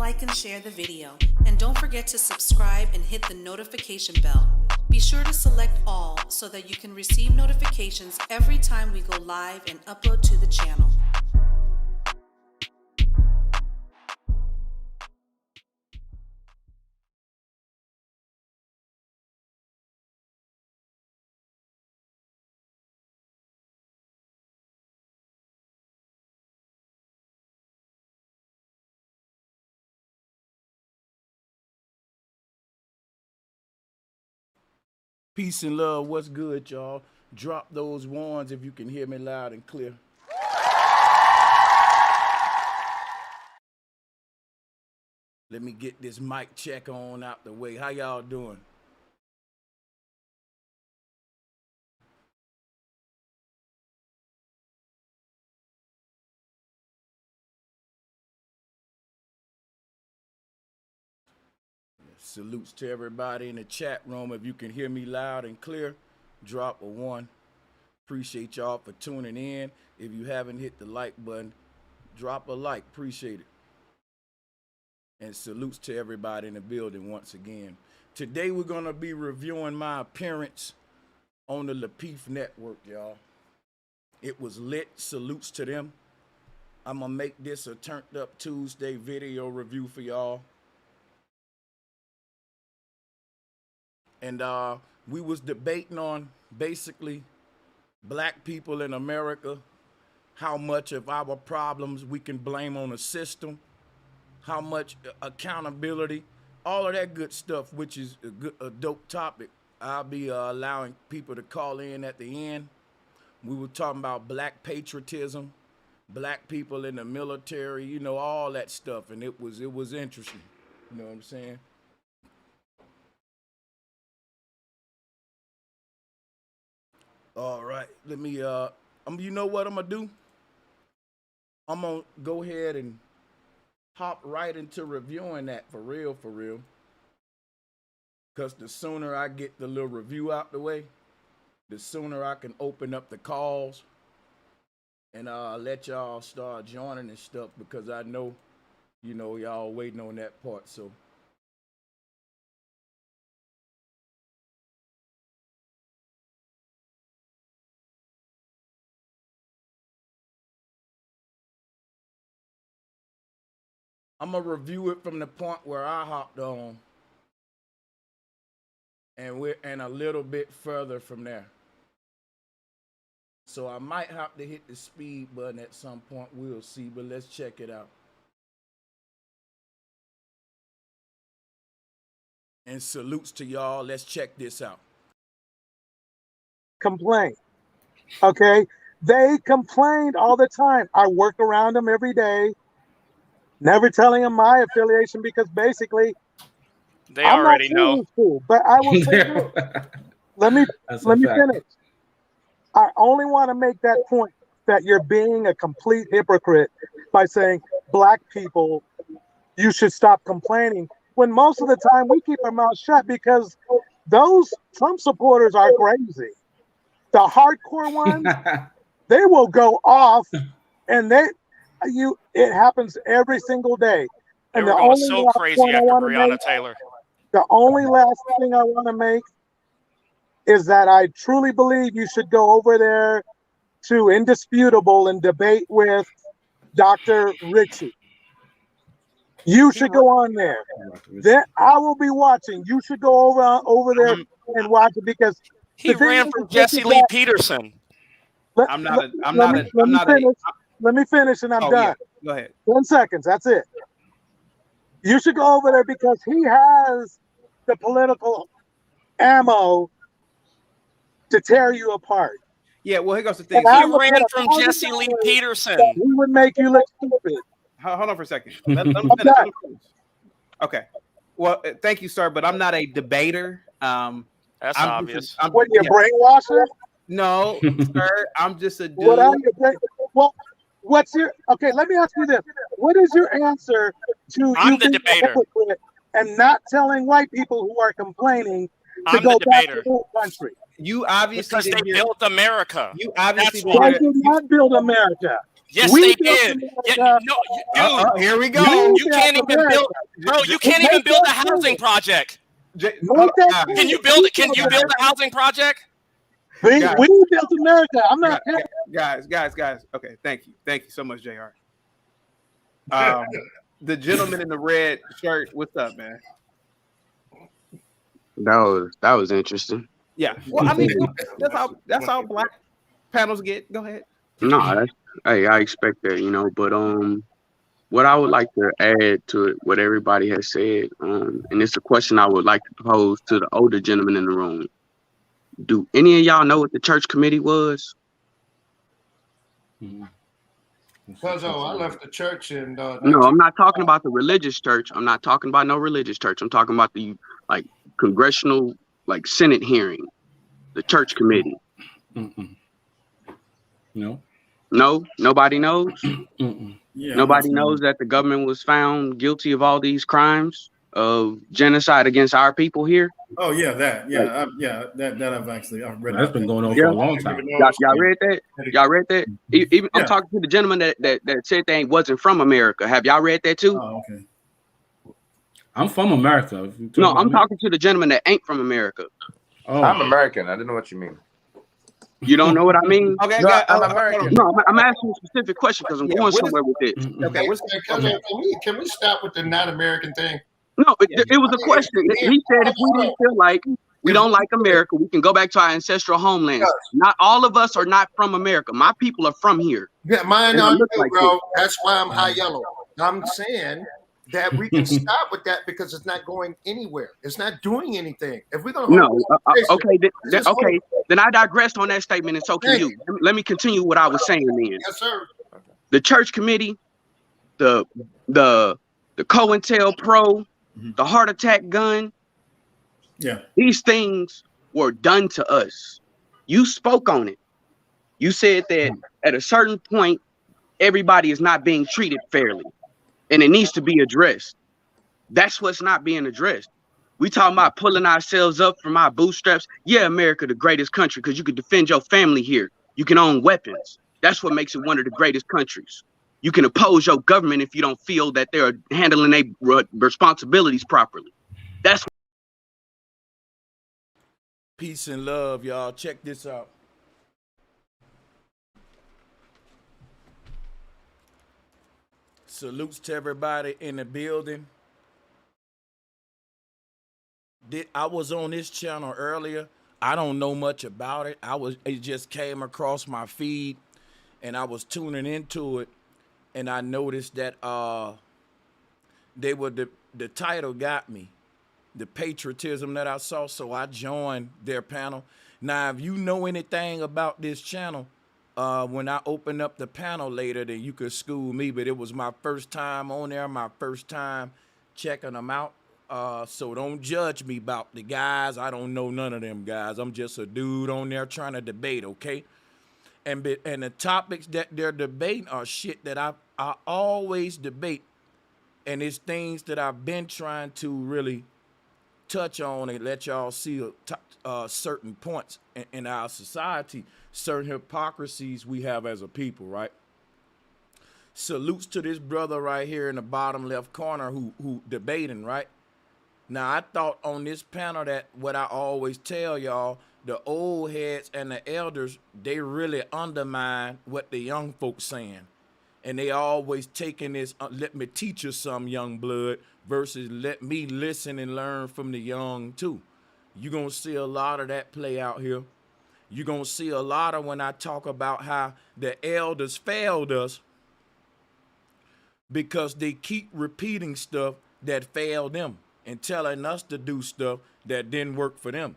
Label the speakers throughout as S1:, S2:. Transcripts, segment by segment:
S1: like and share the video. And don't forget to subscribe and hit the notification bell. Be sure to select all so that you can receive notifications every time we go live and upload to the channel.
S2: Peace and love. What's good, y'all? Drop those ones if you can hear me loud and clear. Let me get this mic check on out the way. How y'all doing? Salutes to everybody in the chat room. If you can hear me loud and clear, drop a 1. Appreciate y'all for tuning in. If you haven't hit the like button, drop a like. Appreciate it. And salutes to everybody in the building once again. Today we're going to be reviewing my appearance on the Lapeef network, y'all. It was lit. Salutes to them. I'm going to make this a Turned Up Tuesday video review for y'all. And we was debating on basically black people in America, how much of our problems we can blame on the system, how much accountability, all of that good stuff, which is a dope topic. I'll be allowing people to call in at the end. We were talking about black patriotism, black people in the military, you know, all that stuff. And it was interesting. You know what I'm saying? All right, let me, you know what I'm gonna do? I'm gonna go ahead and hop right into reviewing that for real. Because the sooner I get the little review out the way, the sooner I can open up the calls and let y'all start joining and stuff, because I know, you know, y'all waiting on that part, so. I'm gonna review it from the point where I hopped on, and a little bit further from there. So I might have to hit the speed button at some point. We'll see, but let's check it out. And salutes to y'all. Let's check this out.
S3: Complain. Okay? They complained all the time. I work around them every day. Never telling them my affiliation, because basically
S4: they already know.
S3: Cool, but I will say this. Let me finish. I only want to make that point that you're being a complete hypocrite by saying black people, you should stop complaining, when most of the time we keep our mouths shut, because those Trump supporters are crazy. The hardcore ones, they will go off, and it happens every single day.
S4: They
S3: and
S4: were going so crazy after Breonna Taylor.
S3: The only last thing I want to make is that I truly believe you should go over there to Indisputable and debate with Dr. Ritchie. You should go on there. Then I will be watching. You should go over there and watch it, because
S4: he ran from Jesse Lee Peterson.
S3: Let me finish and I'm done.
S5: Yeah. Go ahead.
S3: 10 seconds. That's it. You should go over there because he has the political ammo to tear you apart.
S5: Yeah, well, here goes the thing.
S4: He ran from Jesse Lee Peterson.
S3: He would make you look stupid.
S5: Hold on for a second. Let me finish. Okay. Well, thank you, sir, but I'm not a debater.
S4: That's obvious.
S3: What, you brainwasher?
S5: No, sir. I'm just a dude.
S3: Well, what's your... Okay, let me ask you this. What is your answer to
S4: I'm
S3: you
S4: the debater
S3: and not telling white people who are complaining to go back to their country?
S5: You obviously
S4: because they built America.
S5: You obviously
S3: did not build America.
S4: Yes,
S3: We
S4: they
S3: built
S4: did.
S3: America.
S4: Dude,
S5: Here we go.
S4: you can't even build, bro. You can't even build a housing project. Can you build it? Can you build a housing project?
S3: We built America. I'm not.
S5: Guys. Okay, thank you so much, Jr. The gentleman in the red shirt. What's up, man?
S6: That was interesting.
S5: Yeah. Well, I mean, that's how black panels get. Go ahead.
S6: No, hey, I expect that, you know. But what I would like to add to it, what everybody has said, and it's a question I would like to pose to the older gentleman in the room. Do any of y'all know what the church committee was?
S7: Because I left the church and
S6: No, I'm not talking about the religious church. I'm not talking about no religious church. I'm talking about the congressional Senate hearing, the church committee.
S8: No,
S6: nobody knows.
S7: yeah,
S6: Nobody knows that the government was found guilty of all these crimes of genocide against our people here.
S7: Oh yeah, that I've read.
S8: That's been going on for a long time.
S6: Y'all read that? Y'all read that? Even I'm talking to the gentleman that said they wasn't from America. Have y'all read that too?
S7: Oh, okay.
S8: I'm from America.
S6: No, I'm talking to the gentleman that ain't from America.
S8: Oh.
S9: I'm American. I didn't know what you mean.
S6: You don't know what I mean?
S5: Okay,
S9: No, I'm American.
S6: No, I'm asking a specific question because I'm going somewhere with it.
S5: Okay,
S7: Can we stop with the not American thing?
S6: No, it was a question. He said if we didn't feel like we don't like America, we can go back to our ancestral homelands. Not all of us are not from America. My people are from here.
S7: Yeah, mine
S6: are too,
S7: bro. That's why I'm high yellow. I'm saying that we can stop with that because it's not going anywhere. It's not doing anything. If we're gonna
S6: okay, then I digressed on that statement, and so can you. Let me continue what I was saying then.
S7: Yes, sir.
S6: The church committee, the COINTELPRO, the heart attack gun.
S7: Yeah.
S6: These things were done to us. You spoke on it. You said that at a certain point, everybody is not being treated fairly, and it needs to be addressed. That's what's not being addressed. We talking about pulling ourselves up from our bootstraps. Yeah, America, the greatest country, because you can defend your family here. You can own weapons. That's what makes it one of the greatest countries. You can oppose your government if you don't feel that they're handling their responsibilities properly. That's
S2: Peace and love, y'all. Check this out. Salutes to everybody in the building. I was on this channel earlier. I don't know much about it. It just came across my feed and I was tuning into it, and I noticed that they were the title got me. The patriotism that I saw, so I joined their panel. Now, if you know anything about this channel, when I open up the panel later, then you could school me, but it was my first time on there, my first time checking them out. So don't judge me about the guys. I don't know none of them guys. I'm just a dude on there trying to debate, okay? And the topics that they're debating are shit that I always debate, and it's things that I've been trying to really touch on and let y'all see certain points in our society, certain hypocrisies we have as a people, right? Salutes to this brother right here in the bottom left corner who debating, right? Now, I thought on this panel that what I always tell y'all, the old heads and the elders, they really undermine what the young folks saying. And they always taking this, let me teach you some, young blood, versus let me listen and learn from the young too. You're going to see a lot of that play out here. You're going to see a lot of when I talk about how the elders failed us because they keep repeating stuff that failed them and telling us to do stuff that didn't work for them.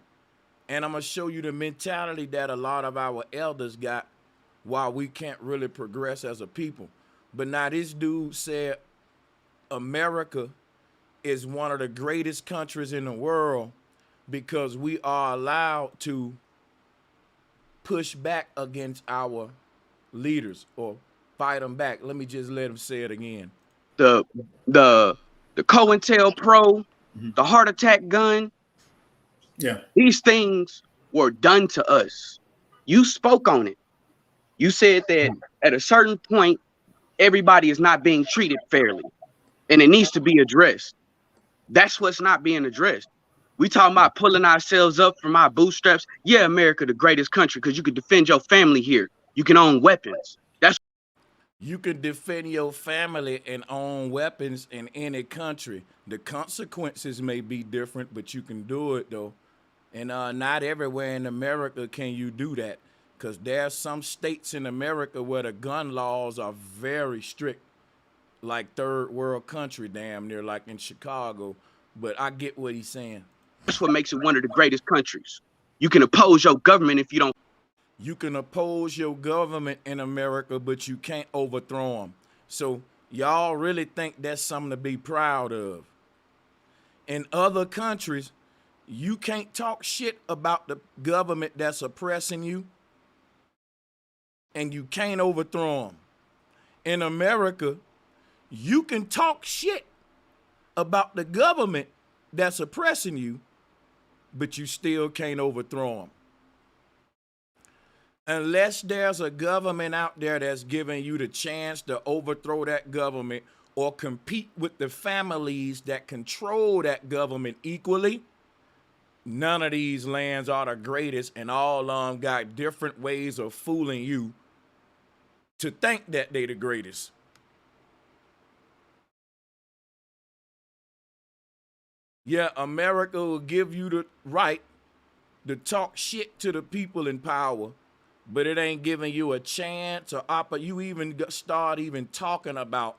S2: And I'm going to show you the mentality that a lot of our elders got while we can't really progress as a people. But now this dude said America is one of the greatest countries in the world because we are allowed to push back against our leaders or fight them back. Let me just let him say it again.
S6: the COINTELPRO, the heart attack gun.
S7: Yeah.
S6: These things were done to us. You spoke on it. You said that at a certain point, everybody is not being treated fairly, and it needs to be addressed. That's what's not being addressed. We talking about pulling ourselves up from our bootstraps. Yeah, America, the greatest country, because you can defend your family here. You can own weapons.
S2: You can defend your family and own weapons in any country. The consequences may be different, but you can do it though. And not everywhere in America can you do that, because there are some states in America where the gun laws are very strict, like third world country damn near, like in Chicago. But I get what he's saying.
S6: That's what makes it one of the greatest countries. You can oppose your government if you don't.
S2: You can oppose your government in America, but you can't overthrow them. So y'all really think that's something to be proud of. In other countries, you can't talk shit about the government that's oppressing you, and you can't overthrow them. In America, you can talk shit about the government that's oppressing you, but you still can't overthrow them. Unless there's a government out there that's giving you the chance to overthrow that government or compete with the families that control that government equally, none of these lands are the greatest, and all of them got different ways of fooling you to think that they the greatest. Yeah, America will give you the right to talk shit to the people in power, but it ain't giving you a chance or you even start even talking about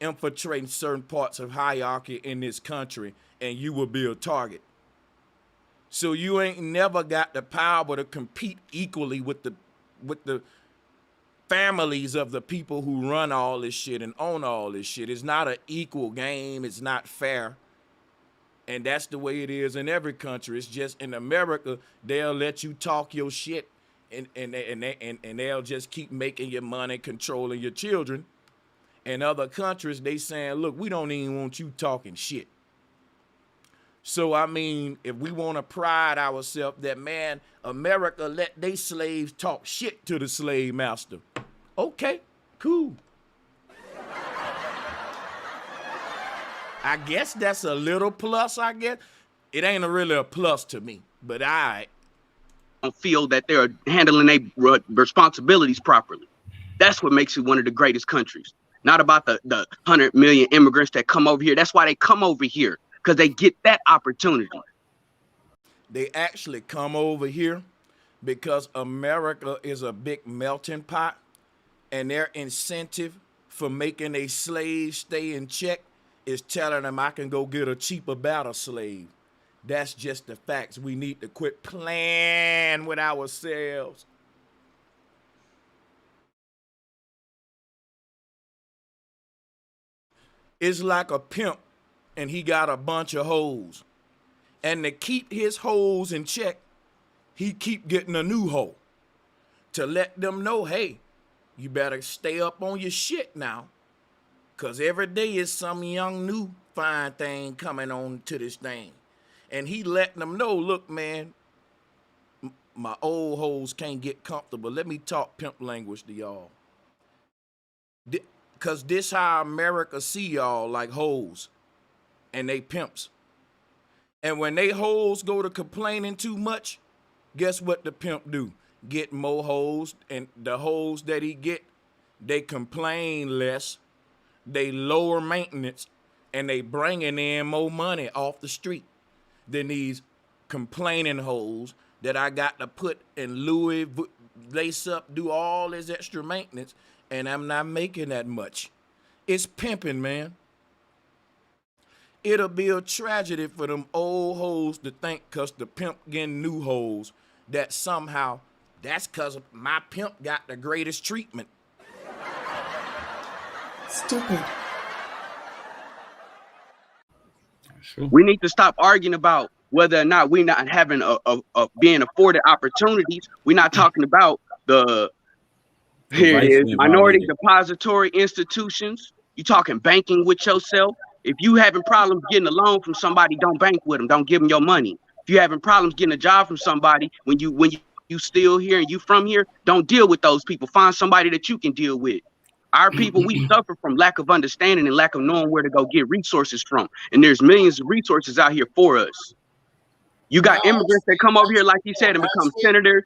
S2: infiltrating certain parts of hierarchy in this country, and you will be a target. So you ain't never got the power to compete equally with the families of the people who run all this shit and own all this shit. It's not an equal game. It's not fair. And that's the way it is in every country. It's just in America, they'll let you talk your shit, and they'll just keep making your money, controlling your children. In other countries, they saying, look, we don't even want you talking shit. So, I mean, if we want to pride ourselves that, man, America let they slaves talk shit to the slave master. Okay, cool. I guess that's a little plus, I guess. It ain't really a plus to me, but I
S6: don't feel that they're handling their responsibilities properly. That's what makes it one of the greatest countries. Not about the 100 million immigrants that come over here. That's why they come over here, because they get that opportunity.
S2: They actually come over here because America is a big melting pot, and their incentive for making a slave stay in check is telling them I can go get a cheaper battle slave. That's just the facts. We need to quit playing with ourselves. It's like a pimp and he got a bunch of hoes. And to keep his hoes in check, he keep getting a new hoe to let them know, hey, you better stay up on your shit now. Because every day is some young new fine thing coming on to this thing. And he letting them know, look, man, my old hoes can't get comfortable. Let me talk pimp language to y'all. Because this how America see y'all, like hoes. And they pimps. And when they hoes go to complaining too much, guess what the pimp do? Get more hoes. And the hoes that he get, they complain less. They lower maintenance, and they bringing in more money off the street than these complaining hoes that I got to put in Louis, lace up, do all this extra maintenance, and I'm not making that much. It's pimping, man. It'll be a tragedy for them old hoes to think because the pimp getting new hoes that somehow that's because my pimp got the greatest treatment.
S10: Stupid.
S8: Sure.
S6: We need to stop arguing about whether or not we're not having being afforded opportunities. We're not talking about here it is, minority depository institutions. You talking banking with yourself. If you having problems getting a loan from somebody, don't bank with them. Don't give them your money. If you having problems getting a job from somebody, when you still here and you from here, don't deal with those people. Find somebody that you can deal with. Our people, we suffer from lack of understanding and lack of knowing where to go get resources from. And there's millions of resources out here for us. You got immigrants that come over here, like you said, and become senators.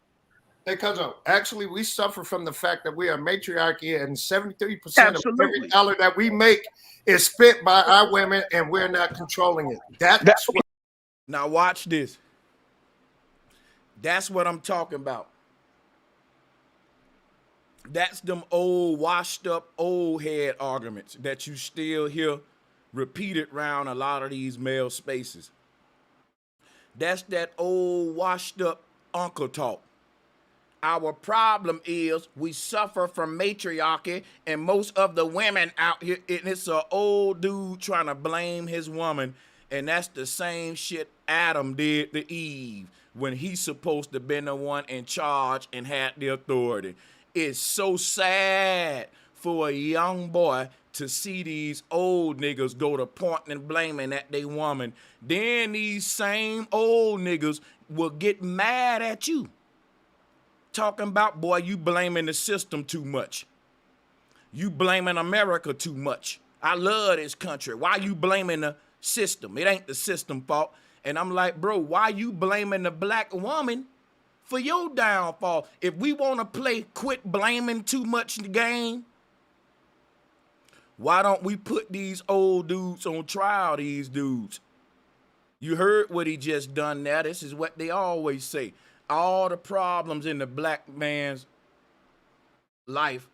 S7: Hey, Cuzzo, actually, we suffer from the fact that we are matriarchy, and 73% of every dollar that we make is spent by our women, and we're not controlling it. That's what.
S2: Now watch this. That's what I'm talking about. That's them old, washed up, old head arguments that you still hear repeated around a lot of these male spaces. That's that old, washed up uncle talk. Our problem is we suffer from matriarchy, and most of the women out here, and it's an old dude trying to blame his woman, and that's the same shit Adam did to Eve when he's supposed to be the one in charge and had the authority. It's so sad for a young boy to see these old niggas go to pointing and blaming at their woman. Then these same old niggas will get mad at you. Talking about, boy, you blaming the system too much. You blaming America too much. I love this country. Why you blaming the system? It ain't the system fault. And I'm like, bro, why you blaming the black woman for your downfall? If we want to play quit blaming too much in the game, why don't we put these old dudes on trial, these dudes? You heard what he just done there. This is what they always say. All the problems in the black man's life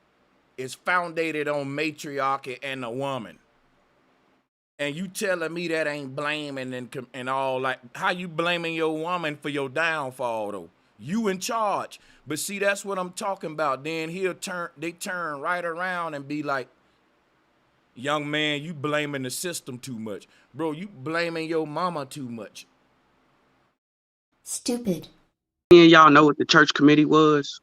S2: is founded on matriarchy and a woman. And you telling me that ain't blaming and all, like, how you blaming your woman for your downfall though? You in charge. But see, that's what I'm talking about. Then they turn right around and be like, young man, you blaming the system too much. Bro, you blaming your mama too much.
S10: Stupid.
S6: Y'all know what the church committee was?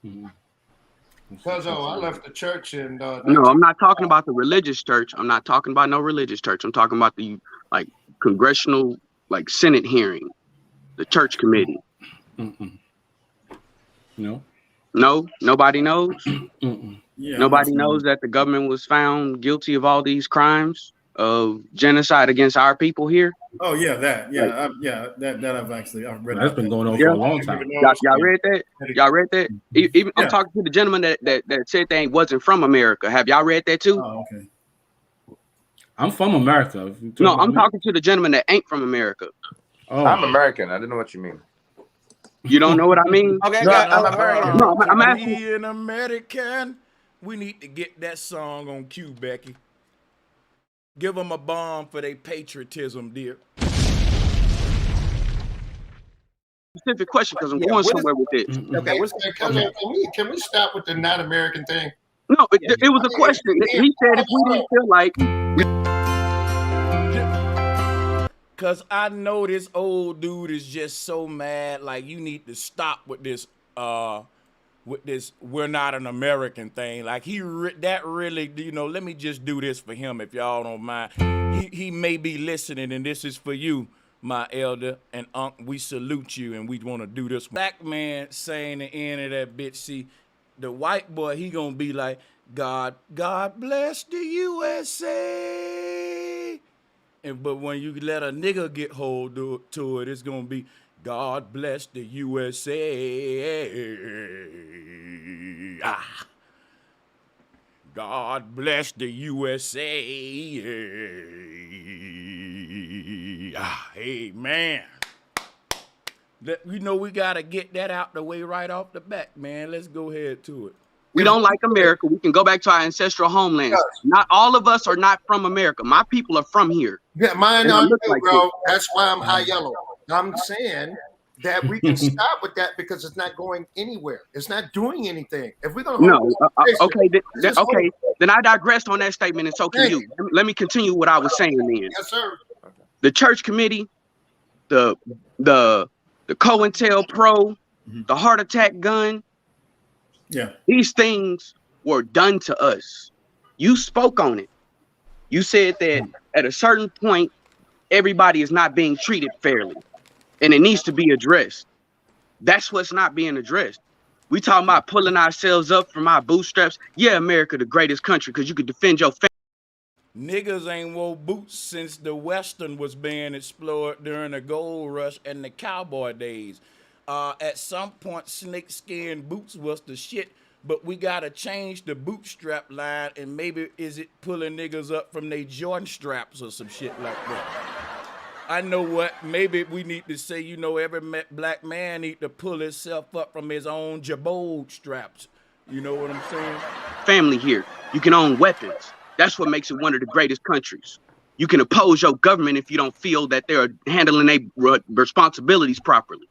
S7: Cuzzo, I left the church and
S6: no, I'm not talking about the religious church. I'm not talking about no religious church. I'm talking about the congressional Senate hearing, the church committee.
S8: No,
S6: nobody knows.
S8: Yeah,
S6: nobody knows that the government was found guilty of all these crimes of genocide against our people here.
S11: Oh yeah, that I've read.
S8: That's been going on for a long time.
S6: Y'all read that? Y'all read that? Even I'm talking to the gentleman that said they wasn't from America. Have y'all read that too?
S11: Oh, okay.
S8: I'm from America.
S6: No, I'm talking to the gentleman that ain't from America.
S9: Oh. I'm American. I didn't know what you mean.
S6: You don't know what I mean?
S5: Okay,
S9: no, I'm American.
S6: No, I'm asking.
S2: Be an American. We need to get that song on cue, Becky. Give them a bomb for their patriotism, dear.
S6: Specific question, because I'm going somewhere with it.
S7: Okay, can we stop with the not American thing?
S6: No, it was a question. He said if we didn't feel like.
S2: Cause I know this old dude is just so mad. Like, you need to stop with this we're not an American thing. Like, that really, let me just do this for him if y'all don't mind. He may be listening, and this is for you, my elder and unc. We salute you, and we want to do this. Black man saying the end of that bitch. See, the white boy, he gonna be like, God bless the USA. But when you let a nigga get hold to it, it's gonna be, God bless the USA. God bless the USA. Amen. We gotta get that out the way right off the bat, man. Let's go ahead to it.
S6: We don't like America. We can go back to our ancestral homelands. Not all of us are not from America. My people are from here.
S7: Yeah, mine are too, bro. That's why I'm high yellow. I'm saying that we can stop with that because it's not going anywhere. It's not doing anything. If we're gonna
S6: okay, then I digressed on that statement, and so can you. Let me continue what I was saying then.
S7: Yes, sir.
S6: The church committee, the COINTELPRO, the heart attack gun.
S11: Yeah,
S6: these things were done to us. You spoke on it. You said that at a certain point, everybody is not being treated fairly, and it needs to be addressed. That's what's not being addressed. We talking about pulling ourselves up from our bootstraps. Yeah, America, the greatest country, because you could defend your family.
S2: Niggas ain't wore boots since the Western was being explored during the gold rush and the cowboy days. At some point, snakeskin boots was the shit, but we gotta change the bootstrap line, and maybe is it pulling niggas up from their Jordan straps or some shit like that. I know what, maybe we need to say, you know, every black man need to pull himself up from his own jabot straps. You know what I'm saying?
S6: Family here. You can own weapons. That's what makes it one of the greatest countries. You can oppose your government if you don't feel that they're handling their responsibilities properly.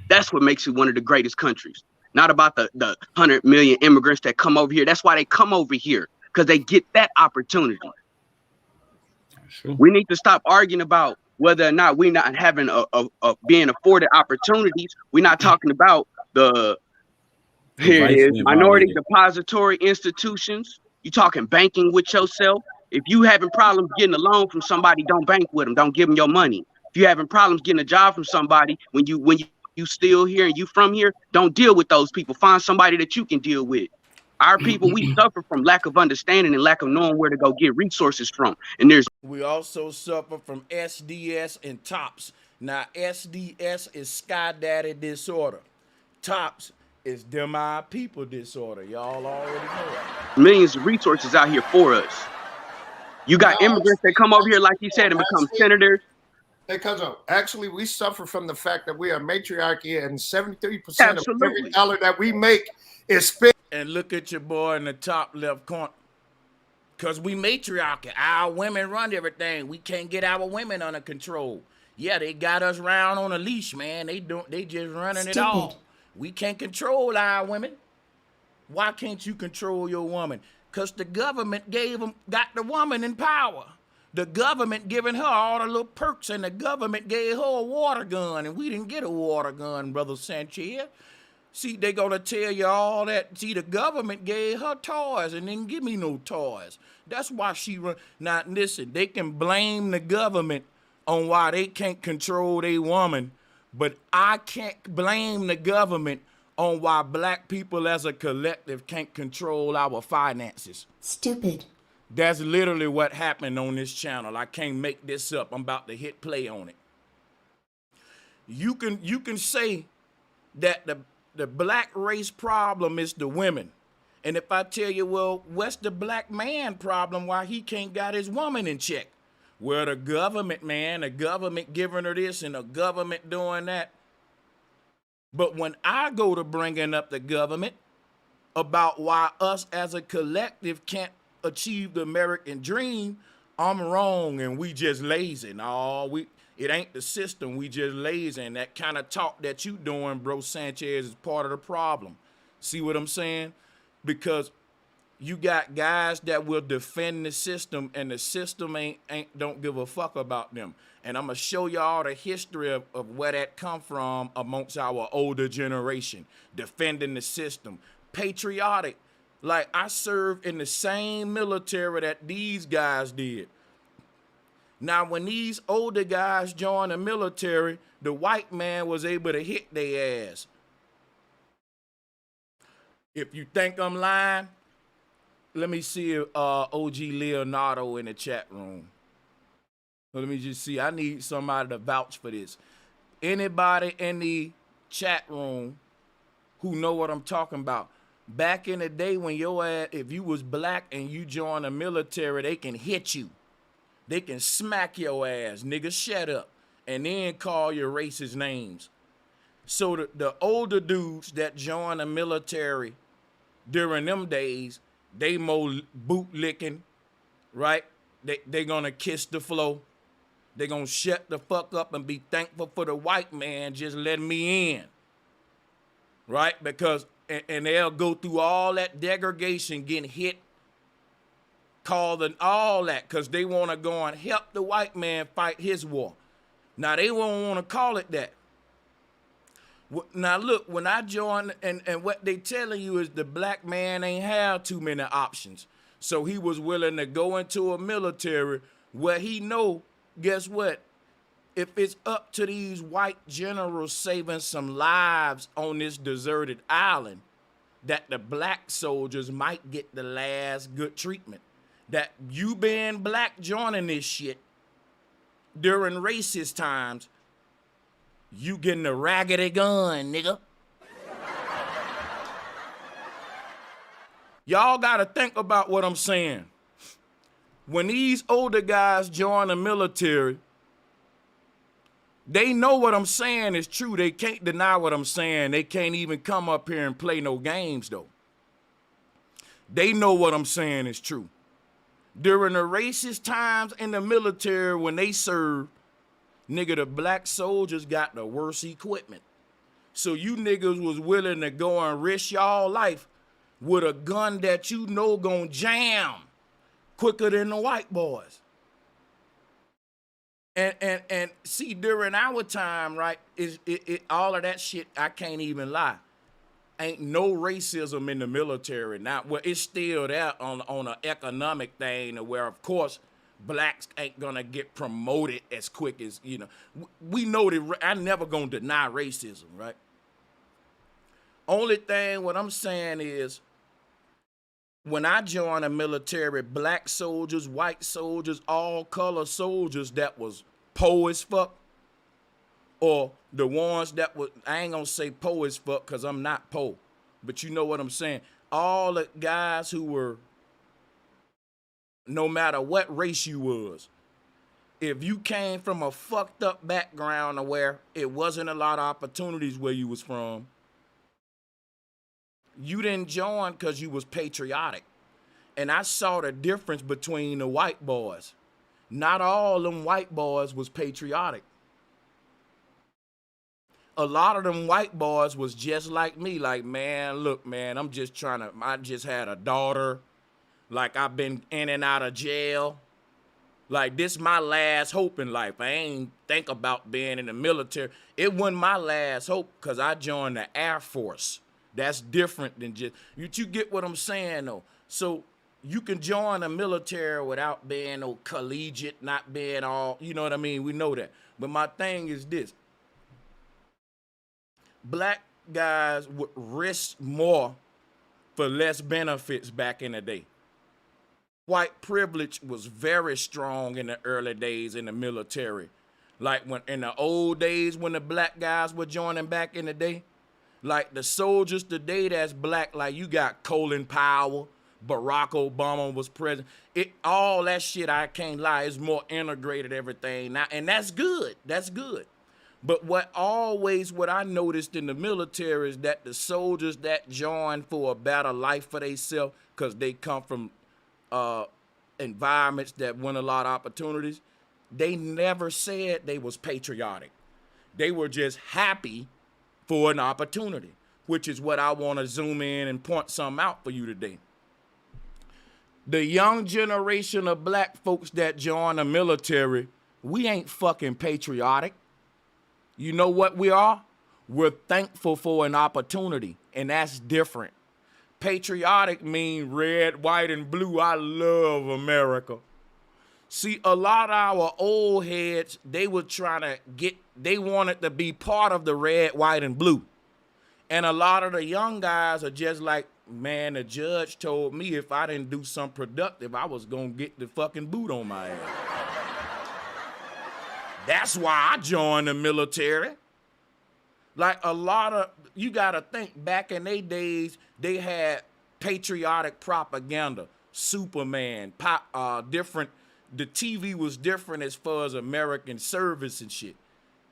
S6: That's what makes it one of the greatest countries. Not about the 100 million immigrants that come over here. That's why they come over here, because they get that opportunity. Sure. We need to stop arguing about whether or not we're not having being afforded opportunities. We're not talking about here it is, minority depository institutions. You talking banking with yourself. If you having problems getting a loan from somebody, don't bank with them. Don't give them your money. If you having problems getting a job from somebody, when you still here and you from here, don't deal with those people. Find somebody that you can deal with. Our people, we suffer from lack of understanding and lack of knowing where to go get resources from. And
S2: we also suffer from SDS and TOPS. Now, SDS is Sky Daddy disorder. TOPS is them our people disorder. Y'all already know it.
S6: Millions of resources out here for us. You got immigrants that come over here, like you said, and become senators.
S7: Hey, Cuzzo, actually, we suffer from the fact that we are matriarchy, and 73% of every dollar that we make is spent.
S2: And look at your boy in the top left corner. Because we matriarchy. Our women run everything. We can't get our women under control. Yeah, they got us round on a leash, man. They just running it all. We can't control our women. Why can't you control your woman? Because the government got the woman in power. The government giving her all the little perks, and the government gave her a water gun, and we didn't get a water gun, Brother Sanchez. See, they gonna tell you all that. See, the government gave her toys and didn't give me no toys. That's why she run. Now, listen, they can blame the government on why they can't control their woman, but I can't blame the government on why black people as a collective can't control our finances.
S10: Stupid.
S2: That's literally what happened on this channel. I can't make this up. I'm about to hit play on it. You can say that the black race problem is the women. And if I tell you, well, what's the black man problem why he can't got his woman in check? Well, the government, man, the government giving her this and the government doing that. But when I go to bringing up the government about why us as a collective can't achieve the American dream, I'm wrong and we just lazy. No, it ain't the system, we just lazy. And that kind of talk that you doing, bro Sanchez, is part of the problem. See what I'm saying? Because you got guys that will defend the system, and the system don't give a fuck about them. And I'm gonna show y'all the history of where that come from amongst our older generation, defending the system, patriotic. Like, I served in the same military that these guys did. Now, when these older guys joined the military, the white man was able to hit their ass. If you think I'm lying, let me see OG Leonardo in the chat room. Let me just see. I need somebody to vouch for this. Anybody in the chat room who know what I'm talking about? Back in the day when your ass, if you was black and you joined the military, they can hit you. They can smack your ass, nigga, shut up, and then call your racist names. So the older dudes that joined the military during them days, they more boot licking, right? They gonna kiss the floor. They gonna shut the fuck up and be thankful for the white man just letting me in, right? Because, and they'll go through all that degradation, getting hit, called and all that, because they want to go and help the white man fight his war. Now, they won't want to call it that. Now, look, when I joined, and what they telling you is the black man ain't have too many options. So he was willing to go into a military where he know, guess what? If it's up to these white generals saving some lives on this deserted island, that the black soldiers might get the last good treatment. That you being black joining this shit during racist times, you getting a raggedy gun, nigga. Y'all gotta think about what I'm saying. When these older guys join the military, they know what I'm saying is true. They can't deny what I'm saying. They can't even come up here and play no games, though. They know what I'm saying is true. During the racist times in the military when they served, nigga, the black soldiers got the worst equipment. So you niggas was willing to go and risk y'all life with a gun that you know gonna jam quicker than the white boys. And see, during our time, right, all of that shit, I can't even lie. Ain't no racism in the military now. Well, it's still there on an economic thing where, of course, blacks ain't gonna get promoted as quick as, you know. We know that I'm never gonna deny racism, right? Only thing what I'm saying is, when I joined the military, black soldiers, white soldiers, all color soldiers that was poor as fuck, or the ones that was, I ain't gonna say poor as fuck because I'm not poor, but you know what I'm saying. All the guys who were, no matter what race you was, if you came from a fucked up background where it wasn't a lot of opportunities where you was from, you didn't join because you was patriotic. And I saw the difference between the white boys. Not all them white boys was patriotic. A lot of them white boys was just like me, like, man, look, man, I just had a daughter. Like, I've been in and out of jail. Like, this my last hope in life. I ain't think about being in the military. It wasn't my last hope because I joined the Air Force. That's different than just, you get what I'm saying, though. So you can join the military without being no collegiate, not being all, you know what I mean? We know that. But my thing is this. Black guys would risk more for less benefits back in the day. White privilege was very strong in the early days in the military. Like when in the old days when the black guys were joining back in the day, like the soldiers today that's black, like you got Colin Powell, Barack Obama was president. All that shit, I can't lie, is more integrated everything now, and that's good. That's good. But what I noticed in the military is that the soldiers that join for a better life for themselves, because they come from environments that win a lot of opportunities, they never said they was patriotic. They were just happy for an opportunity, which is what I want to zoom in and point something out for you today. The young generation of black folks that join the military, we ain't fucking patriotic. You know what we are? We're thankful for an opportunity, and that's different. Patriotic mean red, white, and blue. I love America. See, a lot of our old heads, they wanted to be part of the red, white, and blue. And a lot of the young guys are just like, man, the judge told me if I didn't do something productive, I was going to get the fucking boot on my ass. That's why I joined the military. Like you got to think, back in their days, they had patriotic propaganda, Superman, different. The TV was different as far as American service and shit.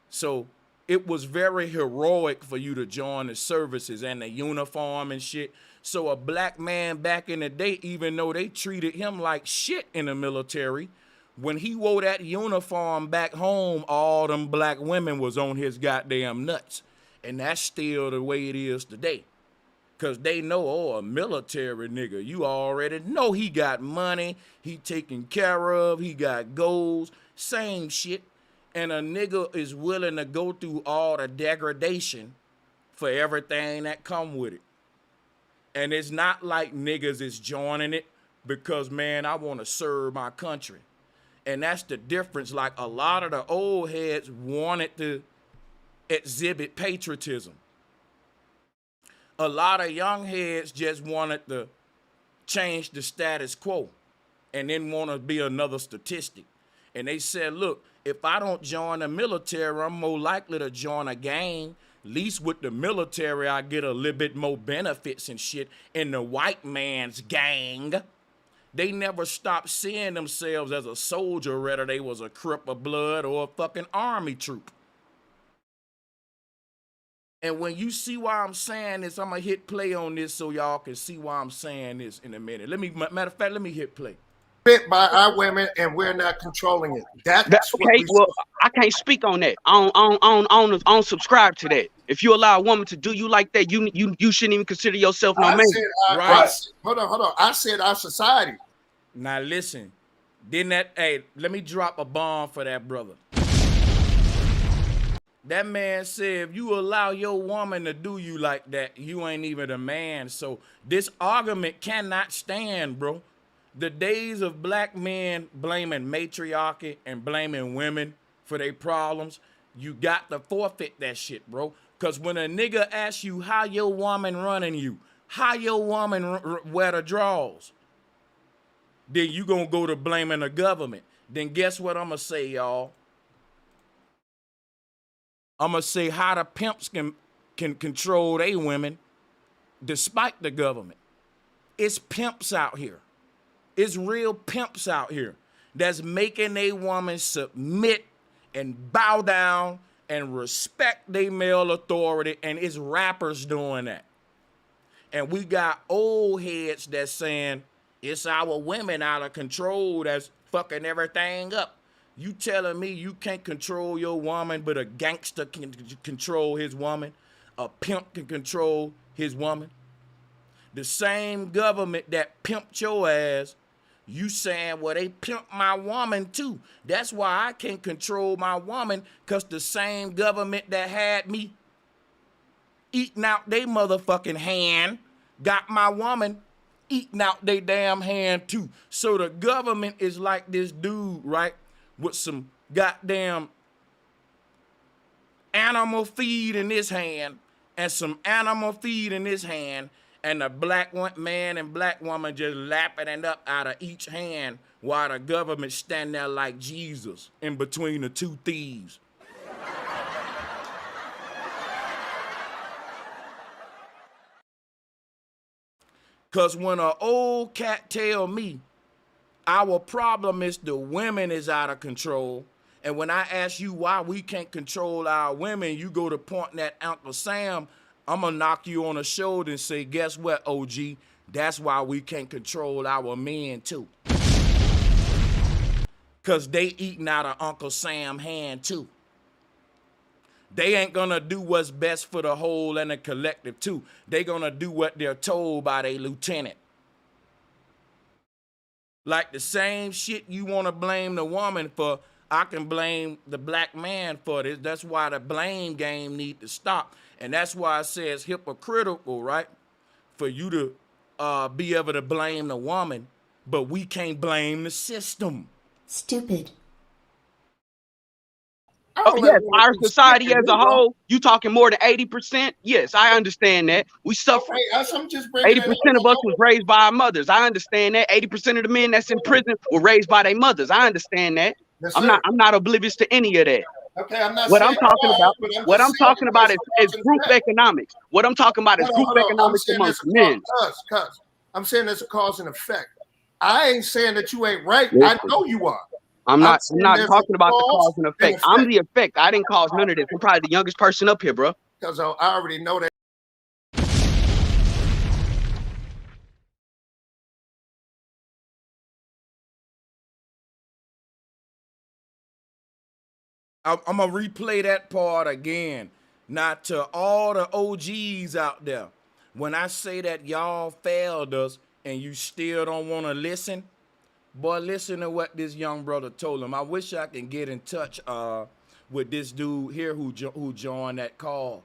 S2: So it was very heroic for you to join the services and the uniform and shit. So a black man back in the day, even though they treated him like shit in the military, when he wore that uniform back home, all them black women was on his goddamn nuts. And that's still the way it is today. Because they know, a military nigga, you already know he got money, he taken care of, he got goals, same shit. And a nigga is willing to go through all the degradation for everything that come with it. And it's not like niggas is joining it because, man, I want to serve my country. And that's the difference. Like, a lot of the old heads wanted to exhibit patriotism. A lot of young heads just wanted to change the status quo and then want to be another statistic. And they said, look, if I don't join the military, I'm more likely to join a gang. At least with the military, I get a little bit more benefits and shit in the white man's gang. They never stopped seeing themselves as a soldier, whether they was a Crip of Blood or a fucking army troop. And when you see why I'm saying this, I'm gonna hit play on this so y'all can see why I'm saying this in a minute. Matter of fact, let me hit play.
S7: Fit by our women, and we're not controlling it. That's
S6: okay. Well, I can't speak on that. I don't subscribe to that. If you allow a woman to do you like that, you shouldn't even consider yourself no man.
S2: Right.
S7: Hold on. I said our society.
S2: Now listen, hey, let me drop a bomb for that brother. That man said, if you allow your woman to do you like that, you ain't even a man. So this argument cannot stand, bro. The days of black men blaming matriarchy and blaming women for their problems, you got to forfeit that shit, bro. Because when a nigga asks you how your woman running you, how your woman wear the drawers, then you gonna go to blaming the government. Then guess what I'm gonna say, y'all? I'm gonna say how the pimps can control they women despite the government. It's pimps out here. It's real pimps out here that's making a woman submit and bow down and respect their male authority, and it's rappers doing that. And we got old heads that's saying it's our women out of control that's fucking everything up. You telling me you can't control your woman, but a gangster can control his woman? A pimp can control his woman? The same government that pimped your ass, you saying, well, they pimp my woman too. That's why I can't control my woman, because the same government that had me eating out they motherfucking hand got my woman eating out they damn hand too. So the government is like this dude, right, with some goddamn animal feed in his hand and some animal feed in his hand, and the black man and black woman just lapping it up out of each hand while the government stand there like Jesus in between the two thieves. Because when an old cat tell me our problem is the women is out of control, and when I ask you why we can't control our women, you go to pointing at Uncle Sam, I'm going to knock you on the shoulder and say, guess what, OG? That's why we can't control our men too. Because they eating out of Uncle Sam's hand too. They ain't going to do what's best for the whole and the collective too. They going to do what they're told by their lieutenant. Like the same shit you want to blame the woman for, I can blame the black man for this. That's why the blame game need to stop. And that's why I say it's hypocritical, right? For you to be able to blame the woman, but we can't blame the system.
S10: Stupid.
S6: Oh, yes, our society as a whole, you talking more than 80%? Yes, I understand that. We suffer. 80% of us was raised by our mothers. I understand that. 80% of the men that's in prison were raised by their mothers. I understand that. I'm not oblivious to any of that.
S7: Okay, I'm not.
S6: What I'm talking about is group economics. What I'm talking about is group economics amongst men.
S7: I'm saying there's a cause and effect. I ain't saying that you ain't right. I know you are.
S6: I'm not talking about the cause and effect. I'm the effect. I didn't cause none of this. I'm probably the youngest person up here, bro.
S7: Because I already know that.
S2: I'm going to replay that part again. Now, to all the OGs out there, when I say that y'all failed us and you still don't want to listen, boy, listen to what this young brother told him. I wish I can get in touch with this dude here who joined that call.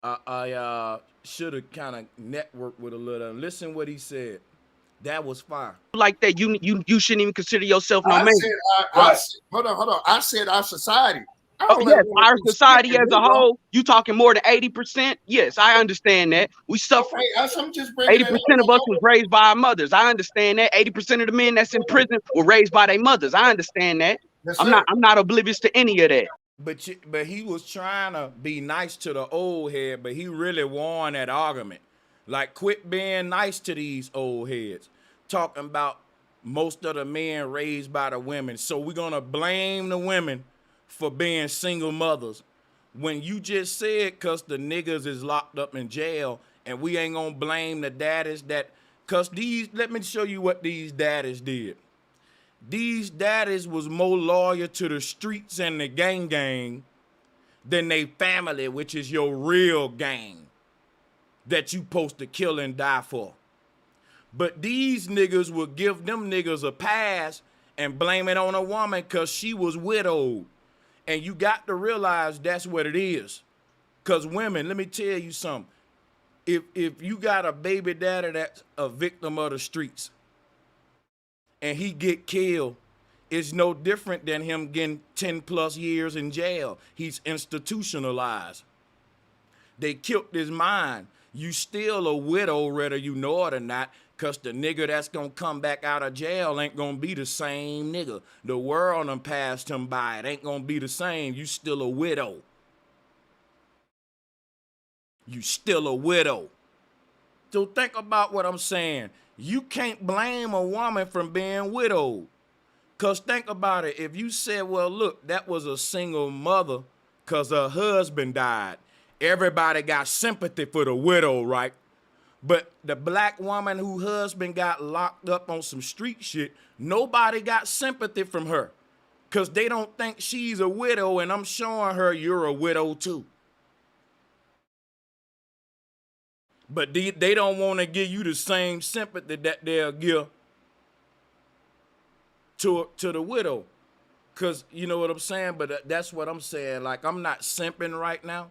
S2: I should have kind of networked with a little. Listen what he said. That was fire.
S6: Like that, you shouldn't even consider yourself no man.
S7: Hold on. I said our society.
S4: Yes, our society as a whole, you talking more than 80%? Yes, I understand that. We suffer.
S7: Okay, I'm just bringing
S4: 80% of us was raised by our mothers. I understand that. 80% of the men that's in prison were raised by their mothers. I understand that.
S7: Yes,
S4: I'm not oblivious to any of that.
S2: But he was trying to be nice to the old head, but he really won that argument. Like, quit being nice to these old heads. Talking about most of the men raised by the women. So we're gonna blame the women for being single mothers. When you just said cause the niggas is locked up in jail, and we ain't gonna blame the daddies that, cause let me show you what these daddies did. These daddies was more loyal to the streets and the gang than they family, which is your real gang that you supposed to kill and die for. But these niggas will give them niggas a pass and blame it on a woman because she was widowed. And you got to realize that's what it is. Because women, let me tell you something. If you got a baby daddy that's a victim of the streets and he get killed, it's no different than him getting 10 plus years in jail. He's institutionalized. They killed his mind. You still a widow, whether you know it or not, because the nigga that's going to come back out of jail ain't going to be the same nigga. The world done passed him by. It ain't going to be the same. You still a widow. You still a widow. So think about what I'm saying. You can't blame a woman for being widowed. Because think about it. If you said, well, look, that was a single mother because her husband died. Everybody got sympathy for the widow, right? But the black woman whose husband got locked up on some street shit, nobody got sympathy from her because they don't think she's a widow, and I'm showing her you're a widow too. But they don't want to give you the same sympathy that they'll give to the widow. Because you know what I'm saying? But that's what I'm saying. Like, I'm not simping right now.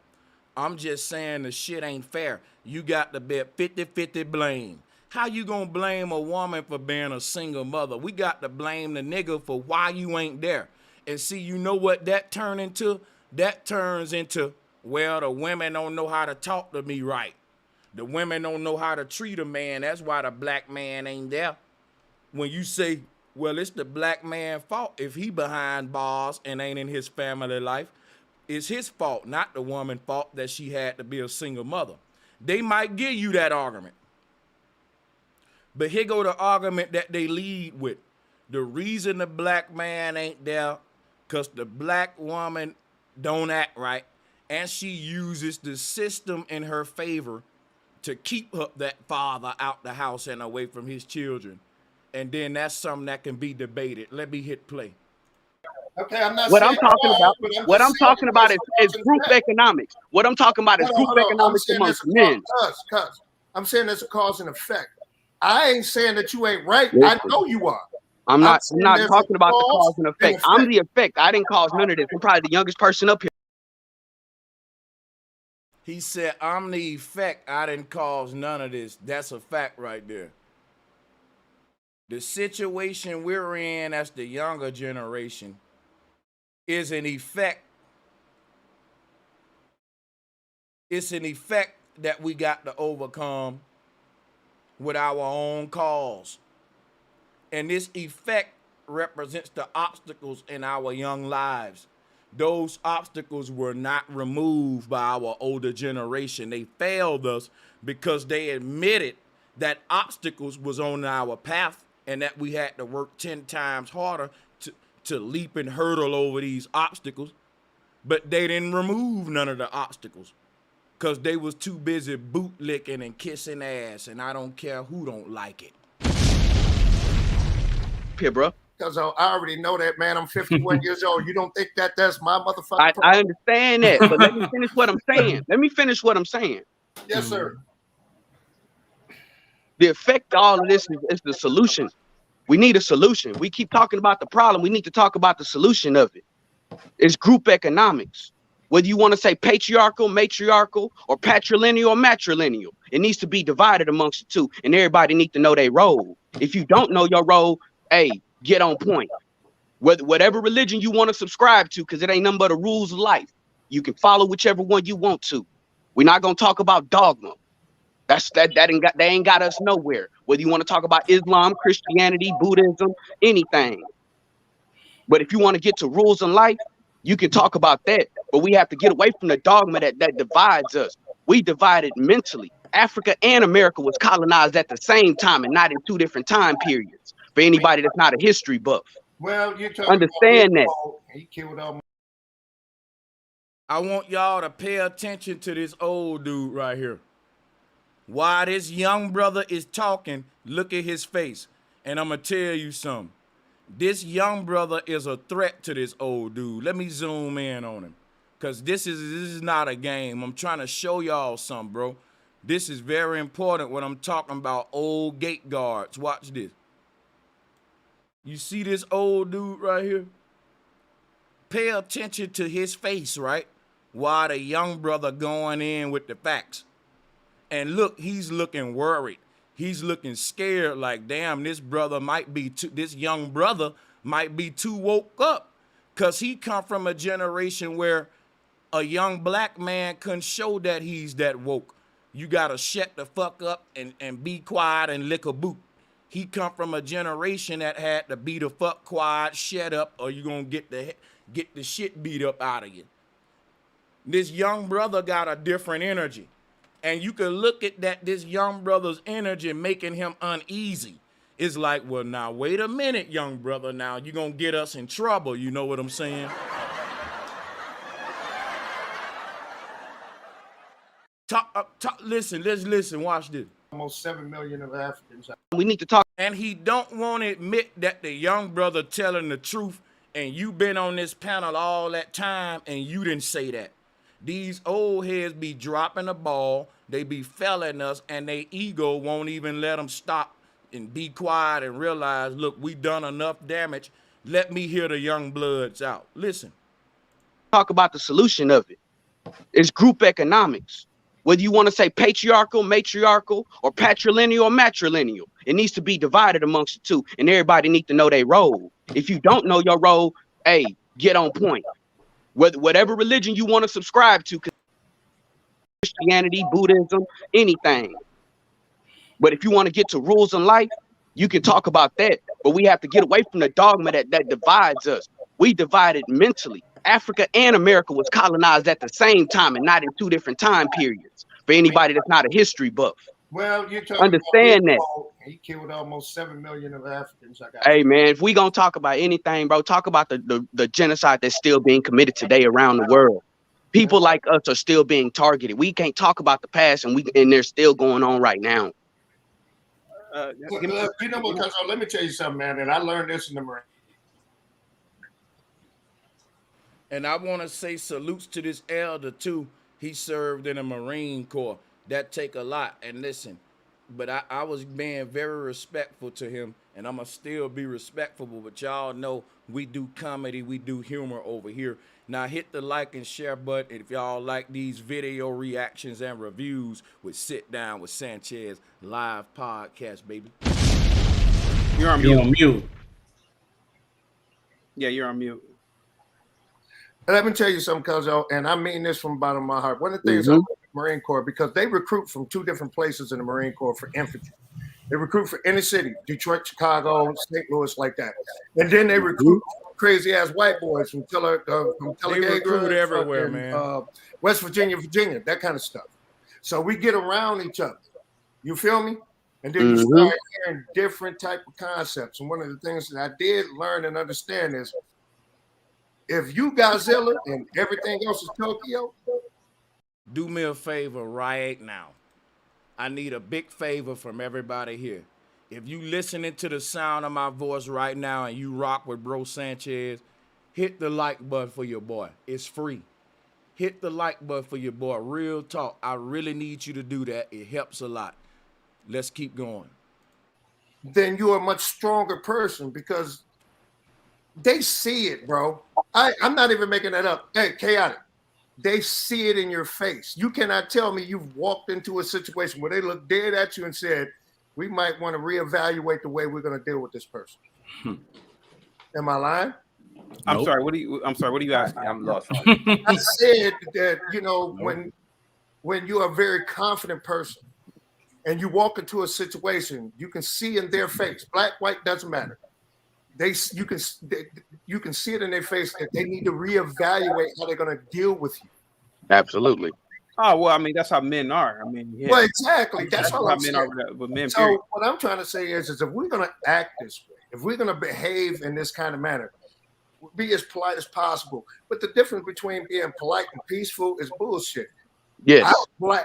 S2: I'm just saying the shit ain't fair. You got to be 50-50 blame. How you gonna blame a woman for being a single mother? We got to blame the nigga for why you ain't there. And see, you know what that turn into? That turns into, well, the women don't know how to talk to me right. The women don't know how to treat a man. That's why the black man ain't there. When you say, well, it's the black man's fault if he behind bars and ain't in his family life. It's his fault, not the woman's fault that she had to be a single mother. They might give you that argument. But here go the argument that they lead with. The reason the black man ain't there, because the black woman don't act right, and she uses the system in her favor to keep that father out the house and away from his children. And then that's something that can be debated. Let me hit play.
S7: Okay, I'm not
S4: what I'm talking about is group economics. What I'm talking about is group economics amongst men.
S7: I'm saying there's a cause and effect. I ain't saying that you ain't right. I know you are.
S4: I'm not talking about the cause and effect. I'm the effect. I didn't cause none of this. I'm probably the youngest person up here.
S2: He said, I'm the effect. I didn't cause none of this. That's a fact right there. The situation we're in as the younger generation is an effect. It's an effect that we got to overcome with our own cause. And this effect represents the obstacles in our young lives. Those obstacles were not removed by our older generation. They failed us because they admitted that obstacles was on our path and that we had to work 10 times harder to leap and hurdle over these obstacles. But they didn't remove none of the obstacles because they was too busy bootlicking and kissing ass, and I don't care who don't like it.
S4: Here, bro.
S7: Because I already know that, man. I'm 51 years old. You don't think that that's my motherfucking
S4: I understand that, but let me finish what I'm saying.
S7: Yes, sir.
S4: The effect of all of this is the solution. We need a solution. We keep talking about the problem. We need to talk about the solution of it. It's group economics. Whether you want to say patriarchal, matriarchal, or patrilineal or matrilineal, it needs to be divided amongst the two, and everybody needs to know their role. If you don't know your role, hey, get on point.
S6: Whatever religion you want to subscribe to, because it ain't nothing but the rules of life. You can follow whichever one you want to. We're not gonna talk about dogma. They ain't got us nowhere. Whether you want to talk about Islam, Christianity, Buddhism, anything. But if you want to get to rules in life, you can talk about that. But we have to get away from the dogma that divides us. We divided mentally. Africa and America was colonized at the same time and not in two different time periods. For anybody that's not a history buff.
S7: Well, you're talking
S6: understand
S7: about
S6: that.
S7: He killed all.
S2: I want y'all to pay attention to this old dude right here. While this young brother is talking, look at his face. And I'm going to tell you something. This young brother is a threat to this old dude. Let me zoom in on him. Because this is not a game. I'm trying to show y'all something, bro. This is very important when I'm talking about old gate guards. Watch this. You see this old dude right here? Pay attention to his face, right? While the young brother going in with the facts. And look, he's looking worried. He's looking scared, like, damn, this young brother might be too woke up. Because he come from a generation where a young black man couldn't show that he's that woke. You got to shut the fuck up and be quiet and lick a boot. He come from a generation that had to be the fuck quiet, shut up, or you going to get the shit beat up out of you. This young brother got a different energy. And you can look at this young brother's energy making him uneasy. It's like, well, now, wait a minute, young brother. Now, you're going to get us in trouble. You know what I'm saying? Listen, let's listen. Watch this.
S7: Almost 7 million of Africans.
S6: We need to talk.
S2: And he don't want to admit that the young brother telling the truth, and you been on this panel all that time, and you didn't say that. These old heads be dropping the ball, they be failing us, and their ego won't even let them stop and be quiet and realize, look, we done enough damage. Let me hear the young bloods out. Listen.
S6: Talk about the solution of it. It's group economics. Whether you want to say patriarchal, matriarchal, or patrilineal or matrilineal, it needs to be divided amongst the two, and everybody needs to know their role. If you don't know your role, hey, get on point. Whatever religion you want to subscribe to, Christianity, Buddhism, anything. But if you want to get to rules in life, you can talk about that. But we have to get away from the dogma that divides us. We divided mentally. Africa and America was colonized at the same time and not in two different time periods. For anybody that's not a history buff.
S7: Well, you're talking
S6: understand
S7: about
S6: that.
S7: He killed almost 7 million of Africans.
S6: Hey, man, if we gonna talk about anything, bro, talk about the genocide that's still being committed today around the world. People like us are still being targeted. We can't talk about the past, and they're still going on right now.
S7: You know, because let me tell you something, man, and I learned this in the Marine.
S2: And I want to say salutes to this elder, too. He served in the Marine Corps. That take a lot. And listen, but I was being very respectful to him, and I'm going to still be respectful. But y'all know we do comedy, we do humor over here. Now hit the like and share button if y'all like these video reactions and reviews with Sit Down with Sanchez live podcast, baby.
S5: You're on mute. Yeah, you're on mute.
S7: Let me tell you something, Cuzzo, and I mean this from the bottom of my heart. One of the things I love the Marine Corps, because they recruit from two different places in the Marine Corps for infantry. They recruit for inner city, Detroit, Chicago, St. Louis, like that. And then they recruit crazy ass white boys from
S2: They recruit everywhere, man.
S7: West Virginia, that kind of stuff. So we get around each other. You feel me? And then you start hearing different type of concepts. And one of the things that I did learn and understand is, if you Godzilla and everything else is Tokyo,
S2: do me a favor right now. I need a big favor from everybody here. If you listening to the sound of my voice right now and you rock with Bro Sanchez, hit the like button for your boy. It's free. Hit the like button for your boy. Real talk. I really need you to do that. It helps a lot. Let's keep going.
S7: Then you're a much stronger person because they see it, bro. I'm not even making that up. Hey, chaotic. They see it in your face. You cannot tell me you've walked into a situation where they look dead at you and said, we might want to reevaluate the way we're going to deal with this person. Am I lying?
S5: I'm
S8: Nope.
S5: sorry. What do you asking?
S9: I'm lost.
S7: I said that, you know, when you're a very confident person and you walk into a situation, you can see in their face, black, white, doesn't matter. You can see it in their face that they need to reevaluate how they're going to deal with you.
S4: Absolutely.
S5: Oh well, I mean that's how men are. I mean, yeah.
S7: Well, exactly. That's
S5: how
S7: what I'm
S5: men
S7: saying.
S5: are with men.
S7: So
S5: Period.
S7: what I'm trying to say is if we're going to act this way, if we're going to behave in this kind of manner, be as polite as possible. But the difference between being polite and peaceful is bullshit.
S4: Yes.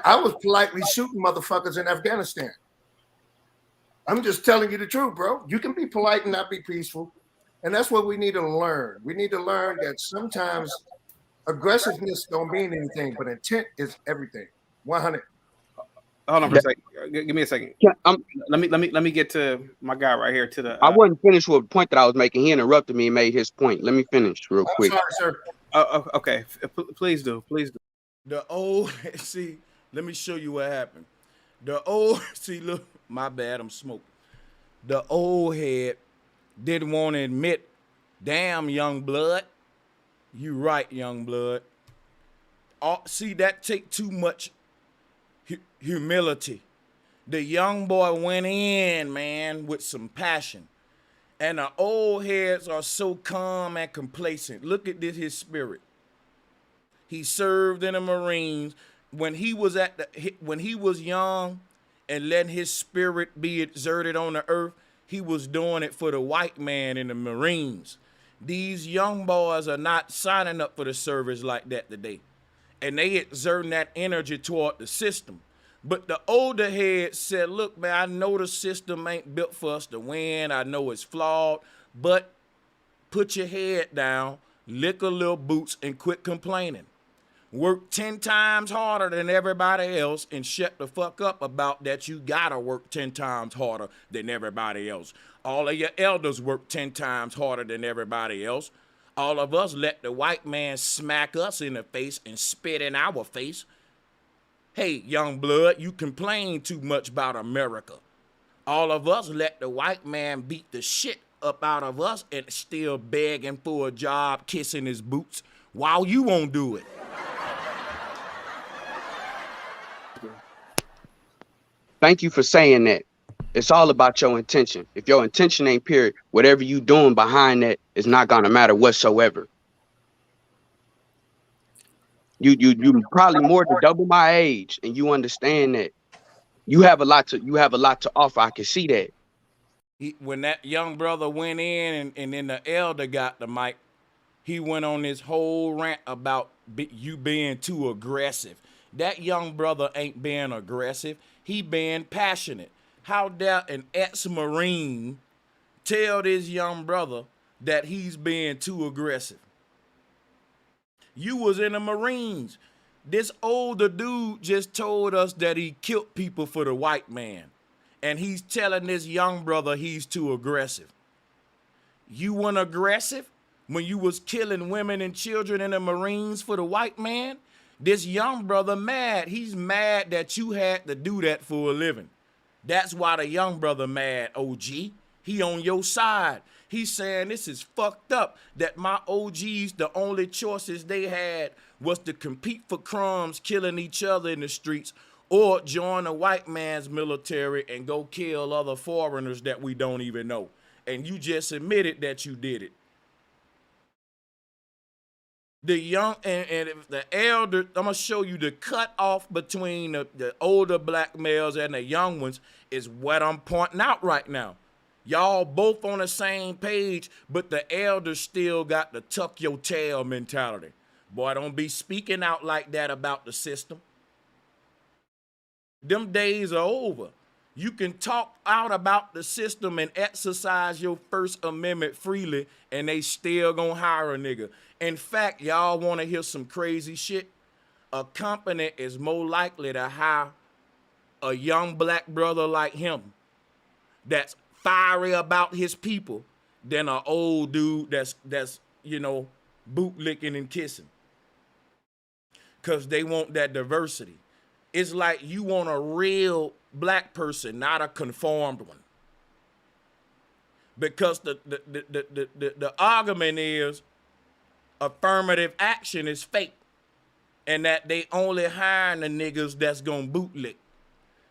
S7: I was politely shooting motherfuckers in Afghanistan. I'm just telling you the truth, bro. You can be polite and not be peaceful. And that's what we need to learn. We need to learn that sometimes aggressiveness don't mean anything, but intent is everything. 100.
S5: Hold on for a second. Give me a second. Let me get to my guy right here. To the
S4: I wasn't finished with the point that I was making. He interrupted me and made his point. Let me finish real quick.
S7: Sorry, sir.
S5: Okay, please do.
S2: The old see, let me show you what happened. The old see, look, my bad, I'm smoking. The old head didn't want to admit, damn, young blood. You right, young blood. See, that take too much humility. The young boy went in, man, with some passion. And the old heads are so calm and complacent. Look at this, his spirit. He served in the Marines. When he was when he was young and letting his spirit be exerted on the earth, he was doing it for the white man in the Marines. These young boys are not signing up for the service like that today. And they exerting that energy toward the system. But the older head said, look, man, I know the system ain't built for us to win. I know it's flawed, but put your head down, lick a little boots, and quit complaining. Work 10 times harder than everybody else and shut the fuck up about that you gotta work 10 times harder than everybody else. All of your elders work 10 times harder than everybody else. All of us let the white man smack us in the face and spit in our face. Hey, young blood, you complain too much about America. All of us let the white man beat the shit up out of us and still begging for a job, kissing his boots, while you won't do it.
S4: Thank you for saying that. It's all about your intention. If your intention ain't pure, whatever you doing behind that is not gonna matter whatsoever. You probably more than double my age, and you understand that. You have a lot to offer. I can see that.
S2: When that young brother went in and then the elder got the mic, he went on this whole rant about you being too aggressive. That young brother ain't being aggressive. He being passionate. How dare an ex-Marine tell this young brother that he's being too aggressive? You was in the Marines. This older dude just told us that he killed people for the white man. And he's telling this young brother he's too aggressive. You weren't aggressive when you was killing women and children in the Marines for the white man? This young brother mad. He's mad that you had to do that for a living. That's why the young brother mad, OG. He on your side. He's saying this is fucked up that my OGs, the only choices they had was to compete for crumbs, killing each other in the streets, or join the white man's military and go kill other foreigners that we don't even know. And you just admitted that you did it. The young and the elder, I'm gonna show you the cut off between the older black males and the young ones is what I'm pointing out right now. Y'all both on the same page, but the elders still got the tuck your tail mentality. Boy, don't be speaking out like that about the system. Them days are over. You can talk out about the system and exercise your First Amendment freely, and they still gonna hire a nigga. In fact, y'all wanna hear some crazy shit? A company is more likely to hire a young black brother like him that's fiery about his people than an old dude that's you know, bootlicking and kissing. Cause they want that diversity. It's like you want a real black person, not a conformed one. Because the argument is affirmative action is fake, and that they only hiring the niggas that's gonna bootlick.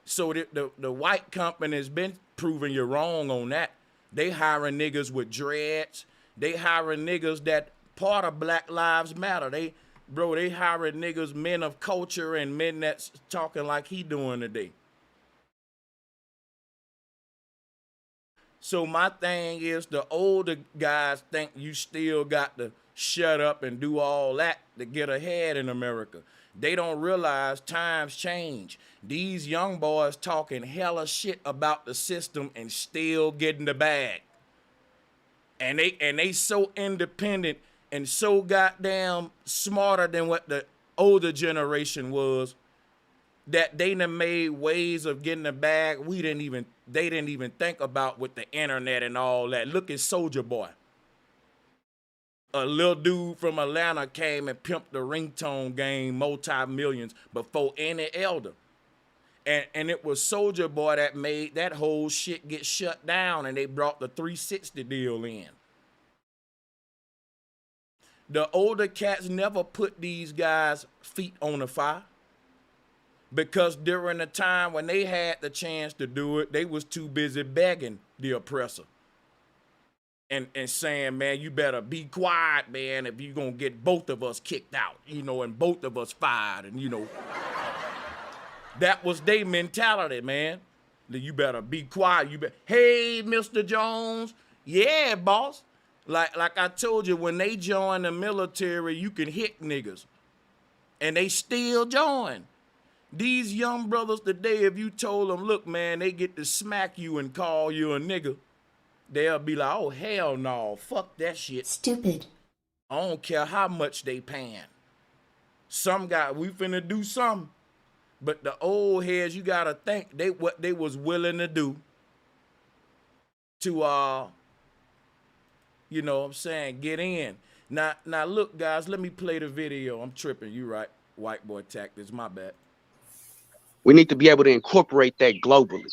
S2: So the white company has been proving you wrong on that. They hiring niggas with dreads. They hiring niggas that part of Black Lives Matter. They hiring niggas, men of culture, and men that's talking like he doing today. So my thing is, the older guys think you still got to shut up and do all that to get ahead in America. They don't realize times change. These young boys talking hella shit about the system and still getting the bag. And they so independent and so goddamn smarter than what the older generation was, that they done made ways of getting the bag they didn't even think about with the internet and all that. Look at Soulja Boy. A little dude from Atlanta came and pimped the ringtone game multi-millions before any elder. And it was Soulja Boy that made that whole shit get shut down, and they brought the 360 deal in. The older cats never put these guys' feet on the fire, because during the time when they had the chance to do it, they was too busy begging the oppressor and saying, man, you better be quiet, man, if you're gonna get both of us kicked out, and both of us fired, and that was their mentality, man. You better be quiet. Hey, Mr. Jones. Yeah, boss. Like I told you, when they join the military, you can hit niggas, and they still join. These young brothers today, if you told them, look, man, they get to smack you and call you a nigga, they'll be like, oh, hell no, fuck that shit. Stupid. I don't care how much they paying. Some guy, we finna do something. But the old heads, you gotta think what they was willing to do to, you know what I'm saying, get in. Now look, guys, let me play the video. I'm tripping, you right. White boy tactics, my bad.
S4: We need to be able to incorporate that globally.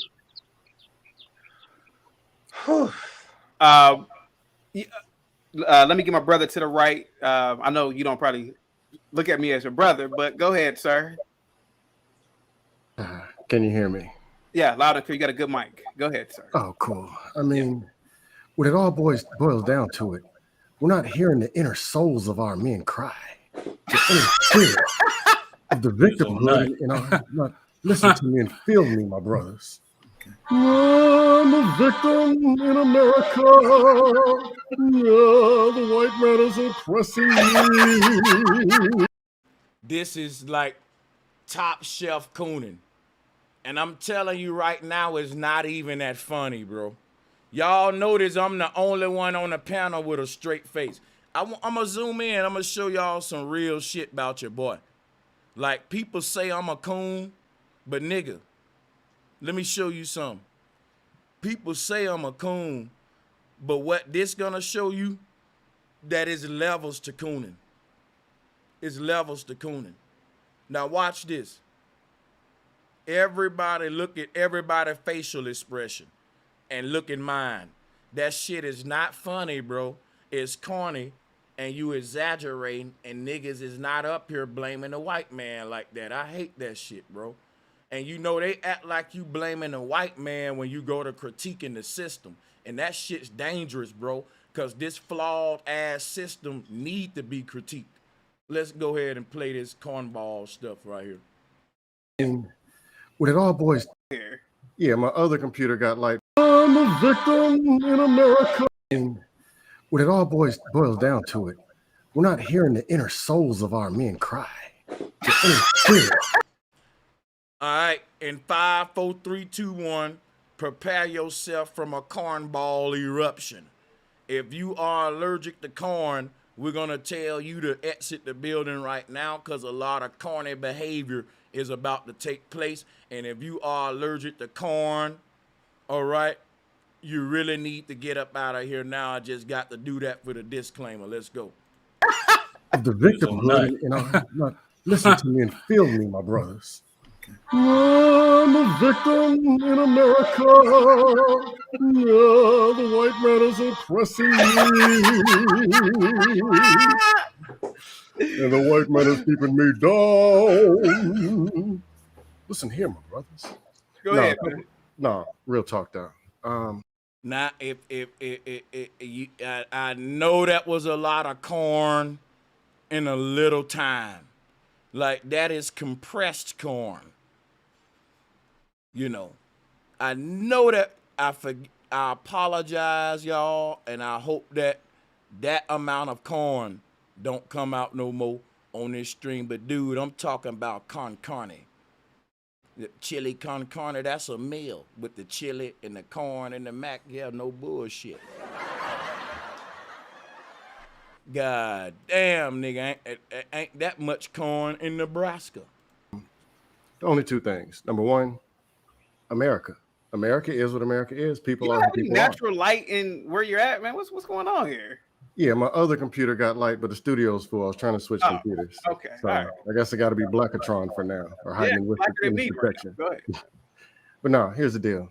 S5: Let me get my brother to the right. I know you don't probably look at me as your brother, but go ahead, sir.
S10: Can you hear me?
S5: Yeah, loud and clear. You got a good mic. Go ahead, sir.
S10: Oh, cool. I mean, when it all boils down to it, we're not hearing the inner souls of our men cry. The inner spirit of the victimhood. Not listen to me and feel me, my brothers. I'm a victim in America. Yeah, the white man is oppressing me.
S2: This is like top shelf cooning. And I'm telling you right now, it's not even that funny, bro. Y'all notice I'm the only one on the panel with a straight face. I'm going to zoom in. I'm going to show y'all some real shit about your boy. Like, people say I'm a coon, but nigga, let me show you something. People say I'm a coon, but what this going to show you, that is levels to cooning. It's levels to cooning. Now watch this. Everybody look at everybody's facial expression and look at mine. That shit is not funny, bro. It's corny, and you exaggerating, and niggas is not up here blaming the white man like that. I hate that shit, bro. And they act like you blaming the white man when you go to critiquing the system. And that shit's dangerous, bro, because this flawed ass system need to be critiqued. Let's go ahead and play this cornball stuff right here.
S10: And when it all boils here, yeah, my other computer got like, I'm a victim in America. And when it all boils down to it, we're not hearing the inner souls of our men cry. The inner spirit.
S2: All right, in 5, 4, 3, 2, 1, prepare yourself from a cornball eruption. If you are allergic to corn, we're going to tell you to exit the building right now, because a lot of corny behavior is about to take place. And if you are allergic to corn, all right, you really need to get up out of here now. I just got to do that for the disclaimer. Let's go.
S10: Of the victimhood, listen to me and feel me, my brothers. I'm a victim in America. Yeah, the white man is oppressing me. And the white man is keeping me down. Listen here, my brothers.
S5: Go ahead. Man.
S10: No, real talk though.
S2: Now, if I know that was a lot of corn in a little time. Like, that is compressed corn. You know, I know that I apologize, y'all, and I hope that that amount of corn don't come out no more on this stream. But, dude, I'm talking about con carne. The chili con carne, that's a meal with the chili and the corn and the mac. Yeah, no bullshit. God damn, nigga, ain't that much corn in Nebraska.
S10: Only two things. Number one, America. America is what America is. People
S5: you
S10: are who people
S5: natural light in where you're at, man. What's going on here?
S10: Yeah, my other computer got light, but the studio's full. I was trying to switch computers.
S5: Okay,
S10: so
S5: all right.
S10: I guess I got to be Blackatron for now, or hiding with protection.
S5: Go ahead.
S10: But no, here's the deal.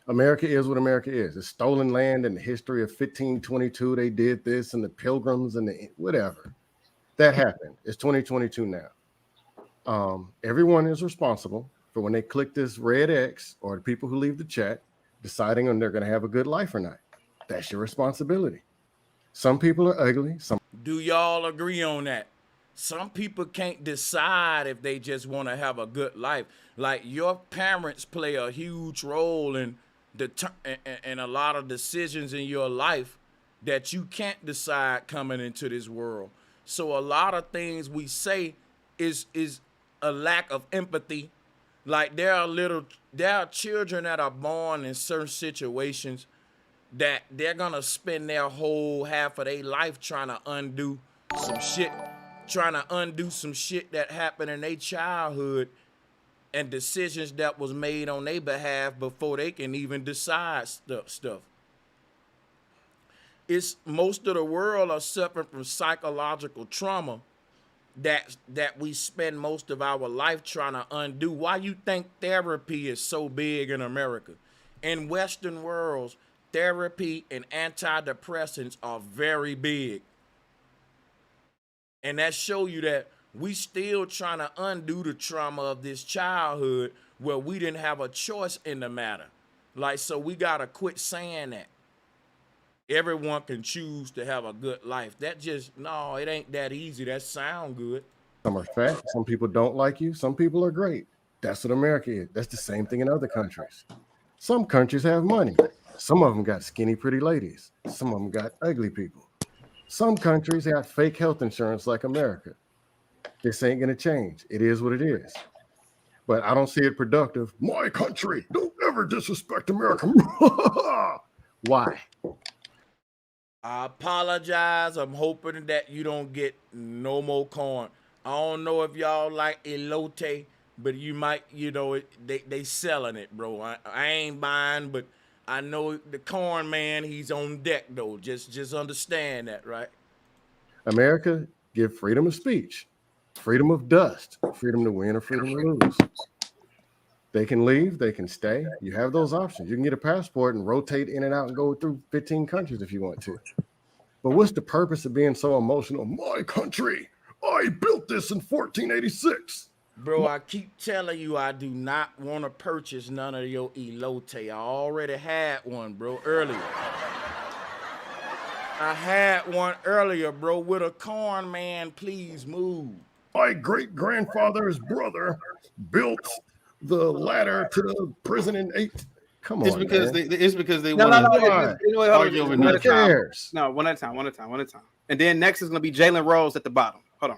S10: America is what America is. It's stolen land in the history of 1522. They did this, and the Pilgrims and the whatever. That happened. It's 2022 now. Everyone is responsible for when they click this red X, or the people who leave the chat, deciding on they're going to have a good life or not. That's your responsibility. Some people are ugly.
S2: Do y'all agree on that? Some people can't decide if they just want to have a good life. Like, your parents play a huge role in a lot of decisions in your life that you can't decide coming into this world. So a lot of things we say is a lack of empathy. Like, there are children that are born in certain situations that they're gonna spend their whole half of their life trying to undo some shit that happened in their childhood and decisions that was made on their behalf before they can even decide stuff. It's most of the world are suffering from psychological trauma that we spend most of our life trying to undo. Why you think therapy is so big in America? In Western worlds, therapy and antidepressants are very big. And that show you that we still trying to undo the trauma of this childhood where we didn't have a choice in the matter. Like, so we got to quit saying that everyone can choose to have a good life. That just, no, it ain't that easy. That sound good.
S10: Some are fat. Some people don't like you. Some people are great. That's what America is. That's the same thing in other countries. Some countries have money. Some of them got skinny, pretty ladies. Some of them got ugly people. Some countries got fake health insurance like America. This ain't going to change. It is what it is. But I don't see it productive. My country, don't ever disrespect America. Why?
S2: I apologize. I'm hoping that you don't get no more corn. I don't know if y'all like elote, but you might, they selling it, bro. I ain't buying, but I know the corn man, he's on deck though. Just understand that, right?
S10: America give freedom of speech, freedom of dust, freedom to win or freedom to lose. They can leave, they can stay. You have those options. You can get a passport and rotate in and out and go through 15 countries if you want to. But what's the purpose of being so emotional? My country, I built this in 1486.
S2: Bro, I keep telling you I do not want to purchase none of your elote. I already had one, bro, earlier. I had one earlier, bro, with a corn man. Please move.
S10: My great-grandfather's brother built the ladder to the prison in 8. Come on,
S11: it's because
S10: man.
S11: it's because they
S5: no,
S11: want
S5: to argue over
S10: Who cares?
S5: No, one at a time. And then next is going to be Jalen Rose at the bottom. Hold on.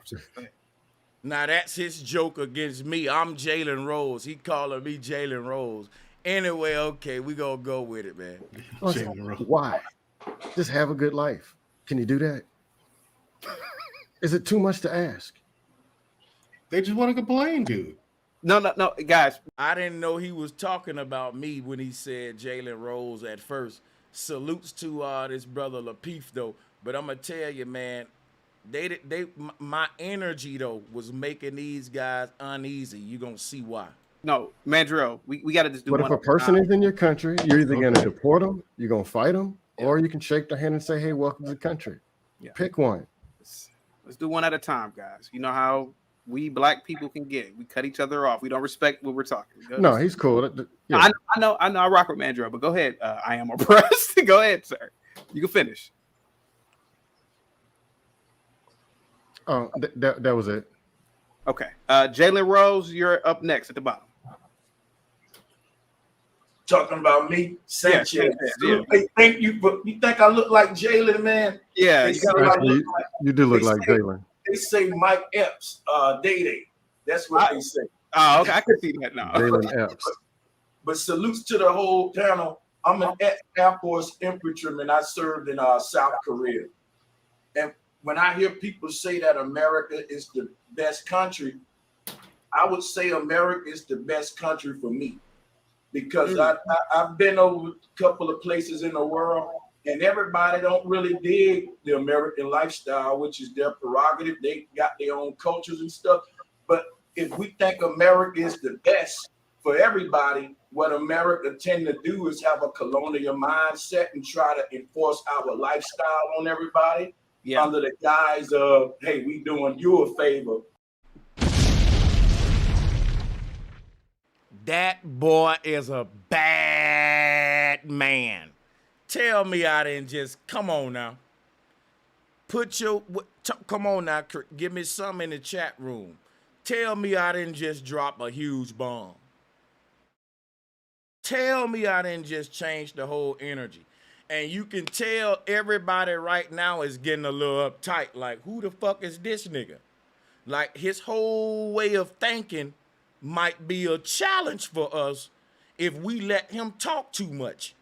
S2: Now, that's his joke against me. I'm Jalen Rose. He calling me Jalen Rose. Anyway, okay, we going to go with it, man.
S10: Why? Just have a good life. Can you do that? Is it too much to ask?
S11: They just want to complain, dude.
S5: No, guys.
S2: I didn't know he was talking about me when he said Jalen Rose at first. Salutes to this brother Lapeef, though. But I'm going to tell you, man, my energy, though, was making these guys uneasy. You're going to see why.
S5: No, Mandrill, we got to just do
S10: But
S5: one.
S10: if a person is in your country, you're either going to deport them, you're going to fight them, or you can shake their hand and say, hey, welcome to the country.
S5: Yeah.
S10: Pick one.
S5: Let's do one at a time, guys. You know how we black people can get. We cut each other off. We don't respect what we're talking.
S10: No, he's cool.
S5: Yeah. I know. I rock with Mandro, but go ahead. I am oppressed. Go ahead, sir. You can finish.
S10: Oh, that was it.
S5: Okay. Jalen Rose, you're up next at the bottom.
S2: Talking about me, Sanchez.
S5: Yeah.
S2: They think you think I look like Jalen, man?
S5: Yeah,
S10: you do look like Jalen.
S2: They say Mike Epps, Day. That's what they say.
S5: Oh, okay. I can see that now.
S10: Jalen Epps.
S2: But salutes to the whole panel. I'm an Air Force infantryman. I served in South Korea. And when I hear people say that America is the best country, I would say America is the best country for me. Because I've been over a couple of places in the world, and everybody don't really dig the American lifestyle, which is their prerogative. They got their own cultures and stuff. But if we think America is the best for everybody, what America tend to do is have a colonial mindset and try to enforce our lifestyle on everybody under the guise of, hey, we doing you a favor. That boy is a bad man. Tell me I didn't just, come on now. Come on now, give me some in the chat room. Tell me I didn't just drop a huge bomb. Tell me I didn't just change the whole energy. And you can tell everybody right now is getting a little uptight. Like, who the fuck is this nigga? Like, his whole way of thinking might be a challenge for us if we let him talk too much.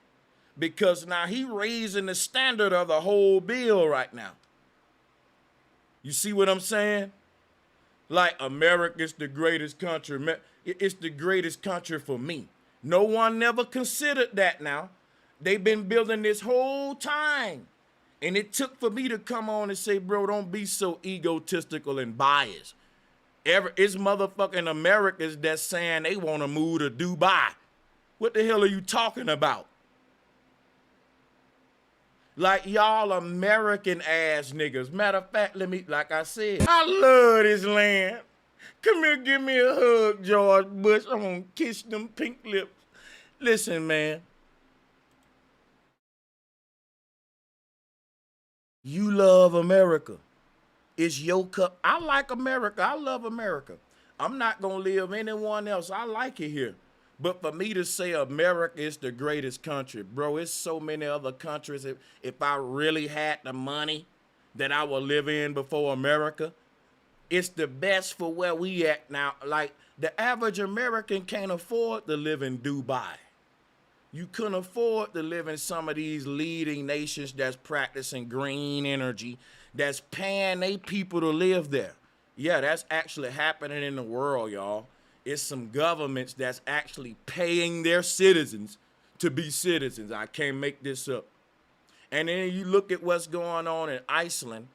S2: Because now he raising the standard of the whole bill right now. You see what I'm saying? Like, America's the greatest country. It's the greatest country for me. No one never considered that now. They've been building this whole time. And it took for me to come on and say, bro, don't be so egotistical and biased. It's motherfucking Americans that's saying they want to move to Dubai. What the hell are you talking about? Like, y'all American ass niggas. Matter of fact, like I said, I love this land. Come here, give me a hug, George Bush. I'm gonna kiss them pink lips. Listen, man. You love America. It's your cup. I like America. I love America. I'm not going to live anyone else. I like it here. But for me to say America is the greatest country, bro, it's so many other countries. If I really had the money that I would live in before America, it's the best for where we at now. Like, the average American can't afford to live in Dubai. You couldn't afford to live in some of these leading nations that's practicing green energy, that's paying their people to live there. Yeah, that's actually happening in the world, y'all. It's some governments that's actually paying their citizens to be citizens. I can't make this up. And then you look at what's going on in Iceland.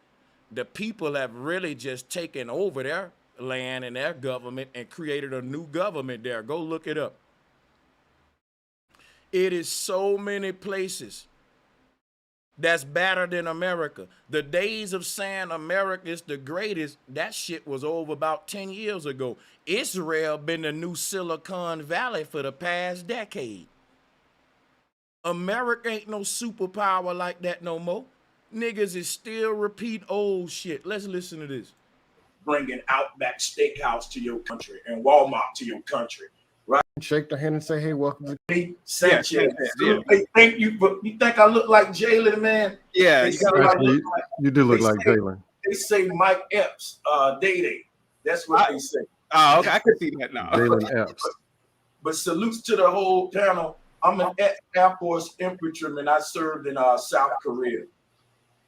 S2: The people have really just taken over their land and their government and created a new government there. Go look it up. It is so many places that's better than America. The days of saying America is the greatest, that shit was over about 10 years ago. Israel been the new Silicon Valley for the past decade. America ain't no superpower like that no more. Niggas is still repeat old shit. Let's listen to this. Bringing Outback Steakhouse to your country and Walmart to your country. Right?
S10: Shake their hand and say, hey, welcome to
S2: me, Sanchez. Yeah. Hey, thank you, but you think I look like Jalen, man?
S5: Yeah,
S10: you do look like Jalen.
S2: They say Mike Epps, Day. That's what they say.
S5: Oh, okay, I can see that now.
S10: Jalen Epps.
S2: But salutes to the whole panel. I'm an Air Force infantryman. I served in South Korea.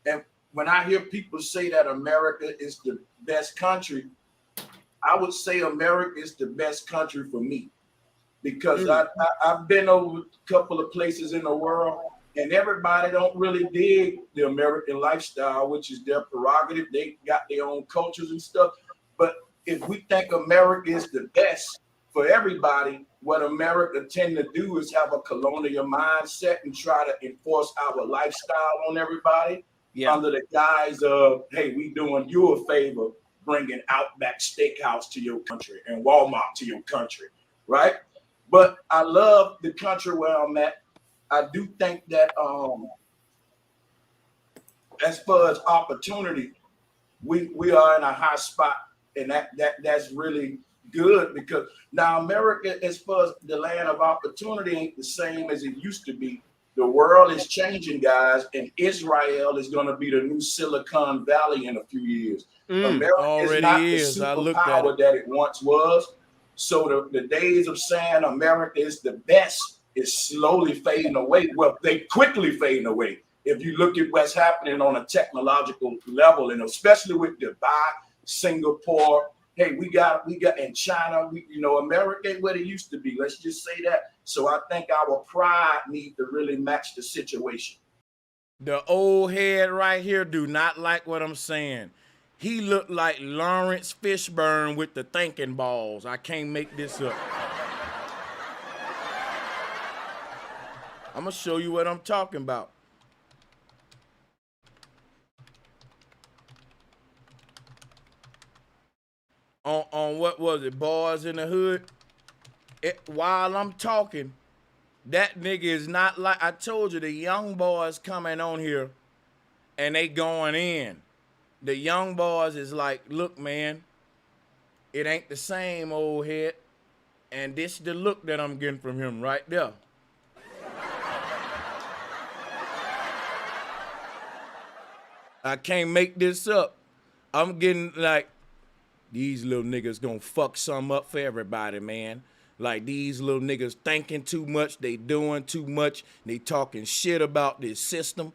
S2: And when I hear people say that America is the best country, I would say America is the best country for me. Because I've been over a couple of places in the world, and everybody don't really dig the American lifestyle, which is their prerogative. They got their own cultures and stuff. But if we think America is the best for everybody, what America tend to do is have a colonial mindset and try to enforce our lifestyle on everybody under the guise of, hey, we doing you a favor, bringing Outback Steakhouse to your country and Walmart to your country, right? But I love the country where I'm at. I do think that as far as opportunity, we are in a high spot, and that's really good, because now America, as far as the land of opportunity, ain't the same as it used to be. The world is changing, guys, and Israel is going to be the new Silicon Valley in a few years. America is not the superpower that it once was. So the days of saying America is the best is slowly fading away. Well, they quickly fading away. If you look at what's happening on a technological level, and especially with Dubai, Singapore, hey, we got in China, America ain't what it used to be. Let's just say that. So I think our pride needs to really match the situation.
S12: The old head right here do not like what I'm saying. He looked like Lawrence Fishburne with the thinking balls. I can't make this up. I'm gonna show you what I'm talking about. On what was it, Boys in the Hood? While I'm talking, that nigga is not like, I told you, the young boys coming on here and they going in. The young boys is like, look, man, it ain't the same, old head. And this is the look that I'm getting from him right there. I can't make this up. I'm getting like, these little niggas gonna fuck something up for everybody, man. Like, these little niggas thinking too much, they doing too much, they talking shit about this system.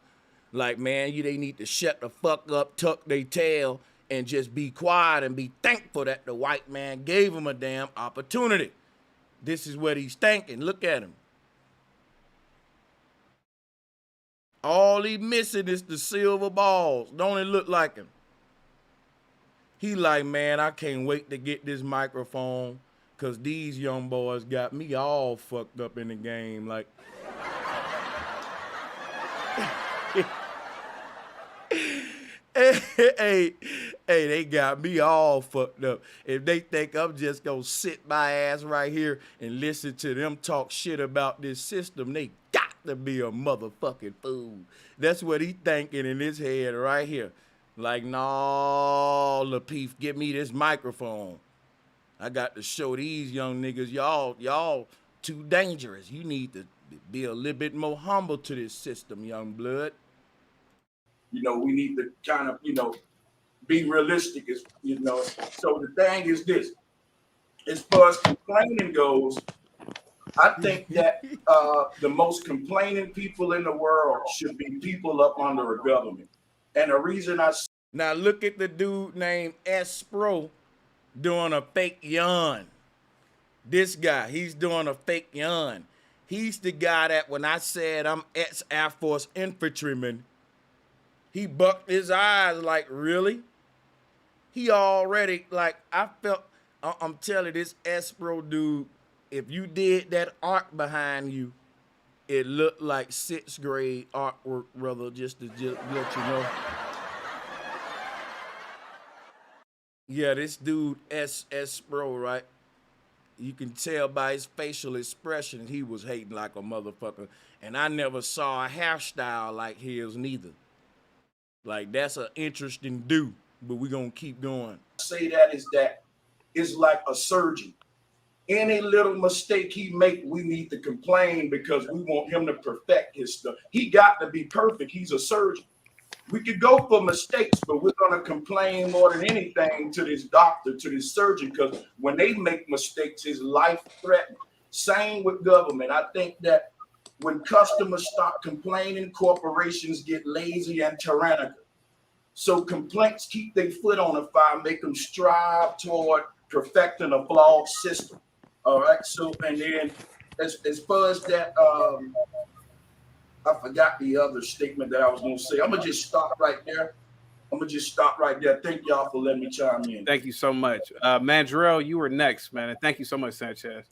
S12: Like, man, they need to shut the fuck up, tuck their tail, and just be quiet and be thankful that the white man gave them a damn opportunity. This is what he's thinking. Look at him. All he missing is the silver balls. Don't it look like him? He like, man, I can't wait to get this microphone, because these young boys got me all fucked up in the game. Like, hey, they got me all fucked up. If they think I'm just gonna sit my ass right here and listen to them talk shit about this system, they got to be a motherfucking fool. That's what he thinking in his head right here. Like, no, Lapeef, give me this microphone. I got to show these young niggas, y'all too dangerous. You need to be a little bit more humble to this system, young blood.
S2: We need to kind of, be realistic, So the thing is this, as far as complaining goes, I think that the most complaining people in the world should be people up under a government. And the reason
S12: now look at the dude named S-Pro doing a fake yawn. This guy, he's doing a fake yawn. He's the guy that when I said I'm ex-Air Force infantryman, he bucked his eyes like, really? He already, like, I felt, I'm telling you, this S-Pro dude, if you did that art behind you, it looked like 6th grade artwork, brother, just to let you know. Yeah, this dude, S-Pro, right? You can tell by his facial expression he was hating like a motherfucker. And I never saw a hairstyle like his neither. Like, that's an interesting dude, but we're going to keep going.
S2: Say that is that it's like a surgeon. Any little mistake he make, we need to complain because we want him to perfect his stuff. He got to be perfect. He's a surgeon. We could go for mistakes, but we're going to complain more than anything to this doctor, to this surgeon, because when they make mistakes, it's life threatening. Same with government. I think that when customers start complaining, corporations get lazy and tyrannical. So complaints keep their foot on the fire, make them strive toward perfecting a flawed system. All right. So, and then as far as that, I forgot the other statement that I was going to say. I'm going to just stop right there. Thank y'all for letting me chime in.
S5: Thank you so much. Mandrell, you were next, man. And thank you so much, Sanchez.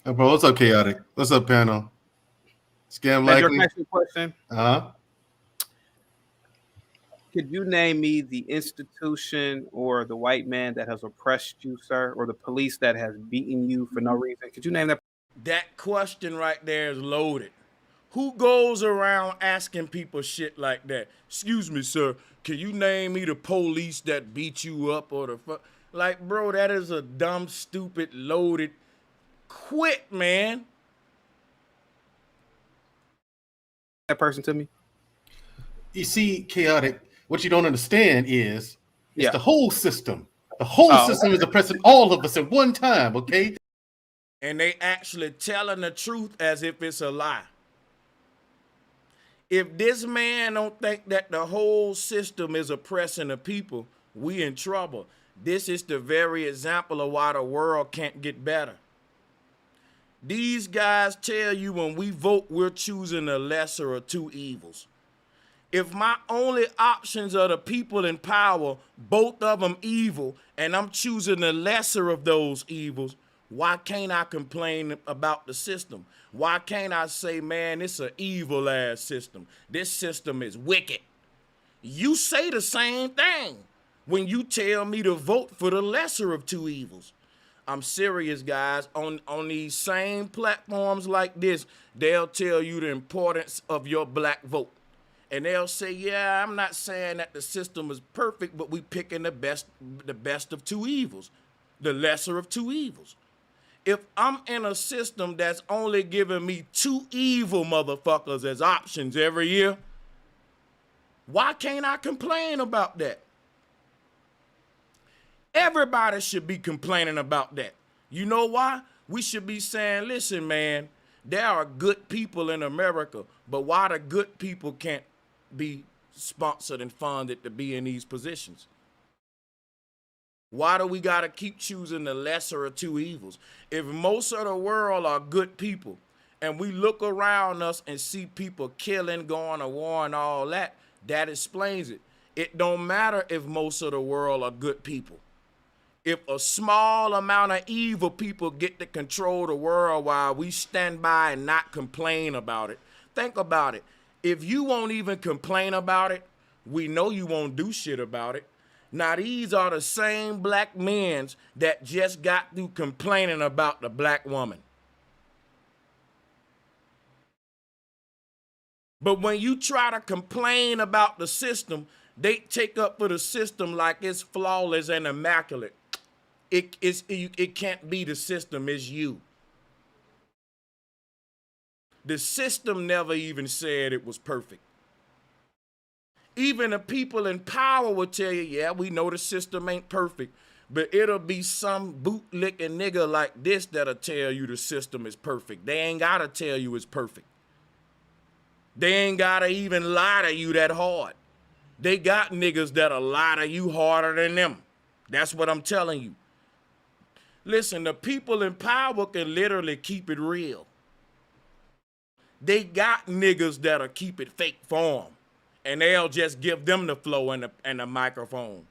S13: Hey, bro, what's up, Chaotic? What's up, panel? Scam likely.
S5: Question. Could you name me the institution or the white man that has oppressed you, sir, or the police that has beaten you for no reason? Could you name that?
S12: That question right there is loaded. Who goes around asking people shit like that? Excuse me, sir, can you name me the police that beat you up or the fuck? Like, bro, that is a dumb, stupid, loaded. Quit, man.
S5: That person to me?
S13: You see, chaotic, what you don't understand is it's the whole system. The whole system is oppressing all of us at one time, okay?
S12: And they actually telling the truth as if it's a lie. If this man don't think that the whole system is oppressing the people, we in trouble. This is the very example of why the world can't get better. These guys tell you when we vote, we're choosing the lesser of two evils. If my only options are the people in power, both of them evil, and I'm choosing the lesser of those evils, why can't I complain about the system? Why can't I say, man, it's an evil ass system. This system is wicked. You say the same thing when you tell me to vote for the lesser of two evils. I'm serious, guys. On these same platforms like this, they'll tell you the importance of your black vote. And they'll say, yeah, I'm not saying that the system is perfect, but we picking the best of two evils, the lesser of two evils. If I'm in a system that's only giving me two evil motherfuckers as options every year, why can't I complain about that? Everybody should be complaining about that. You know why? We should be saying, listen, man, there are good people in America, but why the good people can't be sponsored and funded to be in these positions? Why do we got to keep choosing the lesser of two evils? If most of the world are good people and we look around us and see people killing, going to war and all that, that explains it. It don't matter if most of the world are good people. If a small amount of evil people get to control the world while we stand by and not complain about it, think about it. If you won't even complain about it, we know you won't do shit about it. Now, these are the same black men that just got through complaining about the black woman. But when you try to complain about the system, they take up for the system like it's flawless and immaculate. It can't be the system, it's you. The system never even said it was perfect. Even the people in power will tell you, yeah, we know the system ain't perfect, but it'll be some bootlicking nigga like this that'll tell you the system is perfect. They ain't gotta tell you it's perfect. They ain't gotta even lie to you that hard. They got niggas that'll lie to you harder than them. That's what I'm telling you. Listen, the people in power can literally keep it real. They got niggas that'll keep it fake for them. And they'll just give them the flow and the microphone.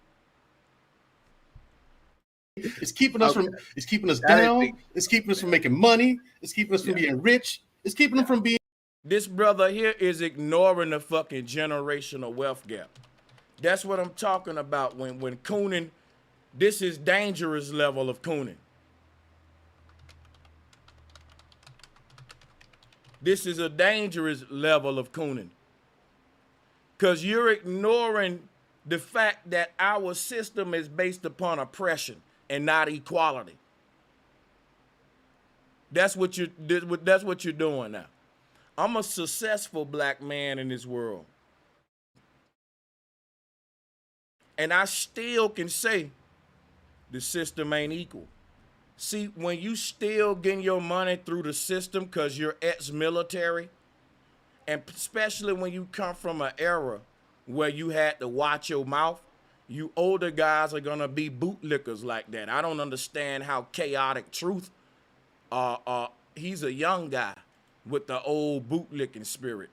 S13: It's keeping us it's keeping us down. It's keeping us from making money. It's keeping us from being rich. It's keeping them from being.
S12: This brother here is ignoring the fucking generational wealth gap. That's what I'm talking about when cooning, this is dangerous level of cooning. This is a dangerous level of cooning. Because you're ignoring the fact that our system is based upon oppression and not equality. That's what you're doing now. I'm a successful black man in this world. And I still can say the system ain't equal. See, when you still getting your money through the system because you're ex-military, and especially when you come from an era where you had to watch your mouth, you older guys are gonna be bootlickers like that. I don't understand how chaotic truth, he's a young guy with the old bootlicking spirit.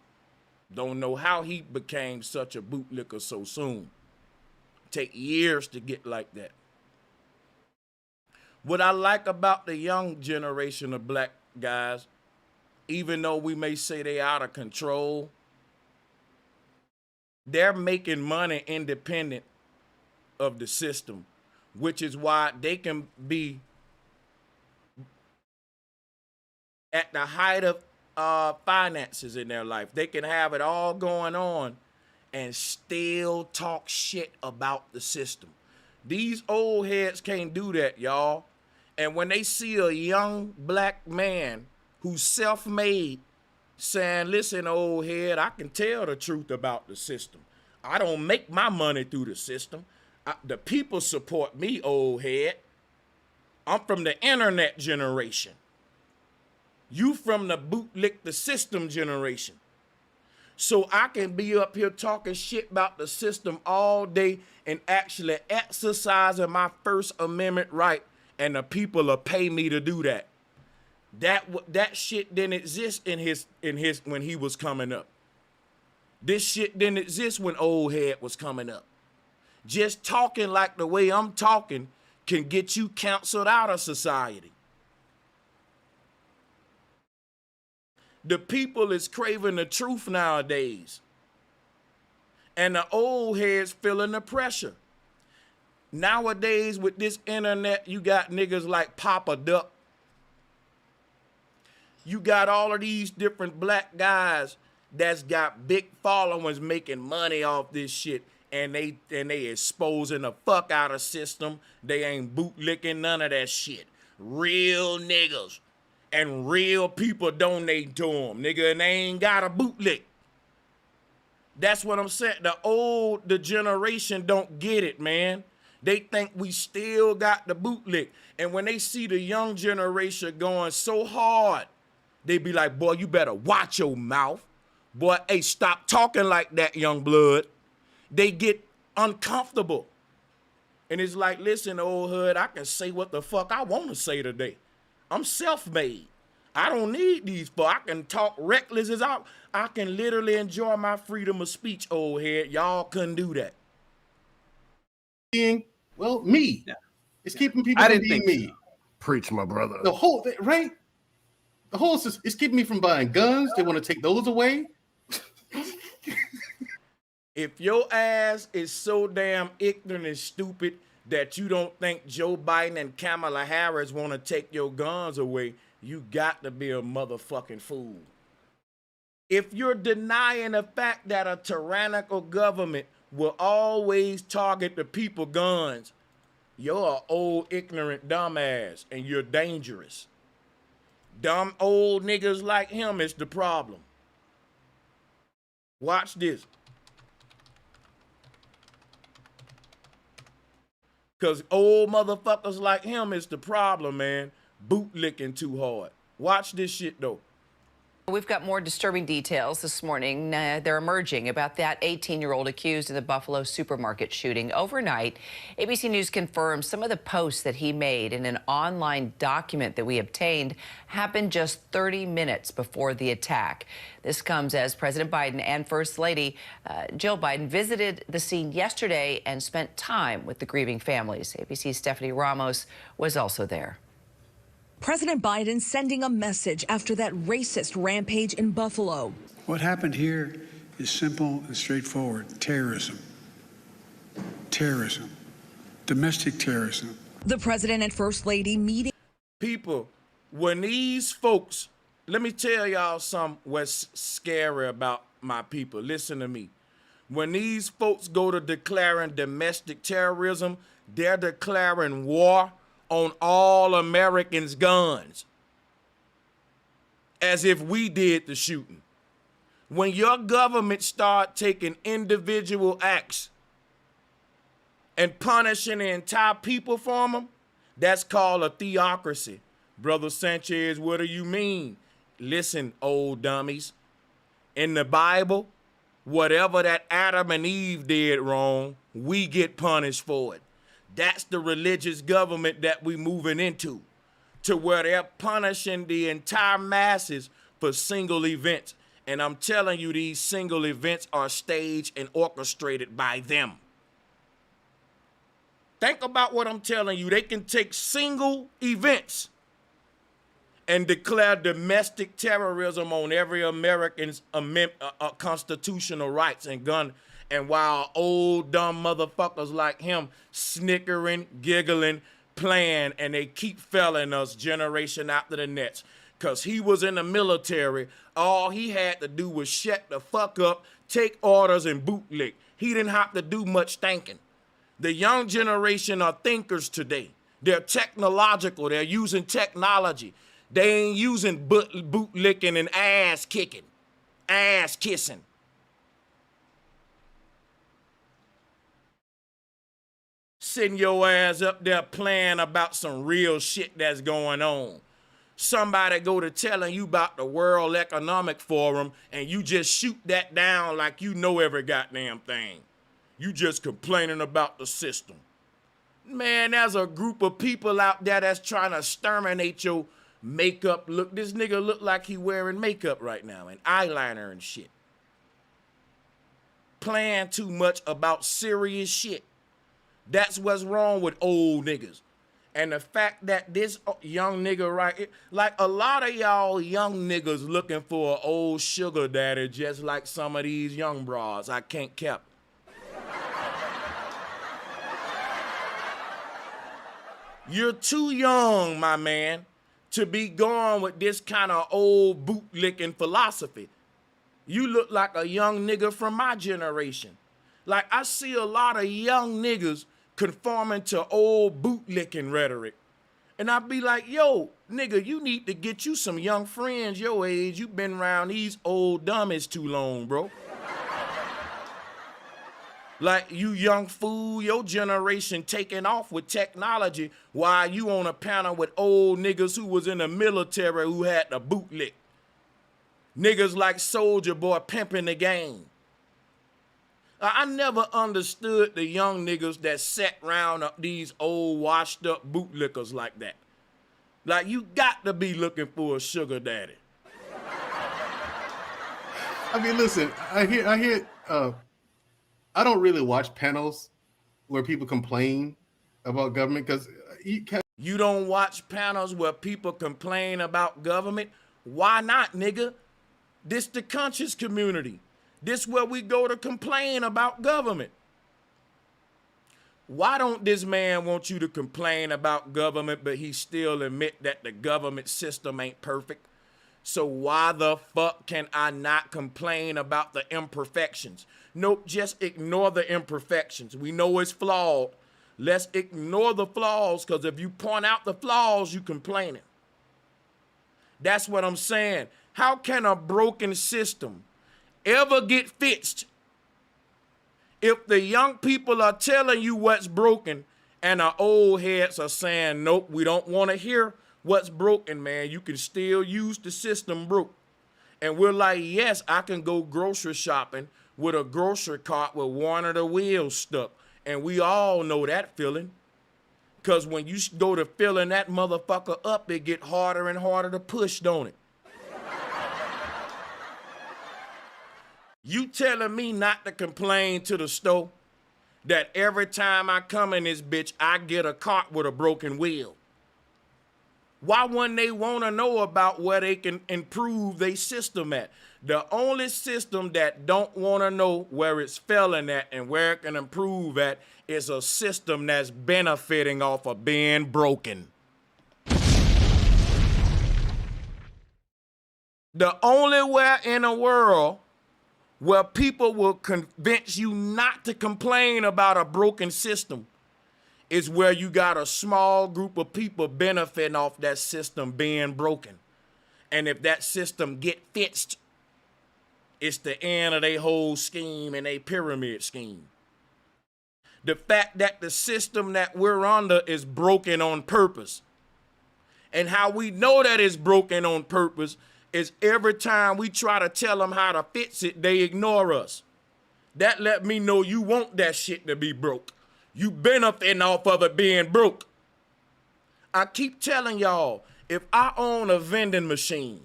S12: Don't know how he became such a bootlicker so soon. Take years to get like that. What I like about the young generation of black guys, even though we may say they out of control,
S2: they're making money independent of the system, which is why they can be at the height of finances in their life. They can have it all going on and still talk shit about the system. These old heads can't do that, y'all. And when they see a young black man who's self-made saying, listen, old head, I can tell the truth about the system. I don't make my money through the system. The people support me, old head. I'm from the internet generation. You from the bootlick the system generation. So I can be up here talking shit about the system all day and actually exercising my First Amendment right, and the people will pay me to do that. That shit didn't exist in his when he was coming up. This shit didn't exist when old head was coming up. Just talking like the way I'm talking can get you counseled out of society. The people is craving the truth nowadays. And the old heads feeling the pressure. Nowadays with this internet, you got niggas like Papa Duck. You got all of these different black guys that's got big followings making money off this shit, and they exposing the fuck out of system. They ain't bootlicking none of that shit. Real niggas. And real people donate to them, nigga, and they ain't got a bootlick. That's what I'm saying. The generation don't get it, man. They think we still got the bootlick. And when they see the young generation going so hard, they be like, boy, you better watch your mouth. Boy, hey, stop talking like that, young blood. They get uncomfortable. And it's like, listen, old hood, I can say what the fuck I want to say today. I'm self-made. I don't need these for. I can talk reckless as I can literally enjoy my freedom of speech, old head. Y'all couldn't do that.
S13: Being, well, me. Yeah. It's keeping people from being me. So.
S10: Preach, my brother.
S13: The whole thing, right? The whole system, it's keeping me from buying guns. They want to take those away.
S2: If your ass is so damn ignorant and stupid that you don't think Joe Biden and Kamala Harris want to take your guns away, you got to be a motherfucking fool. If you're denying the fact that a tyrannical government will always target the people guns, you're an old, ignorant dumbass, and you're dangerous. Dumb old niggas like him is the problem. Watch this. Because old motherfuckers like him is the problem, man. Bootlicking too hard. Watch this shit, though.
S14: We've got more disturbing details this morning. They're emerging about that 18-year-old accused of the Buffalo supermarket shooting. Overnight, ABC News confirms some of the posts that he made in an online document that we obtained happened just 30 minutes before the attack. This comes as President Biden and First Lady Jill Biden visited the scene yesterday and spent time with the grieving families. ABC's Stephanie Ramos was also there.
S15: President Biden sending a message after that racist rampage in Buffalo.
S16: What happened here is simple and straightforward. Terrorism. Terrorism. Domestic terrorism.
S15: The president and First Lady meeting.
S2: People, when these folks, let me tell y'all something what's scary about my people. Listen to me. When these folks go to declaring domestic terrorism, they're declaring war on all Americans' guns, as if we did the shooting. When your government start taking individual acts and punishing the entire people for them, that's called a theocracy. Brother Sanchez, what do you mean? Listen, old dummies. In the Bible, whatever that Adam and Eve did wrong, we get punished for it. That's the religious government that we moving into, to where they're punishing the entire masses for single events. And I'm telling you, these single events are staged and orchestrated by them. Think about what I'm telling you. They can take single events and declare domestic terrorism on every American's constitutional rights and gun
S12: And while old dumb motherfuckers like him snickering, giggling, playing, and they keep failing us generation after the next. Cause he was in the military, all he had to do was shut the fuck up, take orders, and bootlick. He didn't have to do much thinking. The young generation are thinkers today. They're technological, they're using technology. They ain't using bootlicking and ass kicking, ass kissing. Sitting your ass up there playing about some real shit that's going on. Somebody go to telling you about the World Economic Forum and you just shoot that down like you know every goddamn thing. You just complaining about the system. Man, there's a group of people out there that's trying to exterminate your makeup look. This nigga look like he wearing makeup right now and eyeliner and shit. Playing too much about serious shit. That's what's wrong with old niggas. And the fact that this young nigga like a lot of y'all young niggas looking for an old sugar daddy just like some of these young bras. I can't cap. You're too young, my man, to be going with this kind of old bootlicking philosophy. You look like a young nigga from my generation. Like I see a lot of young niggas conforming to old bootlicking rhetoric. And I be like, yo, nigga, you need to get you some young friends your age. You been around these old dummies too long, bro. Like, you young fool, your generation taking off with technology while you on a panel with old niggas who was in the military who had the bootlick. Niggas like Soulja Boy pimping the game. I never understood the young niggas that sat around these old washed up bootlickers like that. Like, you got to be looking for a sugar daddy.
S13: I mean, listen, I hear. I don't really watch panels where people complain about government because
S12: you don't watch panels where people complain about government. Why not, nigga? This the conscious community. This where we go to complain about government. Why don't this man want you to complain about government, but he still admit that the government system ain't perfect? So why the fuck can I not complain about the imperfections? Nope, just ignore the imperfections. We know it's flawed. Let's ignore the flaws, because if you point out the flaws, you complaining. That's what I'm saying. How can a broken system ever get fixed if the young people are telling you what's broken and the old heads are saying, nope, we don't want to hear what's broken, man. You can still use the system broke. And we're like, yes, I can go grocery shopping with a grocery cart with one of the wheels stuck. And we all know that feeling. Because when you go to filling that motherfucker up, it get harder and harder to push, don't it? You telling me not to complain to the store that every time I come in this bitch, I get a cart with a broken wheel? Why wouldn't they want to know about where they can improve their system at? The only system that don't want to know where it's failing at and where it can improve at is a system that's benefiting off of being broken. The only where in the world where people will convince you not to complain about a broken system is where you got a small group of people benefiting off that system being broken. And if that system get fixed, it's the end of their whole scheme and their pyramid scheme. The fact that the system that we're under is broken on purpose. And how we know that it's broken on purpose is every time we try to tell them how to fix it, they ignore us. That let me know you want that shit to be broke. You benefiting off of it being broke. I keep telling y'all, if I own a vending machine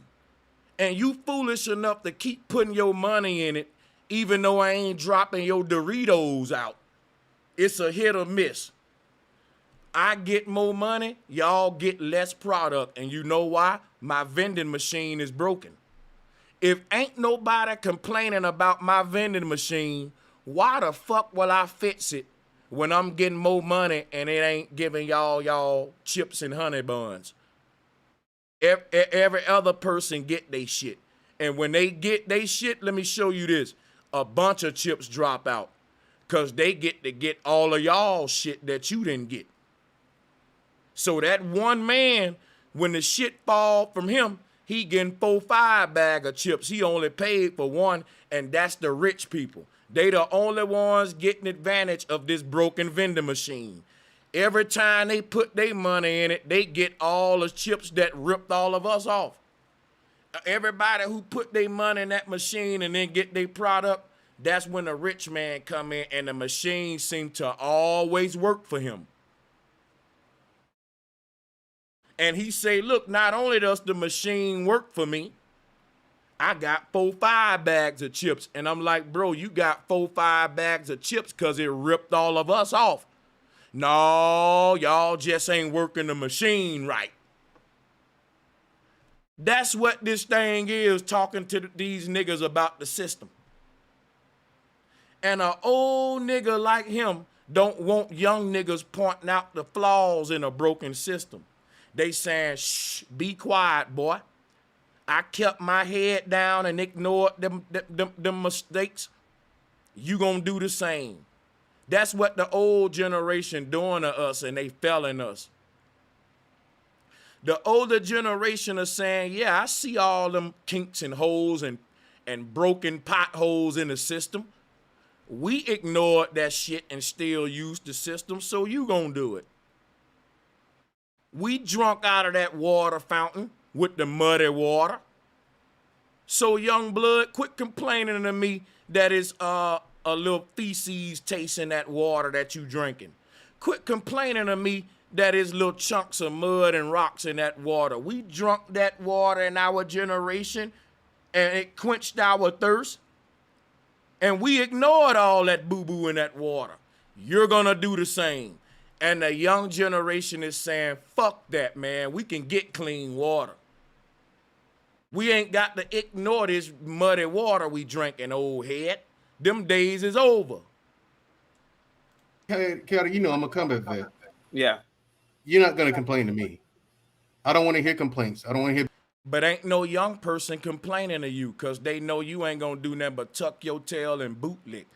S12: and you foolish enough to keep putting your money in it, even though I ain't dropping your Doritos out, it's a hit or miss. I get more money, y'all get less product. And you know why? My vending machine is broken. If ain't nobody complaining about my vending machine, Why the fuck will I fix it when I'm getting more money and it ain't giving y'all chips and honey buns? Every other person get they shit. And when they get they shit, let me show you this. A bunch of chips drop out because they get to get all of y'all shit that you didn't get. So that one man, when the shit fall from him, he getting 4-5 bag of chips. He only paid for one, and that's the rich people. They the only ones getting advantage of this broken vending machine. Every time they put their money in it, they get all the chips that ripped all of us off. Everybody who put their money in that machine and then get their product, that's when the rich man come in and the machine seem to always work for him. And he say, look, not only does the machine work for me, I got 4-5 bags of chips. And I'm like, bro, you got 4-5 bags of chips because it ripped all of us off. No, y'all just ain't working the machine right. That's what this thing is, talking to these niggas about the system. And an old nigga like him don't want young niggas pointing out the flaws in a broken system. They saying, shh, be quiet, boy. I kept my head down and ignored them mistakes. You gonna do the same. That's what the old generation doing to us, and they failing us. The older generation is saying, yeah, I see all them kinks and holes and broken potholes in the system. We ignored that shit and still used the system, so you gonna do it. We drunk out of that water fountain with the muddy water. So young blood, quit complaining to me that it's a little feces taste in that water that you drinking. Quit complaining to me that is little chunks of mud and rocks in that water. We drunk that water in our generation and it quenched our thirst. And we ignored all that boo-boo in that water. You're gonna do the same. And the young generation is saying, fuck that, man. We can get clean water. We ain't got to ignore this muddy water we drinking, old head. Them days is over.
S13: Hey, Kelly, you know I'm gonna come back there.
S5: Yeah.
S13: You're not gonna complain to me. I don't want to hear complaints. I don't want to hear.
S12: But ain't no young person complaining to you because they know you ain't gonna do nothing but tuck your tail and bootlick.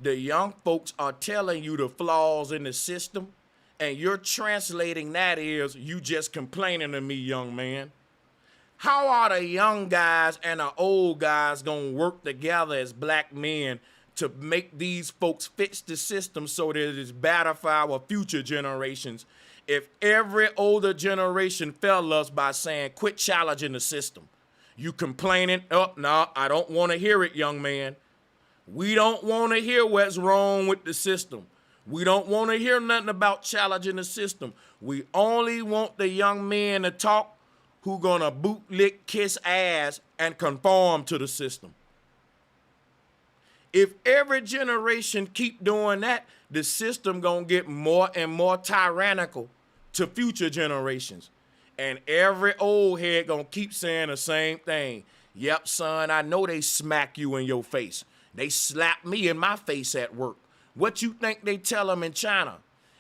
S12: The young folks are telling you the flaws in the system, and you're translating that as you just complaining to me, young man. How are the young guys and the old guys gonna work together as black men to make these folks fix the system so that it's better for our future generations if every older generation failed us by saying, quit challenging the system? You complaining? Oh, no, I don't want to hear it, young man. We don't want to hear what's wrong with the system. We don't want to hear nothing about challenging the system. We only want the young men to talk who gonna bootlick, kiss ass, and conform to the system. If every generation keep doing that, the system gonna get more and more tyrannical to future generations. And every old head gonna keep saying the same thing. Yep, son, I know they smack you in your face. They slap me in my face at work. What you think they tell them in China?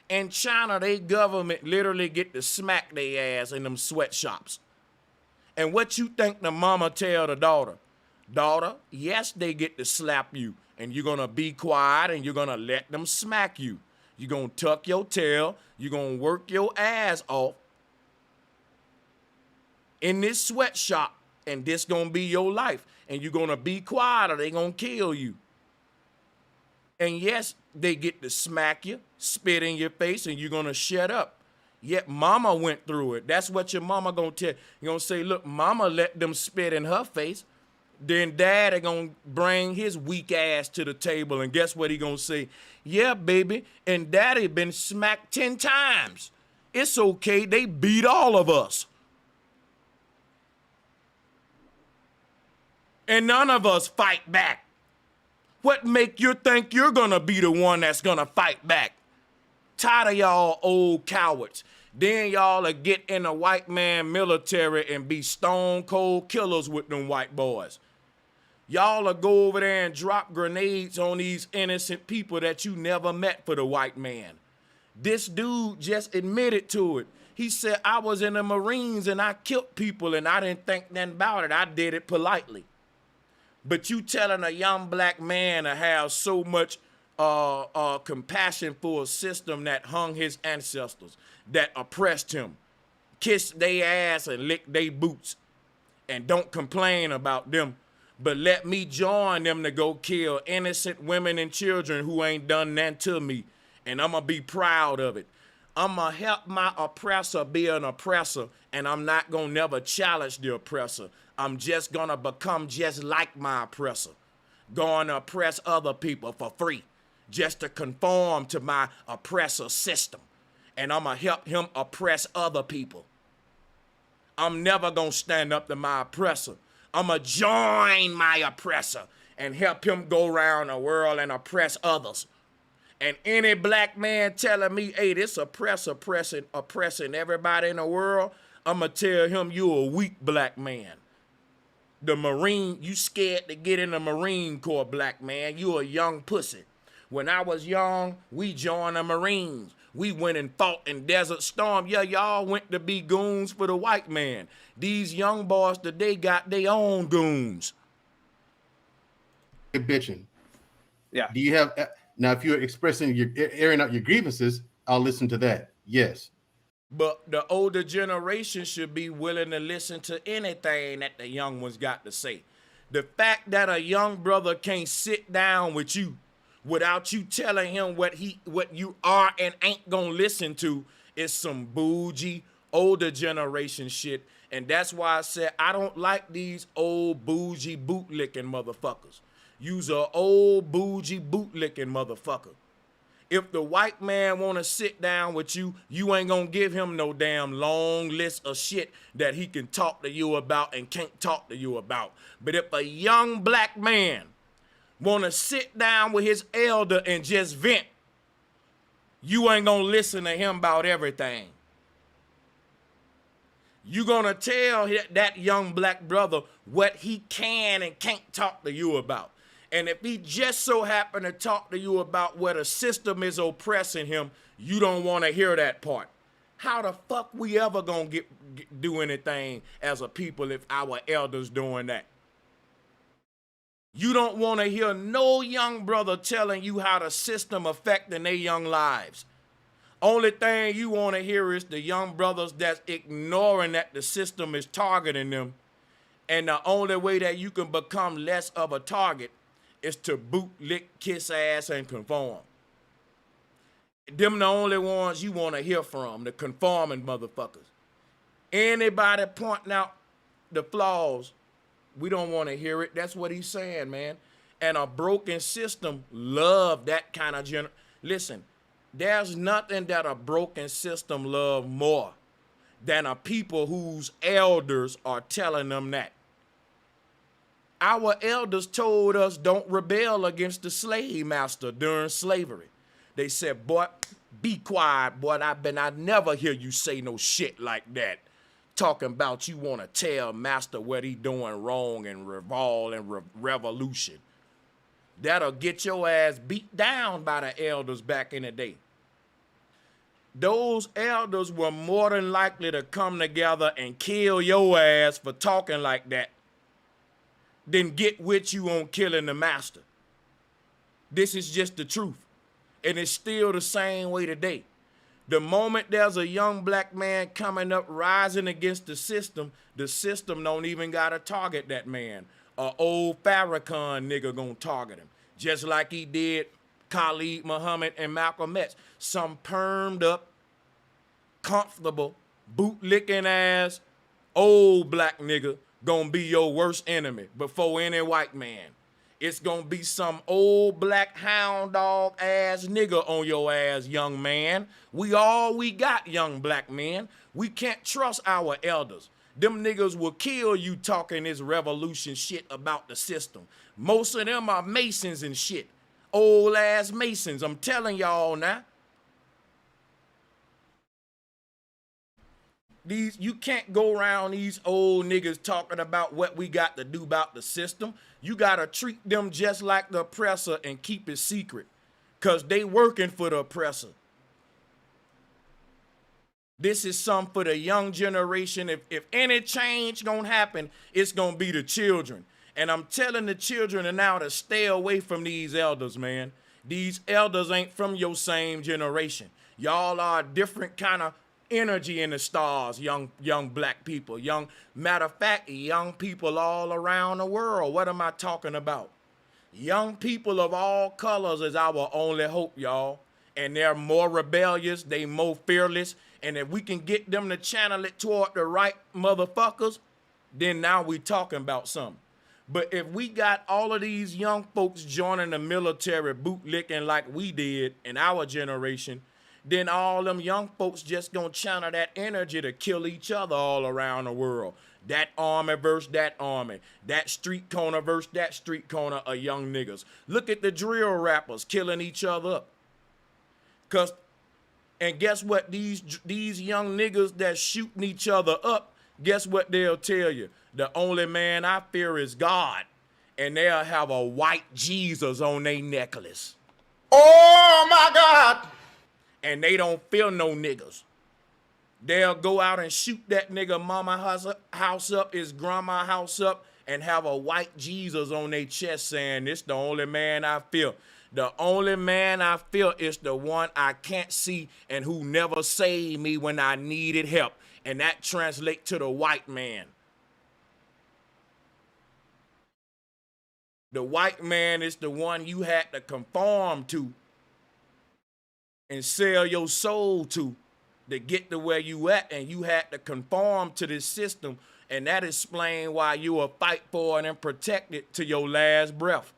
S12: In China, they government literally get to smack their ass in them sweatshops. And what you think the mama tell the daughter? Daughter, yes, they get to slap you, and you're gonna be quiet and you're gonna let them smack you. You're gonna tuck your tail, you're gonna work your ass off in this sweatshop, and this gonna be your life. And you're gonna be quiet or they gonna kill you. And yes, they get to smack you, spit in your face, and you're gonna shut up. Yet mama went through it. That's what your mama gonna tell. You're gonna say, look, mama let them spit in her face. Then daddy gonna bring his weak ass to the table, and guess what he gonna say? Yeah, baby, and daddy been smacked 10 times. It's okay, they beat all of us. And none of us fight back. What make you think you're gonna be the one that's gonna fight back? Tired of y'all old cowards. Then y'all will get in the white man military and be stone cold killers with them white boys.
S2: Y'all will go over there and drop grenades on these innocent people that you never met for the white man. This dude just admitted to it. He said, I was in the Marines and I killed people and I didn't think nothing about it. I did it politely. But you telling a young black man to have so much compassion for a system that hung his ancestors, that oppressed him, kiss their ass and lick their boots, and don't complain about them, but let me join them to go kill innocent women and children who ain't done nothing to me, and I'm gonna be proud of it. I'm gonna help my oppressor be an oppressor, and I'm not gonna never challenge the oppressor. I'm just gonna become just like my oppressor, going to oppress other people for free, just to conform to my oppressor system, and I'm gonna help him oppress other people. I'm never gonna stand up to my oppressor. I'm gonna join my oppressor and help him go around the world and oppress others. And any black man telling me, hey, this oppressor oppressing everybody in the world, I'm gonna tell him you a weak black man. The Marine, you scared to get in the Marine Corps, black man. You a young pussy. When I was young, we joined the Marines. We went and fought in Desert Storm. Yeah, y'all went to be goons for the white man. These young boys today got their own goons.
S13: You're bitching.
S5: Yeah.
S13: Do you have now? If you're airing out your grievances, I'll listen to that. Yes.
S2: But the older generation should be willing to listen to anything that the young ones got to say. The fact that a young brother can't sit down with you without you telling him what you are and ain't gonna listen to is some bougie older generation shit. And that's why I said I don't like these old bougie bootlicking motherfuckers. You's a old bougie bootlicking motherfucker. If the white man wanna sit down with you, you ain't gonna give him no damn long list of shit that he can talk to you about and can't talk to you about. But if a young black man wanna sit down with his elder and just vent, you ain't gonna listen to him about everything. You gonna tell that young black brother what he can and can't talk to you about. And if he just so happen to talk to you about where the system is oppressing him, you don't want to hear that part. How the fuck we ever gonna do anything as a people if our elders doing that? You don't want to hear no young brother telling you how the system affecting their young lives. Only thing you want to hear is the young brothers that's ignoring that the system is targeting them. And the only way that you can become less of a target is to boot, lick, kiss ass, and conform. Them the only ones you want to hear from, the conforming motherfuckers. Anybody pointing out the flaws, we don't want to hear it. That's what he's saying, man. And a broken system love that kind of Listen, there's nothing that a broken system love more than a people whose elders are telling them that. Our elders told us don't rebel against the slave master during slavery. They said, boy, be quiet, boy. I never hear you say no shit like that. Talking about you want to tell master what he doing wrong and revolution. That'll get your ass beat down by the elders back in the day. Those elders were more than likely to come together and kill your ass for talking like that than get with you on killing the master. This is just the truth. And it's still the same way today. The moment there's a young black man coming up rising against the system don't even gotta target that man. A old Farrakhan nigga gonna target him. Just like he did Khalid Muhammad and Malcolm X. Some permed up, comfortable, bootlicking ass, old black nigga gonna be your worst enemy before any white man. It's gonna be some old black hound dog ass nigga on your ass, young man. We got, young black men. We can't trust our elders. Them niggas will kill you talking this revolution shit about the system. Most of them are Masons and shit. Old ass Masons, I'm telling y'all now.
S12: you can't go around these old niggas talking about what we got to do about the system. You gotta treat them just like the oppressor and keep it secret, cause they working for the oppressor. This is something for the young generation. If any change gonna happen, it's gonna be the children. And I'm telling the children now to stay away from these elders, man. These elders ain't from your same generation. Y'all are a different kind of energy in the stars, young black people. Matter of fact, young people all around the world. What am I talking about? Young people of all colors is our only hope, y'all. And they're more rebellious, they more fearless. And if we can get them to channel it toward the right motherfuckers, then now we talking about something. But if we got all of these young folks joining the military bootlicking like we did in our generation, then all them young folks just gonna channel that energy to kill each other all around the world. That army versus that army. That street corner versus that street corner of young niggas. Look at the drill rappers killing each other up. And guess what? These young niggas that shooting each other up, guess what they'll tell you? The only man I fear is God. And they'll have a white Jesus on their necklace.
S2: Oh my God.
S12: And they don't fear no niggas. They'll go out and shoot that nigga mama house up, his grandma house up, and have a white Jesus on their chest saying, "This the only man I fear. The only man I fear is the one I can't see and who never saved me when I needed help." And that translates to the white man. The white man is the one you had to conform to and sell your soul to get to where you at, and you had to conform to this system, and that explains why you will fight for it and protect it to your last breath,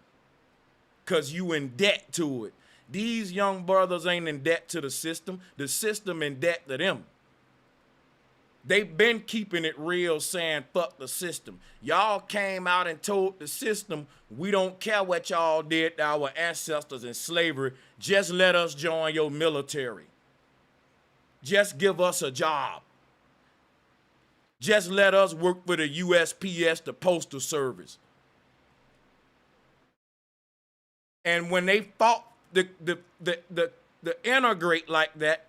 S12: because you in debt to it. These young brothers ain't in debt to the system in debt to them. They've been keeping it real, saying fuck the system. Y'all came out and told the system, we don't care what y'all did to our ancestors in slavery, just let us join your military. Just give us a job. Just let us work for the USPS, the Postal Service. And when they fought the integrate like that,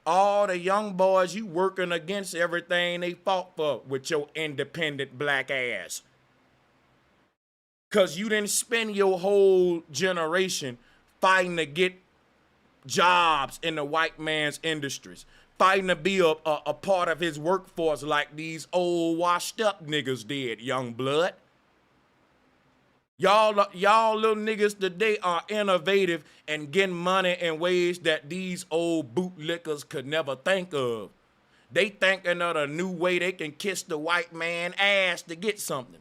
S12: all the young boys, you working against everything they fought for with your independent black ass. Because you didn't spend your whole generation fighting to get jobs in the white man's industries, fighting to be a part of his workforce like these old washed up niggas did, young blood. Y'all little niggas today are innovative and getting money in ways that these old bootlickers could never think of. They thinking of a new way they can kiss the white man ass to get something.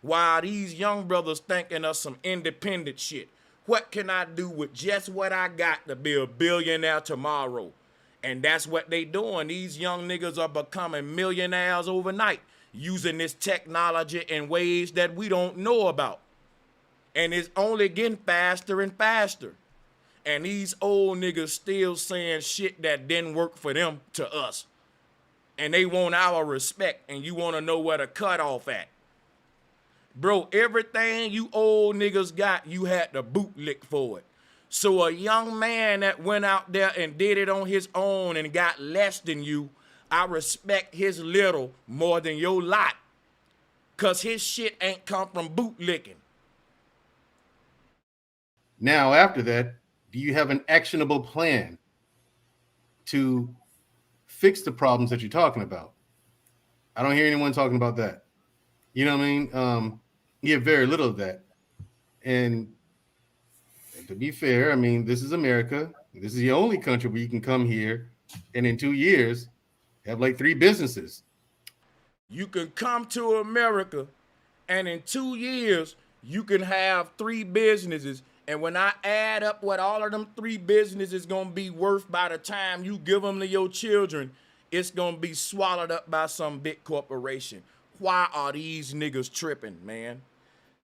S12: While these young brothers thinking of some independent shit. What can I do with just what I got to be a billionaire tomorrow? And that's what they doing. These young niggas are becoming millionaires overnight, using this technology in ways that we don't know about. And it's only getting faster and faster. And these old niggas still saying shit that didn't work for them to us. And they want our respect, and you want to know where to cut off at. Bro, everything you old niggas got, you had to bootlick for it. So a young man that went out there and did it on his own and got less than you, I respect his little more than your lot. Cause his shit ain't come from bootlicking.
S13: Now, after that, do you have an actionable plan to fix the problems that you're talking about? I don't hear anyone talking about that. You know what I mean? You have very little of that. And to be fair, I mean, this is America. This is the only country where you can come here and in 2 years have like 3 businesses.
S12: You can come to America and in 2 years, you can have 3 businesses. And when I add up what all of them 3 businesses gonna be worth by the time you give them to your children, it's gonna be swallowed up by some big corporation. Why are these niggas tripping, man?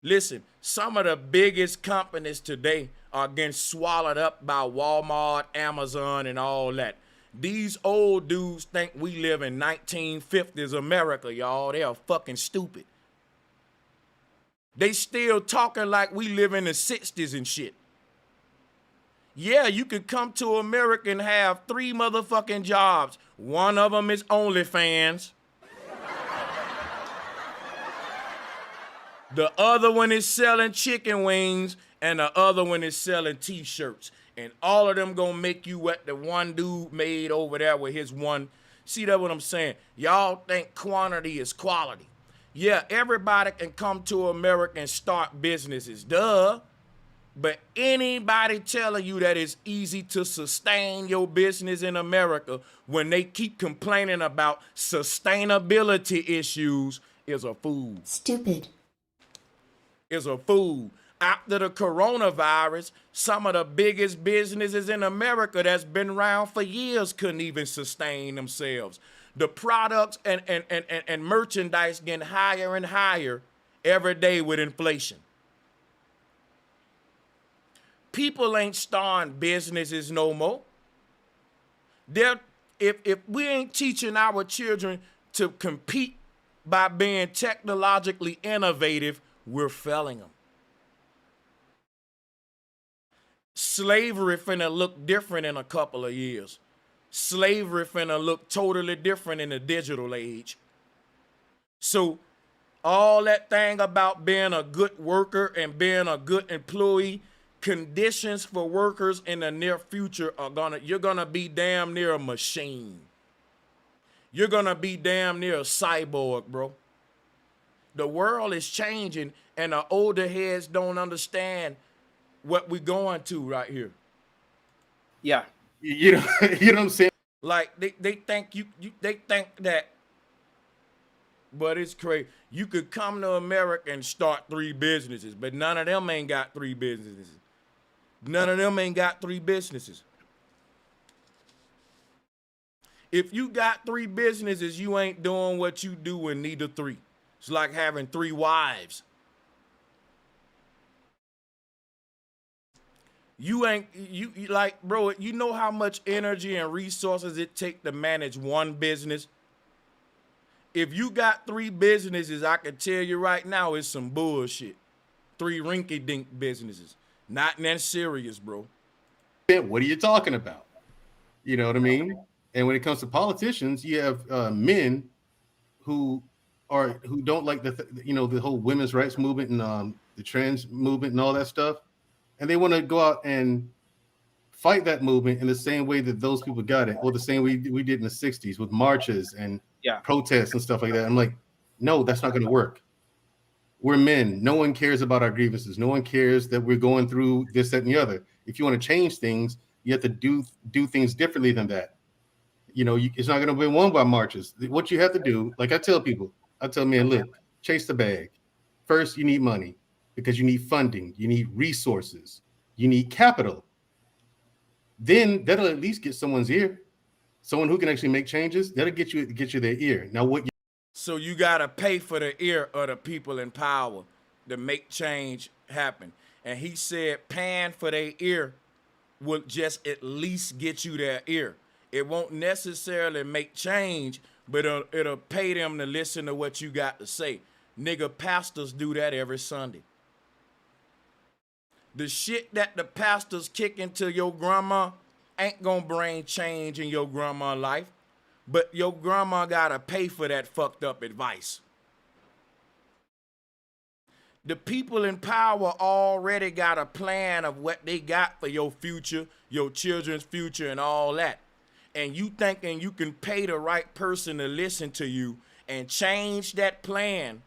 S12: Listen, some of the biggest companies today are getting swallowed up by Walmart, Amazon, and all that. These old dudes think we live in 1950s America, y'all. They are fucking stupid. They still talking like we live in the 60s and shit. Yeah, you could come to America and have 3 motherfucking jobs. One of them is OnlyFans. The other one is selling chicken wings, and the other one is selling t-shirts. And all of them gonna make you what the one dude made over there with his one. See that what I'm saying? Y'all think quantity is quality. Yeah, everybody can come to America and start businesses, duh. But anybody telling you that it's easy to sustain your business in America when they keep complaining about sustainability issues is a fool.
S17: Stupid.
S12: Is a fool. After the coronavirus, some of the biggest businesses in America that's been around for years couldn't even sustain themselves. The products and merchandise getting higher and higher every day with inflation. People ain't starting businesses no more. If we ain't teaching our children to compete by being technologically innovative, we're failing them. Slavery finna look different in a couple of years. Slavery finna look totally different in the digital age. So all that thing about being a good worker and being a good employee, conditions for workers in the near future you're gonna be damn near a machine. You're gonna be damn near a cyborg, bro. The world is changing and the older heads don't understand what we're going to right here.
S5: Yeah.
S13: You know what I'm saying?
S12: Like they think they think that, but it's crazy. You could come to America and start 3 businesses, but none of them ain't got 3 businesses. None of them ain't got 3 businesses. If you got 3 businesses, you ain't doing what you do and neither 3. It's like having 3 wives. You like, bro, you know how much energy and resources it take to manage one business? If you got 3 businesses, I can tell you right now, it's some bullshit. 3 rinky-dink businesses. Not that serious, bro.
S13: What are you talking about? You know what I mean? And when it comes to politicians, you have men who don't like the whole women's rights movement and the trans movement and all that stuff, and they want to go out and fight that movement in the same way that those people got it, or the same way we did in the 60s with marches and protests and stuff like that. I'm like, no, that's not going to work. We're men. No one cares about our grievances. No one cares that we're going through this, that, and the other. If you want to change things, you have to do things differently than that. You know, it's not going to be won by marches. What you have to do, like I tell people, man, look, chase the bag. First, you need money because you need funding. You need resources. You need capital. Then that'll at least get someone's ear. Someone who can actually make changes, that'll get you their ear. Now,
S12: So you gotta pay for the ear of the people in power to make change happen. And he said paying for their ear will just at least get you their ear. It won't necessarily make change, but it'll pay them to listen to what you got to say. Nigga, pastors do that every Sunday. The shit that the pastors kick into your grandma ain't gonna bring change in your grandma's life. But your grandma gotta pay for that fucked up advice. The people in power already got a plan of what they got for your future, your children's future, and all that. And you thinking you can pay the right person to listen to you and change that plan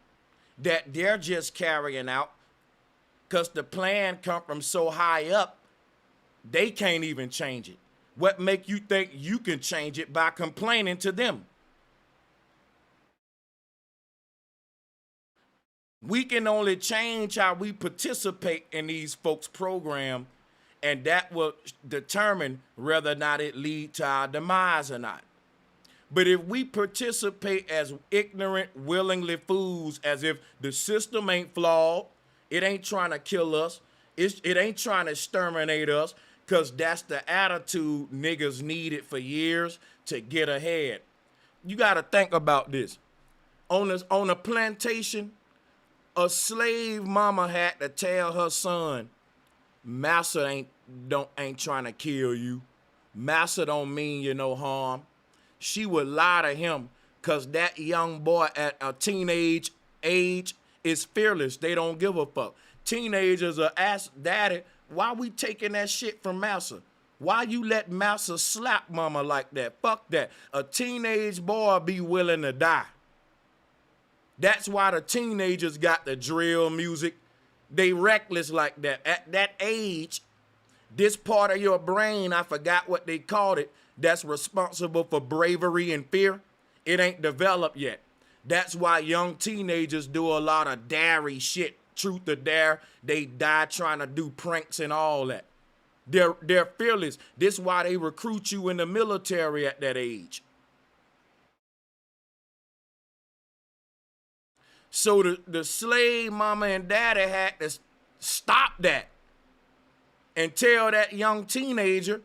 S12: that they're just carrying out, because the plan come from so high up, they can't even change it. What make you think you can change it by complaining to them? We can only change how we participate in these folks' program, and that will determine whether or not it lead to our demise or not. But if we participate as ignorant, willingly fools, as if the system ain't flawed, it ain't trying to kill us, it ain't trying to exterminate us, Because that's the attitude niggas needed for years to get ahead. You got to think about this. On a plantation, a slave mama had to tell her son, Massa ain't trying to kill you. Massa don't mean you no harm. She would lie to him because that young boy at a teenage age is fearless. They don't give a fuck. Teenagers are ask daddy, why we taking that shit from Massa? Why you let Massa slap mama like that? Fuck that. A teenage boy be willing to die. That's why the teenagers got the drill music. They reckless like that. At that age, this part of your brain, I forgot what they called it, that's responsible for bravery and fear, it ain't developed yet. That's why young teenagers do a lot of dairy shit. Truth or dare, they die trying to do pranks and all that. They're fearless. This is why they recruit you in the military at that age. So the slave mama and daddy had to stop that and tell that young teenager,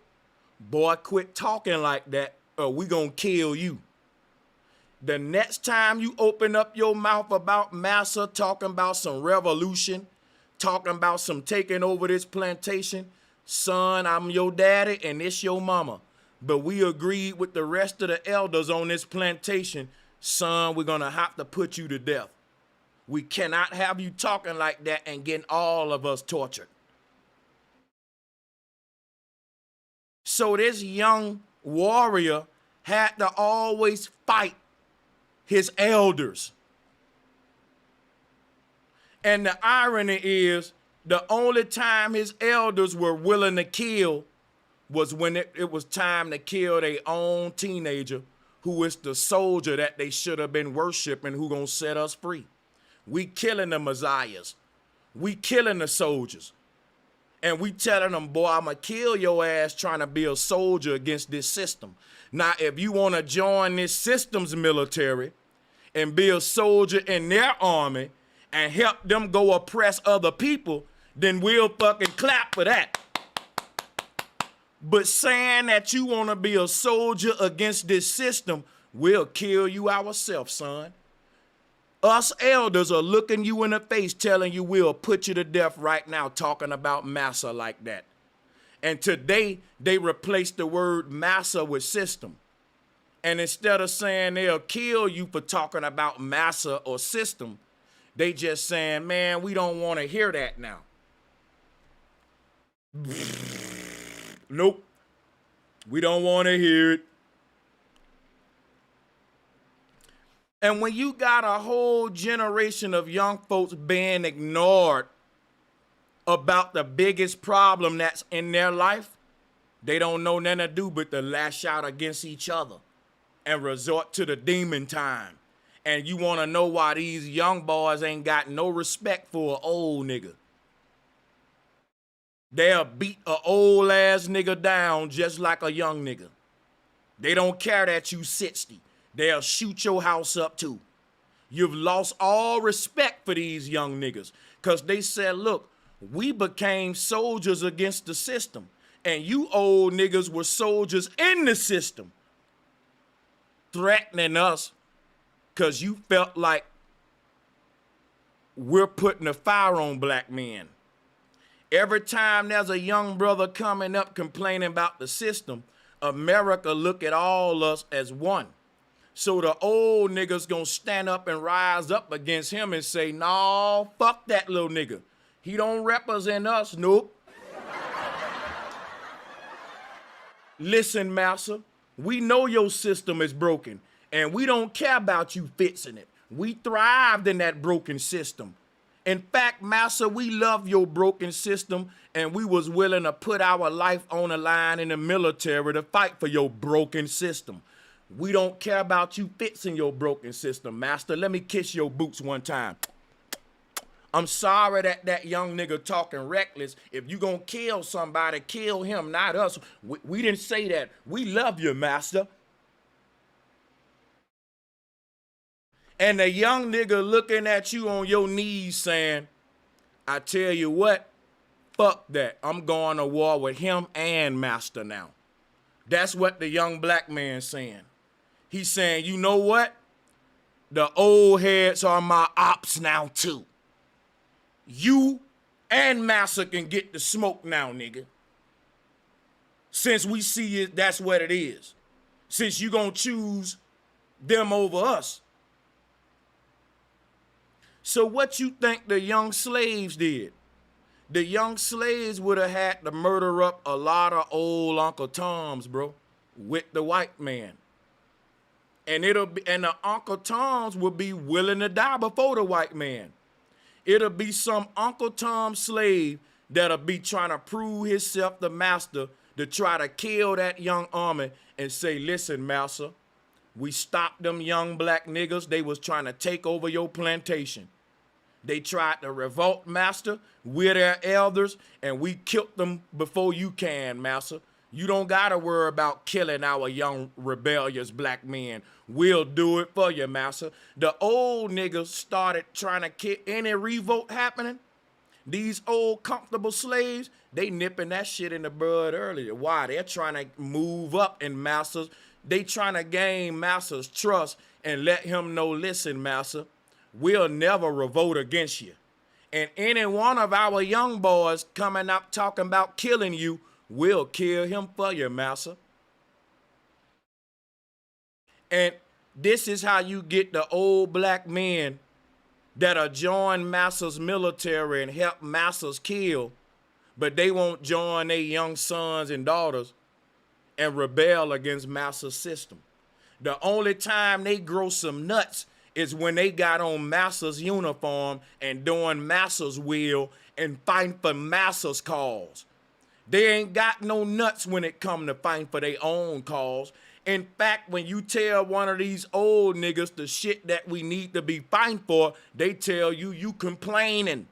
S12: boy, quit talking like that or we gonna kill you. The next time you open up your mouth about Massa, talking about some revolution, talking about some taking over this plantation, son, I'm your daddy and it's your mama. But we agreed with the rest of the elders on this plantation, son, we're gonna have to put you to death. We cannot have you talking like that and getting all of us tortured. So this young warrior had to always fight his elders. And the irony is, the only time his elders were willing to kill was when it was time to kill their own teenager, who is the soldier that they should have been worshiping, who gonna set us free. We killing the messiahs. We killing the soldiers. And we telling them, boy, I'm going to kill your ass trying to be a soldier against this system. Now, if you want to join this system's military and be a soldier in their army and help them go oppress other people, then we'll fucking clap for that. But saying that you want to be a soldier against this system, we'll kill you ourselves, son. Us elders are looking you in the face, telling you we'll put you to death right now, talking about massa like that. And today, they replaced the word massa with system. And instead of saying they'll kill you for talking about massa or system, they just saying, man, we don't want to hear that now. Nope. We don't want to hear it. And when you got a whole generation of young folks being ignored about the biggest problem that's in their life, they don't know nothing to do but to lash out against each other and resort to the demon time. And you want to know why these young boys ain't got no respect for an old nigga. They'll beat an old ass nigga down just like a young nigga. They don't care that you 60. They'll shoot your house up too. You've lost all respect for these young niggas because they said, look, we became soldiers against the system and you old niggas were soldiers in the system, threatening us because you felt like we're putting a fire on black men. Every time there's a young brother coming up complaining about the system, America look at all us as one. So the old niggas gonna stand up and rise up against him and say, no, fuck that little nigga. He don't represent us, nope. Listen, Massa, we know your system is broken and we don't care about you fixing it. We thrived in that broken system. In fact, Massa, we love your broken system and we was willing to put our life on the line in the military to fight for your broken system. We don't care about you fixing your broken system, master. Let me kiss your boots one time. I'm sorry that young nigga talking reckless. If you gonna kill somebody, kill him, not us. We didn't say that. We love you, master. And the young nigga looking at you on your knees saying, I tell you what, fuck that. I'm going to war with him and master now. That's what the young black man's saying. He's saying, you know what? The old heads are my ops now too. You and massa can get the smoke now, nigga. Since we see it, that's what it is. Since you gonna choose them over us. So what you think the young slaves did? The young slaves would have had to murder up a lot of old Uncle Toms, bro, with the white man. And the Uncle Toms would be willing to die before the white man. It'll be some Uncle Tom slave that'll be trying to prove himself the master to try to kill that young army and say, listen, master, we stopped them young black niggas. They was trying to take over your plantation. They tried to revolt, master. We're their elders, and we killed them before you can, master. You don't got to worry about killing our young rebellious black men. We'll do it for you, master. The old niggas started trying to kill any revolt happening. These old comfortable slaves, they nipping that shit in the bud earlier. Why? They're trying to move up in masters. They trying to gain master's trust and let him know, listen, master, we'll never revolt against you. And any one of our young boys coming up talking about killing you, we'll kill him for you, master. And this is how you get the old black men that'll join master's military and help masters kill, but they won't join their young sons and daughters and rebel against master's system. The only time they grow some nuts is when they got on master's uniform and doing master's will and fighting for master's cause. They ain't got no nuts when it come to fighting for their own cause. In fact, when you tell one of these old niggas the shit that we need to be fighting for, they tell you complaining.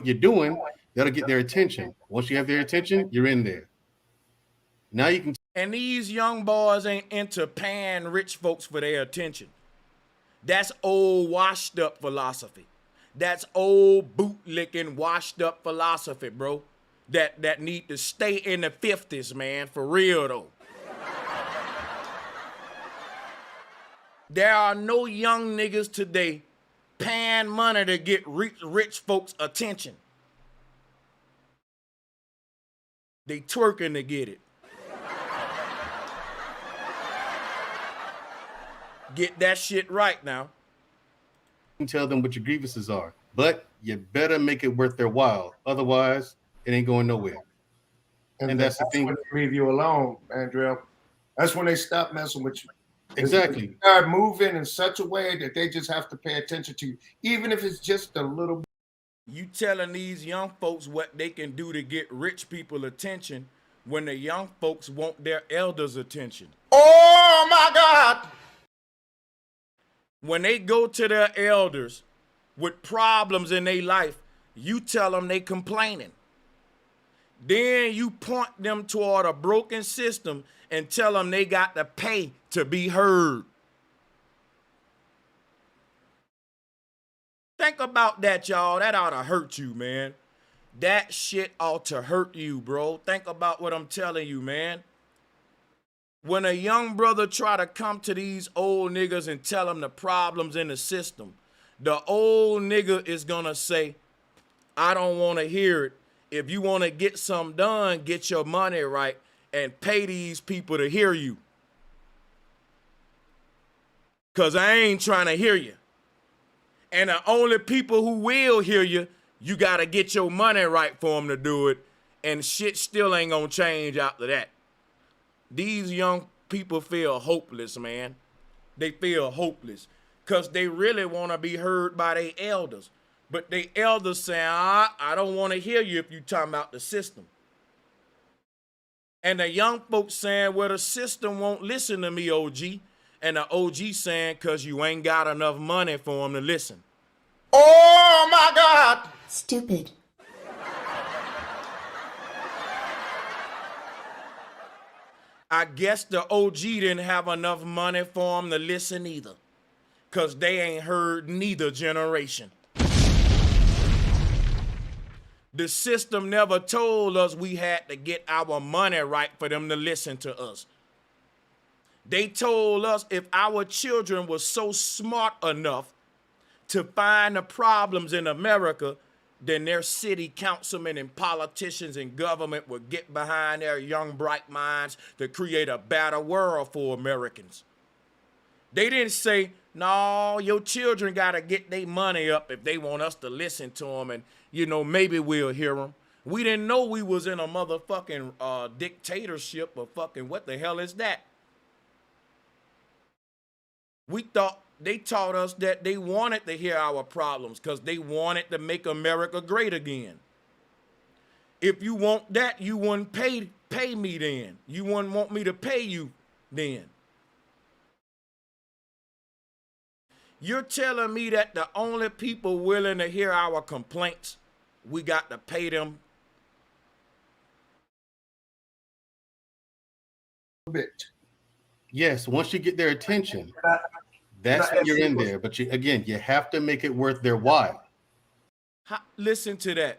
S13: You're doing, that'll get their attention. Once you have their attention, you're in there. Now you can.
S12: And these young boys ain't into paying rich folks for their attention. That's old washed up philosophy. That's old bootlicking washed up philosophy, bro. That need to stay in the 50s, man, for real though. There are no young niggas today paying money to get rich folks' attention. They twerking to get it. Get that shit right now.
S13: You can tell them what your grievances are, but you better make it worth their while. Otherwise, it ain't going nowhere. And that's the thing.
S7: When they leave you alone, Andrea. That's when they stop messing with you.
S13: Exactly.
S7: You start moving in such a way that they just have to pay attention to you, even if it's just a little bit.
S12: You telling these young folks what they can do to get rich people attention when the young folks want their elders' attention.
S2: Oh my God!
S12: When they go to their elders with problems in their life, you tell them they complaining. Then you point them toward a broken system and tell them they got to pay to be heard. Think about that, y'all. That ought to hurt you, man. That shit ought to hurt you, bro. Think about what I'm telling you, man. When a young brother try to come to these old niggas and tell them the problems in the system, the old nigga is gonna say, I don't want to hear it. If you want to get something done, get your money right and pay these people to hear you. Because I ain't trying to hear you. And the only people who will hear you, you got to get your money right for them to do it. And shit still ain't going to change after that. These young people feel hopeless, man. They feel hopeless because they really want to be heard by their elders. But the elders say, I don't want to hear you if you talking about the system. And the young folks saying, well, the system won't listen to me, OG. And the OG saying, because you ain't got enough money for them to listen.
S2: Oh, my God.
S17: Stupid.
S12: I guess the OG didn't have enough money for them to listen either. Because they ain't heard neither generation. The system never told us we had to get our money right for them to listen to us. They told us if our children were so smart enough to find the problems in America, then their city councilmen and politicians and government would get behind their young, bright minds to create a better world for Americans. They didn't say, no, your children got to get their money up if they want us to listen to them and, you know, maybe we'll hear them. We didn't know we was in a motherfucking dictatorship or fucking what the hell is that? We thought they taught us that they wanted to hear our problems because they wanted to make America great again. If you want that, you wouldn't pay me then. You wouldn't want me to pay you then. You're telling me that the only people willing to hear our complaints, we got to pay them?
S7: A bit.
S13: Yes, once you get their attention, that's when you're in there. But again, you have to make it worth their while.
S12: Listen to that.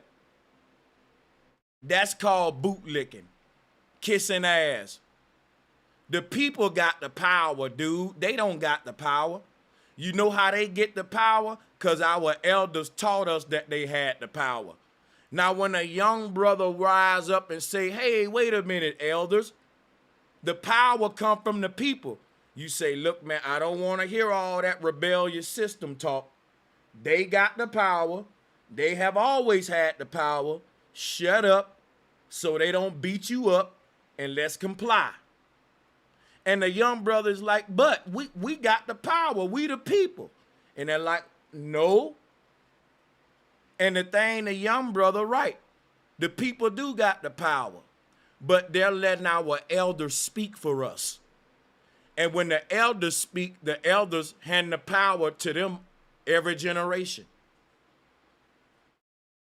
S12: That's called bootlicking, kissing ass. The people got the power, dude. They don't got the power. You know how they get the power? Because our elders taught us that they had the power. Now, when a young brother rise up and say, hey, wait a minute, elders, the power come from the people. You say, look, man, I don't want to hear all that rebellious system talk. They got the power. They have always had the power. Shut up so they don't beat you up, and let's comply. And the young brother's like, but we got the power. We the people. And they're like, no. And the thing, the young brother, right. The people do got the power. But they're letting our elders speak for us. And when the elders speak, the elders hand the power to them every generation.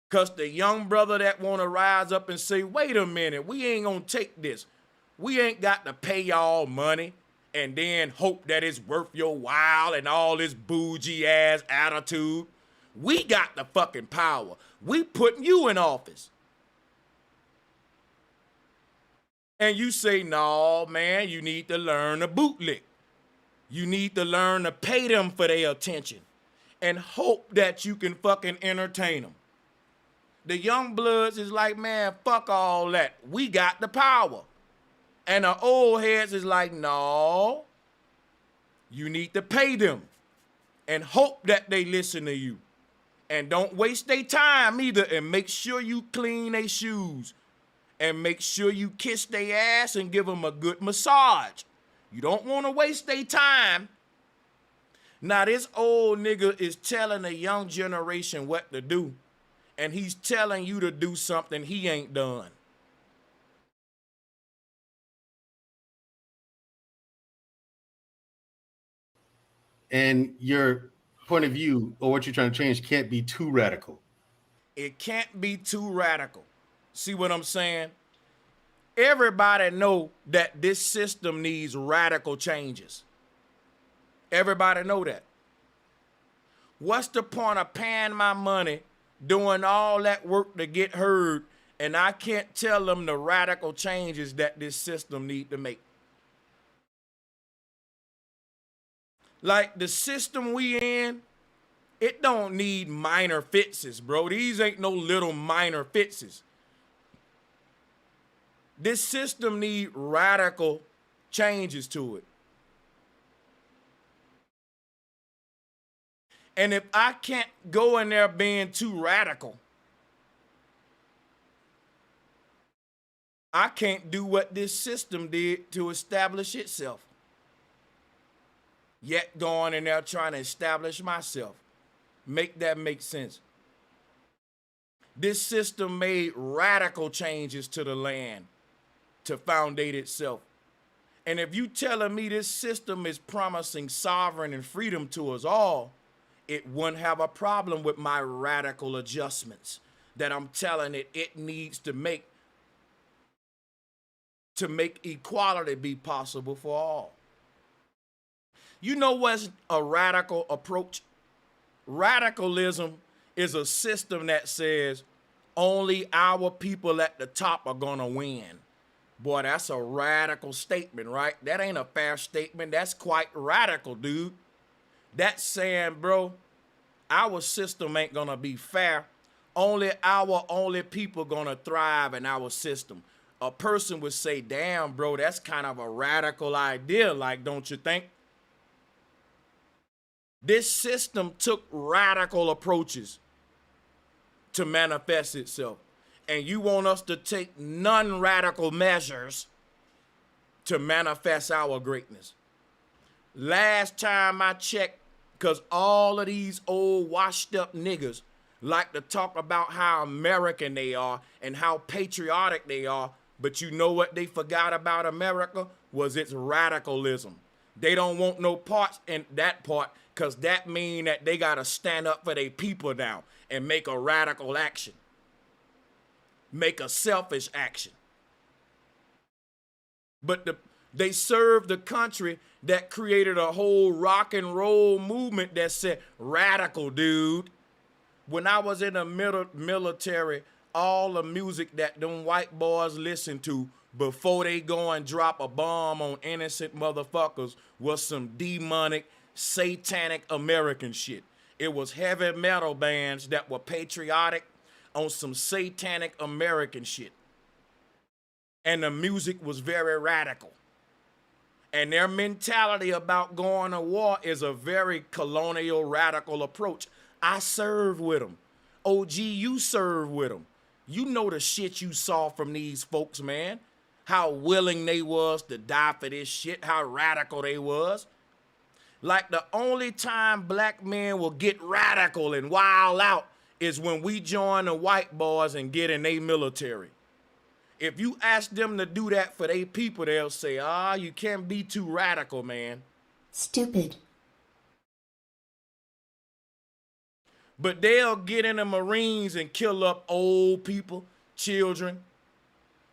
S12: Because the young brother that want to rise up and say, wait a minute, we ain't going to take this. We ain't got to pay y'all money and then hope that it's worth your while and all this bougie ass attitude. We got the fucking power. We putting you in office. And you say, no, man, you need to learn to bootlick. You need to learn to pay them for their attention and hope that you can fucking entertain them. The young bloods is like, man, fuck all that. We got the power. And the old heads is like, no, you need to pay them and hope that they listen to you. And don't waste their time either, and make sure you clean their shoes. And make sure you kiss their ass and give them a good massage. You don't want to waste their time. Now, this old nigga is telling the young generation what to do. And he's telling you to do something he ain't done.
S13: And your point of view or what you're trying to change can't be too radical.
S12: It can't be too radical. See what I'm saying? Everybody know that this system needs radical changes. Everybody know that. What's the point of paying my money, doing all that work to get heard, and I can't tell them the radical changes that this system need to make? Like the system we in, it don't need minor fixes, bro. These ain't no little minor fixes. This system need radical changes to it. And if I can't go in there being too radical, I can't do what this system did to establish itself. Yet going in there trying to establish myself. Make that make sense. This system made radical changes to the land to foundate itself. And if you telling me this system is promising sovereign and freedom to us all, it wouldn't have a problem with my radical adjustments that I'm telling it needs to make equality be possible for all. You know what's a radical approach? Radicalism is a system that says
S2: Only our people at the top are gonna win. Boy, that's a radical statement, right? That ain't a fair statement. That's quite radical, dude. That's saying, bro, our system ain't gonna be fair. Only people gonna thrive in our system. A person would say, damn, bro, that's kind of a radical idea, like, don't you think? This system took radical approaches to manifest itself. And you want us to take non-radical measures to manifest our greatness. Last time I checked, because all of these old washed up niggas like to talk about how American they are and how patriotic they are, but you know what they forgot about America was its radicalism. They don't want no parts in that part, because that mean that they got to stand up for their people now and make a radical action. Make a selfish action. But they served the country that created a whole rock and roll movement that said, radical, dude. When I was in the military, all the music that them white boys listen to before they go and drop a bomb on innocent motherfuckers was some demonic, satanic American shit. It was heavy metal bands that were patriotic on some satanic American shit. And the music was very radical. And their mentality about going to war is a very colonial, radical approach. I serve with them. OG, you serve with them. You know the shit you saw from these folks, man. How willing they was to die for this shit, how radical they was. Like the only time black men will get radical and wild out is when we join the white boys and get in their military. If you ask them to do that for their people, they'll say, you can't be too radical, man.
S17: Stupid.
S2: But they'll get in the Marines and kill up old people, children.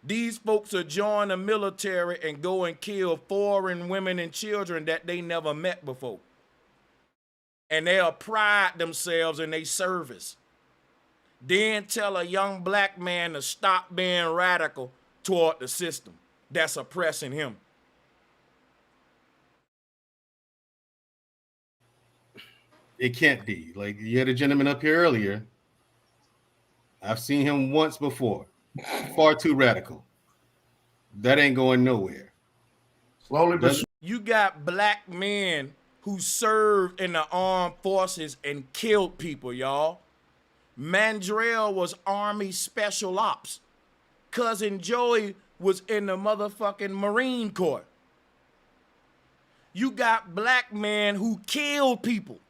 S2: These folks will join the military and go and kill foreign women and children that they never met before. And they'll pride themselves in their service. Then tell a young black man to stop being radical toward the system that's oppressing him.
S13: It can't be. Like, you had a gentleman up here earlier. I've seen him once before. Far too radical. That ain't going nowhere.
S7: Slowly but
S2: you got black men who served in the armed forces and killed people, y'all. Mandrell was Army Special Ops. Cousin Joey was in the motherfucking Marine Corps. You got black men who killed people.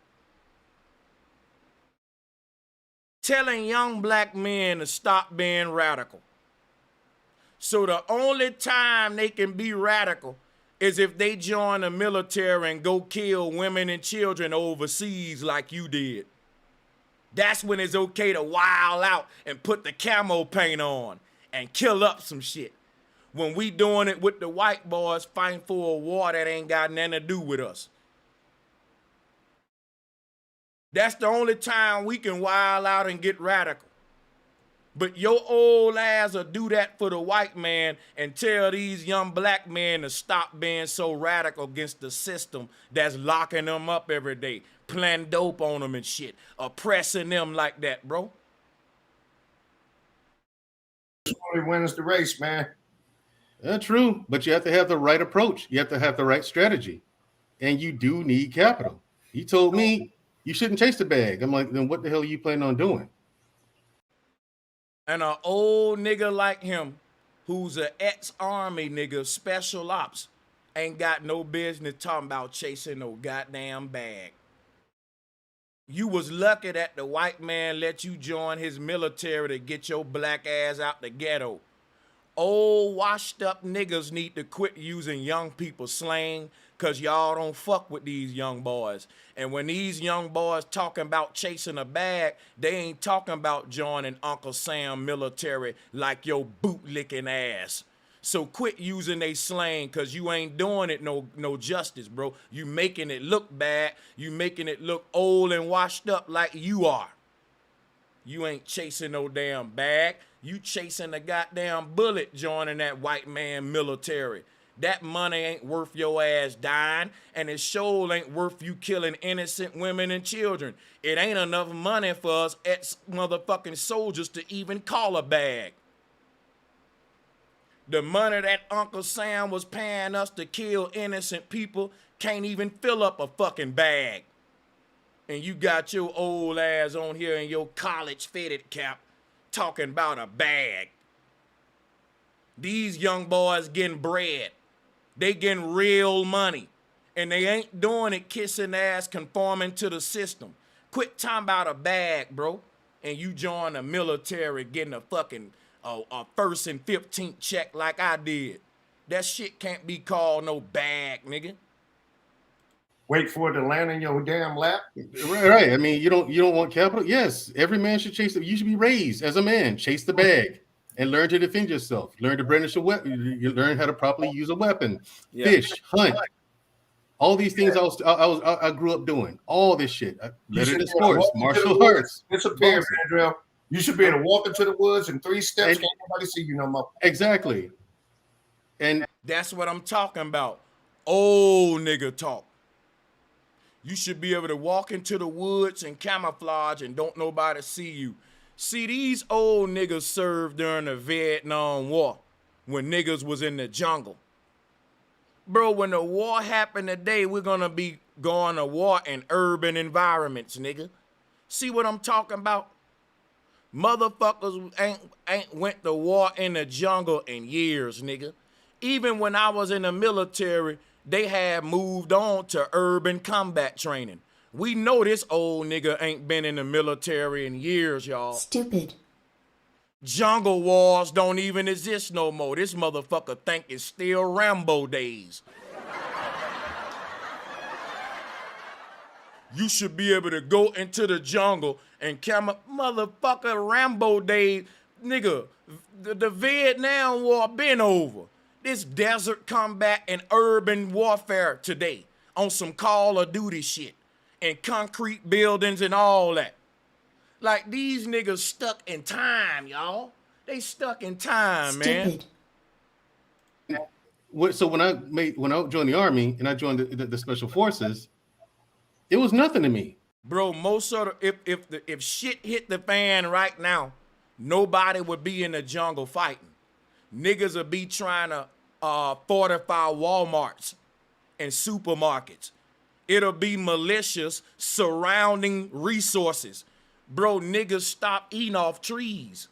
S2: Telling young black men to stop being radical. So the only time they can be radical is if they join the military and go kill women and children overseas like you did. That's when it's okay to wild out and put the camo paint on and kill up some shit. When we doing it with the white boys fighting for a war that ain't got nothing to do with us. That's the only time we can wild out and get radical. But your old ass will do that for the white man and tell these young black men to stop being so radical against the system that's locking them up every day, playing dope on them and shit, oppressing them like that, bro.
S7: Only wins the race, man.
S13: That's true, but you have to have the right approach. You have to have the right strategy, and you do need capital. You told me you shouldn't chase the bag. I'm like, then what the hell are you planning on doing?
S2: And an old nigga like him, who's an ex-army nigga, special ops, ain't got no business talking about chasing no goddamn bag. You was lucky that the white man let you join his military to get your black ass out the ghetto. Old washed up niggas need to quit using young people slang, cause y'all don't fuck with these young boys. And when these young boys talking about chasing a bag, they ain't talking about joining Uncle Sam military like your boot-licking ass. So quit using they slang, cause you ain't doing it no justice, bro. You making it look bad. You making it look old and washed up like you are.
S12: You ain't chasing no damn bag. You chasing a goddamn bullet joining that white man military. That money ain't worth your ass dying, and it sure ain't worth you killing innocent women and children. It ain't enough money for us ex-motherfucking soldiers to even call a bag. The money that Uncle Sam was paying us to kill innocent people can't even fill up a fucking bag. And you got your old ass on here in your college fitted cap talking about a bag. These young boys getting bread. They getting real money. And they ain't doing it kissing ass conforming to the system. Quit talking about a bag, bro. And you join the military getting a fucking a first and 15th check like I did. That shit can't be called no bag, nigga.
S7: Wait for it to land in your damn lap.
S13: Right. I mean, you don't want capital. Yes, every man should chase it. You should be raised as a man. Chase the bag and learn to defend yourself. Learn to brandish a weapon. You learn how to properly use a weapon. Yeah. Fish, hunt. All these things I grew up doing. All this shit. Better than sports, martial arts.
S7: Disappear, Mandrell. You should be able to walk into the woods in 3 steps. Can't nobody see you no more.
S13: Exactly. And
S12: that's what I'm talking about. Old nigga talk. You should be able to walk into the woods and camouflage and don't nobody see you. See, these old niggas served during the Vietnam War when niggas was in the jungle. Bro, when the war happened today, we're gonna be going to war in urban environments, nigga. See what I'm talking about? Motherfuckers ain't went to war in the jungle in years, nigga. Even when I was in the military, they had moved on to urban combat training. We know this old nigga ain't been in the military in years, y'all.
S17: Stupid.
S12: Jungle wars don't even exist no more. This motherfucker think it's still Rambo days. You should be able to go into the jungle and motherfucker Rambo days. Nigga, the Vietnam War been over. This desert combat and urban warfare today on some Call of Duty shit and concrete buildings and all that. Like, these niggas stuck in time, y'all. They stuck in time,
S17: Stupid.
S13: man. So when I joined the army and I joined the special forces, it was nothing to me.
S12: Bro, most of the, if shit hit the fan right now, nobody would be in the jungle fighting. Niggas would be trying to fortify Walmarts and supermarkets. It'll be militias surrounding resources. Bro, niggas stop eating off trees.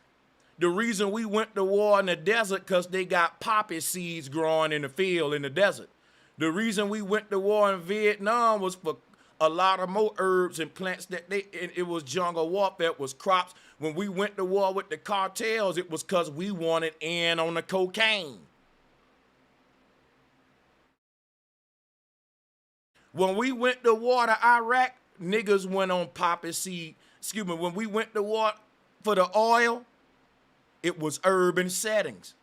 S12: The reason we went to war in the desert because they got poppy seeds growing in the field in the desert. The reason we went to war in Vietnam was for a lot of more herbs and plants that it was jungle warfare, it was crops. When we went to war with the cartels, it was because we wanted in on the cocaine. When we went to war to Iraq, niggas went on poppy seed. Excuse me, when we went to war for the oil, it was urban settings.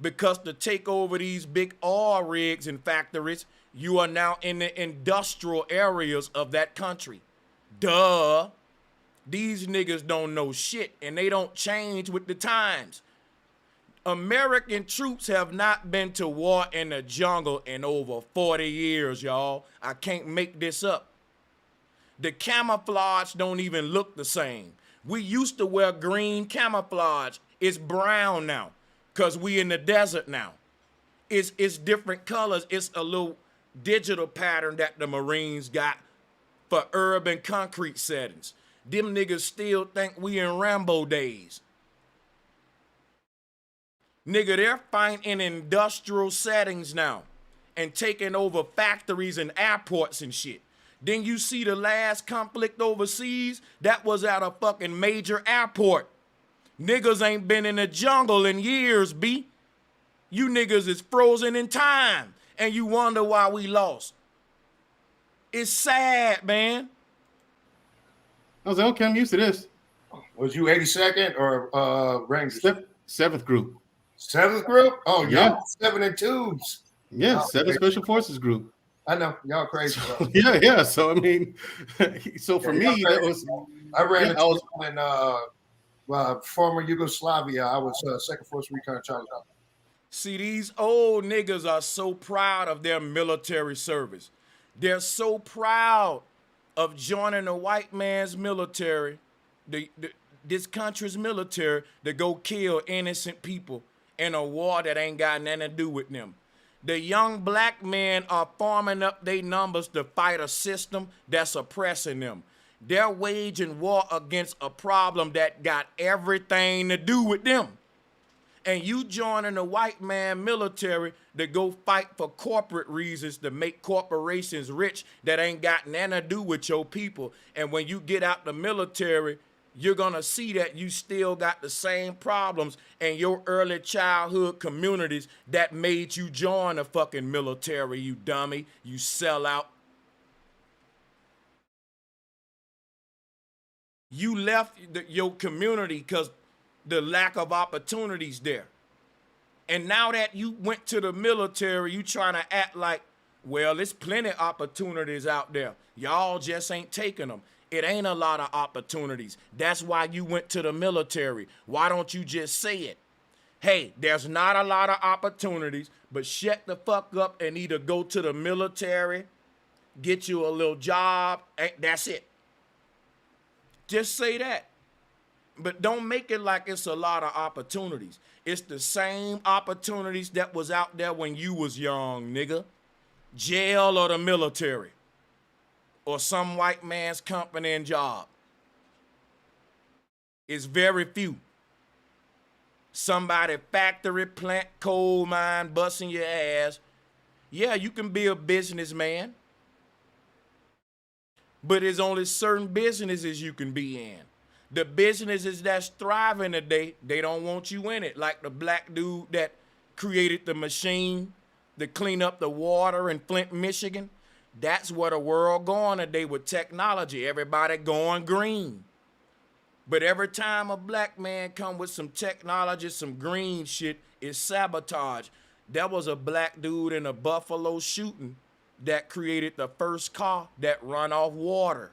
S12: Because to take over these big oil rigs and factories, you are now in the industrial areas of that country. Duh. These niggas don't know shit and they don't change with the times. American troops have not been to war in the jungle in over 40 years, y'all. I can't make this up. The camouflage don't even look the same. We used to wear green camouflage. It's brown now because we in the desert now. It's different colors. It's a little digital pattern that the Marines got for urban concrete settings. Them niggas still think we in Rambo days. Nigga, they're fighting in industrial settings now and taking over factories and airports and shit. Then you see the last conflict overseas, that was at a fucking major airport. Niggas ain't been in the jungle in years, B. You niggas is frozen in time and you wonder why we lost. It's sad, man.
S13: I was like, okay, I'm used to this.
S7: Was you 82nd or Rangers?
S13: 7th group.
S7: 7th group? Oh,
S13: yeah.
S7: Y'all 7 and 2s.
S13: Yeah, 7th Special Forces group.
S7: I know y'all crazy. Bro.
S13: Yeah. So I mean, so for me, that was
S7: I ran into in former Yugoslavia. I was Second Force Recon Charlie.
S2: See, these old niggas are so proud of their military service. They're so proud of joining the white man's military, this country's military, to go kill innocent people in a war that ain't got nothing to do with them. The young black men are farming up their numbers to fight a system that's oppressing them. They're waging war against a problem that got everything to do with them. And you joining the white man military to go fight for corporate reasons to make corporations rich that ain't got nothing to do with your people. And when you get out the military, you're gonna see that you still got the same problems in your early childhood communities that made you join the fucking military, you dummy, you sellout. You left your community because the lack of opportunities there. And now that you went to the military, you trying to act like, well, there's plenty of opportunities out there. Y'all just ain't taking them. It ain't a lot of opportunities. That's why you went to the military. Why don't you just say it? Hey, there's not a lot of opportunities, but shut the fuck up and either go to the military, get you a little job, that's it. Just say that. But don't make it like it's a lot of opportunities. It's the same opportunities that was out there when you was young, nigga. Jail or the military. Or some white man's company and job. It's very few. Somebody factory, plant, coal mine, busting your ass. Yeah, you can be a businessman. But there's only certain businesses you can be in. The businesses that's thriving today, they don't want you in it. Like the black dude that created the machine to clean up the water in Flint, Michigan. That's where the world going today with technology. Everybody going green. But every time a black man come with some technology, some green shit, it's sabotage. There was a black dude in a Buffalo shooting that created the first car that run off water.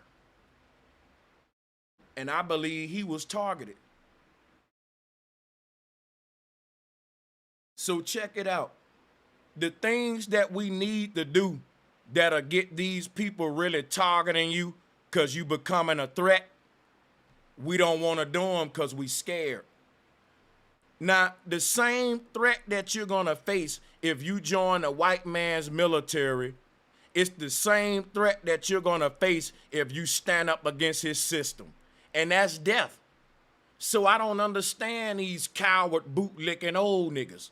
S2: And I believe he was targeted. So check it out. The things that we need to do that'll get these people really targeting you because you becoming a threat, we don't want to do them because we scared. Now, the same threat that you're going to face if you join the white man's military, it's the same threat that you're going to face if you stand up against his system. And that's death. So I don't understand these coward bootlicking old niggas.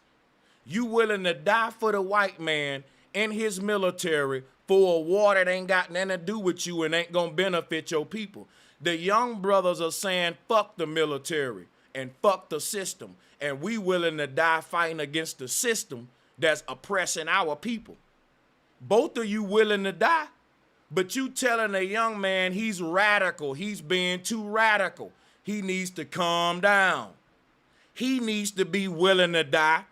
S2: You willing to die for the white man in his military for a war that ain't got nothing to do with you and ain't gonna benefit your people. The young brothers are saying fuck the military and fuck the system. And we willing to die fighting against the system that's oppressing our people. Both of you willing to die. But you telling a young man he's radical, he's being too radical. He needs to calm down. He needs to be willing to die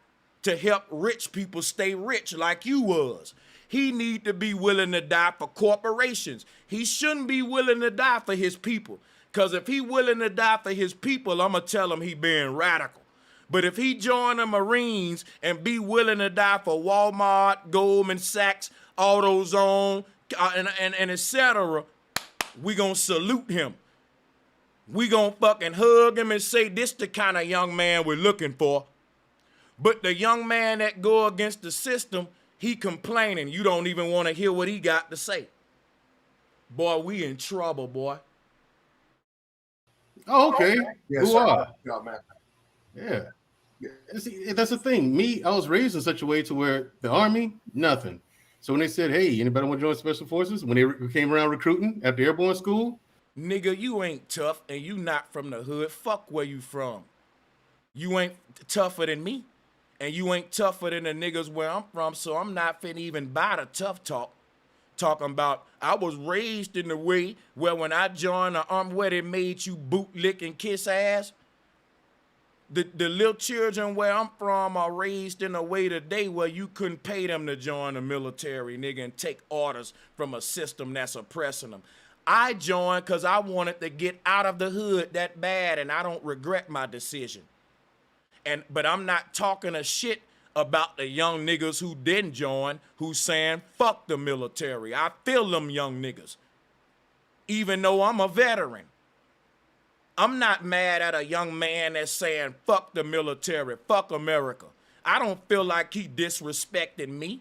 S2: to help rich people stay rich like you was. He need to be willing to die for corporations. He shouldn't be willing to die for his people. Because if he willing to die for his people, I'm going to tell him he being radical. But if he join the Marines and be willing to die for Walmart, Goldman Sachs, AutoZone, and etc., we gonna salute him. We gonna fucking hug him and say this the kind of young man we're looking for. But the young man that go against the system, he complaining. You don't even want to hear what he got to say. Boy, we in trouble, boy.
S13: Oh, okay.
S7: Yes,
S13: Who
S7: sir.
S13: are?
S7: Yeah, man.
S13: Yeah. See, that's the thing. Me, I was raised in such a way to where the Army, nothing. So when they said, hey, anybody want to join Special Forces? When they came around recruiting after airborne school?
S2: Nigga, you ain't tough and you not from the hood. Fuck where you from. You ain't tougher than me. And you ain't tougher than the niggas where I'm from, so I'm not finna even buy the tough talk. Talking about, I was raised in the way where when I joined the army where they made you boot lick and kiss ass.
S12: The little children where I'm from are raised in a way today where you couldn't pay them to join the military, nigga, and take orders from a system that's oppressing them. I joined because I wanted to get out of the hood that bad, and I don't regret my decision. But I'm not talking a shit about the young niggas who didn't join, who's saying, fuck the military. I feel them young niggas, even though I'm a veteran. I'm not mad at a young man that's saying, fuck the military, fuck America. I don't feel like he disrespected me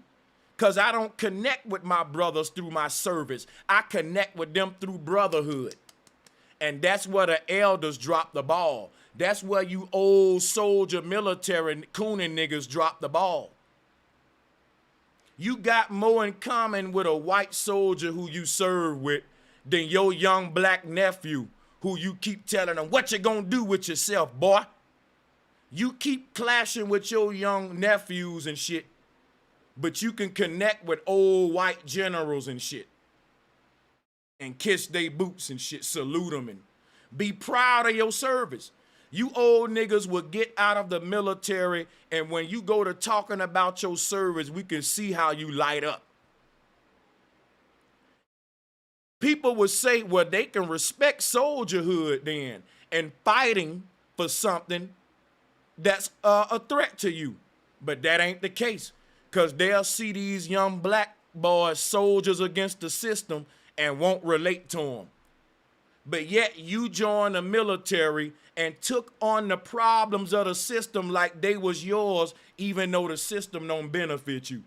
S12: because I don't connect with my brothers through my service. I connect with them through brotherhood. And that's where the elders drop the ball. That's where you old soldier military cooning niggas drop the ball. You got more in common with a white soldier who you serve with than your young black nephew who you keep telling them what you gonna do with yourself, boy. You keep clashing with your young nephews and shit, but you can connect with old white generals and shit and kiss their boots and shit, salute them and be proud of your service. You old niggas will get out of the military, and when you go to talking about your service, we can see how you light up. People would say, well, they can respect soldierhood then and fighting for something that's a threat to you. But that ain't the case, because they'll see these young black boys soldiers against the system and won't relate to them. But yet you joined the military and took on the problems of the system like they was yours, even though the system don't benefit you.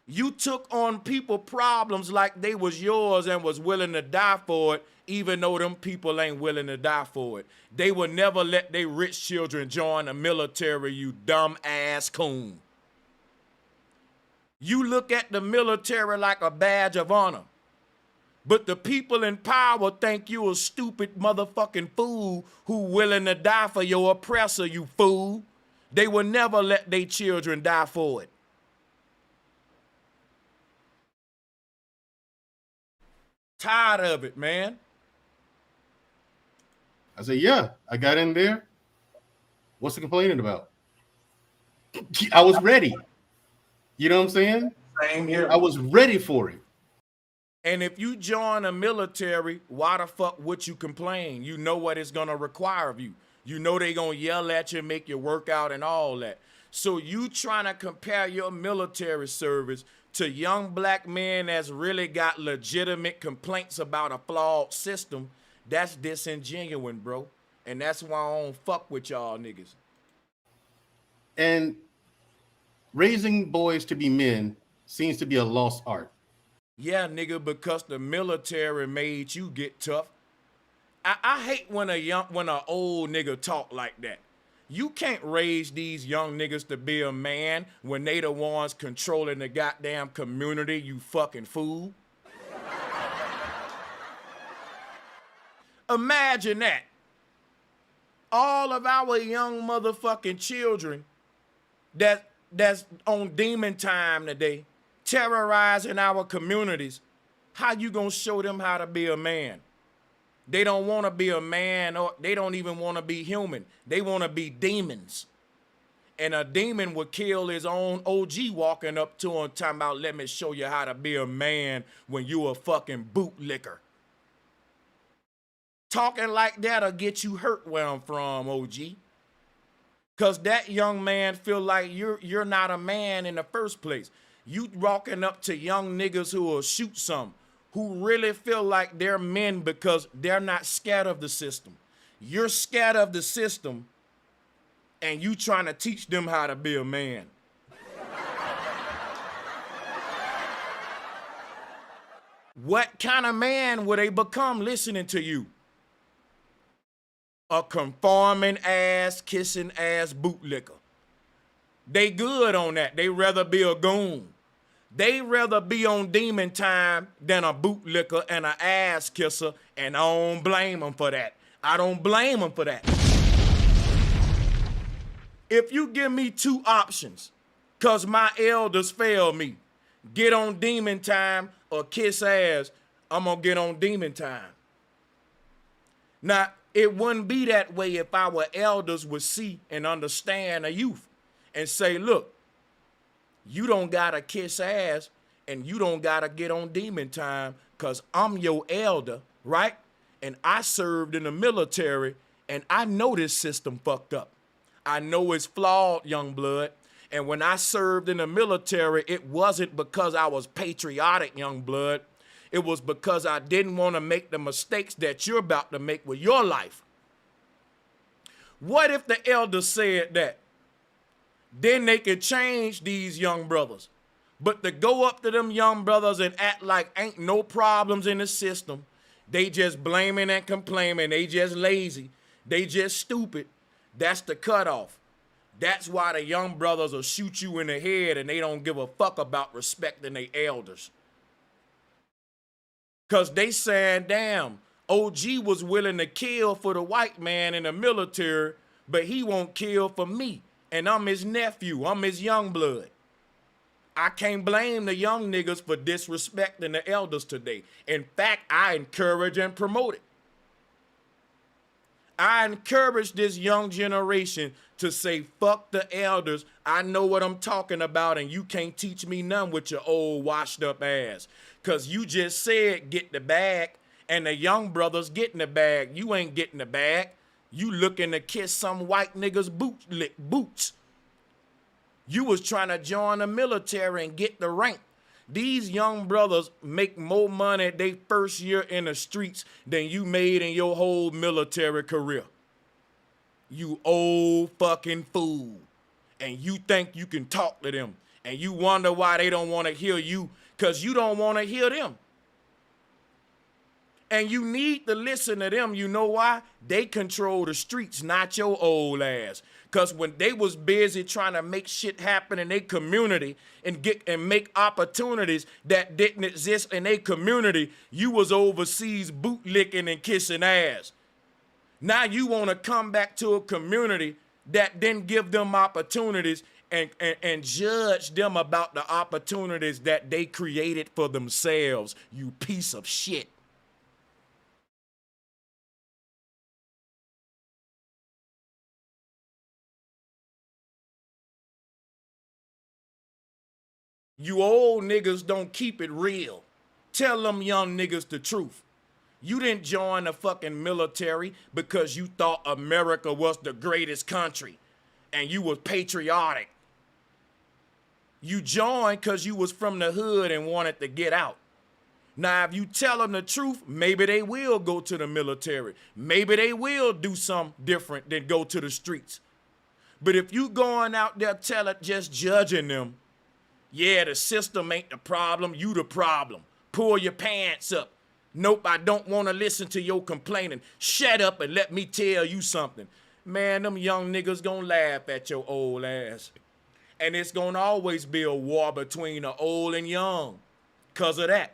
S12: You took on people problems like they was yours and was willing to die for it, even though them people ain't willing to die for it. They would never let their rich children join the military, you dumb ass coon. You look at the military like a badge of honor. But the people in power think you a stupid motherfucking fool who willing to die for your oppressor, you fool. They will never let their children die for it. Tired of it, man.
S13: I said, yeah, I got in there. What's the complaining about? I was ready. You know what I'm saying?
S12: Same here.
S13: I was ready for it.
S12: And if you join the military, why the fuck would you complain? You know what it's gonna require of you. You know they gonna yell at you, make you work out and all that. So you trying to compare your military service to young black men that's really got legitimate complaints about a flawed system, that's disingenuous, bro. And that's why I don't fuck with y'all niggas.
S13: And raising boys to be men seems to be a lost art.
S12: Yeah, nigga, because the military made you get tough. I hate when an old nigga talk like that. You can't raise these young niggas to be a man when they the ones controlling the goddamn community, you fucking fool. Imagine that. All of our young motherfucking children that's on demon time today, terrorizing our communities, how you gonna show them how to be a man? They don't want to be a man, or they don't even want to be human. They want to be demons. And a demon would kill his own OG walking up to him talking about, let me show you how to be a man when you a fucking bootlicker. Talking like that'll get you hurt where I'm from, OG. Because that young man feel like you're not a man in the first place. You walking up to young niggas who will shoot some, who really feel like they're men because they're not scared of the system. You're scared of the system, and you trying to teach them how to be a man. What kind of man would they become listening to you? A conforming ass, kissing ass bootlicker. They good on that. They rather be a goon. They rather be on demon time than a bootlicker and an ass kisser, and I don't blame them for that. I don't blame them for that. If you give me two options, because my elders failed me, get on demon time or kiss ass, I'm going to get on demon time. Now, It wouldn't be that way if our elders would see and understand a youth and say, look, you don't gotta kiss ass and you don't gotta get on demon time because I'm your elder, right? And I served in the military and I know this system fucked up. I know it's flawed, young blood. And when I served in the military, it wasn't because I was patriotic, young blood. It was because I didn't want to make the mistakes that you're about to make with your life. What if the elder said that? Then they could change these young brothers. But to go up to them young brothers and act like ain't no problems in the system, they just blaming and complaining, they just lazy, they just stupid, that's the cutoff. That's why the young brothers will shoot you in the head and they don't give a fuck about respecting their elders. Because they saying, damn, OG was willing to kill for the white man in the military, but he won't kill for me. And I'm his nephew, I'm his young blood. I can't blame the young niggas for disrespecting the elders today. In fact, I encourage and promote it. I encourage this young generation to say, fuck the elders. I know what I'm talking about, and you can't teach me none with your old washed up ass. Because you just said get the bag, and the young brothers getting the bag. You ain't getting the bag. You looking to kiss some white niggas boots. You was trying to join the military and get the rank. These young brothers make more money their first year in the streets than you made in your whole military career. You old fucking fool. And you think you can talk to them. And you wonder why they don't want to hear you, because you don't want to hear them. And you need to listen to them. You know why? They control the streets, not your old ass. Because when they was busy trying to make shit happen in their community and make opportunities that didn't exist in their community, you was overseas bootlicking and kissing ass. Now you want to come back to a community that didn't give them opportunities and judge them about the opportunities that they created for themselves, you piece of shit. You old niggas don't keep it real. Tell them young niggas the truth. You didn't join the fucking military because you thought America was the greatest country and you was patriotic. You joined because you was from the hood and wanted to get out. Now, if you tell them the truth, maybe they will go to the military. Maybe they will do something different than go to the streets. But if you going out there just judging them, yeah, the system ain't the problem, you the problem. Pull your pants up. Nope, I don't want to listen to your complaining. Shut up and let me tell you something. Man, them young niggas gonna laugh at your old ass. And it's gonna always be a war between the old and young. Cause of that.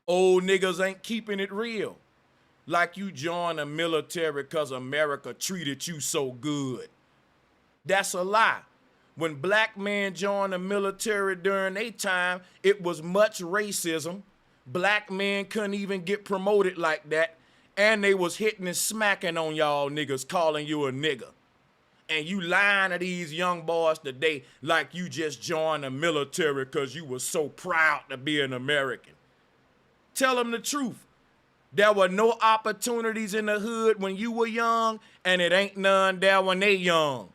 S12: Old niggas ain't keeping it real. Like you joined the military cause America treated you so good. That's a lie. When black men joined the military during their time, it was much racism. Black men couldn't even get promoted like that. And they was hitting and smacking on y'all niggas, calling you a nigga. And you lying to these young boys today like you just joined the military because you were so proud to be an American. Tell them the truth. There were no opportunities in the hood when you were young, and it ain't none there when they young.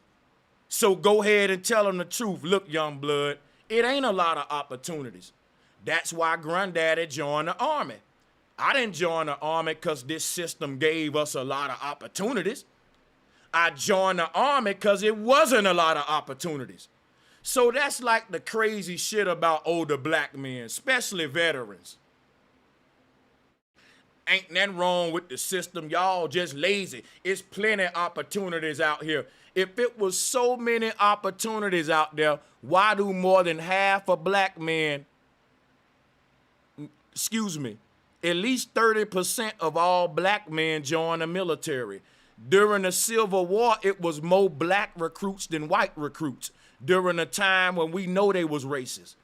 S12: So go ahead and tell them the truth. Look, young blood, it ain't a lot of opportunities. That's why granddaddy joined the army. I didn't join the army because this system gave us a lot of opportunities. I joined the army because it wasn't a lot of opportunities. So that's like the crazy shit about older black men, especially veterans. Ain't nothing wrong with the system. Y'all just lazy. It's plenty of opportunities out here. If it was so many opportunities out there, why do more than half of black men, at least 30% of all black men join the military? During the Civil War, it was more black recruits than white recruits during a time when we know they was racist.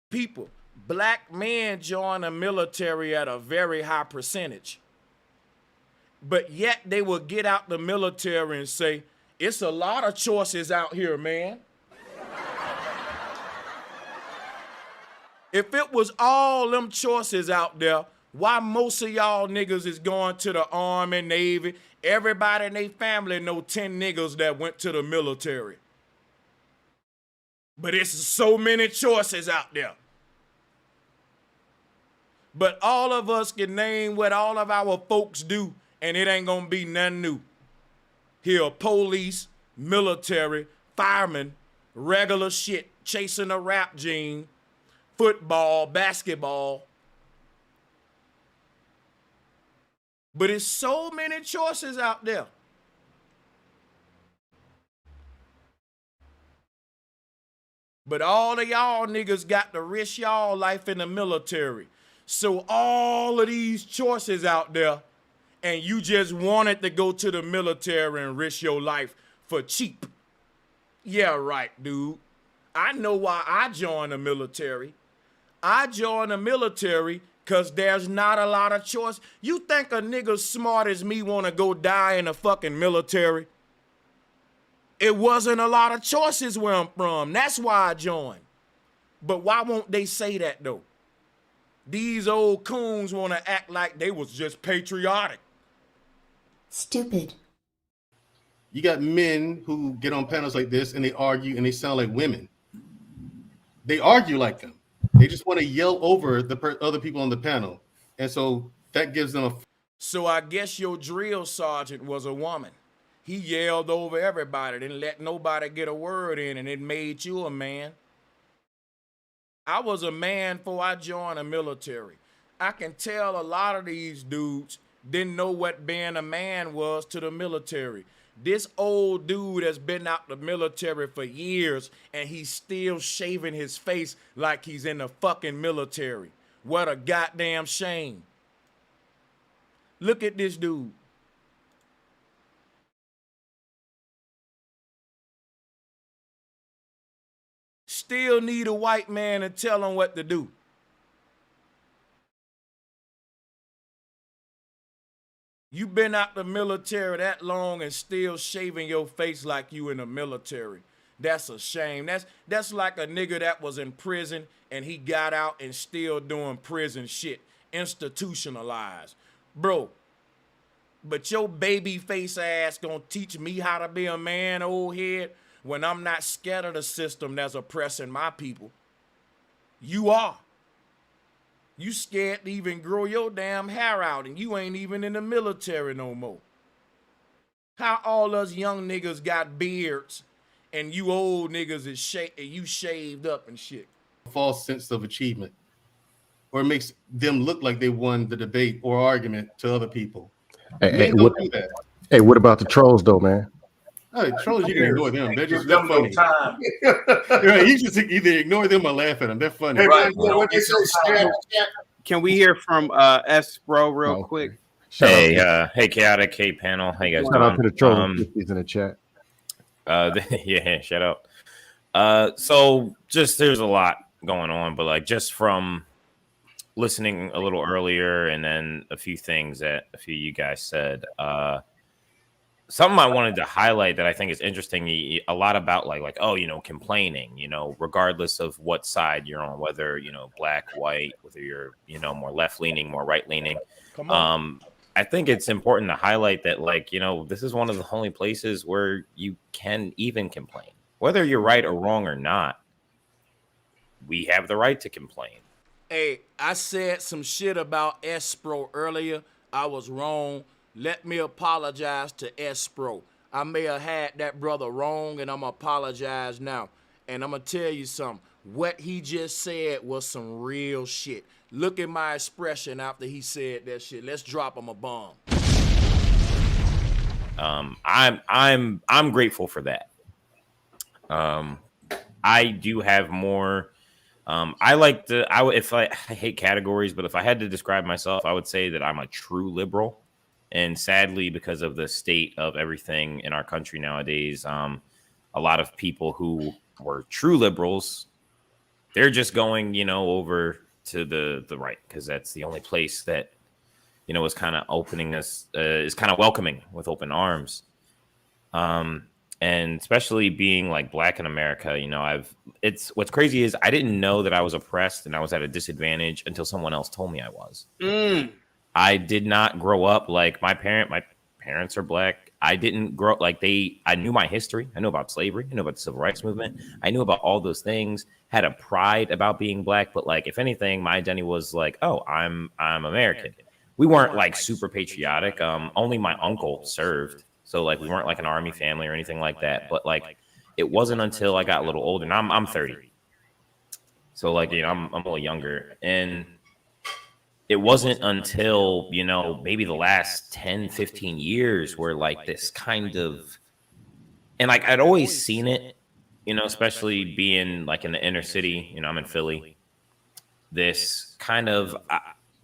S12: People, black men join the military at a very high percentage. But yet they will get out the military and say, it's a lot of choices out here, man. If it was all them choices out there, why most of y'all niggas is going to the Army, Navy? Everybody in their family know 10 niggas that went to the military. But it's so many choices out there. But all of us can name what all of our folks do, and it ain't gonna be nothing new. Here, police, military, firemen, regular shit, chasing a rap gene, football, basketball. But it's so many choices out there. But all of y'all niggas got to risk y'all life in the military. So all of these choices out there, and you just wanted to go to the military and risk your life for cheap. Yeah, right, dude. I know why I joined the military. I joined the military because there's not a lot of choice. You think a nigga smart as me want to go die in the fucking military? It wasn't a lot of choices where I'm from. That's why I joined. But why won't they say that, though? These old coons want to act like they was just patriotic.
S17: Stupid.
S13: You got men who get on panels like this and they argue and they sound like women. They argue like them. They just want to yell over the other people on the panel. And so that gives them a...
S12: So I guess your drill sergeant was a woman. He yelled over everybody, didn't let nobody get a word in, and it made you a man. I was a man before I joined the military. I can tell a lot of these dudes didn't know what being a man was to the military. This old dude has been out the military for years, and he's still shaving his face like he's in the fucking military. What a goddamn shame. Look at this dude. Still need a white man to tell him what to do. You been out the military that long and still shaving your face like you in the military. That's a shame. That's like a nigga that was in prison and he got out and still doing prison shit. Institutionalized. Bro, but your baby face ass gonna teach me how to be a man, old head, when I'm not scared of the system that's oppressing my people. You are. You scared to even grow your damn hair out, and you ain't even in the military no more. How all us young niggas got beards and you old niggas is you shaved up and shit.
S13: False sense of achievement, or it makes them look like they won the debate or argument to other people.
S10: Hey, what about the trolls though, man?
S13: Hey, trolls, you can ignore them. They're funny. Right, you just either ignore them or laugh at them. They're funny.
S5: Right. Can we hear from S Bro real quick?
S18: Hey, chaotic, hey panel, how you guys
S10: Shout
S18: doing?
S10: out to the trolls. He's in the chat.
S18: Yeah, shout out. So just there's a lot going on, but like just from listening a little earlier, and then a few things that a few of you guys said. Something I wanted to highlight that I think is interesting, a lot about like, oh, complaining, regardless of what side you're on, whether, black, white, whether you're, more left leaning, more right leaning. I think it's important to highlight that, like, this is one of the only places where you can even complain, whether you're right or wrong or not. We have the right to complain.
S12: Hey, I said some shit about S-Pro earlier. I was wrong. Let me apologize to S-Pro. I may have had that brother wrong, and I'm going to apologize now. And I'm going to tell you something. What he just said was some real shit. Look at my expression after he said that shit. Let's drop him a bomb.
S18: I'm grateful for that. I do have more. I hate categories, but if I had to describe myself, I would say that I'm a true liberal. And sadly, because of the state of everything in our country nowadays, a lot of people who were true liberals, they're just going, over to the right, because that's the only place that, you know, is kind of opening us, is kind of welcoming with open arms. And especially being like Black in America, you know, it's what's crazy is I didn't know that I was oppressed and I was at a disadvantage until someone else told me I was. I did not grow up like my parents are Black. I didn't grow up like I knew my history. I knew about slavery. I knew about the civil rights movement. I knew about all those things, had a pride about being Black. But like, if anything, my identity was like, oh, I'm American. We weren't like super patriotic. Only my uncle served. So like, we weren't like an army family or anything like that. But like, it wasn't until I got a little older, and I'm 30. So like, you know, I'm a little younger, and it wasn't until, you know, maybe the last 10, 15 years where like this kind of, and like I'd always seen it, you know, especially being like in the inner city, you know, I'm in Philly, this kind of,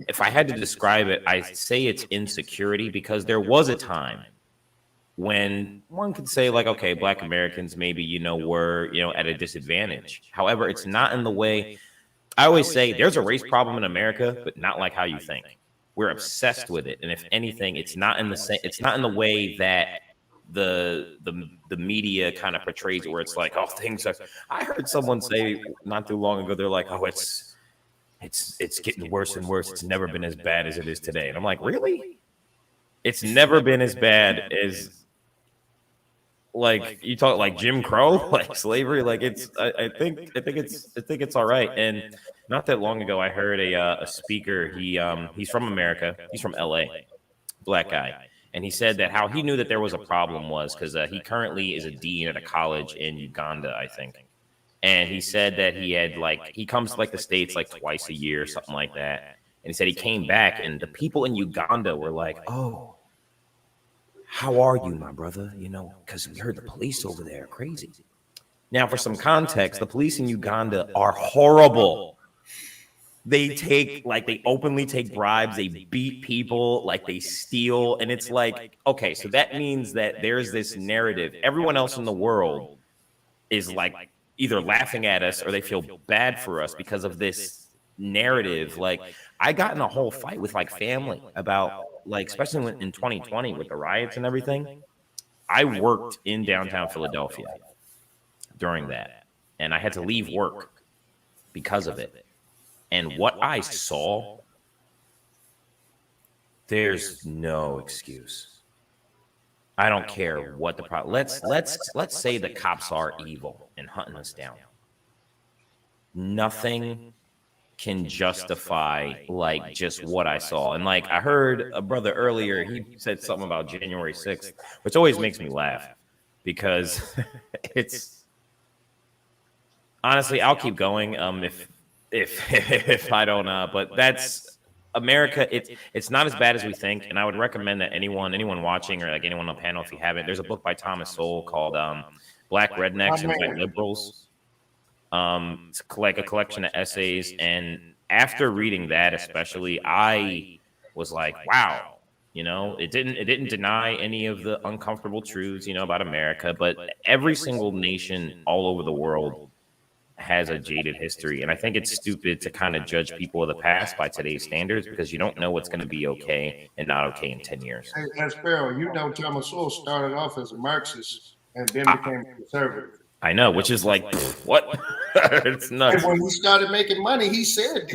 S18: if I had to describe it, I say it's insecurity, because there was a time when one could say like, okay, Black Americans maybe, you know, were, you know, at a disadvantage. However, it's not in the way, I always say there's a race problem in America, but not like how you think. We're obsessed with it. And if anything, it's not in the same, it's not in the way that the media kind of portrays it, where it's like, oh, things are, I heard someone say not too long ago, they're like, oh, it's getting worse and worse. It's never been as bad as it is today. And I'm like, really? It's never been as bad as, like, you talk like Jim Crow, like slavery, like it's, I think it's all right. And not that long ago, I heard a speaker. He's from America. He's from LA, Black guy. And he said that how he knew that there was a problem was because he currently is a dean at a college in Uganda, I think. And he said that he had he comes to like the States like twice a year or something like that. And he said he came back and the people in Uganda were like, oh, how are you, my brother? You know, because we heard the police over there are crazy. Now, for some context, the police in Uganda are horrible. They they openly take bribes. They beat people, like they steal. And it's like, okay, so that means that there's this narrative. Everyone else in the world is like either laughing at us or they feel bad for us because of this narrative. Like, I got in a whole fight with like family about, like, especially in 2020 with the riots and everything. I worked in downtown Philadelphia during that, and I had to leave work because of it. And what I saw, there's no excuse. I don't care what the problem. Let's say the cops are evil and hunting us down. Nothing can justify like just what I saw. And like I heard a brother earlier, he said something about January 6th, which always makes me laugh because it's honestly, I'll keep going if I don't but that's America. It's not as bad as we think, and I would recommend that anyone watching or like anyone on the panel, if you haven't, there's a book by Thomas Sowell called Black Rednecks and White Liberals. It's like a collection of essays, and after reading that, especially, I was like, wow, you know, it didn't deny any of the uncomfortable truths, you know, about America, but every single nation all over the world has a jaded history, and I think it's stupid to kind of judge people of the past by today's standards because you don't know what's going to be okay and not okay in 10 years.
S7: Hey, Sparrow, you know, Thomas Sowell started off as a Marxist and then became a conservative.
S18: I know, which is like, what? It's nuts.
S7: And when he started making money, he said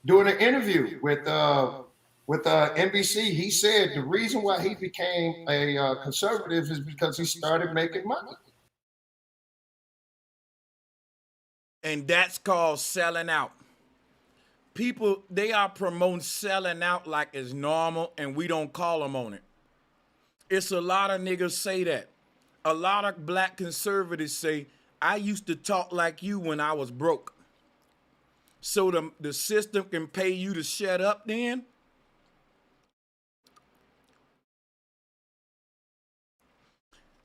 S7: during an interview with NBC, he said the reason why he became a conservative is because he started making money.
S2: And that's called selling out. People, they are promoting selling out like it's normal, and we don't call them on it. It's a lot of niggas say that. A lot of black conservatives say, I used to talk like you when I was broke. So the system can pay you to shut up then?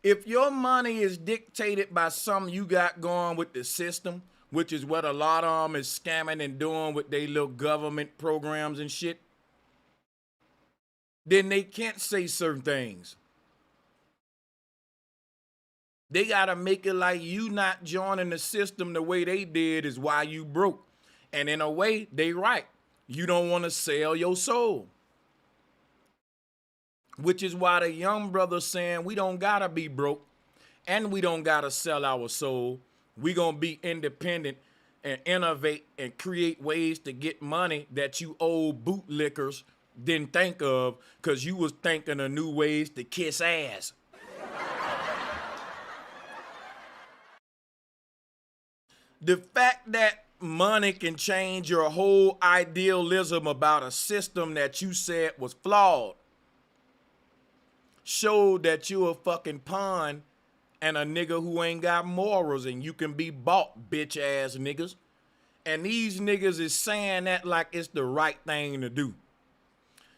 S2: If your money is dictated by something you got going with the system, which is what a lot of them is scamming and doing with their little government programs and shit, then they can't say certain things. They got to make it like you not joining the system the way they did is why you broke. And in a way, they right. You don't want to sell your soul. Which is why the young brother saying we don't gotta be broke and we don't gotta sell our soul. We gonna be independent and innovate and create ways to get money that you old bootlickers didn't think of because you was thinking of new ways to kiss ass. The fact that money can change your whole idealism about a system that you said was flawed showed that you're a fucking pawn and a nigga who ain't got morals and you can be bought, bitch ass niggas. And these niggas is saying that like it's the right thing to do.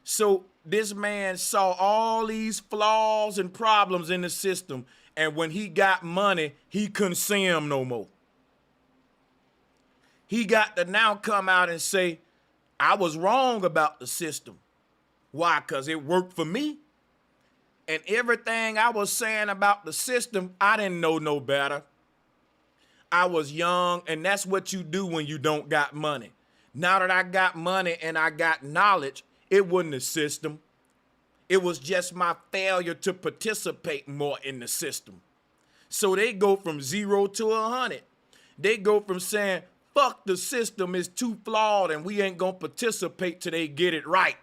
S2: So this man saw all these flaws and problems in the system, and when he got money, he couldn't see them no more. He got to now come out and say, I was wrong about the system. Why? Because it worked for me. And everything I was saying about the system, I didn't know no better. I was young, and that's what you do when you don't got money. Now that I got money and I got knowledge, it wasn't the system. It was just my failure to participate more in the system. So they go from 0 to 100. They go from saying, fuck the system, is too flawed and we ain't gonna participate till they get it right.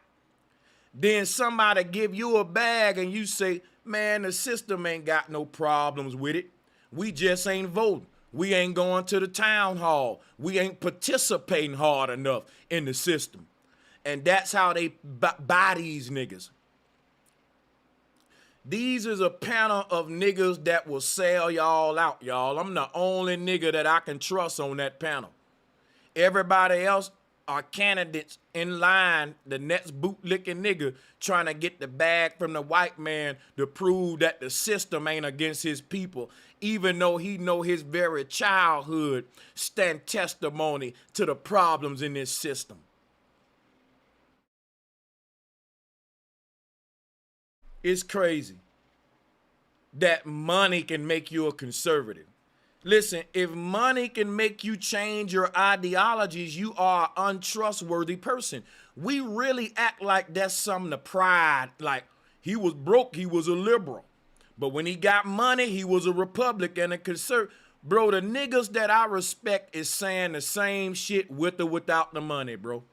S2: Then somebody give you a bag and you say, man, the system ain't got no problems with it. We just ain't voting. We ain't going to the town hall. We ain't participating hard enough in the system. And that's how they buy these niggas. These is a panel of niggas that will sell y'all out, y'all. I'm the only nigga that I can trust on that panel. Everybody else are candidates in line, the next bootlicking nigga trying to get the bag from the white man to prove that the system ain't against his people, even though he know his very childhood stand testimony to the problems in this system. It's crazy that money can make you a conservative. Listen, if money can make you change your ideologies, you are an untrustworthy person. We really act like that's something to pride. Like, he was broke, he was a liberal. But when he got money, he was a Republican and conservative. Bro, the niggas that I respect is saying the same shit with or without the money, bro.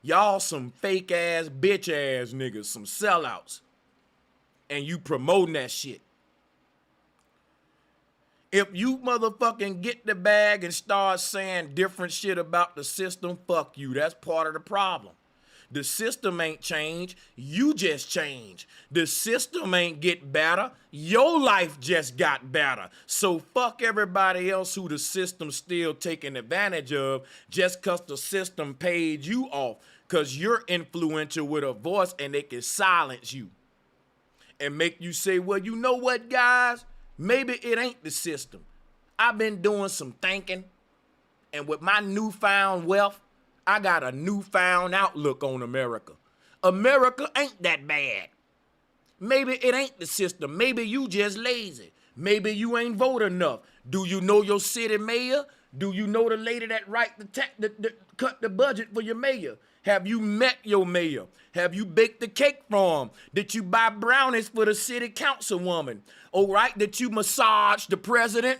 S2: Y'all some fake ass, bitch ass niggas, some sellouts. And you promoting that shit. If you motherfucking get the bag and start saying different shit about the system, fuck you. That's part of the problem. The system ain't changed. You just changed. The system ain't get better. Your life just got better. So fuck everybody else who the system still taking advantage of just because the system paid you off because you're influential with a voice and they can silence you and make you say, well, you know what, guys? Maybe it ain't the system. I've been doing some thinking, and with my newfound wealth, I got a newfound outlook on America. America ain't that bad. Maybe it ain't the system. Maybe you just lazy. Maybe you ain't vote enough. Do you know your city mayor? Do you know the lady that cut the budget for your mayor? Have you met your mayor? Have you baked the cake for him? Did you buy brownies for the city councilwoman? All right, did you massage the president?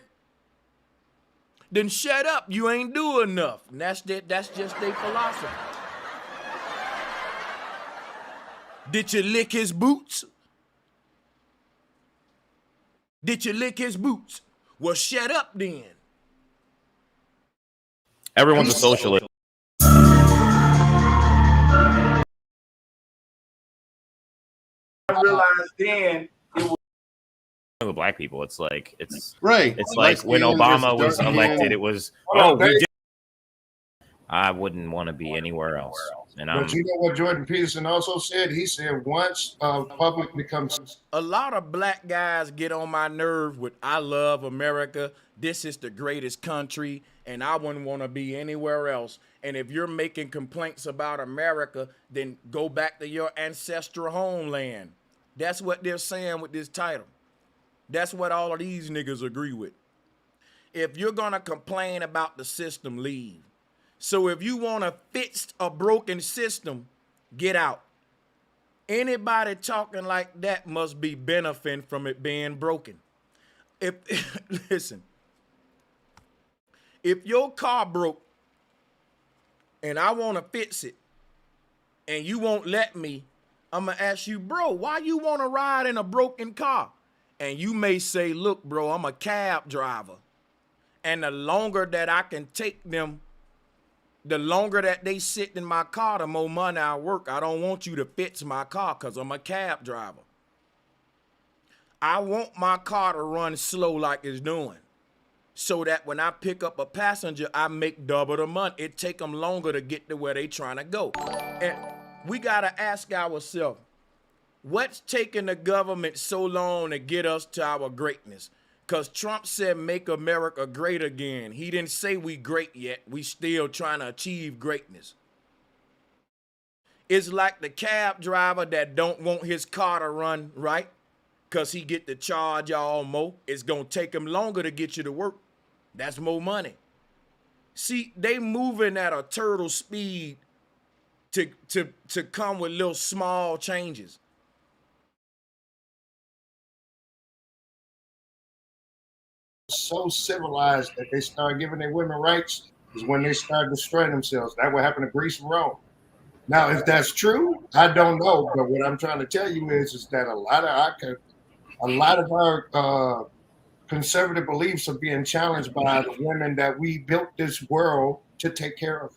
S2: Then shut up, you ain't do enough. And that's just their philosophy. Did you lick his boots? Did you lick his boots? Well, shut up then.
S18: Everyone's a socialist.
S9: I realized then it was
S18: The black people, it's like
S13: right.
S18: It's like when Obama was elected, it was I wouldn't want to be anywhere else. And
S7: but you know what Jordan Peterson also said? He said once public becomes
S2: a lot of black guys get on my nerve with I love America. This is the greatest country, and I wouldn't want to be anywhere else. And if you're making complaints about America, then go back to your ancestral homeland. That's what they're saying with this title. That's what all of these niggas agree with. If you're gonna complain about the system, leave. So if you want to fix a broken system, get out. Anybody talking like that must be benefiting from it being broken. If listen, if your car broke and I want to fix it and you won't let me, I'm going to ask you, bro, why you want to ride in a broken car? And you may say, look, bro, I'm a cab driver. And the longer that I can take them, the longer that they sit in my car, the more money I work. I don't want you to fix my car because I'm a cab driver. I want my car to run slow like it's doing, so that when I pick up a passenger, I make double the money. It take them longer to get to where they trying to go. And we got to ask ourselves, what's taking the government so long to get us to our greatness? Because Trump said, make America great again. He didn't say we great yet. We still trying to achieve greatness. It's like the cab driver that don't want his car to run right because he get to charge y'all more. It's going to take him longer to get you to work. That's more money. See, they moving at a turtle speed to come with little small changes.
S7: So civilized that they start giving their women rights is when they start destroying themselves. That what happened to Greece and Rome. Now, if that's true, I don't know. But what I'm trying to tell you is that a lot of our conservative beliefs are being challenged by the women that we built this world to take care of.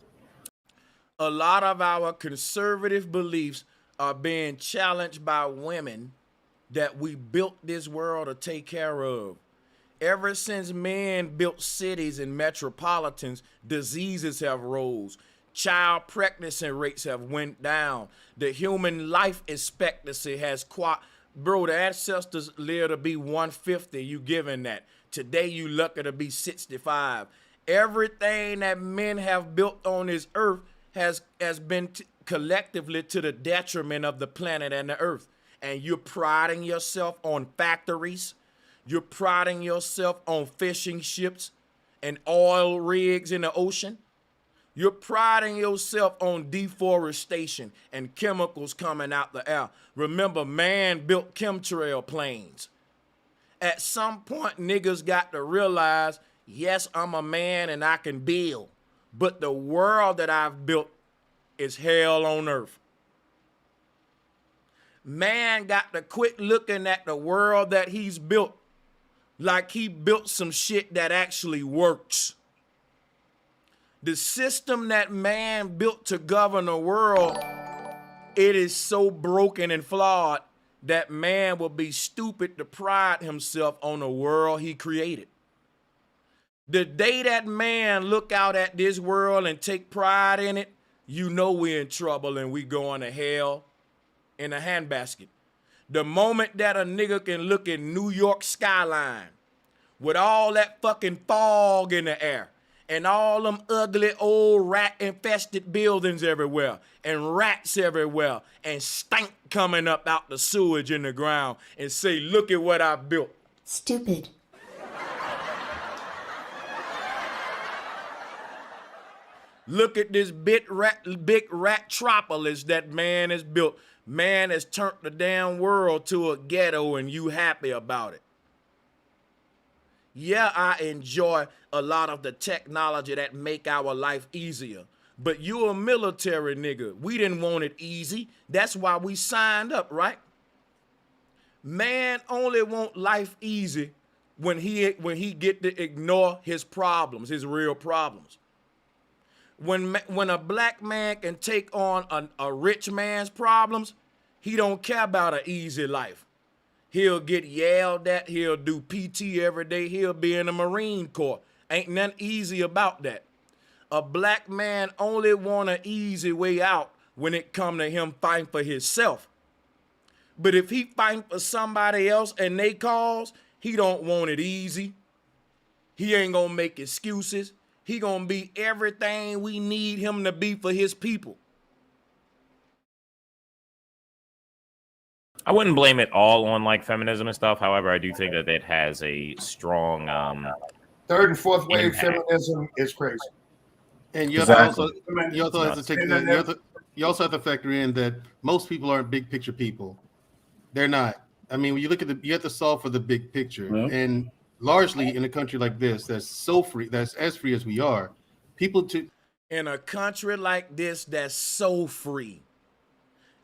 S2: A lot of our conservative beliefs are being challenged by women that we built this world to take care of. Ever since men built cities and metropolitans, diseases have rose. Child pregnancy rates have went down. The human life expectancy has bro, the ancestors lived to be 150. You giving that. Today you lucky to be 65. Everything that men have built on this earth has been collectively to the detriment of the planet and the earth. And you're priding yourself on factories. You're priding yourself on fishing ships and oil rigs in the ocean. You're priding yourself on deforestation and chemicals coming out the air. Remember, man built chemtrail planes. At some point, niggas got to realize, yes, I'm a man and I can build, but the world that I've built is hell on earth. Man got to quit looking at the world that he's built like he built some shit that actually works. The system that man built to govern the world, it is so broken and flawed that man will be stupid to pride himself on the world he created. The day that man look out at this world and take pride in it, you know we're in trouble and we going to hell in a handbasket. The moment that a nigga can look at New York skyline with all that fucking fog in the air and all them ugly old rat-infested buildings everywhere and rats everywhere and stank coming up out the sewage in the ground and say, look at what I built.
S17: Stupid.
S2: Look at this big ratropolis that man has built. Man has turned the damn world to a ghetto and you happy about it. Yeah, I enjoy a lot of the technology that make our life easier. But you a military nigga. We didn't want it easy. That's why we signed up, right? Man only want life easy when he get to ignore his problems, his real problems. When a black man can take on a rich man's problems, he don't care about an easy life. He'll get yelled at. He'll do PT every day. He'll be in the Marine Corps. Ain't nothing easy about that. A black man only want an easy way out when it come to him fighting for himself. But if he fighting for somebody else and they cause, he don't want it easy. He ain't gonna make excuses. He gonna be everything we need him to be for his people.
S18: I wouldn't blame it all on like feminism and stuff. However, I do think that it has a strong
S7: third and fourth wave feminism is crazy.
S13: And you also have to take you also have to factor in that most people aren't big picture people. They're not. I mean, when you look at you have to solve for the big picture.
S8: Well,
S13: and largely in a country like this, that's so free, that's as free as we are,
S12: in a country like this that's so free,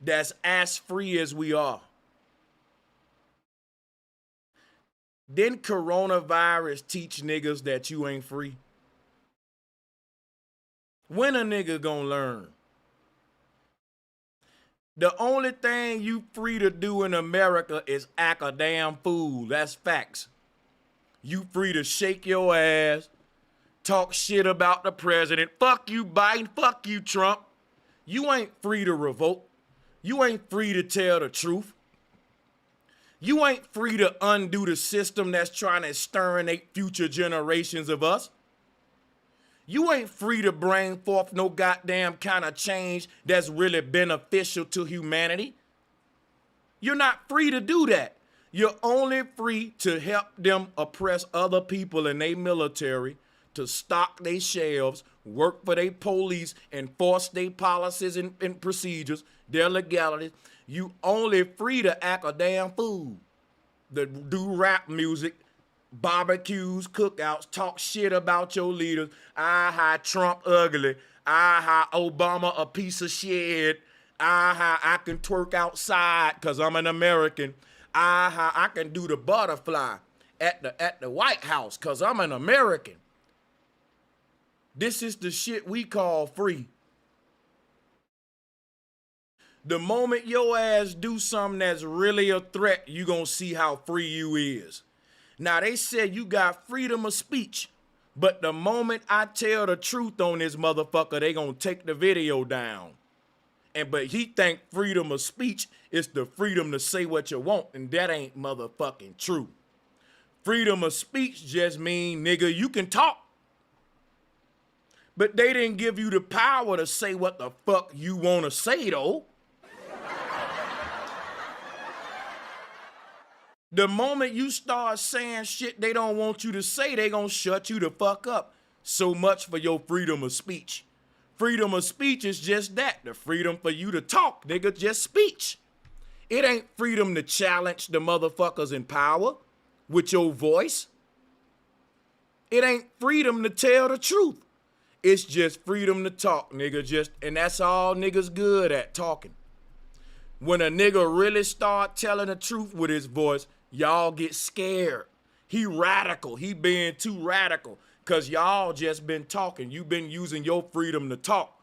S12: that's as free as we are, then coronavirus teach niggas that you ain't free? When a nigga gonna learn? The only thing you free to do in America is act a damn fool. That's facts. You free to shake your ass, talk shit about the president. Fuck you, Biden. Fuck you, Trump. You ain't free to revolt. You ain't free to tell the truth. You ain't free to undo the system that's trying to exterminate future generations of us. You ain't free to bring forth no goddamn kind of change that's really beneficial to humanity. You're not free to do that. You're only free to help them oppress other people in their military, to stock their shelves, work for their police, enforce their policies and procedures, their legalities. You only free to act a damn fool, to do rap music, barbecues, cookouts, talk shit about your leaders. How Trump ugly. How Obama a piece of shit. How I can twerk outside because I'm an American. How I can do the butterfly at the White House because I'm an American. This is the shit we call free. The moment your ass do something that's really a threat, you gonna see how free you is. Now, they said you got freedom of speech, but the moment I tell the truth on this motherfucker, they gonna take the video down. But he think freedom of speech is the freedom to say what you want, and that ain't motherfucking true. Freedom of speech just mean, nigga, you can talk. But they didn't give you the power to say what the fuck you wanna say, though. The moment you start saying shit they don't want you to say, they gonna shut you the fuck up. So much for your freedom of speech. Freedom of speech is just that, the freedom for you to talk, nigga, just speech. It ain't freedom to challenge the motherfuckers in power with your voice. It ain't freedom to tell the truth. It's just freedom to talk, nigga, and that's all niggas good at, talking. When a nigga really start telling the truth with his voice, y'all get scared. He radical. He being too radical because y'all just been talking. You been using your freedom to talk.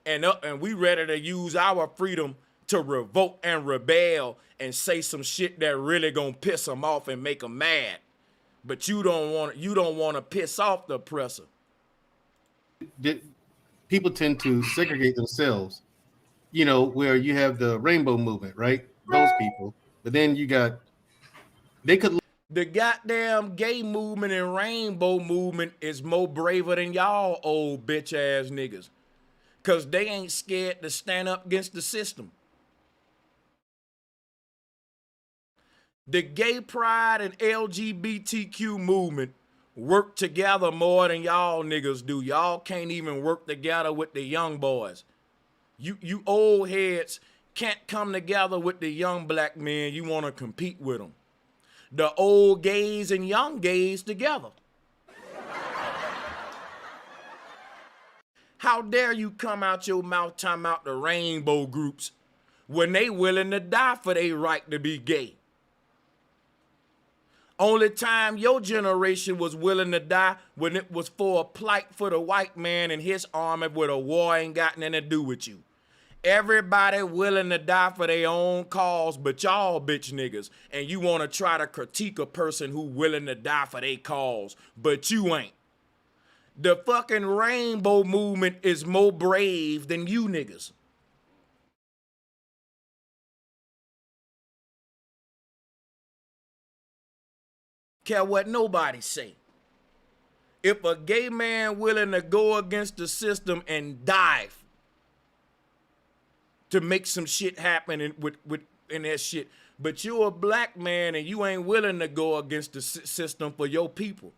S12: And we ready to use our freedom to revolt and rebel and say some shit that really gonna piss them off and make them mad. But you don't want to piss off the oppressor.
S13: People tend to segregate themselves. You know, where you have the rainbow movement, right? Those people. But then you got
S12: the goddamn gay movement and rainbow movement is more braver than y'all old bitch ass niggas. Cause they ain't scared to stand up against the system. The gay pride and LGBTQ movement work together more than y'all niggas do. Y'all can't even work together with the young boys. You old heads can't come together with the young black men. You want to compete with them. The old gays and young gays together. How dare you come out your mouth talking about the rainbow groups when they willing to die for their right to be gay? Only time your generation was willing to die when it was for a plight for the white man and his army where the war ain't got nothing to do with you. Everybody willing to die for their own cause, but y'all bitch niggas. And you want to try to critique a person who willing to die for their cause, but you ain't. The fucking rainbow movement is more brave than you niggas. Care what nobody say. If a gay man willing to go against the system and dive to make some shit happen in that shit, but you a black man and you ain't willing to go against the system for your people.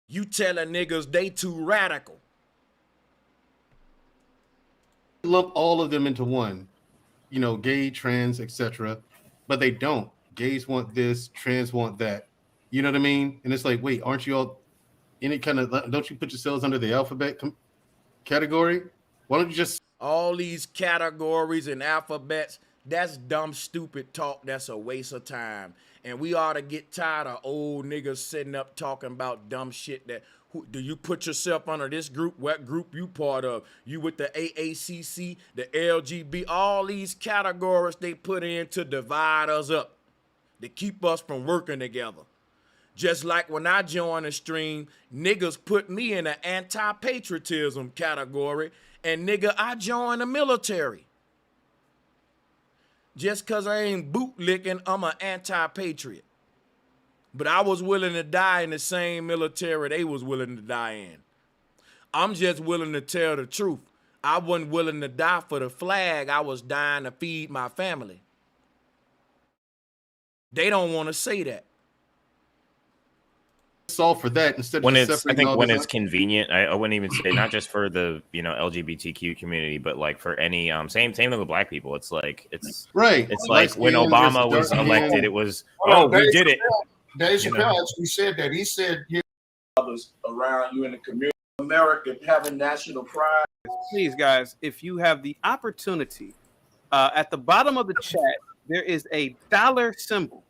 S12: You telling niggas they too radical.
S13: lump all of them into one, you know, gay, trans, etc. But they don't. Gays want this, trans want that. You know what I mean? And it's like, wait, aren't you all any kind of? Don't you put yourselves under the alphabet category? Why don't you just
S2: all these categories and alphabets? That's dumb, stupid talk. That's a waste of time. And we ought to get tired of old niggas sitting up talking about dumb shit. That do you put yourself under this group? What group you part of? You with the AACC, the LGB, all these categories they put in to divide us up, to keep us from working together. Just like when I joined the stream, niggas put me in the anti-patriotism category, and nigga, I joined the military. Just because I ain't bootlicking, I'm an anti-patriot. But I was willing to die in the same military they was willing to die in. I'm just willing to tell the truth. I wasn't willing to die for the flag. I was dying to feed my family. They don't want to say that.
S13: solve for that instead
S18: when
S13: of
S18: it's I think when it's convenient. I wouldn't even say not just for the LGBTQ community, but like for any same thing with black people. It's like it's
S13: right.
S18: It's like when Obama was elected, it was we did it.
S7: Dave Chappelle actually said that. He said
S2: others around you in the community. America having national pride.
S5: Please, guys, if you have the opportunity, at the bottom of the chat, there is a dollar symbol.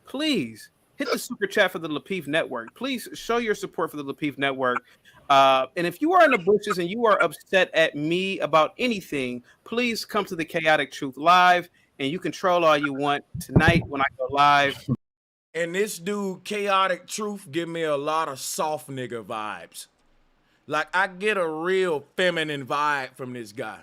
S5: Please hit the super chat for the Lapeef Network. Please show your support for the Lapeef Network. And if you are in the bushes and you are upset at me about anything, please come to the Chaotic Truth Live, and you can troll all you want tonight when I go live.
S2: And this dude, Chaotic Truth, give me a lot of soft nigga vibes. Like, I get a real feminine vibe from this guy.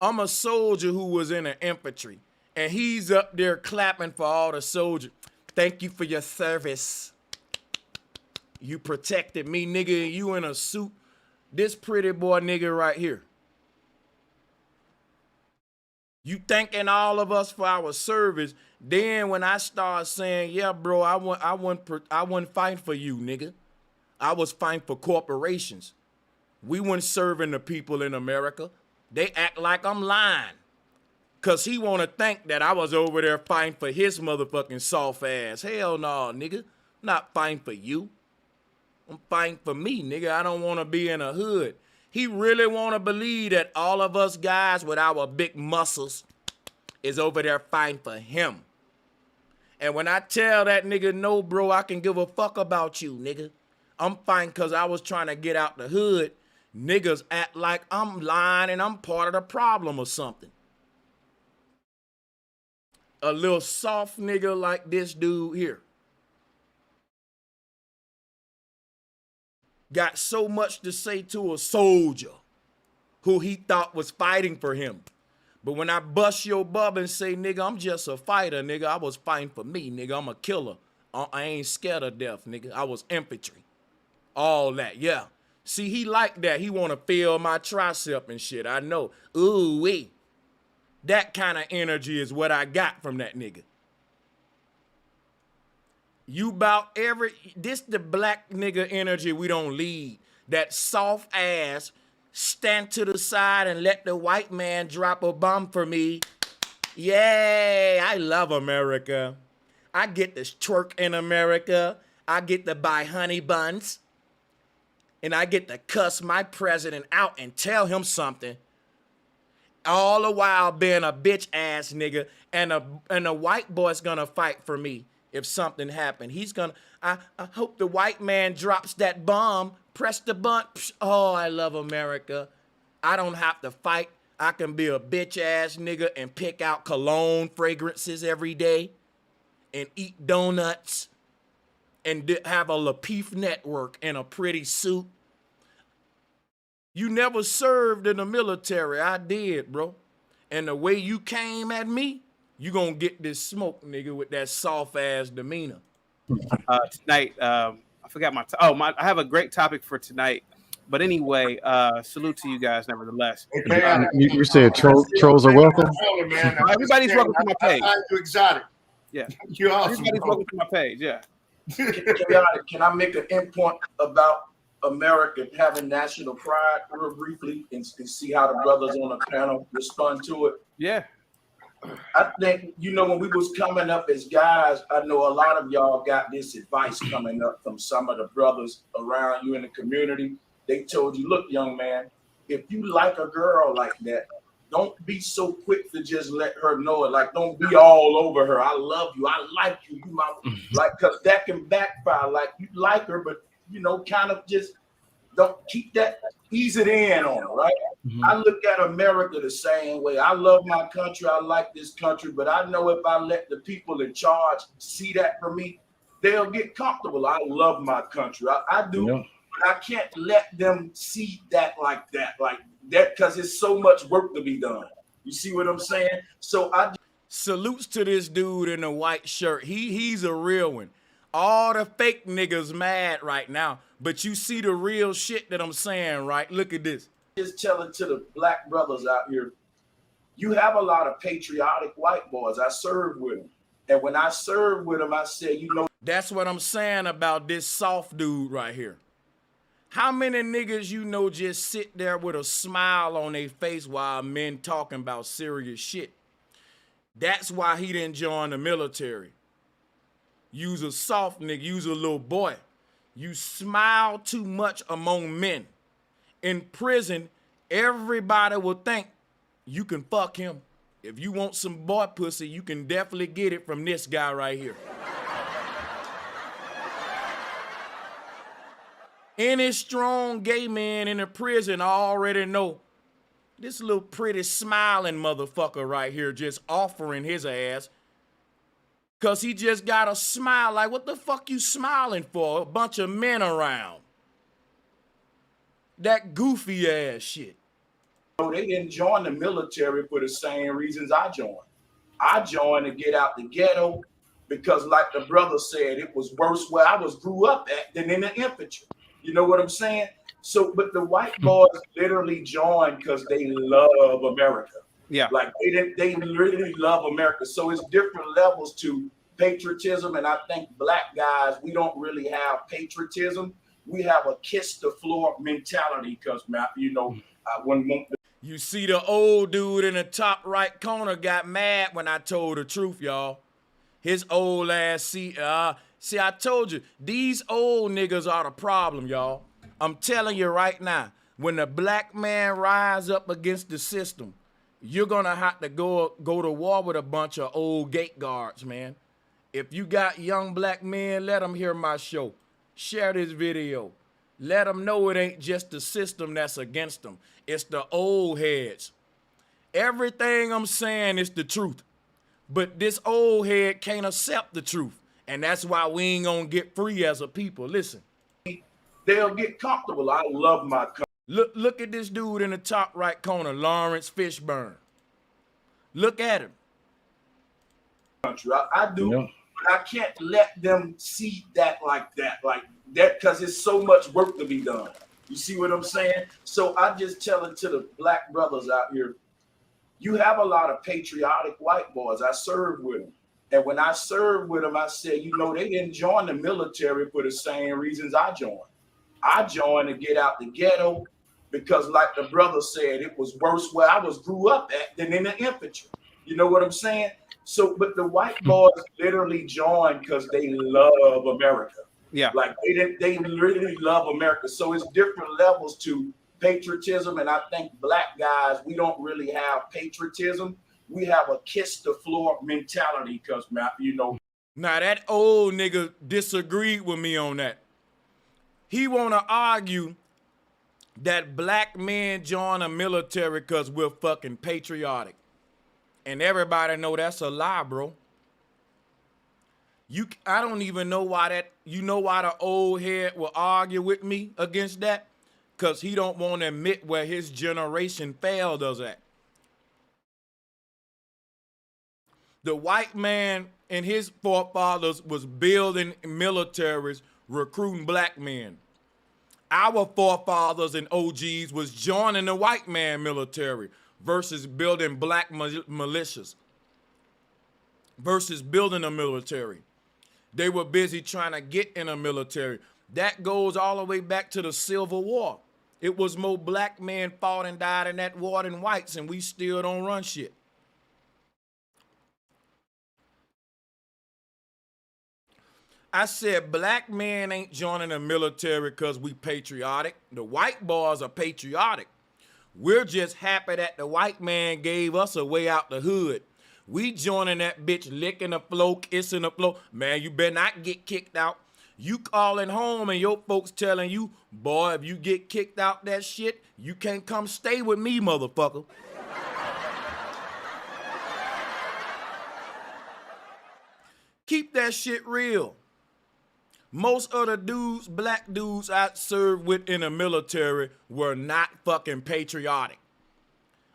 S2: I'm a soldier who was in the infantry, and he's up there clapping for all the soldiers. Thank you for your service. You protected me, nigga, and you in a suit. This pretty boy nigga right here. You thanking all of us for our service. Then when I start saying, yeah, bro, I wasn't fighting for you, nigga. I was fighting for corporations. We weren't serving the people in America. They act like I'm lying. Cause he wanna think that I was over there fighting for his motherfucking soft ass. Hell no, nigga. I'm not fighting for you. I'm fighting for me, nigga. I don't wanna be in a hood. He really want to believe that all of us guys with our big muscles is over there fighting for him. And when I tell that nigga, no, bro, I can give a fuck about you, nigga. I'm fighting because I was trying to get out the hood. Niggas act like I'm lying and I'm part of the problem or something. A little soft nigga like this dude here got so much to say to a soldier who he thought was fighting for him. But when I bust your bub and say, nigga, I'm just a fighter, nigga, I was fighting for me, nigga, I'm a killer. I ain't scared of death, nigga. I was infantry. All that, yeah. See, he like that. He want to feel my tricep and shit, I know. Ooh-wee. That kind of energy is what I got from that nigga. You about this the black nigga energy we don't lead. That soft ass, stand to the side and let the white man drop a bomb for me. Yay, I love America. I get to twerk in America. I get to buy honey buns. And I get to cuss my president out and tell him something. All the while being a bitch ass nigga, and a white boy's gonna fight for me. If something happened, he's gonna, I hope the white man drops that bomb, press the button. Oh, I love America. I don't have to fight. I can be a bitch ass nigga and pick out cologne fragrances every day and eat donuts and have a Lapeef network and a pretty suit. You never served in the military. I did, bro. And the way you came at me, you gonna get this smoke, nigga, with that soft ass demeanor.
S5: Tonight, I forgot I have a great topic for tonight. But anyway, salute to you guys nevertheless.
S10: You said trolls are welcome?
S5: Everybody's welcome to my page.
S7: You exotic.
S5: Yeah.
S7: You're awesome.
S5: Everybody's welcome to my page, yeah.
S2: Can I make an input about America having national pride real briefly and see how the brothers on the panel respond to it?
S5: Yeah.
S2: I think, you know, when we was coming up as guys, I know a lot of y'all got this advice coming up from some of the brothers around you in the community. They told you, look, young man, if you like a girl like that, don't be so quick to just let her know it. Like, don't be all over her. I love you. I like you. You my like, because that can backfire. Like, you like her, but you know, kind of just don't keep that, ease it in on her, right? I look at America the same way. I love my country. I like this country, but I know if I let the people in charge see that for me, they'll get comfortable. I love my country. I do.
S8: Yeah.
S2: But I can't let them see that, like that, because it's so much work to be done. You see what I'm saying? So I salutes to this dude in the white shirt. He's a real one. All the fake niggas mad right now, but you see the real shit that I'm saying, right? Look at this. Just telling to the black brothers out here, you have a lot of patriotic white boys. I served with them. And when I served with them, I said, you know, that's what I'm saying about this soft dude right here. How many niggas you know just sit there with a smile on their face while men talking about serious shit? That's why he didn't join the military. You's a soft nigga, you's a little boy. You smile too much among men. In prison, everybody will think you can fuck him. If you want some boy pussy, you can definitely get it from this guy right here. Any strong gay man in a prison already know this little pretty smiling motherfucker right here just offering his ass because he just got a smile. Like, what the fuck you smiling for? A bunch of men around. That goofy ass shit. They didn't join the military for the same reasons I joined. I joined to get out the ghetto because, like the brother said, it was worse where I grew up at than in the infantry. You know what I'm saying? So, but the white boys literally joined because they love America.
S5: Yeah.
S2: Like they really love America. So it's different levels to patriotism. And I think black guys, we don't really have patriotism. We have a kiss the floor mentality because, you know, you see the old dude in the top right corner got mad when I told the truth, y'all. His old ass, see, I told you, these old niggas are the problem, y'all. I'm telling you right now, when the black man rise up against the system, you're gonna have to go to war with a bunch of old gate guards, man. If you got young black men, let them hear my show. Share this video. Let them know it ain't just the system that's against them. It's the old heads. Everything I'm saying is the truth. But this old head can't accept the truth. And that's why we ain't gonna get free as a people. Listen. They'll get comfortable. I love my country. Look at this dude in the top right corner, Lawrence Fishburne. Look at him. I do, yeah. But I can't let them see that like that because it's so much work to be done. You see what I'm saying? So I just tell it to the black brothers out here, you have a lot of patriotic white boys. I served with them. And when I served with them, I said, you know, they didn't join the military for the same reasons I joined. I joined to get out the ghetto because, like the brother said, it was worse where I grew up at than in the infantry. You know what I'm saying? So, but the white boys literally joined because they love America.
S5: Yeah.
S2: Like they really love America. So it's different levels to patriotism. And I think black guys, we don't really have patriotism. We have a kiss the floor mentality because, you know. Now that old nigga disagreed with me on that. He want to argue that black men join the military because we're fucking patriotic. And everybody know that's a lie, bro. I don't even know why the old head will argue with me against that? Because he don't want to admit where his generation failed us at. The white man and his forefathers was building militaries, recruiting black men. Our forefathers and OGs was joining the white man military versus building black militias, versus building a military. They were busy trying to get in a military. That goes all the way back to the Civil War. It was more black men fought and died in that war than whites, and we still don't run shit. I said black men ain't joining the military because we patriotic. The white boys are patriotic. We're just happy that the white man gave us a way out the hood. We joining that bitch, licking the floor, kissing the floor. Man, you better not get kicked out. You calling home and your folks telling you, boy, if you get kicked out that shit, you can't come stay with me, motherfucker. Keep that shit real. Most of the dudes, black dudes I served with in the military were not fucking patriotic.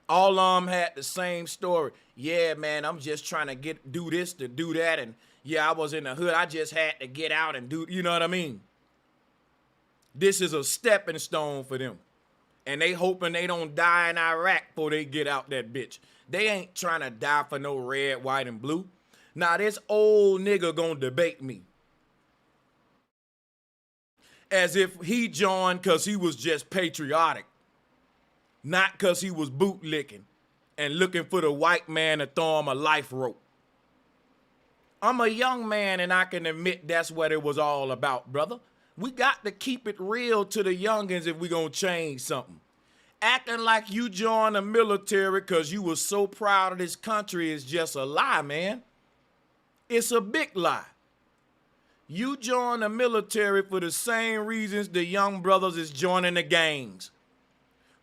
S2: All of them had the same story. Yeah, man, I'm just trying to do this to do that. And yeah, I was in the hood. I just had to get out and do, you know what I mean? This is a stepping stone for them. And they hoping they don't die in Iraq before they get out that bitch. They ain't trying to die for no red, white, and blue. Now, this old nigga gonna debate me. As if he joined because he was just patriotic. Not because he was bootlicking and looking for the white man to throw him a life rope. I'm a young man and I can admit that's what it was all about, brother. We got to keep it real to the youngins if we gonna change something. Acting like you joined the military because you were so proud of this country is just a lie, man. It's a big lie. You joined the military for the same reasons the young brothers is joining the gangs.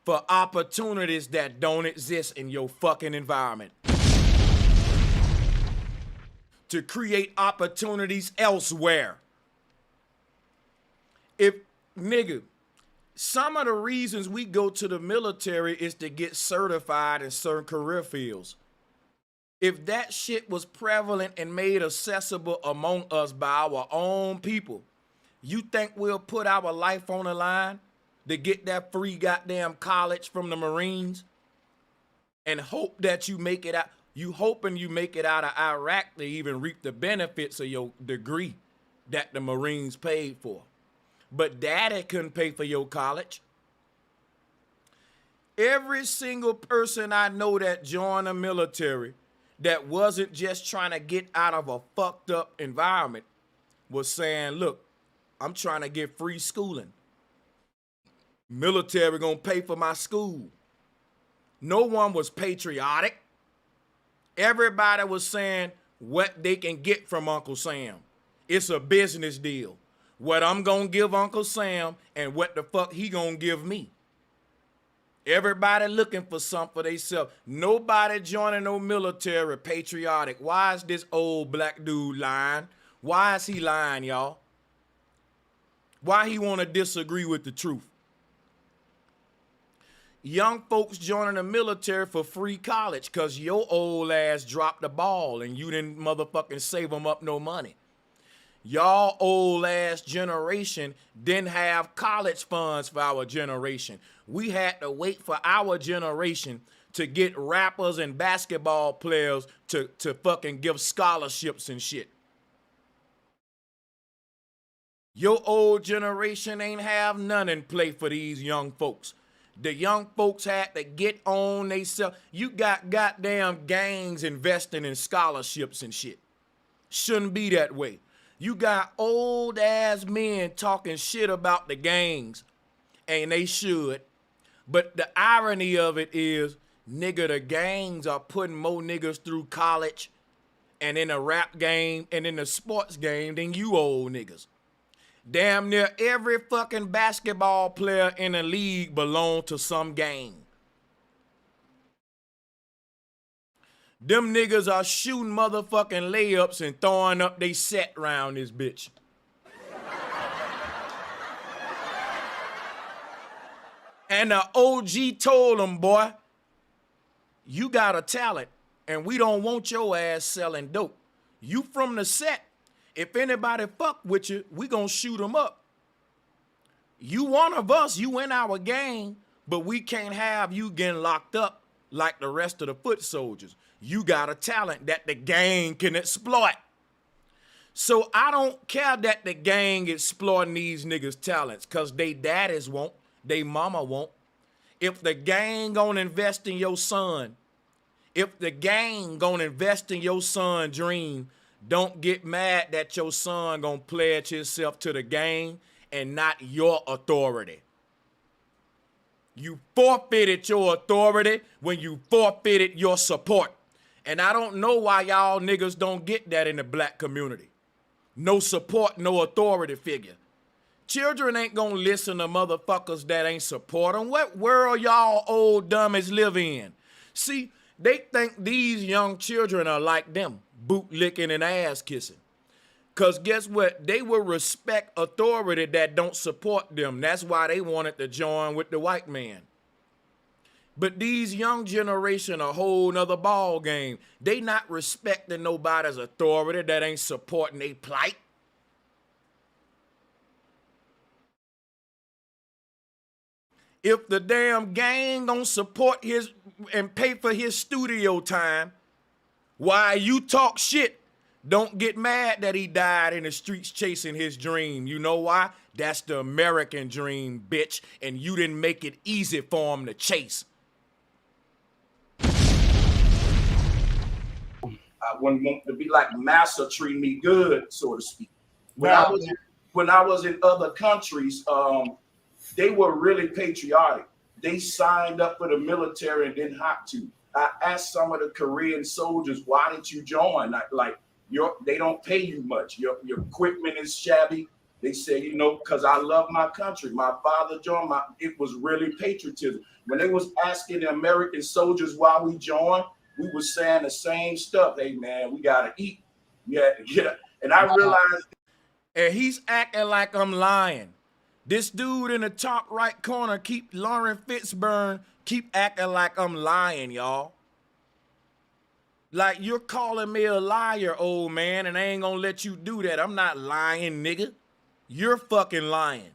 S2: For opportunities that don't exist in your fucking environment. To create opportunities elsewhere. Nigga, some of the reasons we go to the military is to get certified in certain career fields. If that shit was prevalent and made accessible among us by our own people, you think we'll put our life on the line to get that free goddamn college from the Marines and hope that you make it out? You hoping you make it out of Iraq to even reap the benefits of your degree that the Marines paid for. But daddy couldn't pay for your college. Every single person I know that joined the military that wasn't just trying to get out of a fucked up environment was saying, look, I'm trying to get free schooling. Military gonna pay for my school. No one was patriotic. Everybody was saying what they can get from Uncle Sam. It's a business deal. What I'm gonna give Uncle Sam and what the fuck he gonna give me. Everybody looking for something for themselves. Nobody joining no military patriotic. Why is this old black dude lying? Why is he lying, y'all? Why he want to disagree with the truth? Young folks joining the military for free college because your old ass dropped the ball and you didn't motherfucking save them up no money. Y'all old ass generation didn't have college funds for our generation. We had to wait for our generation to get rappers and basketball players to fucking give scholarships and shit. Your old generation ain't have none in play for these young folks. The young folks had to get on themselves. You got goddamn gangs investing in scholarships and shit. Shouldn't be that way. You got old ass men talking shit about the gangs, and they should. But the irony of it is, nigga, the gangs are putting more niggas through college and in the rap game and in the sports game than you old niggas. Damn near every fucking basketball player in the league belong to some gang. Them niggas are shooting motherfucking layups and throwing up they set round this bitch. And the OG told them, boy, you got a talent and we don't want your ass selling dope. You from the set. If anybody fuck with you, we gonna shoot them up. You one of us, you in our gang, but we can't have you getting locked up like the rest of the foot soldiers. You got a talent that the gang can exploit.
S12: So I don't care that the gang exploiting these niggas' talents, cause they daddies won't, they mama won't. If the gang gonna invest in your son, if the gang gonna invest in your son dream, don't get mad that your son gonna pledge himself to the gang and not your authority. You forfeited your authority when you forfeited your support. And I don't know why y'all niggas don't get that in the black community. No support, no authority figure. Children ain't gonna listen to motherfuckers that ain't support them. What world y'all old dummies live in? See, they think these young children are like them, boot licking and ass kissing. Cause guess what? They will respect authority that don't support them. That's why they wanted to join with the white man. But these young generation a whole nother ball game. They not respecting nobody's authority that ain't supporting their plight. If the damn gang gonna support his and pay for his studio time, why you talk shit, don't get mad that he died in the streets chasing his dream. You know why? That's the American dream, bitch, and you didn't make it easy for him to chase.
S2: I wouldn't want to be like Massa treat me good, so to speak. When I was in other countries, they were really patriotic. They signed up for the military and didn't have to. I asked some of the Korean soldiers, why didn't you join? They don't pay you much. Your equipment is shabby. They say, you know, because I love my country. My father joined. It was really patriotism. When they was asking the American soldiers why we joined, we was saying the same stuff. Hey, man, we got to eat. Yeah. And I realized.
S12: And he's acting like I'm lying. This dude in the top right corner, Lauren Fitzburn, keep acting like I'm lying, y'all. Like you're calling me a liar, old man, and I ain't gonna let you do that. I'm not lying, nigga. You're fucking lying.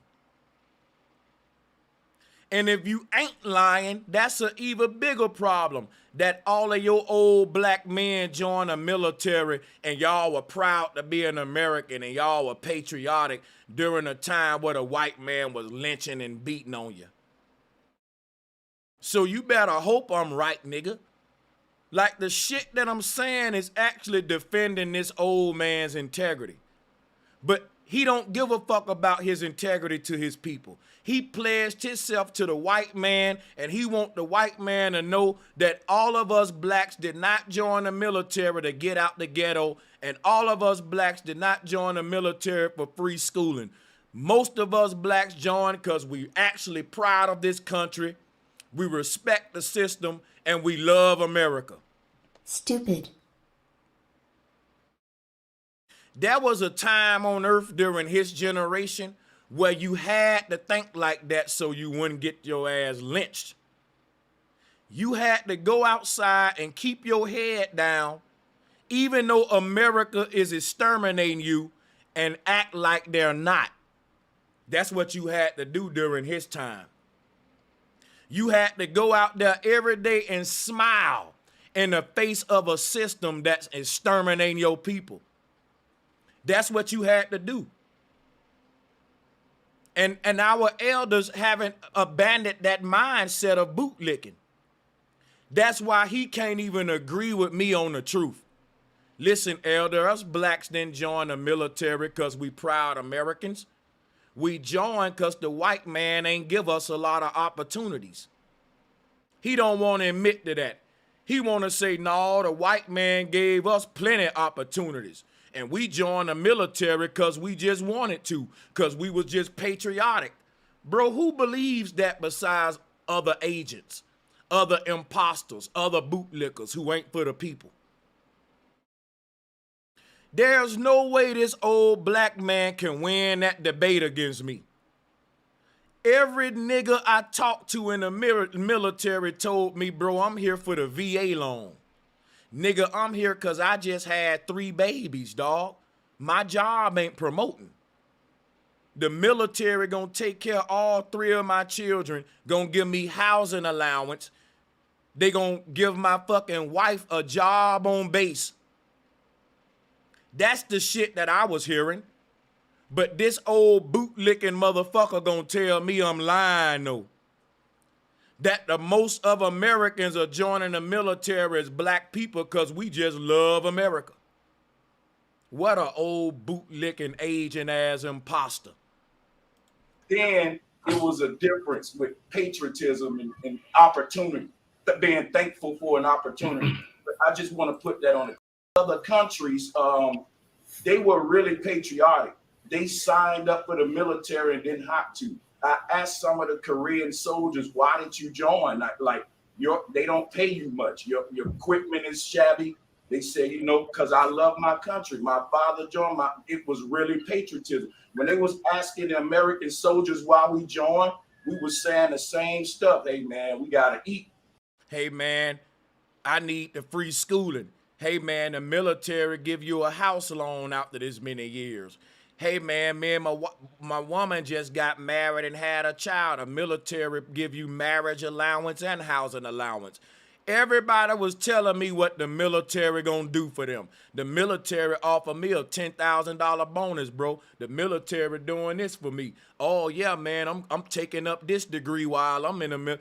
S12: And if you ain't lying, that's an even bigger problem. That all of your old black men joined the military and y'all were proud to be an American and y'all were patriotic during a time where the white man was lynching and beating on you. So you better hope I'm right, nigga. Like the shit that I'm saying is actually defending this old man's integrity. But he don't give a fuck about his integrity to his people. He pledged himself to the white man, and he want the white man to know that all of us blacks did not join the military to get out the ghetto, and all of us blacks did not join the military for free schooling. Most of us blacks joined because we actually proud of this country, we respect the system, and we love America.
S17: Stupid.
S12: There was a time on earth during his generation where you had to think like that so you wouldn't get your ass lynched. You had to go outside and keep your head down, even though America is exterminating you, and act like they're not. That's what you had to do during his time. You had to go out there every day and smile in the face of a system that's exterminating your people. That's what you had to do. And our elders haven't abandoned that mindset of bootlicking. That's why he can't even agree with me on the truth. Listen, elder, us blacks didn't join the military because we proud Americans. We joined because the white man ain't give us a lot of opportunities. He don't want to admit to that. He want to say, no, the white man gave us plenty of opportunities. And we joined the military because we just wanted to, because we was just patriotic. Bro, who believes that besides other agents, other imposters, other bootlickers who ain't for the people? There's no way this old black man can win that debate against me. Every nigga I talked to in the military told me, bro, I'm here for the VA loan. Nigga, I'm here because I just had 3 babies, dog. My job ain't promoting. The military gonna take care of all 3 of my children, gonna give me housing allowance. They gonna give my fucking wife a job on base. That's the shit that I was hearing. But this old bootlicking motherfucker gonna tell me I'm lying though. That the most of Americans are joining the military as black people because we just love America. What a old bootlicking agent ass imposter.
S9: Then it was a difference with patriotism and opportunity, being thankful for an opportunity. But I just want to put that on it. Other countries, they were really patriotic. They signed up for the military and didn't have to. I asked some of the Korean soldiers, why didn't you join? They don't pay you much. Your equipment is shabby. They said, because I love my country. My father joined. It was really patriotism. When they was asking the American soldiers why we joined, we was saying the same stuff. Hey, man, we got to eat.
S12: Hey, man, I need the free schooling. Hey, man, the military give you a house loan after this many years. Hey, man, me and my woman just got married and had a child. The military give you marriage allowance and housing allowance. Everybody was telling me what the military gonna do for them. The military offered me a $10,000 bonus, bro. The military doing this for me. Oh yeah, man, I'm taking up this degree while I'm in the military.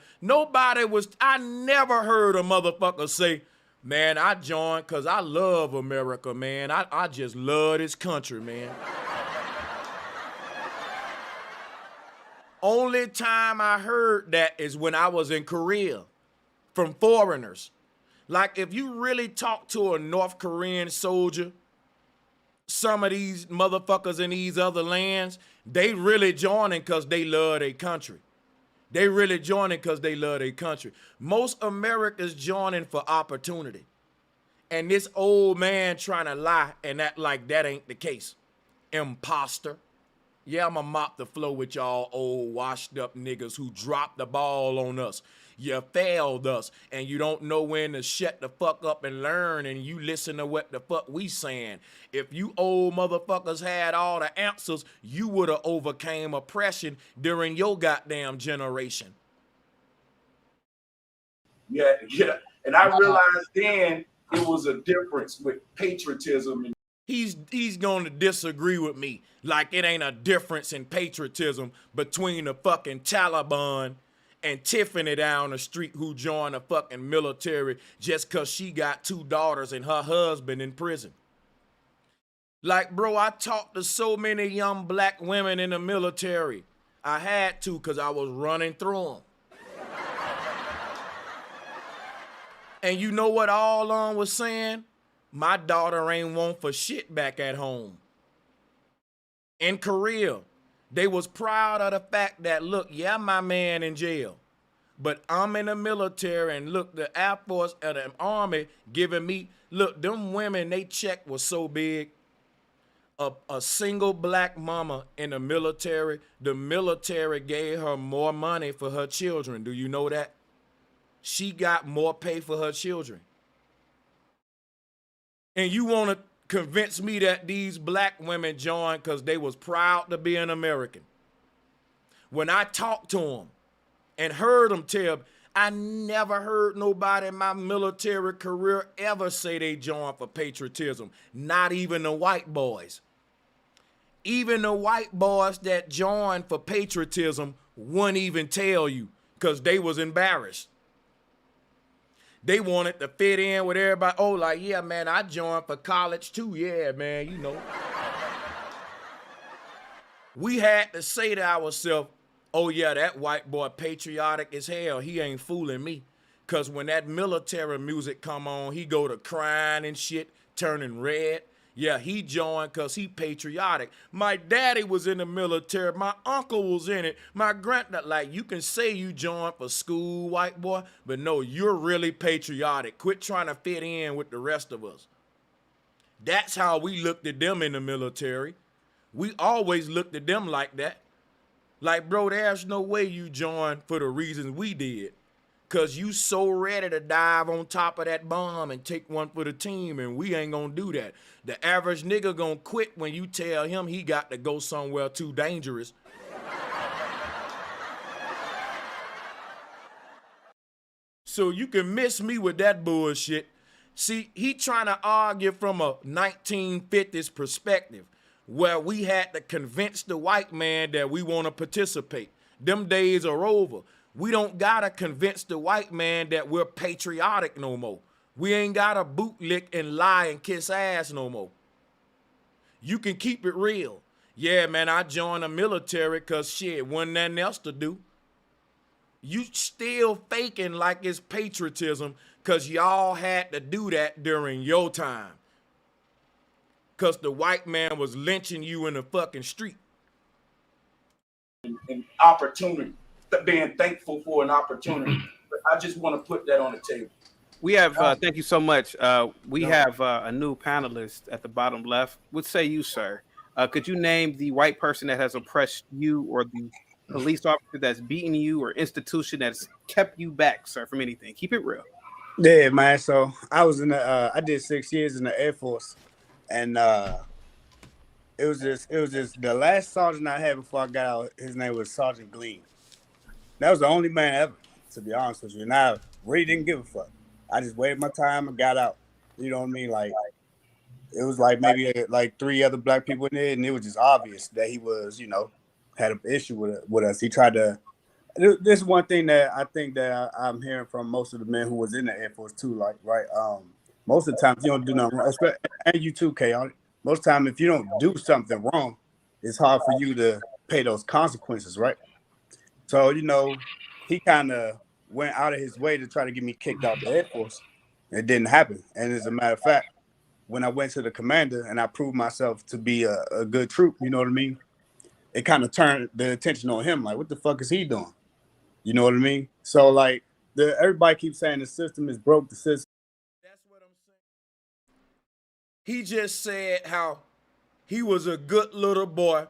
S12: I never heard a motherfucker say, man, I joined because I love America, man. I just love this country, man. Only time I heard that is when I was in Korea. From foreigners. Like if you really talk to a North Korean soldier, some of these motherfuckers in these other lands, they really joining because they love their country. They really joining because they love their country. Most Americans joining for opportunity. And this old man trying to lie and act like that ain't the case. Imposter. Yeah, I'ma mop the floor with y'all old washed up niggas who dropped the ball on us. You failed us, and you don't know when to shut the fuck up and learn, and you listen to what the fuck we saying. If you old motherfuckers had all the answers, you would have overcame oppression during your goddamn generation.
S9: Yeah. And I realized then it was a difference with patriotism. And
S12: He's going to disagree with me like it ain't a difference in patriotism between the fucking Taliban and Tiffany down the street who joined the fucking military just because she got 2 daughters and her husband in prison. Like, bro, I talked to so many young black women in the military. I had to because I was running through them. And you know what all on was saying? My daughter ain't want for shit back at home. In Korea, they was proud of the fact that, look, yeah, my man in jail, but I'm in the military, and look, the Air Force and the Army giving me, look, them women, they check was so big. A single black mama in the military gave her more money for her children. Do you know that? She got more pay for her children. And you want to convince me that these black women joined because they was proud to be an American. When I talked to them and heard them tell, I never heard nobody in my military career ever say they joined for patriotism, not even the white boys. Even the white boys that joined for patriotism wouldn't even tell you because they was embarrassed. They wanted to fit in with everybody. Oh, like, yeah, man, I joined for college too. Yeah, man, you know. We had to say to ourselves, oh, yeah, that white boy patriotic as hell. He ain't fooling me. Because when that military music come on, he go to crying and shit, turning red. Yeah, he joined because he patriotic. My daddy was in the military. My uncle was in it. My granddad, like, you can say you joined for school, white boy, but no, you're really patriotic. Quit trying to fit in with the rest of us. That's how we looked at them in the military. We always looked at them like that. Like, bro, there's no way you joined for the reasons we did. Because you so ready to dive on top of that bomb and take one for the team, and we ain't going to do that. The average nigga going to quit when you tell him he got to go somewhere too dangerous. So you can miss me with that bullshit.
S2: See, he trying to argue from a 1950s perspective where we had to convince the white man that we want to participate. Them days are over. We don't gotta convince the white man that we're patriotic no more. We ain't gotta bootlick and lie and kiss ass no more. You can keep it real. Yeah, man, I joined the military because shit, wasn't nothing else to do. You still faking like it's patriotism because y'all had to do that during your time. Because the white man was lynching you in the fucking street.
S9: And opportunity, being thankful for an opportunity. But I just want to put that on the table.
S5: We have, thank you so much. We have a new panelist at the bottom left. What say you, sir? Could you name the white person that has oppressed you, or the police officer that's beaten you, or institution that's kept you back, sir, from anything? Keep it real.
S19: Yeah, man. So I was in the I did 6 years in the Air Force, and it was just the last sergeant I had before I got out. His name was Sergeant Glean. That was the only man ever, to be honest with you. And I really didn't give a fuck. I just waited my time and got out. You know what I mean? Like, it was like maybe like 3 other black people in there, and it was just obvious that he was, you know, had an issue with us. He tried to. This is one thing that I think that I'm hearing from most of the men who was in the Air Force too. Like, right, most of the times you don't do nothing wrong, and you too, K. Most of the time, if you don't do something wrong, it's hard for you to pay those consequences, right? So, you know, he kind of went out of his way to try to get me kicked out the Air Force. It didn't happen. And as a matter of fact, when I went to the commander and I proved myself to be a good troop, you know what I mean? It kind of turned the attention on him. Like, what the fuck is he doing? You know what I mean? So, like, everybody keeps saying the system is broke. The system.
S2: That's what I'm saying. He just said how he was a good little boy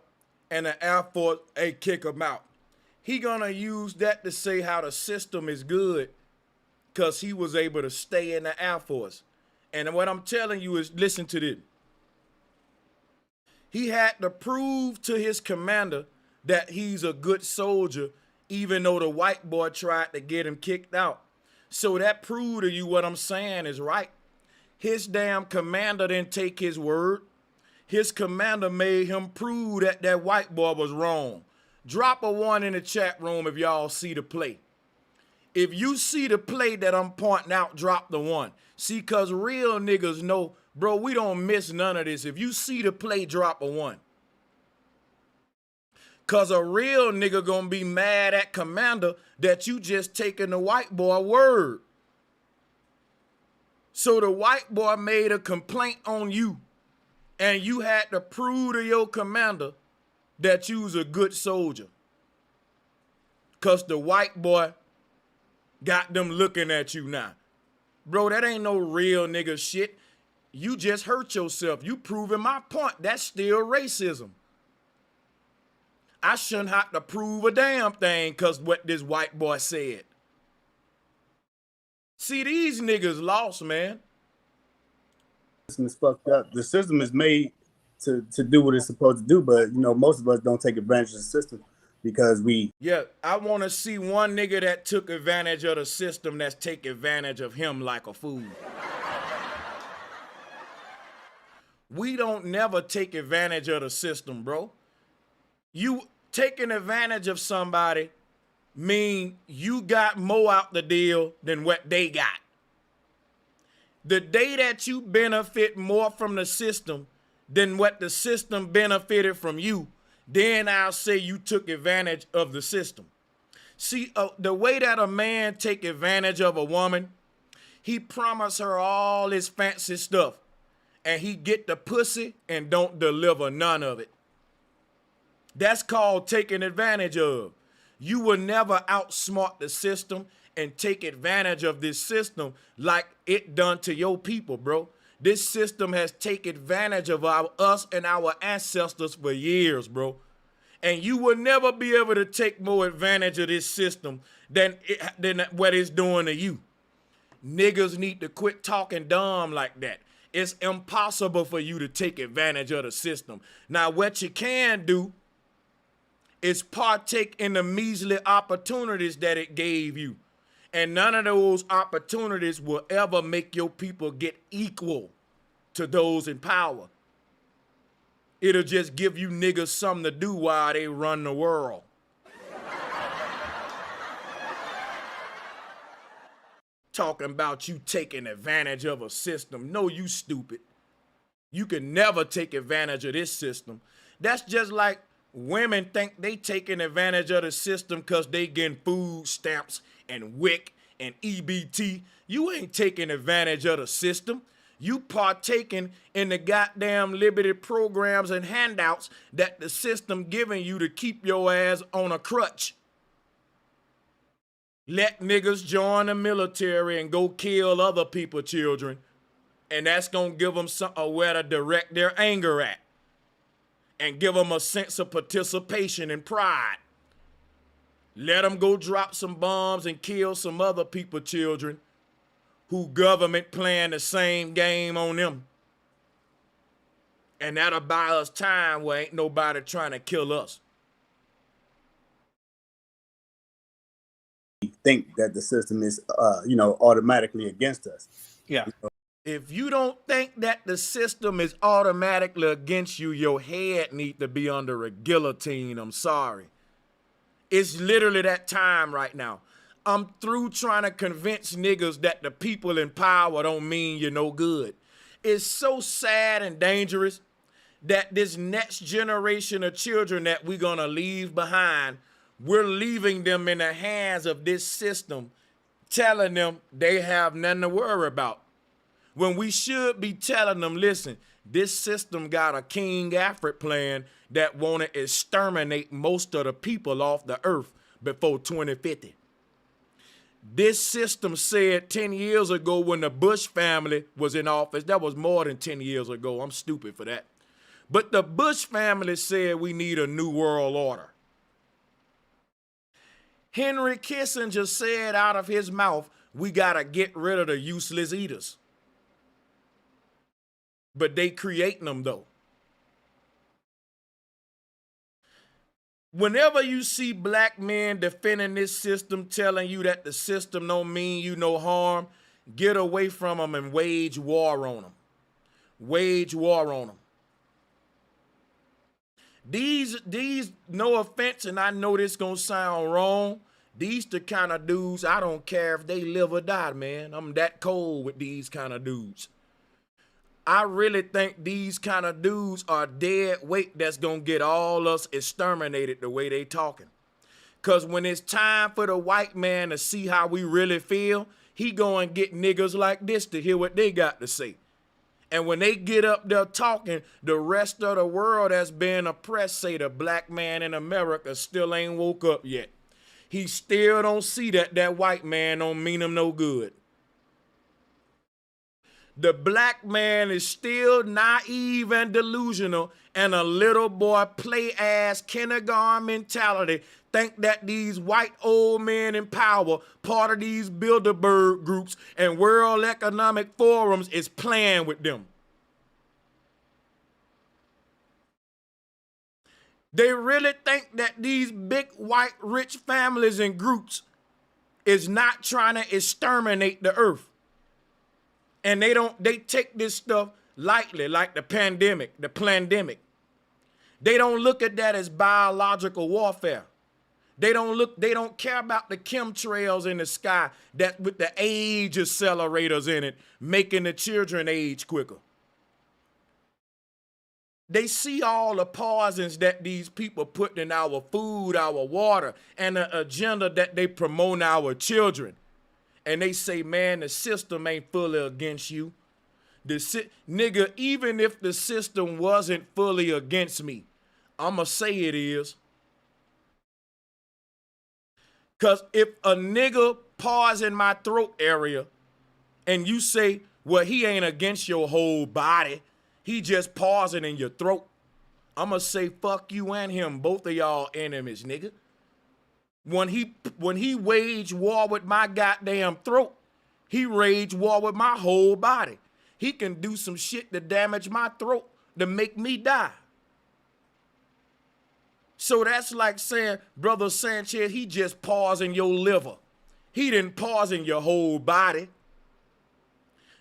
S2: and the Air Force, kick him out. He gonna use that to say how the system is good because he was able to stay in the Air Force. And what I'm telling you is, listen to this. He had to prove to his commander that he's a good soldier, even though the white boy tried to get him kicked out. So that proved to you what I'm saying is right. His damn commander didn't take his word. His commander made him prove that that white boy was wrong. Drop a 1 in the chat room if y'all see the play. If you see the play that I'm pointing out, drop the 1. See, because real niggas know, bro, we don't miss none of this. If you see the play, drop a 1. Because a real nigga gonna be mad at commander that you just taking the white boy word. So the white boy made a complaint on you, and you had to prove to your commander that you was a good soldier. Because the white boy got them looking at you now. Bro, that ain't no real nigga shit. You just hurt yourself. You proving my point. That's still racism. I shouldn't have to prove a damn thing because what this white boy said. See, these niggas lost, man.
S19: The system is fucked up. The system is made to do what it's supposed to do, but, you know, most of us don't take advantage of the system because we...
S2: Yeah, I want to see one nigga that took advantage of the system that's take advantage of him like a fool. We don't never take advantage of the system, bro. You taking advantage of somebody mean you got more out the deal than what they got. The day that you benefit more from the system than what the system benefited from you, then I'll say you took advantage of the system. See, the way that a man take advantage of a woman, he promise her all this fancy stuff, and he get the pussy and don't deliver none of it. That's called taking advantage of. You will never outsmart the system and take advantage of this system like it done to your people, bro. This system has taken advantage of us and our ancestors for years, bro. And you will never be able to take more advantage of this system than what it's doing to you. Niggas need to quit talking dumb like that. It's impossible for you to take advantage of the system. Now, what you can do is partake in the measly opportunities that it gave you. And none of those opportunities will ever make your people get equal to those in power. It'll just give you niggas something to do while they run the world. Talking about you taking advantage of a system. No, you stupid. You can never take advantage of this system. That's just like women think they taking advantage of the system because they getting food stamps and WIC and EBT. You ain't taking advantage of the system. You partaking in the goddamn limited programs and handouts that the system giving you to keep your ass on a crutch. Let niggas join the military and go kill other people's children, and that's gonna give them somewhere to direct their anger at and give them a sense of participation and pride. Let them go drop some bombs and kill some other people's children who government playing the same game on them. And that'll buy us time where ain't nobody trying to kill us.
S19: Think that the system is, automatically against us.
S5: Yeah.
S2: If you don't think that the system is automatically against you, your head need to be under a guillotine. I'm sorry. It's literally that time right now. I'm through trying to convince niggas that the people in power don't mean you're no good. It's so sad and dangerous that this next generation of children that we're gonna leave behind, we're leaving them in the hands of this system, telling them they have nothing to worry about. When we should be telling them, listen, this system got a King Alfred plan that want to exterminate most of the people off the earth before 2050. This system said 10 years ago when the Bush family was in office, that was more than 10 years ago, I'm stupid for that. But the Bush family said we need a new world order. Henry Kissinger said out of his mouth, we gotta get rid of the useless eaters. But they creating them though. Whenever you see black men defending this system, telling you that the system don't mean you no harm, get away from them and wage war on them. Wage war on them. These, no offense, and I know this gonna sound wrong, these the kind of dudes, I don't care if they live or die, man. I'm that cold with these kind of dudes. I really think these kind of dudes are dead weight that's gonna get all us exterminated the way they talking. Cause when it's time for the white man to see how we really feel, he go and get niggas like this to hear what they got to say. And when they get up there talking, the rest of the world that's being oppressed say the black man in America still ain't woke up yet. He still don't see that white man don't mean him no good. The black man is still naive and delusional, and a little boy play-ass kindergarten mentality think that these white old men in power, part of these Bilderberg groups and World Economic Forums, is playing with them. They really think that these big white rich families and groups is not trying to exterminate the earth. And they take this stuff lightly, like the pandemic. They don't look at that as biological warfare. They don't care about the chemtrails in the sky that with the age accelerators in it, making the children age quicker. They see all the poisons that these people put in our food, our water, and the agenda that they promote our children. And they say, man, the system ain't fully against you. Nigga, even if the system wasn't fully against me, I'ma say it is. Cause if a nigga paws in my throat area and you say, well, he ain't against your whole body, he just pausing in your throat, I'ma say, fuck you and him, both of y'all enemies, nigga. When he waged war with my goddamn throat, he waged war with my whole body. He can do some shit to damage my throat to make me die. So that's like saying, Brother Sanchez, he just pausing your liver. He didn't poison your whole body.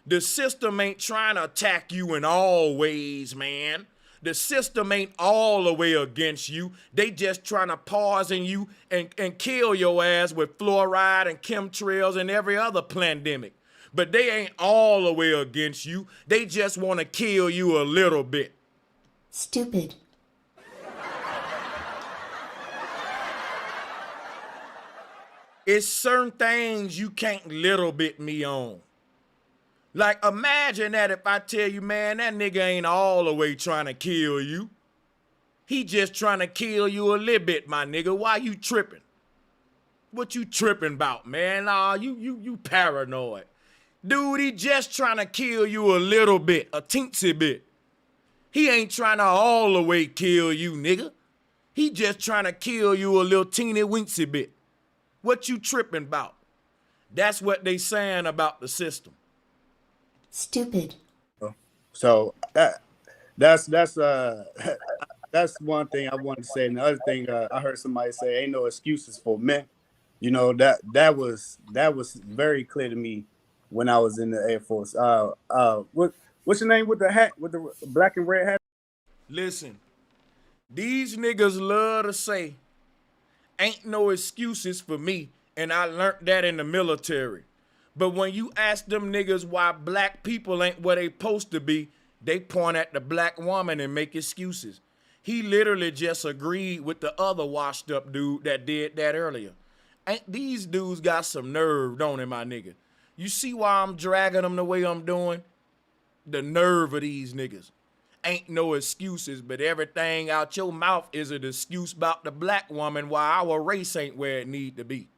S2: The system ain't trying to attack you in all ways, man. The system ain't all the way against you. They just trying to poison you and kill your ass with fluoride and chemtrails and every other pandemic. But they ain't all the way against you. They just want to kill you a little bit.
S17: Stupid.
S2: It's certain things you can't little bit me on. Like, imagine that if I tell you, man, that nigga ain't all the way trying to kill you. He just trying to kill you a little bit, my nigga. Why you tripping? What you tripping about, man? Nah, you paranoid. Dude, he just trying to kill you a little bit, a teensy bit. He ain't trying to all the way kill you, nigga. He just trying to kill you a little teeny weensy bit. What you tripping about? That's what they saying about the system.
S17: Stupid.
S19: So that's one thing I wanted to say. And the other thing I heard somebody say, ain't no excuses for men. You know, that was very clear to me when I was in the Air Force. What's your name with the hat, with the black and red hat?
S2: Listen, these niggas love to say, ain't no excuses for me, and I learned that in the military. But when you ask them niggas why black people ain't what they supposed to be, they point at the black woman and make excuses. He literally just agreed with the other washed up dude that did that earlier. Ain't these dudes got some nerve, don't they, my nigga? You see why I'm dragging them the way I'm doing? The nerve of these niggas. Ain't no excuses, but everything out your mouth is an excuse about the black woman why our race ain't where it need to be.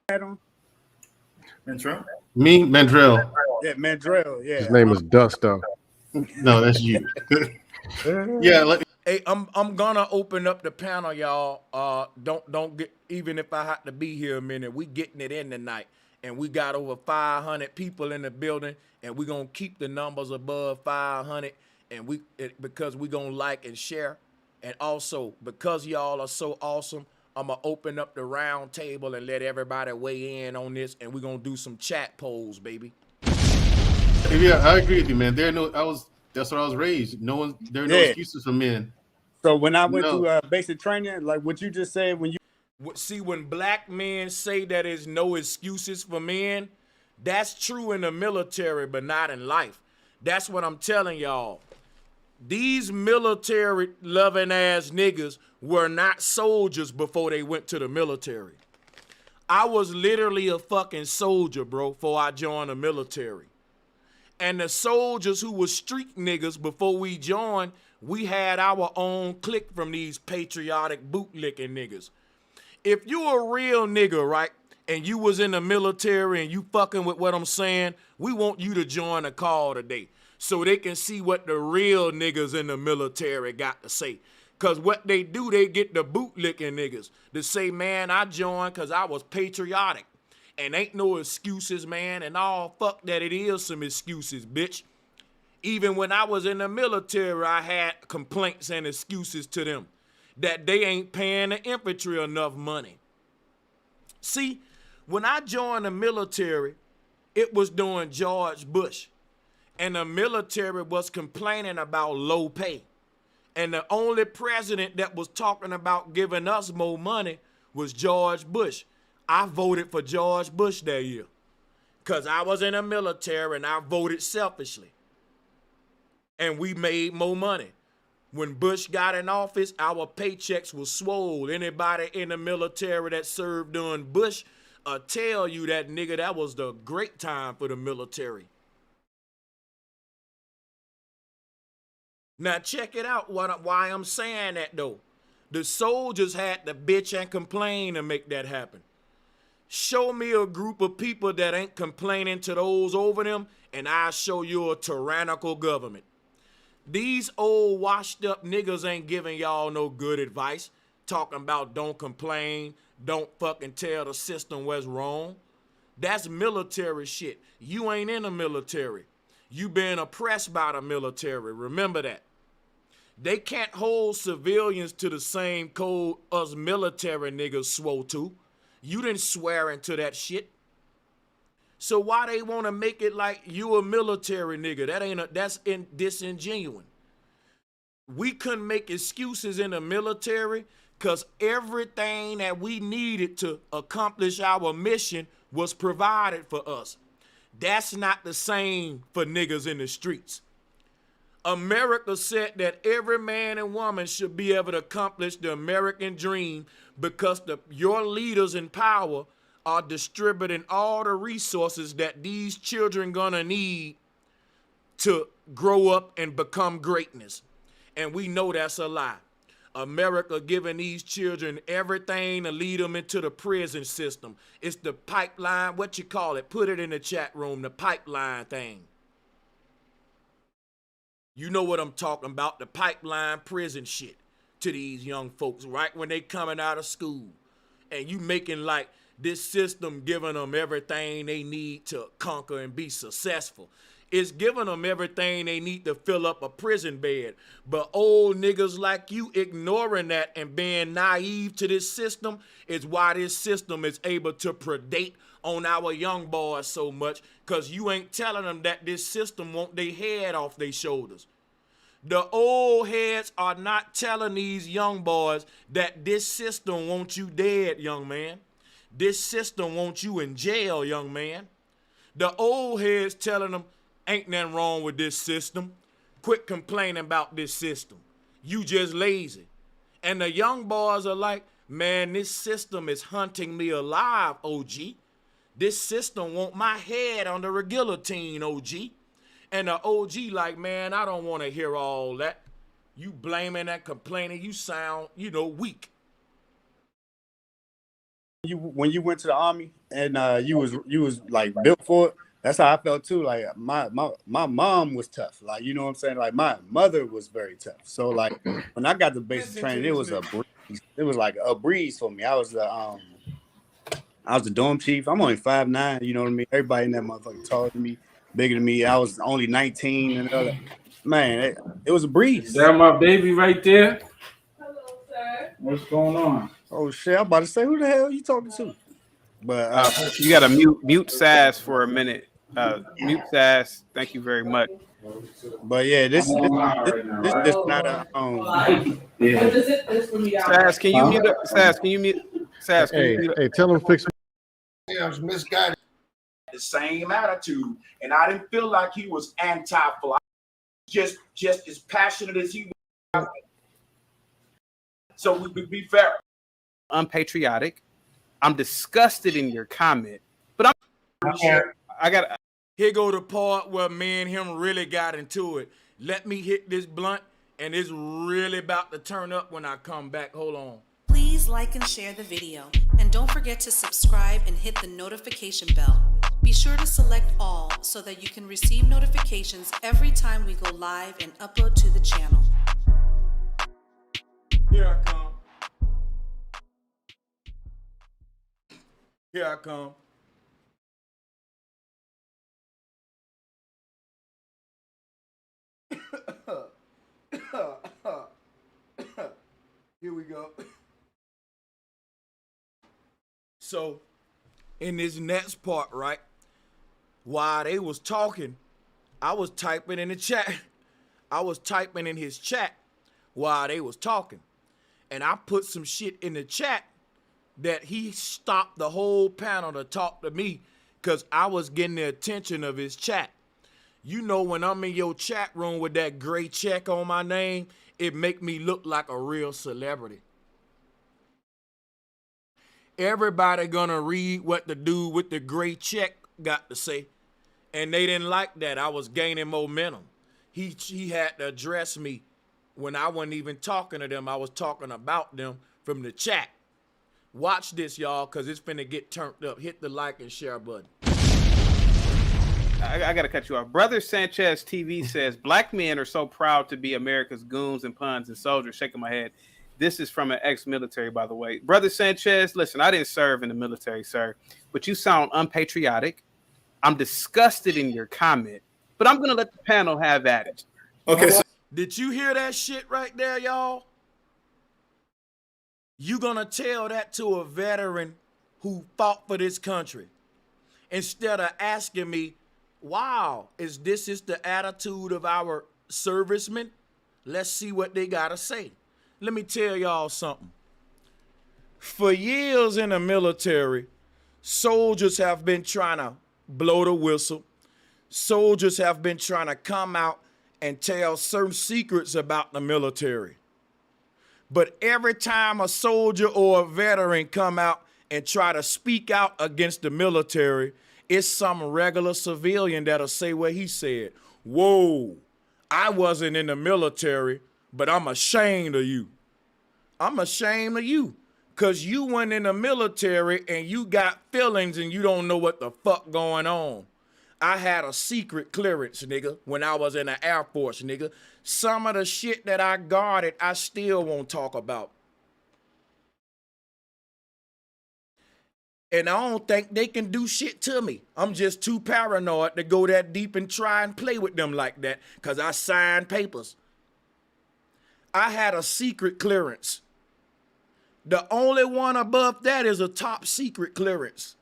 S11: Mandrell?
S13: Me, Mandrell.
S19: Yeah, Mandrell, yeah.
S10: His name is Dusto.
S13: No, that's you. Yeah,
S2: hey, I'm gonna open up the panel, y'all. Don't get, even if I have to be here a minute, we getting it in tonight. And we got over 500 people in the building, and we're gonna keep the numbers above 500, and because we gonna like and share. And also, because y'all are so awesome, I'm gonna open up the round table and let everybody weigh in on this, and we're gonna do some chat polls, baby.
S13: Yeah, I agree with you, man. That's what I was raised. There are no excuses for men.
S19: So when I went to basic training, like what you just said,
S2: when black men say that there's no excuses for men, that's true in the military, but not in life. That's what I'm telling y'all. These military loving ass niggas were not soldiers before they went to the military. I was literally a fucking soldier, bro, before I joined the military. And the soldiers who were street niggas before we joined, we had our own clique from these patriotic bootlicking niggas. If you a real nigga, right, and you was in the military and you fucking with what I'm saying, we want you to join the call today so they can see what the real niggas in the military got to say. Because what they do, they get the bootlicking niggas to say, man, I joined because I was patriotic. And ain't no excuses, man, and all fuck that it is some excuses, bitch. Even when I was in the military, I had complaints and excuses to them that they ain't paying the infantry enough money. See, when I joined the military, it was during George Bush, and the military was complaining about low pay. And the only president that was talking about giving us more money was George Bush. I voted for George Bush that year because I was in the military and I voted selfishly. And we made more money. When Bush got in office, our paychecks were swole. Anybody in the military that served during Bush tell you that, nigga, that was the great time for the military. Now check it out, why I'm saying that though. The soldiers had to bitch and complain to make that happen. Show me a group of people that ain't complaining to those over them, and I'll show you a tyrannical government. These old washed up niggas ain't giving y'all no good advice, talking about don't complain, don't fucking tell the system what's wrong. That's military shit. You ain't in the military. You been oppressed by the military. Remember that. They can't hold civilians to the same code us military niggas swore to. You didn't swear into that shit. So why they want to make it like you a military nigga? That's disingenuous. We couldn't make excuses in the military because everything that we needed to accomplish our mission was provided for us. That's not the same for niggas in the streets. America said that every man and woman should be able to accomplish the American dream because your leaders in power are distributing all the resources that these children gonna need to grow up and become greatness. And we know that's a lie. America giving these children everything to lead them into the prison system. It's the pipeline, what you call it? Put it in the chat room, the pipeline thing. You know what I'm talking about, the pipeline prison shit to these young folks right when they coming out of school. And you making like this system giving them everything they need to conquer and be successful. It's giving them everything they need to fill up a prison bed. But old niggas like you ignoring that and being naive to this system is why this system is able to predate on our young boys so much, because you ain't telling them that this system want their head off their shoulders. The old heads are not telling these young boys that this system wants you dead, young man. This system wants you in jail, young man. The old heads telling them, ain't nothing wrong with this system. Quit complaining about this system. You just lazy. And the young boys are like, man, this system is hunting me alive, OG. This system want my head on the guillotine, OG. And the OG like, man, I don't want to hear all that. You blaming and complaining, you sound, weak.
S19: When you went to the army and you was like built for it, that's how I felt too. Like my mom was tough. Like, you know what I'm saying? Like my mother was very tough. So like when I got the basic training, it was a breeze. It was like a breeze for me. I was the dorm chief. I'm only 5'9", you know what I mean? Everybody in that motherfucker taller than me, bigger than me. I was only 19 and all that. Man, it was a breeze.
S8: Is that my baby right there? Hello, sir. What's going on?
S19: Oh shit, I'm about to say, who the hell are you talking to? But
S5: you gotta mute Sass for a minute. Mute Sass. Thank you very much.
S19: But yeah, this is not a
S8: yeah.
S5: Sass, can you mute? Sass, can you mute? Sass, can you mute?
S10: Hey, tell him fix.
S7: Yeah, I was misguided.
S9: The same attitude, and I didn't feel like he was anti-fly. Just as passionate as he was. So we be fair.
S5: Unpatriotic. I'm disgusted in your comment, but I got.
S2: Here go the part where me and him really got into it. Let me hit this blunt, and it's really about to turn up when I come back. Hold on.
S1: Please like and share the video, and don't forget to subscribe and hit the notification bell. Be sure to select all so that you can receive notifications every time we go live and upload to the channel.
S2: Here I come. Here I come. Here we go. So, in this next part, right, while they was talking, I was typing in the chat. I was typing in his chat while they was talking. And I put some shit in the chat that he stopped the whole panel to talk to me because I was getting the attention of his chat. You know, when I'm in your chat room with that gray check on my name, it make me look like a real celebrity. Everybody gonna read what the dude with the gray check got to say. And they didn't like that. I was gaining momentum. He had to address me when I wasn't even talking to them. I was talking about them from the chat. Watch this, y'all, because it's finna get turned up. Hit the like and share button.
S5: I got to cut you off. Brother Sanchez TV says, black men are so proud to be America's goons and puns and soldiers. Shaking my head. This is from an ex-military, by the way. Brother Sanchez, listen, I didn't serve in the military, sir, but you sound unpatriotic. I'm disgusted in your comment, but I'm going to let the panel have at it.
S2: Okay. So did you hear that shit right there, y'all? You gonna tell that to a veteran who fought for this country, instead of asking me, wow, is the attitude of our servicemen? Let's see what they gotta say. Let me tell y'all something. For years in the military, soldiers have been trying to blow the whistle. Soldiers have been trying to come out and tell certain secrets about the military. But every time a soldier or a veteran come out and try to speak out against the military, it's some regular civilian that'll say what he said. Whoa, I wasn't in the military, but I'm ashamed of you. I'm ashamed of you because you went in the military and you got feelings and you don't know what the fuck going on. I had a secret clearance, nigga, when I was in the Air Force, nigga. Some of the shit that I guarded, I still won't talk about. And I don't think they can do shit to me. I'm just too paranoid to go that deep and try and play with them like that because I signed papers. I had a secret clearance. The only one above that is a top secret clearance.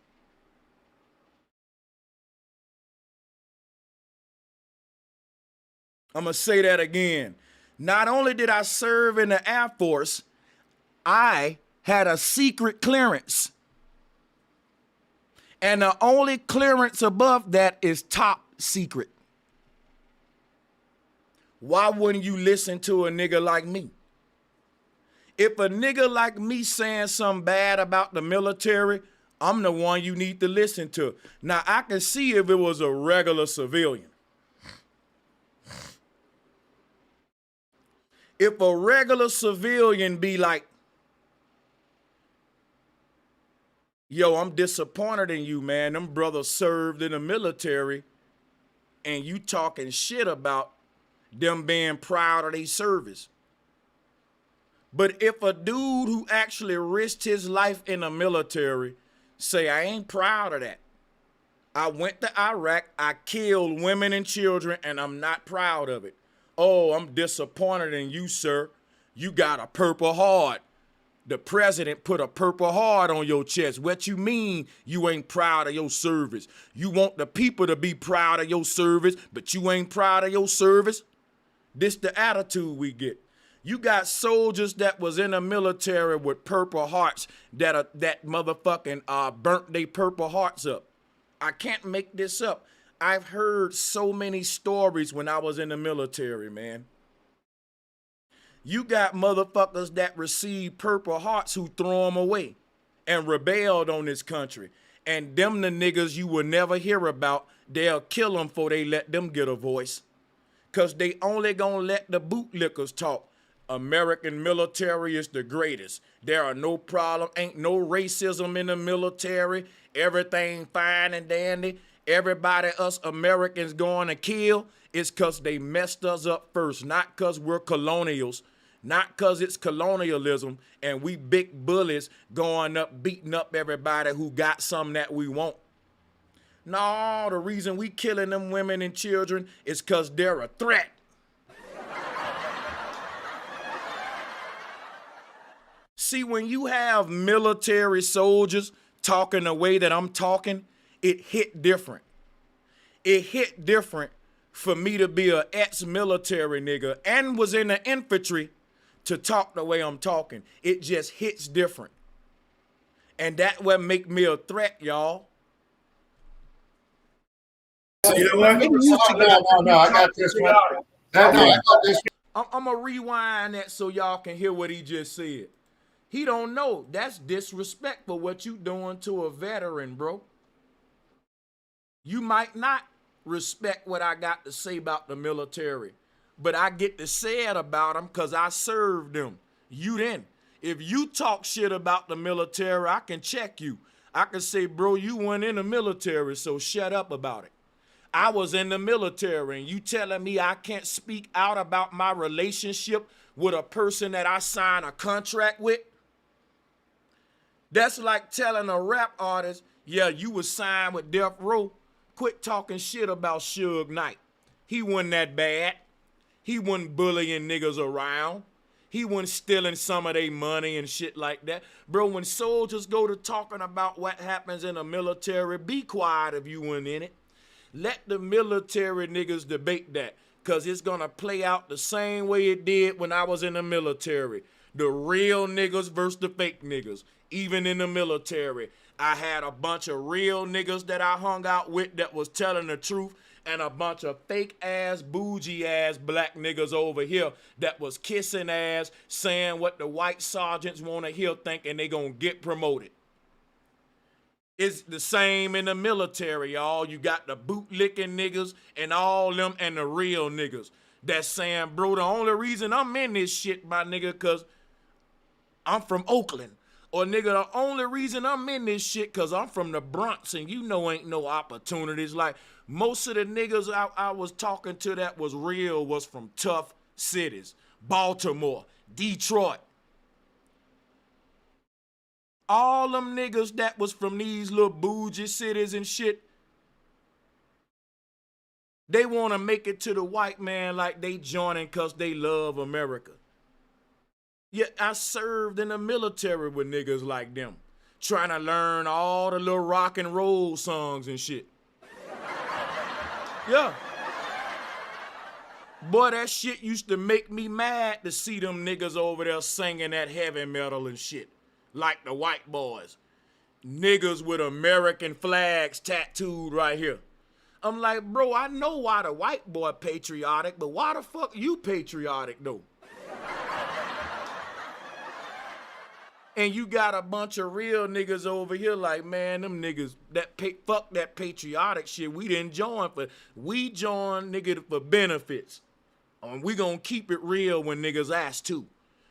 S2: I'm going to say that again. Not only did I serve in the Air Force, I had a secret clearance. And the only clearance above that is top secret. Why wouldn't you listen to a nigga like me? If a nigga like me saying something bad about the military, I'm the one you need to listen to. Now, I can see if it was a regular civilian. If a regular civilian be like, yo, I'm disappointed in you, man. Them brothers served in the military and you talking shit about them being proud of their service. But if a dude who actually risked his life in the military say, I ain't proud of that. I went to Iraq, I killed women and children, and I'm not proud of it. Oh, I'm disappointed in you, sir. You got a Purple Heart. The president put a Purple Heart on your chest. What you mean you ain't proud of your service? You want the people to be proud of your service, but you ain't proud of your service? This the attitude we get. You got soldiers that was in the military with Purple Hearts that motherfucking burnt their Purple Hearts up. I can't make this up. I've heard so many stories when I was in the military, man. You got motherfuckers that received Purple Hearts who throw them away and rebelled on this country. And them the niggas you will never hear about. They'll kill them before they let them get a voice. Because they only gonna let the bootlickers talk. American military is the greatest. There are no problem, ain't no racism in the military. Everything fine and dandy. Everybody us Americans going to kill is because they messed us up first, not because we're colonials, not because it's colonialism and we big bullies going up beating up everybody who got something that we want. No, the reason we killing them women and children is because they're a threat. See, when you have military soldiers talking the way that I'm talking, it hit different. It hit different for me to be an ex-military nigga and was in the infantry to talk the way I'm talking. It just hits different. And that what make me a threat, y'all.
S7: You know what? No, I got this one.
S2: I'm going to rewind that so y'all can hear what he just said. He don't know. That's disrespectful what you doing to a veteran, bro. You might not respect what I got to say about the military, but I get to say it about them because I served them. You didn't. If you talk shit about the military, I can check you. I can say, bro, you weren't in the military, so shut up about it. I was in the military, and you telling me I can't speak out about my relationship with a person that I signed a contract with? That's like telling a rap artist, yeah, you was signed with Death Row. Quit talking shit about Suge Knight. He wasn't that bad. He wasn't bullying niggas around. He wasn't stealing some of their money and shit like that. Bro, when soldiers go to talking about what happens in the military, be quiet if you weren't in it. Let the military niggas debate that, because it's going to play out the same way it did when I was in the military. The real niggas versus the fake niggas. Even in the military, I had a bunch of real niggas that I hung out with that was telling the truth, and a bunch of fake ass, bougie ass black niggas over here that was kissing ass, saying what the white sergeants want to hear, thinking they gonna get promoted. It's the same in the military, y'all. You got the bootlicking niggas and all them and the real niggas that's saying, bro, the only reason I'm in this shit, my nigga, cause I'm from Oakland. Or nigga, the only reason I'm in this shit cause I'm from the Bronx and you know ain't no opportunities. Like most of the niggas I was talking to that was real was from tough cities. Baltimore, Detroit. All them niggas that was from these little bougie cities and shit, they want to make it to the white man like they joining cause they love America. Yet I served in the military with niggas like them, trying to learn all the little rock and roll songs and shit. Yeah. Boy, that shit used to make me mad to see them niggas over there singing that heavy metal and shit, like the white boys. Niggas with American flags tattooed right here. I'm like, bro, I know why the white boy patriotic, but why the fuck you patriotic though? And you got a bunch of real niggas over here like, man, them niggas, fuck that patriotic shit. We didn't join we joined, nigga, for benefits. And we gonna keep it real when niggas ask to.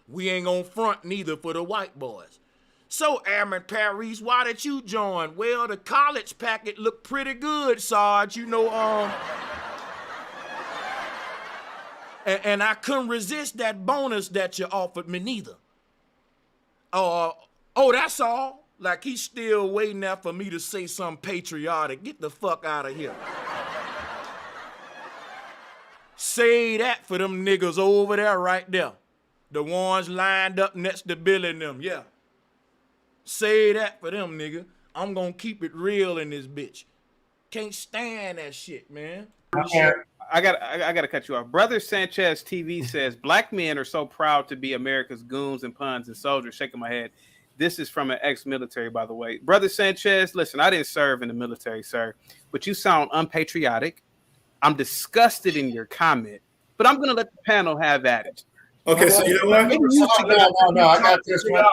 S2: We ain't gonna front neither for the white boys. So, Airman Paris, why did you join? Well, the college packet looked pretty good, Sarge. You know, and I couldn't resist that bonus that you offered me neither. Oh, that's all? Like he's still waiting there for me to say something patriotic. Get the fuck out of here. Say that for them niggas over there right there. The ones lined up next to Billy and them, yeah. Say that for them, nigga. I'm gonna keep it real in this bitch. Can't stand that shit, man.
S5: I gotta cut you off. Brother Sanchez TV says black men are so proud to be America's goons and puns and soldiers. Shaking my head. This is from an ex-military, by the way. Brother Sanchez, listen, I didn't serve in the military, sir, but you sound unpatriotic. I'm disgusted in your comment, but I'm gonna let the panel have at it.
S11: Okay, so you know what?
S7: No, I got this one.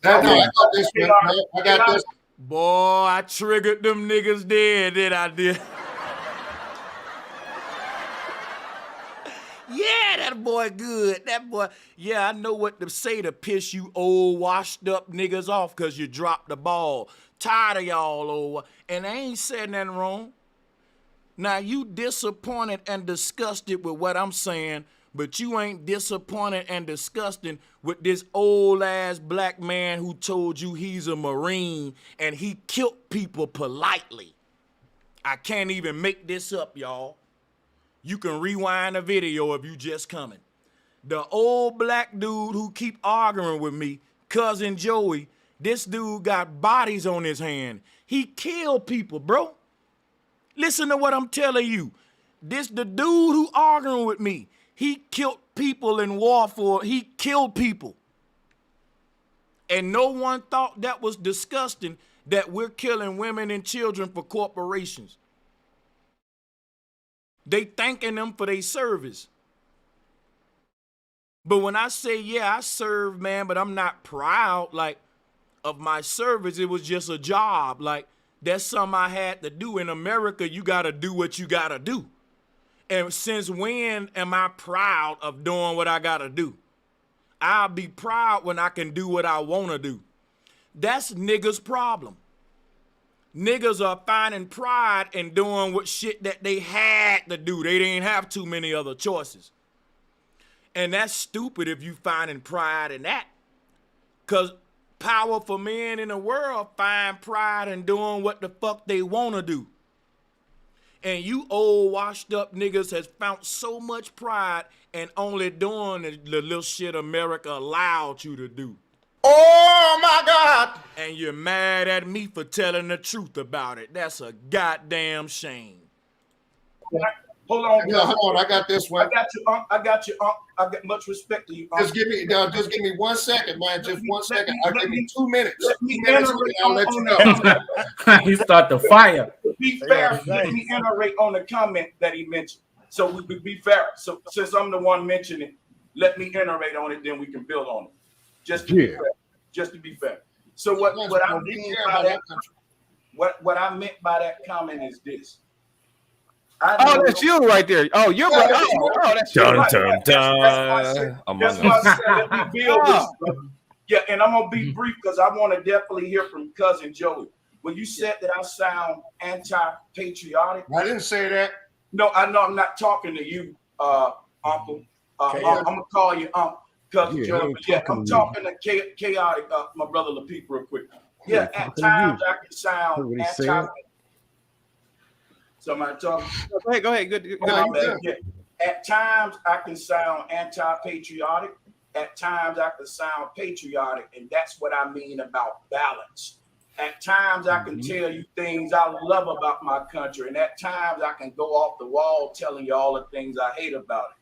S7: I got this.
S2: Boy, I triggered them niggas dead, did I? Yeah, that boy good. That boy, yeah, I know what to say to piss you old washed up niggas off because you dropped the ball. Tired of y'all over. And I ain't said nothing wrong. Now, you disappointed and disgusted with what I'm saying, but you ain't disappointed and disgusted with this old ass black man who told you he's a Marine and he killed people politely. I can't even make this up, y'all. You can rewind the video if you just coming. The old black dude who keep arguing with me, Cousin Joey, this dude got bodies on his hand. He killed people, bro. Listen to what I'm telling you. The dude who arguing with me, he killed people in war he killed people. And no one thought that was disgusting that we're killing women and children for corporations. They thanking them for their service. But when I say, yeah, I serve, man, but I'm not proud, like, of my service. It was just a job. Like, that's something I had to do. In America, you got to do what you got to do. And since when am I proud of doing what I got to do? I'll be proud when I can do what I want to do. That's niggas' problem. Niggas are finding pride in doing what shit that they had to do. They didn't have too many other choices. And that's stupid if you finding pride in that. Because powerful men in the world find pride in doing what the fuck they want to do. And you old washed up niggas has found so much pride
S12: and only doing the little shit America allowed you to do.
S7: Oh my God!
S12: And you're mad at me for telling the truth about it. That's a goddamn shame.
S9: Hold on,
S7: hold on. I got this one.
S9: I got you, Unc. I got much respect to you, Unc.
S7: Just give me 1 second, man. Just 1 second. I'll give me 2 minutes.
S9: Let me
S7: 2 minutes,
S9: iterate
S7: I'll let you know.
S8: He start the fire.
S9: To be fair, let me iterate on the comment that he mentioned. So we be fair. So since I'm the one mentioning it, let me iterate on it, then we can build on it. Just to be fair. Just to be fair. So what I mean by that, what I meant by that comment is this.
S5: Oh, that's you right there. Oh, you're right. Oh, that's you.
S18: Dun, dun, dun.
S9: That's why I said let me build this. Yeah, and I'm gonna be brief because I want to definitely hear from Cousin Joey. When you said that I sound anti-patriotic,
S7: I didn't say that.
S9: No, I know I'm not talking to you, Uncle. I'm gonna call you Cousin Joey. But yeah, I'm talking to chaotic, my brother Lapeef, real quick. Yeah, at times I can sound anti. Somebody talking?
S5: Go ahead. Good.
S9: Yeah. At times I can sound anti-patriotic. At times I can sound patriotic, and that's what I mean about balance. At times I can tell you things I love about my country, and at times I can go off the wall telling you all the things I hate about it.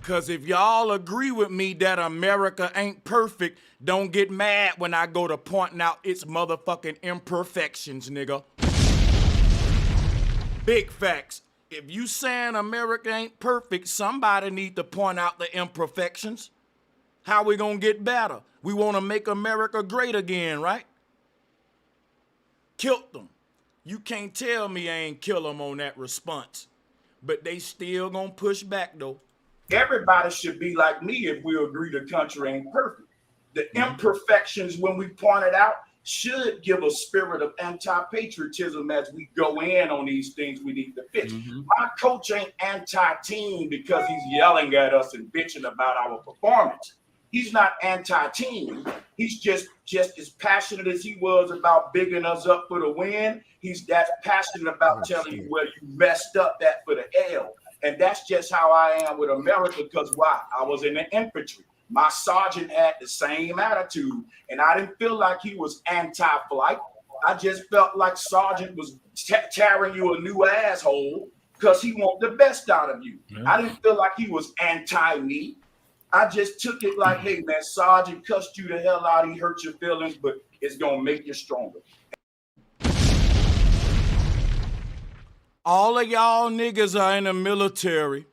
S12: Because if y'all agree with me that America ain't perfect, don't get mad when I go to pointing out its motherfucking imperfections, nigga. Big facts. If you saying America ain't perfect, somebody need to point out the imperfections. How we gonna get better? We want to make America great again, right? Killed them. You can't tell me I ain't kill them on that response. But they still gonna push back though.
S9: Everybody should be like me if we agree the country ain't perfect. The imperfections, when we point it out, should give a spirit of anti-patriotism as we go in on these things we need to fix. My coach ain't anti-team because he's yelling at us and bitching about our performance. He's not anti-team. He's just as passionate as he was about bigging us up for the win. He's that passionate about telling you where you messed up that for the L. And that's just how I am with America, because why? I was in the infantry. My sergeant had the same attitude, and I didn't feel like he was anti-flight. I just felt like Sergeant was tearing you a new asshole because he want the best out of you. I didn't feel like he was anti-me. I just took it like, hey, man, Sergeant cussed you the hell out. He hurt your feelings, but it's going to make you stronger.
S12: All of y'all niggas are in the military.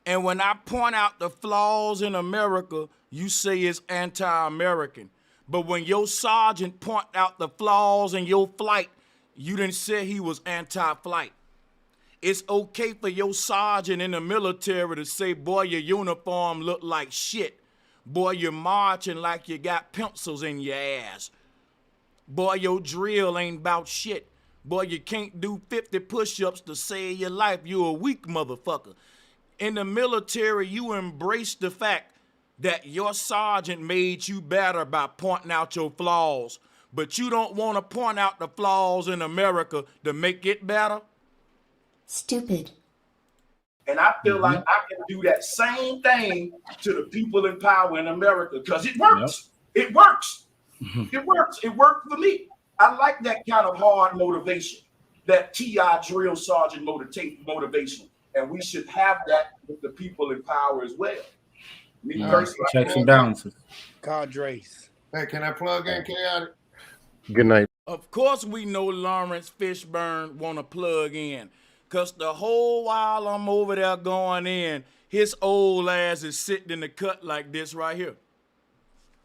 S12: And when I point out the flaws in America, you say it's anti-American. But when your sergeant point out the flaws in your flight, you didn't say he was anti-flight. It's okay for your sergeant in the military to say, boy, your uniform look like shit. Boy, you're marching like you got pencils in your ass. Boy, your drill ain't about shit. Boy, you can't do 50 push-ups to save your life. You a weak motherfucker. In the military, you embrace the fact that your sergeant made you better by pointing out your flaws. But you don't want to point out the flaws in America to make it better?
S17: Stupid.
S9: And I feel like I can do that same thing to the people in power in America because it works. It works. It works. It worked for me. I like that kind of hard motivation, that TI drill sergeant motivation. And we should have that with the people in power as well. Me personally.
S8: Checks and balances.
S19: Cadres.
S7: Hey, can I plug in, Chaotic?
S10: Good night.
S12: Of course we know Lawrence Fishburne want to plug in. Because the whole while I'm over there going in, his old ass is sitting in the cut like this right here.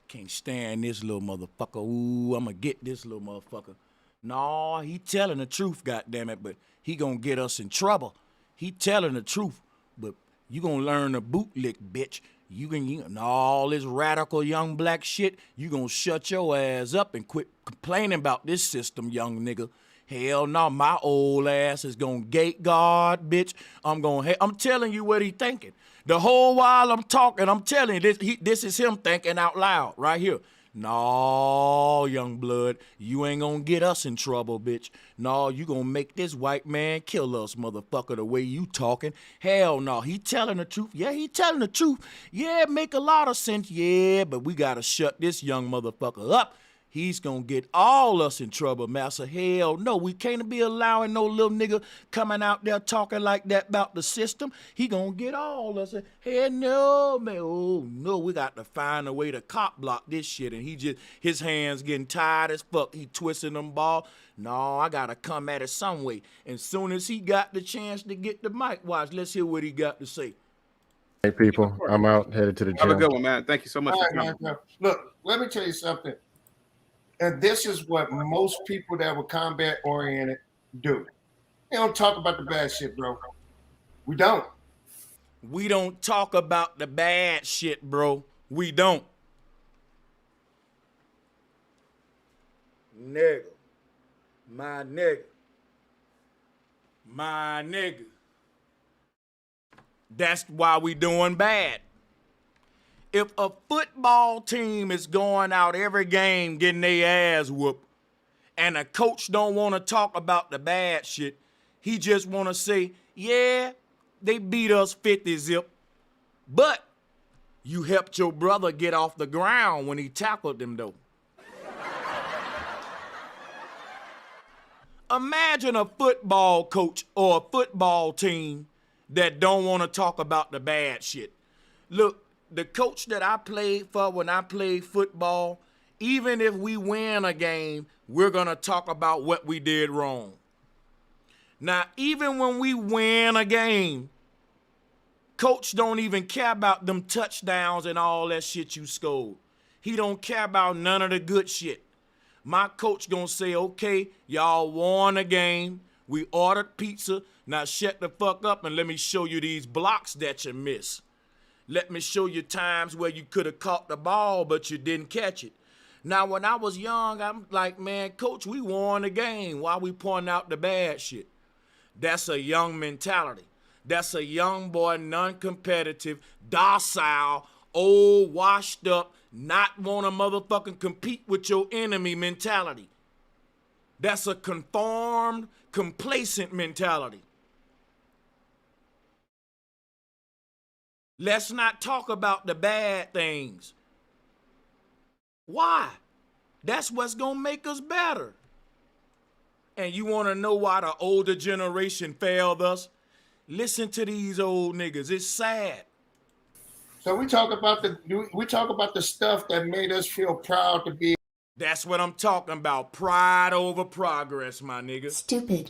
S12: Can't stand this little motherfucker. Ooh, I'm going to get this little motherfucker. No, he telling the truth, goddammit, but he going to get us in trouble. He telling the truth, but you going to learn the bootlick, bitch. And all this radical young black shit, you going to shut your ass up and quit complaining about this system, young nigga. Hell no, my old ass is going to gate guard, bitch. I'm telling you what he thinking. The whole while I'm talking, I'm telling you, this is him thinking out loud right here. No, young blood, you ain't gonna get us in trouble, bitch. No, you gonna make this white man kill us, motherfucker, the way you talking. Hell no, he telling the truth. Yeah, he telling the truth. Yeah, it make a lot of sense. Yeah, but we gotta shut this young motherfucker up. He's gonna get all us in trouble, massa. Hell no, we can't be allowing no little nigga coming out there talking like that about the system. He gonna get all us. Hell no, man. Oh no, we got to find a way to cop block this shit. And he just, his hands getting tired as fuck. He twisting them ball. No, I gotta come at it some way. And soon as he got the chance to get the mic, watch, let's hear what he got to say.
S10: Hey people, I'm out, headed to the gym.
S5: Have a good one, man. Thank you so much for coming.
S7: Man. Look, let me tell you something. And this is what most people that were combat oriented do. They don't talk about the bad shit, bro. We don't.
S12: We don't talk about the bad shit, bro. We don't. Nigga. My nigga. My nigga. That's why we doing bad. If a football team is going out every game getting their ass whooped, and a coach don't want to talk about the bad shit, he just want to say, yeah, they beat us 50-zip, but you helped your brother get off the ground when he tackled them, though. Imagine a football coach or a football team that don't want to talk about the bad shit. Look, the coach that I played for when I played football, even if we win a game, we're going to talk about what we did wrong. Now, even when we win a game, coach don't even care about them touchdowns and all that shit you scored. He don't care about none of the good shit. My coach gonna say, okay, y'all won a game. We ordered pizza. Now shut the fuck up and let me show you these blocks that you missed. Let me show you times where you could have caught the ball, but you didn't catch it. Now, when I was young, I'm like, man, coach, we won the game. Why we pointing out the bad shit? That's a young mentality. That's a young boy, non-competitive, docile, old, washed up, not want to motherfucking compete with your enemy mentality. That's a conformed, complacent mentality. Let's not talk about the bad things. Why? That's what's gonna make us better. And you wanna know why the older generation failed us? Listen to these old niggas, it's sad.
S7: So we talk about the stuff that made us feel proud to be.
S12: That's what I'm talking about, pride over progress, my nigga.
S17: Stupid.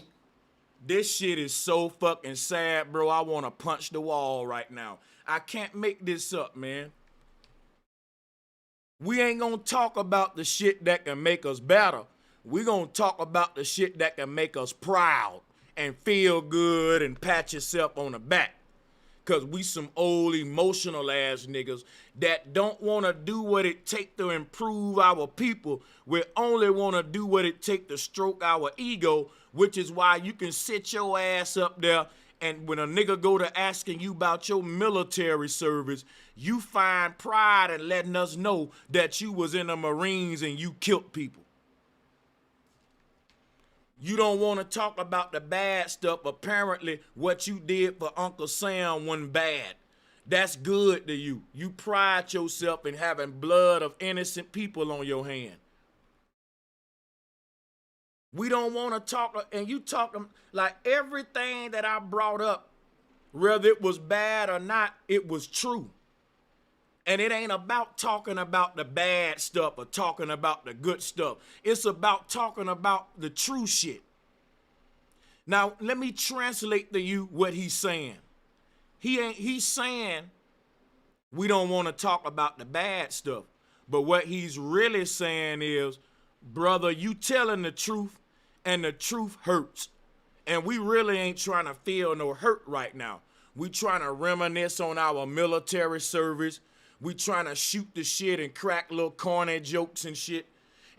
S12: This shit is so fucking sad, bro. I wanna punch the wall right now. I can't make this up, man. We ain't gonna talk about the shit that can make us better. We gonna talk about the shit that can make us proud and feel good and pat yourself on the back. Cause we some old emotional ass niggas that don't wanna do what it take to improve our people. We only wanna do what it take to stroke our ego, which is why you can sit your ass up there and when a nigga go to asking you about your military service, you find pride in letting us know that you was in the Marines and you killed people. You don't want to talk about the bad stuff. Apparently, what you did for Uncle Sam wasn't bad. That's good to you. You pride yourself in having blood of innocent people on your hand. We don't want to talk, and you talking like everything that I brought up, whether it was bad or not, it was true. And it ain't about talking about the bad stuff or talking about the good stuff. It's about talking about the true shit. Now, let me translate to you what he's saying. He's saying we don't want to talk about the bad stuff. But what he's really saying is, brother, you telling the truth and the truth hurts. And we really ain't trying to feel no hurt right now. We trying to reminisce on our military service. We trying to shoot the shit and crack little corny jokes and shit.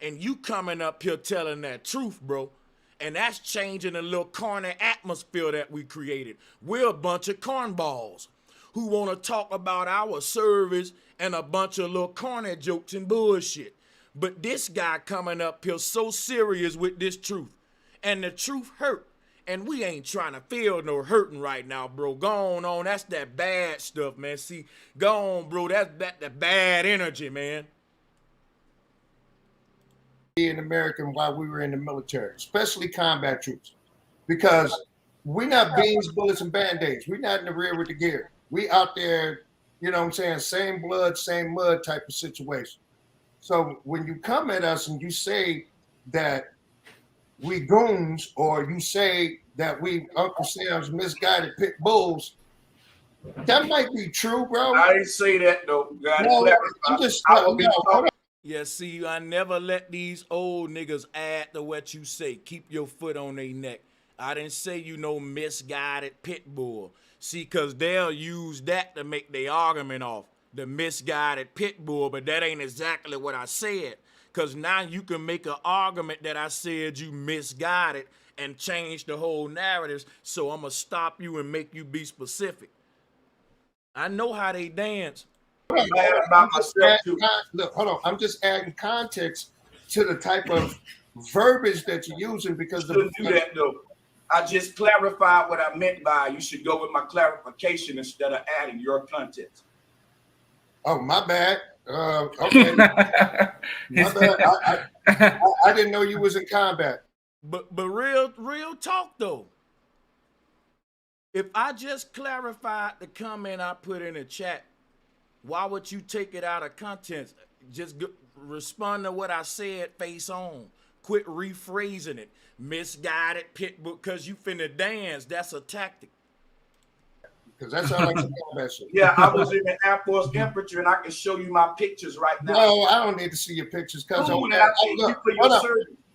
S12: And you coming up here telling that truth, bro. And that's changing the little corny atmosphere that we created. We're a bunch of cornballs who want to talk about our service and a bunch of little corny jokes and bullshit. But this guy coming up here so serious with this truth. And the truth hurt. And we ain't trying to feel no hurting right now, bro. Go on. That's that bad stuff, man. See, go on, bro. That's that bad energy, man.
S7: Being American while we were in the military, especially combat troops, because we're not beans, bullets, and band-aids. We're not in the rear with the gear. We out there, you know what I'm saying, same blood, same mud type of situation. So when you come at us and you say that we goons, or you say that we Uncle Sam's misguided pit bulls, that might be true, bro.
S9: I didn't say that though.
S7: I'm just hold on.
S12: Yeah, see, I never let these old niggas add to what you say. Keep your foot on their neck. I didn't say you no misguided pit bull. See, because they'll use that to make their argument off. The misguided pit bull, but that ain't exactly what I said. Because now you can make an argument that I said you misguided and change the whole narratives, so I'm going to stop you and make you be specific. I know how they dance.
S7: Look, hold on. I'm just adding context to the type of verbiage that you're using because
S9: you shouldn't do that though. I just clarified what I meant by you should go with my clarification instead of adding your context.
S7: Oh, my bad. Okay. My bad. I didn't know you was in combat.
S12: But real talk though. If I just clarified the comment I put in the chat, why would you take it out of context? Just respond to what I said face on. Quit rephrasing it. Misguided pit bull, because you finna dance. That's a tactic.
S7: Because that's how I like combat shit.
S9: Yeah, I was in the Air Force infantry, and I can show you my pictures right now.
S7: No, I don't need to see your pictures. Because hold on.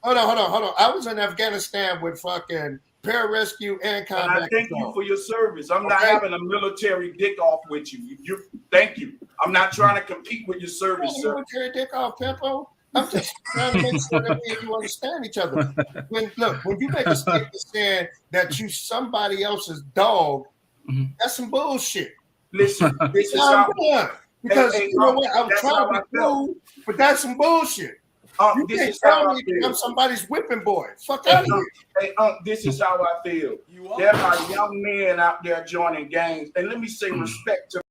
S7: I was in Afghanistan with fucking pararescue and combat.
S9: And I thank you for your service. I'm not having a military dick off with you. Thank you. I'm not trying to compete with your service, sir.
S7: Military dick off, Pimpo. I'm just trying to make sure that me and you understand each other. When you make a statement saying that you somebody else's dog, that's some bullshit.
S9: Listen, this is
S7: how I'm done. Because you know what? I'm trying to be cool, but that's some bullshit. You can't tell me I'm somebody's whipping boy. Fuck out of here.
S9: Hey, this is how I feel. There are young men out there joining gangs, and let me say respect to.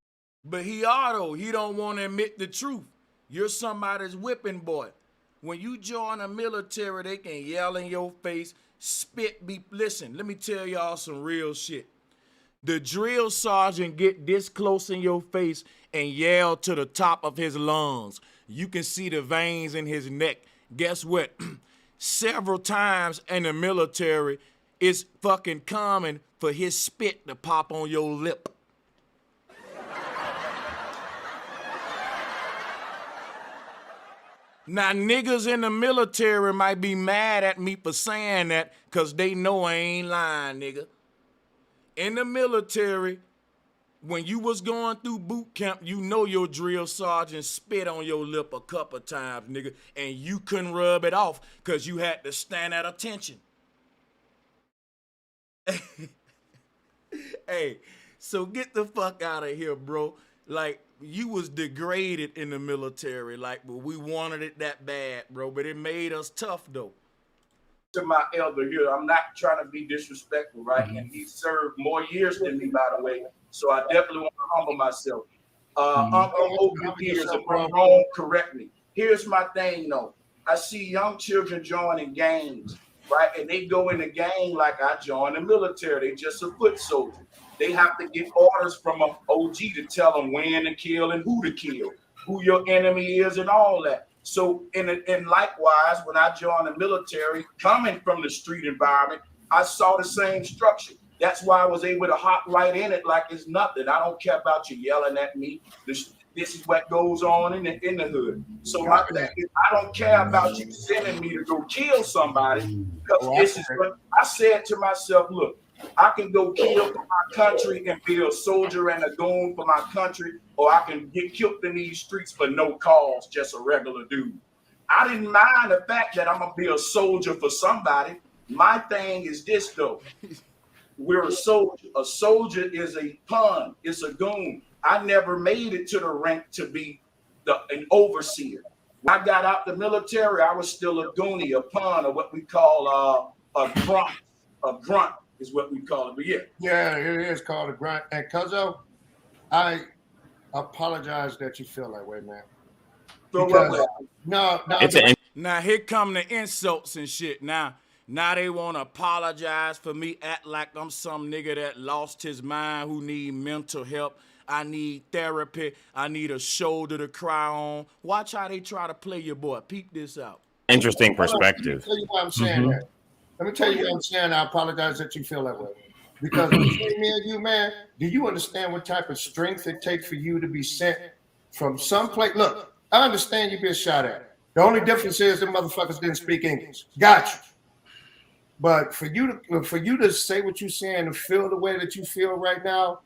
S12: But he don't want to admit the truth. You're somebody's whipping boy. When you join the military, they can yell in your face, spit, listen, let me tell y'all some real shit. The drill sergeant get this close in your face and yell to the top of his lungs. You can see the veins in his neck. Guess what? Several times in the military, it's fucking common for his spit to pop on your lip. Now, niggas in the military might be mad at me for saying that because they know I ain't lying, nigga. In the military, when you was going through boot camp, you know your drill sergeant spit on your lip a couple times, nigga, and you couldn't rub it off because you had to stand at attention. Hey, so get the fuck out of here, bro. Like, you was degraded in the military, like, but we wanted it that bad, bro, but it made us tough, though.
S9: To my elder here, I'm not trying to be disrespectful, right? And he served more years than me, by the way, so I definitely want to humble myself. Uncle open ears, if I'm wrong, correct me. Here's my thing, though. I see young children joining gangs, right? And they go in the gang like I joined the military. They just a foot soldier. They have to get orders from an OG to tell them when to kill and who to kill, who your enemy is and all that. So, and likewise, when I joined the military, coming from the street environment, I saw the same structure. That's why I was able to hop right in it like it's nothing. I don't care about you yelling at me. This is what goes on in the hood. So my thing is, I don't care about you sending me to go kill somebody, because this is what I said to myself. Look, I can go kill for my country and be a soldier and a goon for my country, or I can get killed in these streets for no cause, just a regular dude. I didn't mind the fact that I'm gonna be a soldier for somebody. My thing is this though. We're a soldier. A soldier is a pawn. It's a goon. I never made it to the rank to be an overseer. When I got out the military, I was still a goonie, a pawn, or what we call a grunt. A grunt is what we call it. But yeah.
S7: Yeah, it is called a grunt. And Cuzzo, I apologize that you feel that way, man. Because no,
S12: now here come the insults and shit. Now they want to apologize for me, act like I'm some nigga that lost his mind who need mental help. I need therapy. I need a shoulder to cry on. Watch how they try to play your boy. Peep this out.
S18: Interesting perspective.
S7: Let me tell you why I'm saying that. Let me tell you what I'm saying. I apologize that you feel that way. Because between me and you, man, do you understand what type of strength it takes for you to be sent from some place? Look, I understand you being shot at. The only difference is the motherfuckers didn't speak English. Got you. But for you to say what you're saying and feel the way that you feel right now,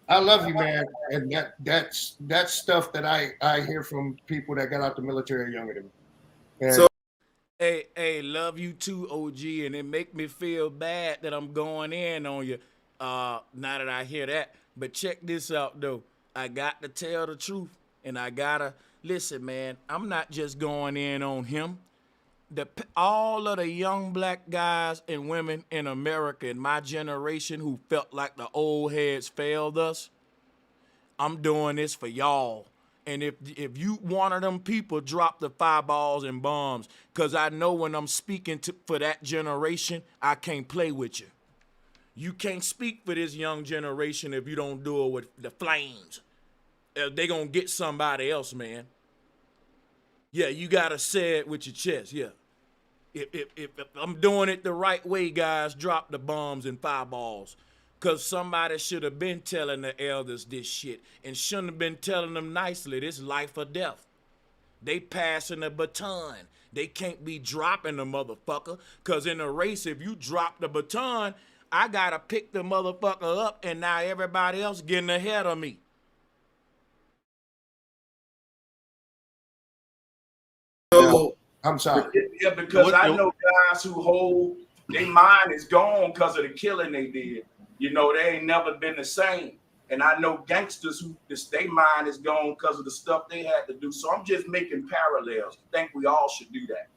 S7: I love you, man. And that's stuff that I hear from people that got out the military younger than me. And
S12: So, hey, love you too, OG, and it make me feel bad that I'm going in on you. Now that I hear that, but check this out though. I got to tell the truth, and I gotta listen, man. I'm not just going in on him. All of the young black guys and women in America in my generation who felt like the old heads failed us, I'm doing this for y'all. And if you one of them people, drop the fireballs and bombs, because I know when I'm speaking for that generation, I can't play with you. You can't speak for this young generation if you don't do it with the flames. They gonna get somebody else, man. Yeah, you gotta say it with your chest, yeah. If I'm doing it the right way, guys, drop the bombs and fireballs. Because somebody should have been telling the elders this shit and shouldn't have been telling them nicely. This life or death. They passing the baton. They can't be dropping the motherfucker. Because in a race, if you drop the baton, I got to pick the motherfucker up, and now everybody else getting ahead of me.
S7: So, I'm sorry.
S9: Yeah, because I know guys who hold their mind is gone because of the killing they did. You know, they ain't never been the same. And I know gangsters who their mind is gone because of the stuff they had to do. So I'm just making parallels. I think we all should do that.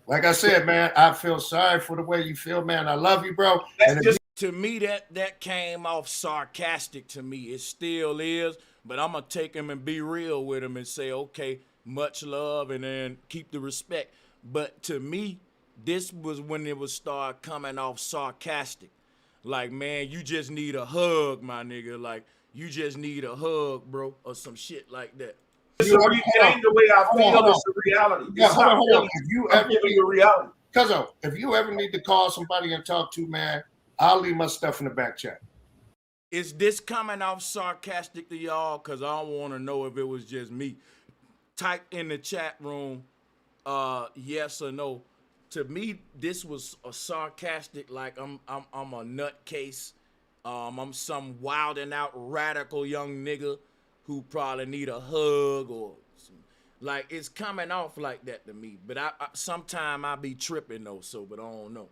S7: Like I said, man, I feel sorry for the way you feel, man. I love you, bro.
S12: To me, that came off sarcastic to me. It still is, but I'm going to take him and be real with him and say, okay, much love and then keep the respect. But to me, this was when it was start coming off sarcastic. Like, man, you just need a hug, my nigga. Like, you just need a hug, bro, or some shit like that.
S9: It ain't the way I feel. It's a reality.
S7: Yeah,
S9: it's
S7: hold on.
S9: If you ever need a reality.
S7: Cuzzo, if you ever need to call somebody and talk to, man, I'll leave my stuff in the back chat.
S12: Is this coming off sarcastic to y'all? Because I want to know if it was just me. Type in the chat room, yes or no. To me, this was a sarcastic, like I'm a nutcase. I'm some wilding out radical young nigga who probably need a hug or some, like it's coming off like that to me. But I sometime I be tripping though, so but I don't know.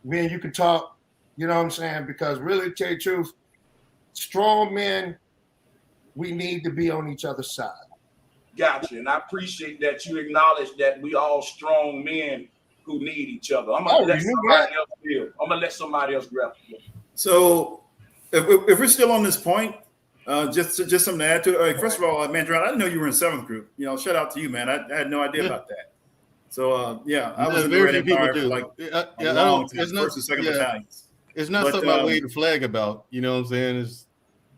S7: Me and you can talk, you know what I'm saying? Because really, to tell you the truth, strong men, we need to be on each other's side.
S9: Gotcha, and I appreciate that you acknowledge that we all strong men who need each other. I'm gonna let somebody else feel. I'm gonna let somebody else grab it.
S20: So, if we're still on this point, just something to add to it. First of all, Mandron, I didn't know you were in 7th Group. You know, shout out to you, man. I had no idea about that. So, yeah, I was in the Red Empire for like first and second battalions.
S13: It's not something I wave the flag about. You know what I'm saying?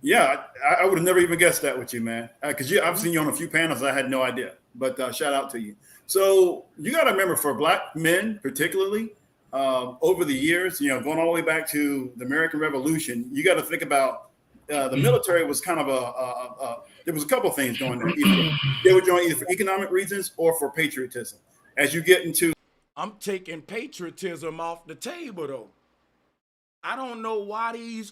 S20: Yeah, I would have never even guessed that with you, man. Because I've seen you on a few panels. I had no idea. But shout out to you. So you got to remember, for black men particularly, over the years, you know, going all the way back to the American Revolution, you got to think about the military was kind of there was a couple of things going there. They were joining either for economic reasons or for patriotism. As you get into,
S12: I'm taking patriotism off the table though. I don't know why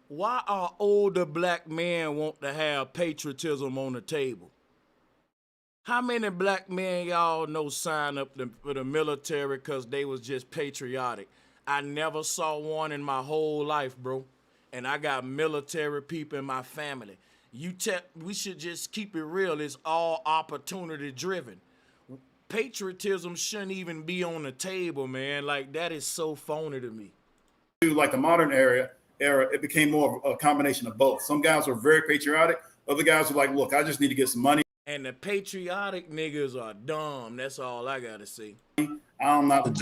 S12: why are older black men want to have patriotism on the table? How many black men y'all know sign up for the military because they was just patriotic? I never saw one in my whole life, bro. And I got military people in my family.
S2: we should just keep it real. It's all opportunity driven. Patriotism shouldn't even be on the table, man. Like, that is so phony to me.
S20: Like the modern era, it became more of a combination of both. Some guys were very patriotic. Other guys were like, look, I just need to get some money.
S2: And the patriotic niggas are dumb. That's all I gotta say.
S20: I'm not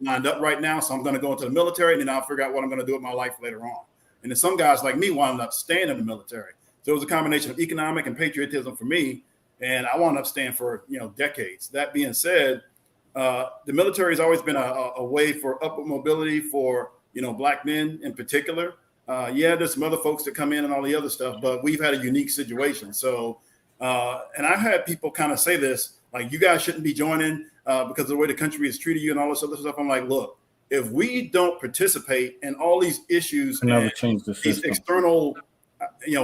S20: lined up right now, so I'm going to go into the military, and then I'll figure out what I'm going to do with my life later on. And then some guys like me wound up staying in the military. So it was a combination of economic and patriotism for me, and I wound up staying for decades. That being said, the military has always been a way for upward mobility for Black men in particular. Yeah, there's some other folks that come in and all the other stuff, but we've had a unique situation. So, and I've had people kind of say this, like, you guys shouldn't be joining because of the way the country has treated you and all this other stuff. I'm like, look, if we don't participate in all these issues and these external,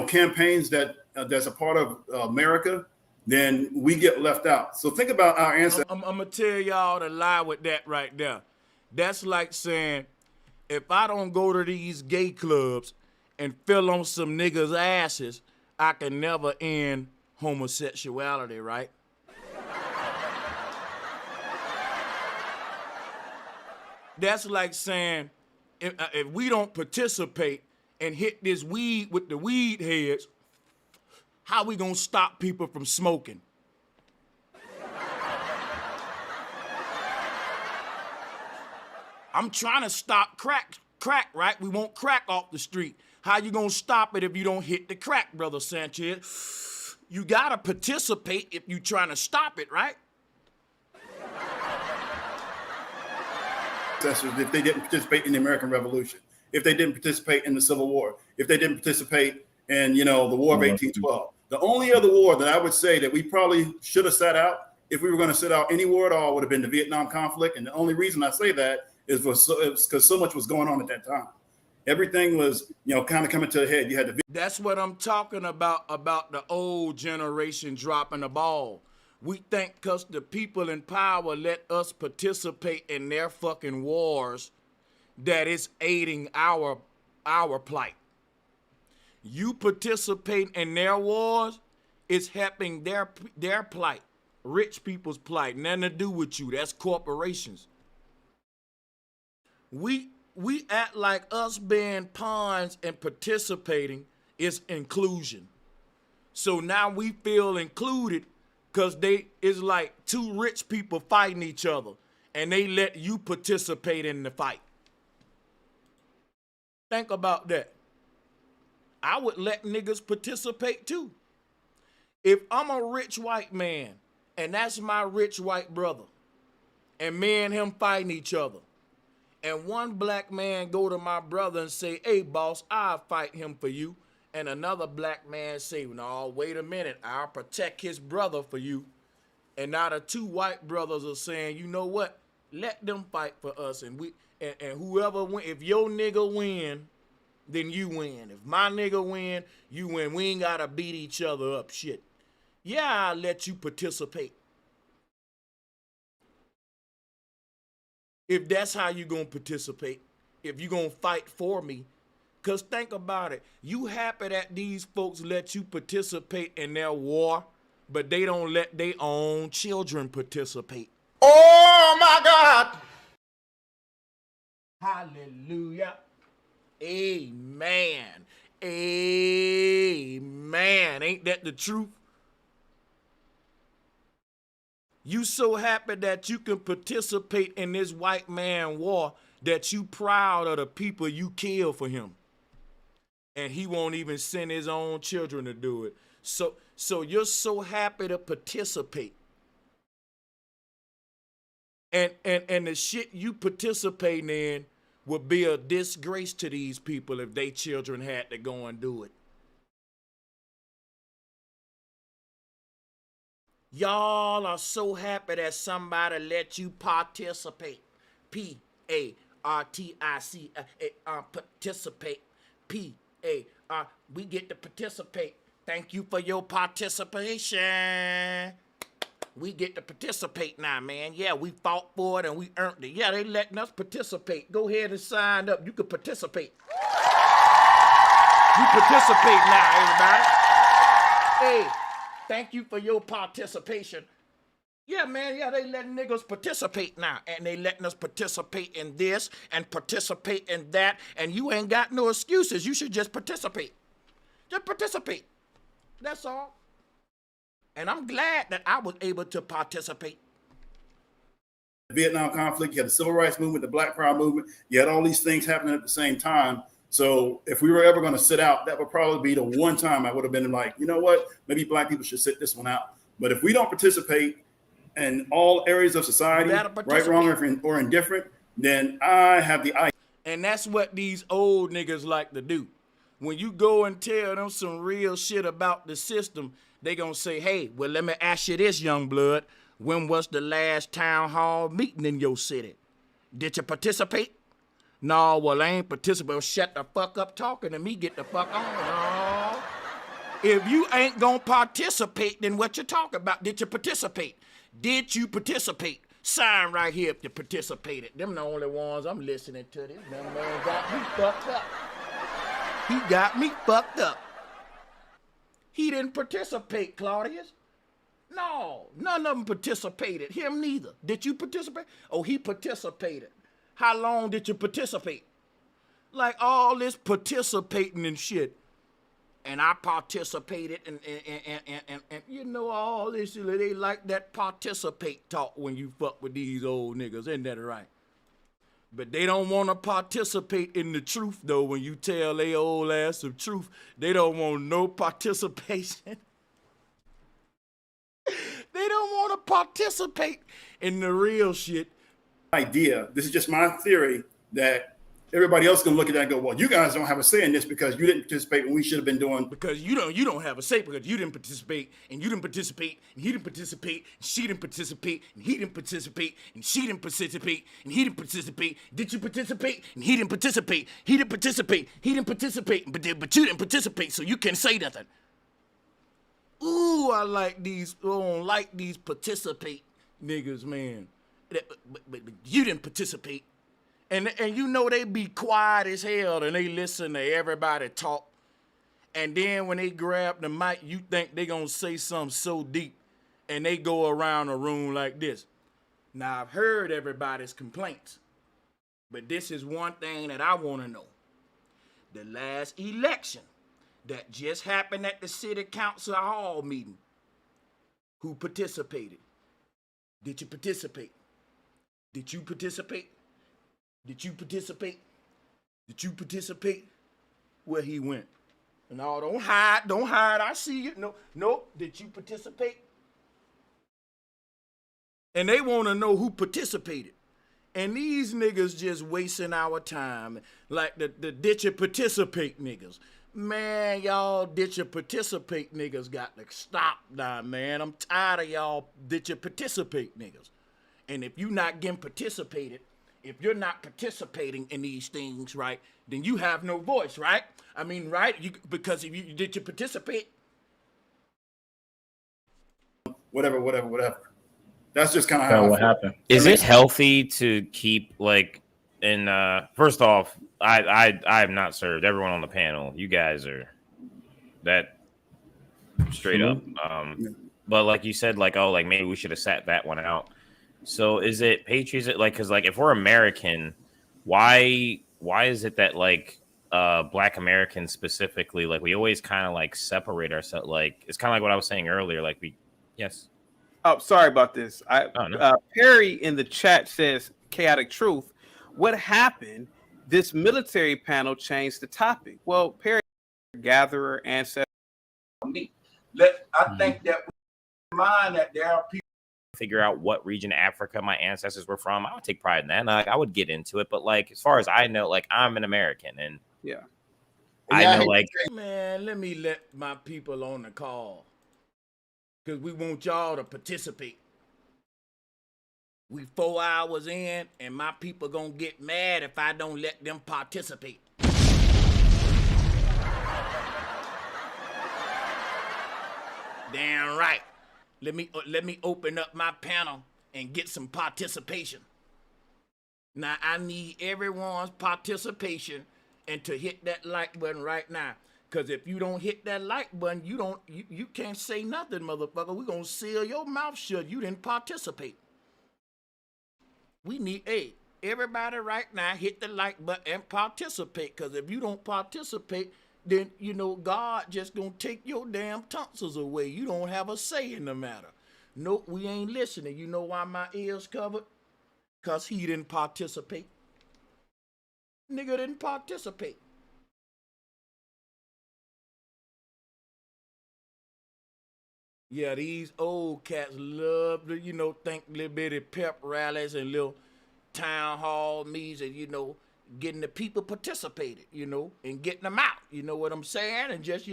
S20: campaigns that's a part of America, then we get left out. So think about our ancestors.
S2: I'm gonna tell y'all to lie with that right there. That's like saying, if I don't go to these gay clubs and fill on some niggas' asses, I can never end homosexuality, right? That's like saying, if we don't participate and hit this weed with the weed heads, how we gonna stop people from smoking? I'm trying to stop crack, right? We want crack off the street. How you gonna stop it if you don't hit the crack, Brother Sanchez? You gotta participate if you trying to stop it, right?
S20: If they didn't participate in the American Revolution, if they didn't participate in the Civil War, if they didn't participate in, the War of 1812. The only other war that I would say that we probably should have sat out, if we were going to sit out any war at all, would have been the Vietnam conflict. And the only reason I say that is because so much was going on at that time. Everything was, kind of coming to a head. You had the.
S2: That's what I'm talking about the old generation dropping the ball. We think because the people in power let us participate in their fucking wars that it's aiding our plight. You participate in their wars, it's helping their plight, rich people's plight. Nothing to do with you. That's corporations. We act like us being pawns and participating is inclusion. So now we feel included because it's like two rich people fighting each other and they let you participate in the fight. Think about that. I would let niggas participate too. If I'm a rich white man and that's my rich white brother and me and him fighting each other, and one black man go to my brother and say, hey boss, I'll fight him for you. And another black man say, no, wait a minute, I'll protect his brother for you. And now the two white brothers are saying, you know what? Let them fight for us. And whoever win, if your nigga win, then you win. If my nigga win, you win. We ain't gotta beat each other up, shit. Yeah, I'll let you participate. If that's how you gonna participate, if you gonna fight for me. Because think about it. You happy that these folks let you participate in their war, but they don't let their own children participate.
S12: Oh, my God.
S2: Hallelujah. Amen. Amen. Ain't that the truth? You so happy that you can participate in this white man war that you proud of the people you killed for him. And he won't even send his own children to do it. So you're so happy to participate. And the shit you participating in would be a disgrace to these people if they children had to go and do it. Y'all are so happy that somebody let you participate. P-A-R-T-I-C, participate. P-A-R, we get to participate. Thank you for your participation. We get to participate now, man. Yeah, we fought for it and we earned it. Yeah, they letting us participate. Go ahead and sign up. You can participate. You participate now, everybody. Hey, thank you for your participation. Yeah, man, yeah, they letting niggas participate now. And they letting us participate in this and participate in that. And you ain't got no excuses. You should just participate. Just participate. That's all. And I'm glad that I was able to participate.
S20: The Vietnam conflict, you had the civil rights movement, the Black Power movement. You had all these things happening at the same time. So if we were ever going to sit out, that would probably be the one time I would have been like, you know what, maybe Black people should sit this one out. But if we don't participate in all areas of society, right, wrong, or indifferent, then I have the idea.
S2: And that's what these old niggas like to do. When you go and tell them some real shit about the system, they gonna say, hey, well, let me ask you this, young blood. When was the last town hall meeting in your city? Did you participate? No, well, I ain't participate. Well, shut the fuck up talking to me. Get the fuck on. No. If you ain't gonna participate, then what you talking about? Did you participate? Did you participate? Sign right here if you participated. Them the only ones I'm listening to. This man got me fucked up. He got me fucked up. He didn't participate, Claudius. No, none of them participated. Him neither. Did you participate? Oh, he participated. How long did you participate? Like all this participating and shit. And I participated and you know all this, they like that participate talk when you fuck with these old niggas, isn't that right? But they don't want to participate in the truth though. When you tell they old ass the truth, they don't want no participation. They don't want to participate in the real shit.
S20: Idea. This is just my theory that everybody else can look at that and go, well, you guys don't have a say in this because you didn't participate when we should have been doing.
S2: Because you don't have a say because you didn't participate and you didn't participate and he didn't participate and she didn't participate and he didn't participate and she didn't participate and he didn't participate. Did you participate? And he didn't participate. He didn't participate. He didn't participate. But you didn't participate, so you can't say nothing. Ooh, I don't like these participate niggas, man. But you didn't participate. And you know they be quiet as hell and they listen to everybody talk. And then when they grab the mic, you think they gonna say something so deep and they go around a room like this. Now, I've heard everybody's complaints, but this is one thing that I wanna know. The last election that just happened at the city council hall meeting, who participated? Did you participate? Did you participate? Did you participate? Did you participate? Where he went. No, don't hide, I see you. No, did you participate? And they want to know who participated. And these niggas just wasting our time. Like the did you participate niggas. Man, y'all did you participate niggas got to stop now, man. I'm tired of y'all did you participate niggas. And if you not getting participated, if you're not participating in these things, right, then you have no voice, right? I mean, right? Because if you did you participate?
S20: Whatever. That's just kind of how
S18: what happened. Is it healthy to keep like in first off, I have not served everyone on the panel. You guys are that straight up. But like you said, like, oh, like maybe we should have sat that one out. So is it patriotism? Like, because like if we're American, why is it that like Black Americans specifically, like we always kind of like separate ourselves? Like it's kind of like what I was saying earlier. Like yes.
S5: Oh, sorry about this.
S18: No.
S5: Perry in the chat says chaotic truth. What happened? This military panel changed the topic. Well, Perry, gatherer, ancestor.
S9: I think that we mind that there are people.
S18: Figure out what region of Africa my ancestors were from. I would take pride in that. And, like, I would get into it, but like as far as I know, like I'm an American, and
S5: yeah,
S18: I know like
S2: man. Let me let my people on the call because we want y'all to participate. We 4 hours in, and my people gonna get mad if I don't let them participate. Damn right. Let me open up my panel and get some participation. Now, I need everyone's participation and to hit that like button right now. Cause if you don't hit that like button, you can't say nothing, motherfucker. We gonna seal your mouth shut. You didn't participate. We need everybody right now hit the like button and participate. Cause if you don't participate, then God just gonna take your damn tonsils away. You don't have a say in the matter. Nope, we ain't listening. You know why my ears covered? Cause he didn't participate. Nigga didn't participate. Yeah, these old cats love to, think little bitty pep rallies and little town hall meetings and, getting the people participated, and getting them out. You know what I'm saying? And just,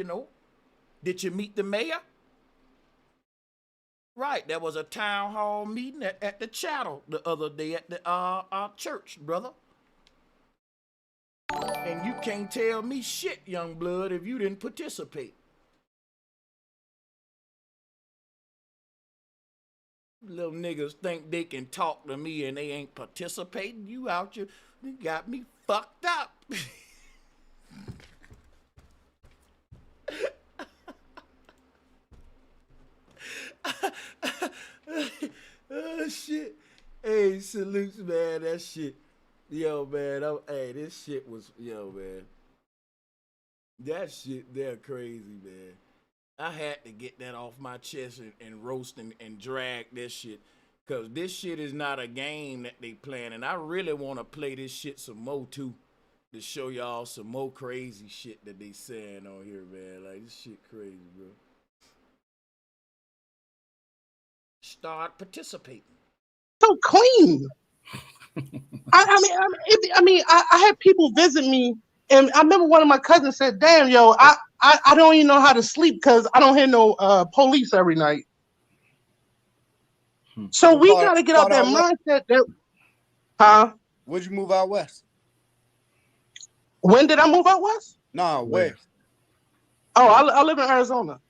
S2: did you meet the mayor? Right, there was a town hall meeting at the Chattel the other day at the our church, brother. And you can't tell me shit, young blood, if you didn't participate. Little niggas think they can talk to me and they ain't participating. You got me fucked up. Oh shit. Hey, salutes, man. That shit. Yo, man. This shit was, man. That shit, they're crazy, man. I had to get that off my chest and roast and drag this shit. Because this shit is not a game that they playing. And I really want to play this shit some more, too. To show y'all some more crazy shit that they saying on here, man. Like, this shit crazy, bro. Start participating.
S21: So clean. I had people visit me, and I remember one of my cousins said, "Damn, yo, I don't even know how to sleep because I don't hear no police every night." So we gotta get out that mindset that,
S19: Where'd you move out west?
S21: When did I move out west?
S19: No, where?
S21: Oh, I live in Arizona.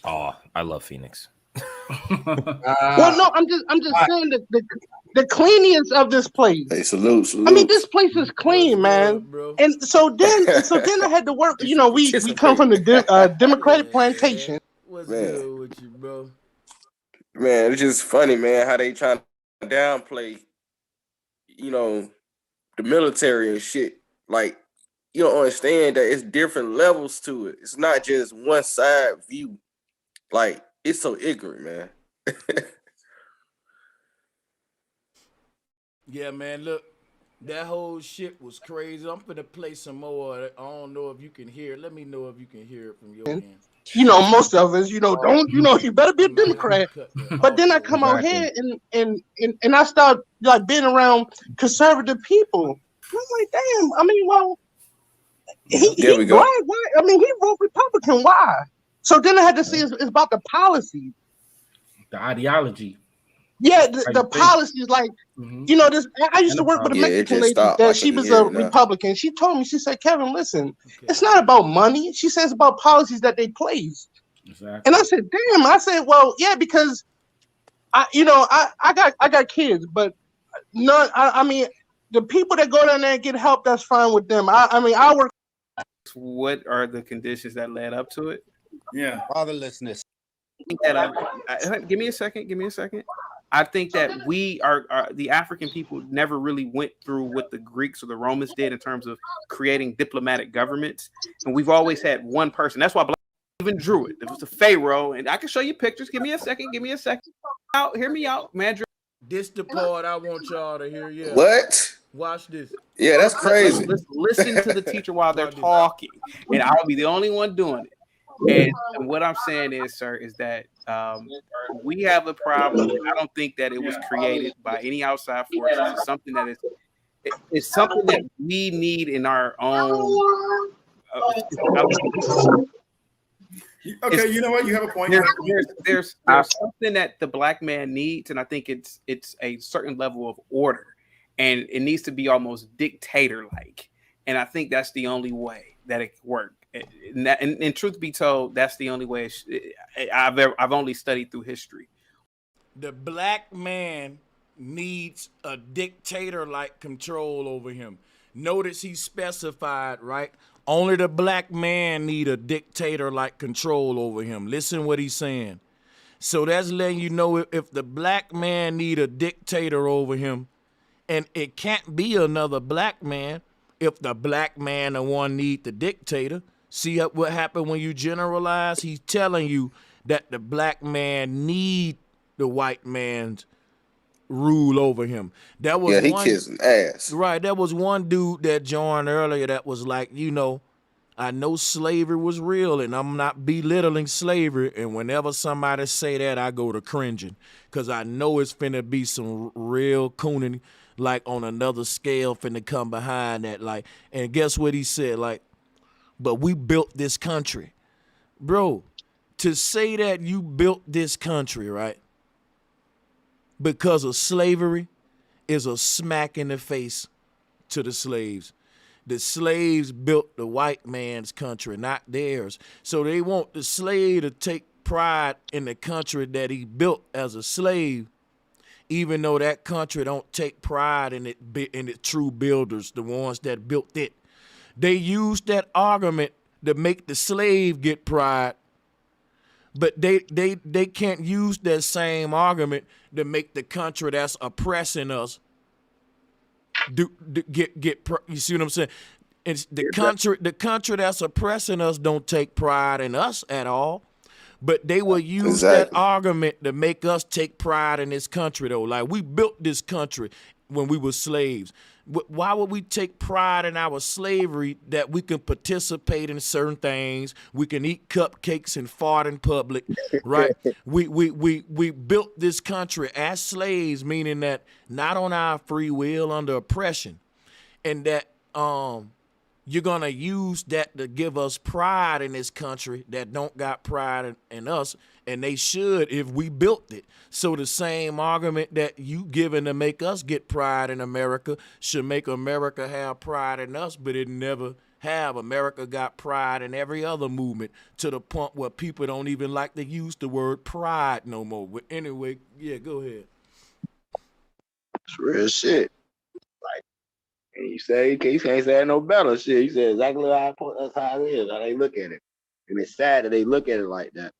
S18: Oh, I love Phoenix.
S21: Well, no, I'm just saying that the cleanliness of this place.
S22: Hey, salute.
S21: I mean, this place is clean, man. And so then I had to work. We come from the Democratic plantation.
S2: What's good with you, bro?
S22: Man, it's just funny, man, how they trying to downplay, the military and shit. Like, you don't understand that it's different levels to it. It's not just one side view. Like, it's so ignorant, man.
S2: Yeah, man, look, that whole shit was crazy. I'm finna play some more. I don't know if you can hear it. Let me know if you can hear it from your end.
S21: Most of us, you better be a Democrat. But then I come out here and I start like being around conservative people. I'm like, damn. I mean, well, he black. Why? I mean, he wrote Republican. Why? So then I had to see it's about the policy,
S23: the ideology.
S21: Yeah, the policies, like, this. I used to work with a Mexican lady that she was a Republican. She told me, she said, Kevin, listen, it's not about money. She says about policies that they place.
S23: Exactly.
S21: And I said, damn. I said, well, yeah, because I got kids, but none. I mean, the people that go down there and get help, that's fine with them. I work.
S5: What are the conditions that led up to it?
S19: Yeah, fatherlessness.
S5: Give me a second. I think that we are the African people never really went through what the Greeks or the Romans did in terms of creating diplomatic governments, and we've always had one person. That's why black even drew it. It was the Pharaoh, and I can show you pictures. Give me a second. Hear me out, man.
S2: This the part I want y'all to hear. Yeah.
S22: What?
S2: Watch this.
S22: Yeah, that's crazy.
S5: Listen to the teacher while they're talking, and I'll be the only one doing it. And what I'm saying is, sir, is that we have a problem. I don't think that it was created by any outside forces. It's something that it's something that we need in our own.
S20: Okay, you know what? You have a point.
S5: There's something that the black man needs, and I think it's a certain level of order, and it needs to be almost dictator-like. And I think that's the only way that it can work. And truth be told, that's the only way I've only studied through history.
S2: The black man needs a dictator-like control over him. Notice he specified, right? Only the black man need a dictator like control over him. Listen what he's saying. So that's letting you know if the black man need a dictator over him, and it can't be another black man if the black man the one need the dictator. See what happened when you generalize? He's telling you that the black man need the white man's rule over him. That was
S22: he
S2: one
S22: kissing ass.
S2: Right, there was one dude that joined earlier that was like, I know slavery was real, and I'm not belittling slavery. And whenever somebody say that, I go to cringing, because I know it's finna be some real cooning, like on another scale, finna come behind that. Like, and guess what he said? Like, but we built this country, bro. To say that you built this country, right, because of slavery, is a smack in the face to the slaves. The slaves built the white man's country, not theirs. So they want the slave to take pride in the country that he built as a slave, even though that country don't take pride in its true builders, the ones that built it. They use that argument to make the slave get pride, but they can't use that same argument to make the country that's oppressing us you see what I'm saying? It's the country that's oppressing us don't take pride in us at all, but they will use that argument to make us take pride in this country though. Like, we built this country when we were slaves. Why would we take pride in our slavery that we can participate in certain things? We can eat cupcakes and fart in public, right? We built this country as slaves, meaning that not on our free will, under oppression, and that you're gonna use that to give us pride in this country that don't got pride in us, and they should if we built it. So the same argument that you giving to make us get pride in America should make America have pride in us, but it never have. America got pride in every other movement, to the point where people don't even like to use the word pride no more. But anyway, yeah, go ahead.
S3: It's real shit. Like, and you can't say it no better. Shit, you said exactly that's how it is, how they look at it. And it's sad that they look at it like that.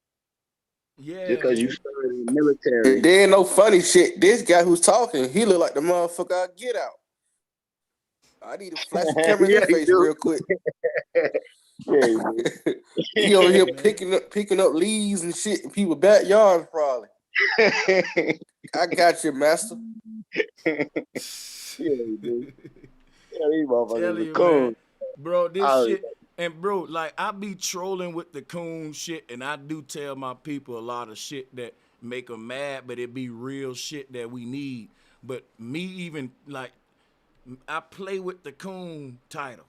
S2: Yeah,
S3: just because you started in the military.
S22: There ain't no funny shit. This guy who's talking, he look like the motherfucker I Get Out. I need to flash the camera in his face real quick. He over here picking up leaves and shit in people's backyards, probably. I got you, master.
S3: These motherfuckers are cool.
S2: Man. Bro, this shit. And bro, like, I be trolling with the coon shit, and I do tell my people a lot of shit that make them mad, but it be real shit that we need. But me even, like, I play with the coon title,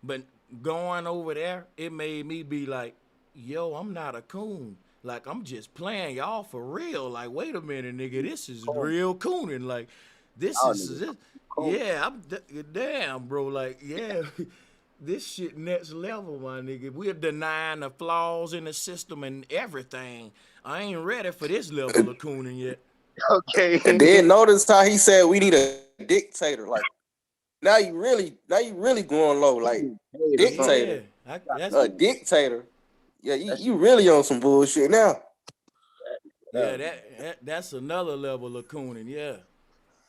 S2: but going over there, it made me be like, yo, I'm not a coon. Like, I'm just playing y'all for real. Like, wait a minute, nigga, this is real cooning. Like, this yeah, damn, bro. Like, yeah. This shit next level, my nigga. We're denying the flaws in the system and everything. I ain't ready for this level of cooning yet.
S3: Okay.
S22: And then notice how he said we need a dictator. Like, now you really going low. Like, dictator. A dictator. Yeah, you really on some bullshit now.
S2: Yeah, that's another level of cooning, yeah.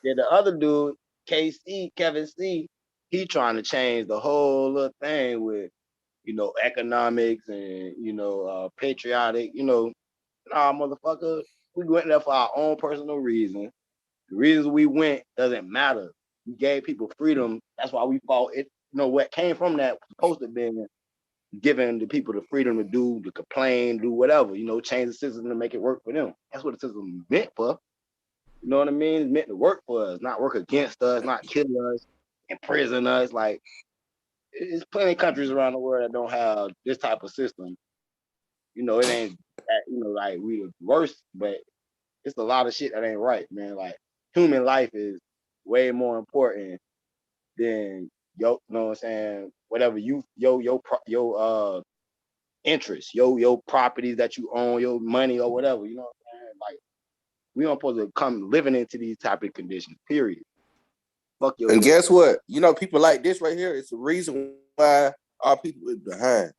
S3: Yeah, the other dude, Kevin C., he trying to change the whole little thing with, economics and, patriotic, nah, motherfucker, we went there for our own personal reason. The reason we went doesn't matter. We gave people freedom. That's why we fought it. What came from that was supposed to be giving the people the freedom to complain, do whatever, change the system to make it work for them. That's what the system is meant for. You know what I mean? It's meant to work for us, not work against us, not kill us, imprison us. Like, there's plenty of countries around the world that don't have this type of system. It ain't that, like, we the worst, but it's a lot of shit that ain't right, man. Like, human life is way more important than know what I'm saying? Whatever your interests, your properties that you own, your money or whatever, you know what I'm saying? Like, we don't supposed to come living into these type of conditions, period. fuck your
S22: And
S3: day.
S22: guess what? You know, people like this right here. It's the reason why our people is behind.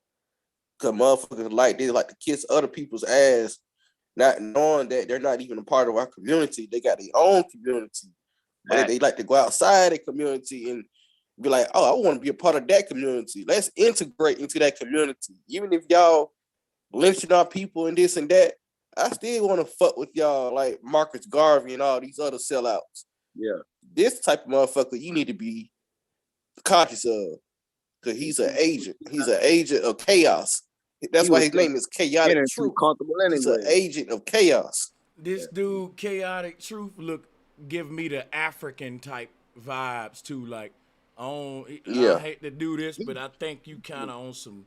S22: Cause motherfuckers like this, like to kiss other people's ass, not knowing that they're not even a part of our community. They got their own community, but they like to go outside the community and be like, "Oh, I want to be a part of that community. Let's integrate into that community." Even if y'all lynching our people and this and that, I still want to fuck with y'all like Marcus Garvey and all these other sellouts.
S3: Yeah,
S22: this type of motherfucker you need to be conscious of, because he's an agent. He's an agent of chaos. That's why his name is Chaotic Truth. He's an agent of chaos.
S2: This dude, Chaotic Truth, give me the African type vibes too. Like, I hate to do this, but I think you kind of on some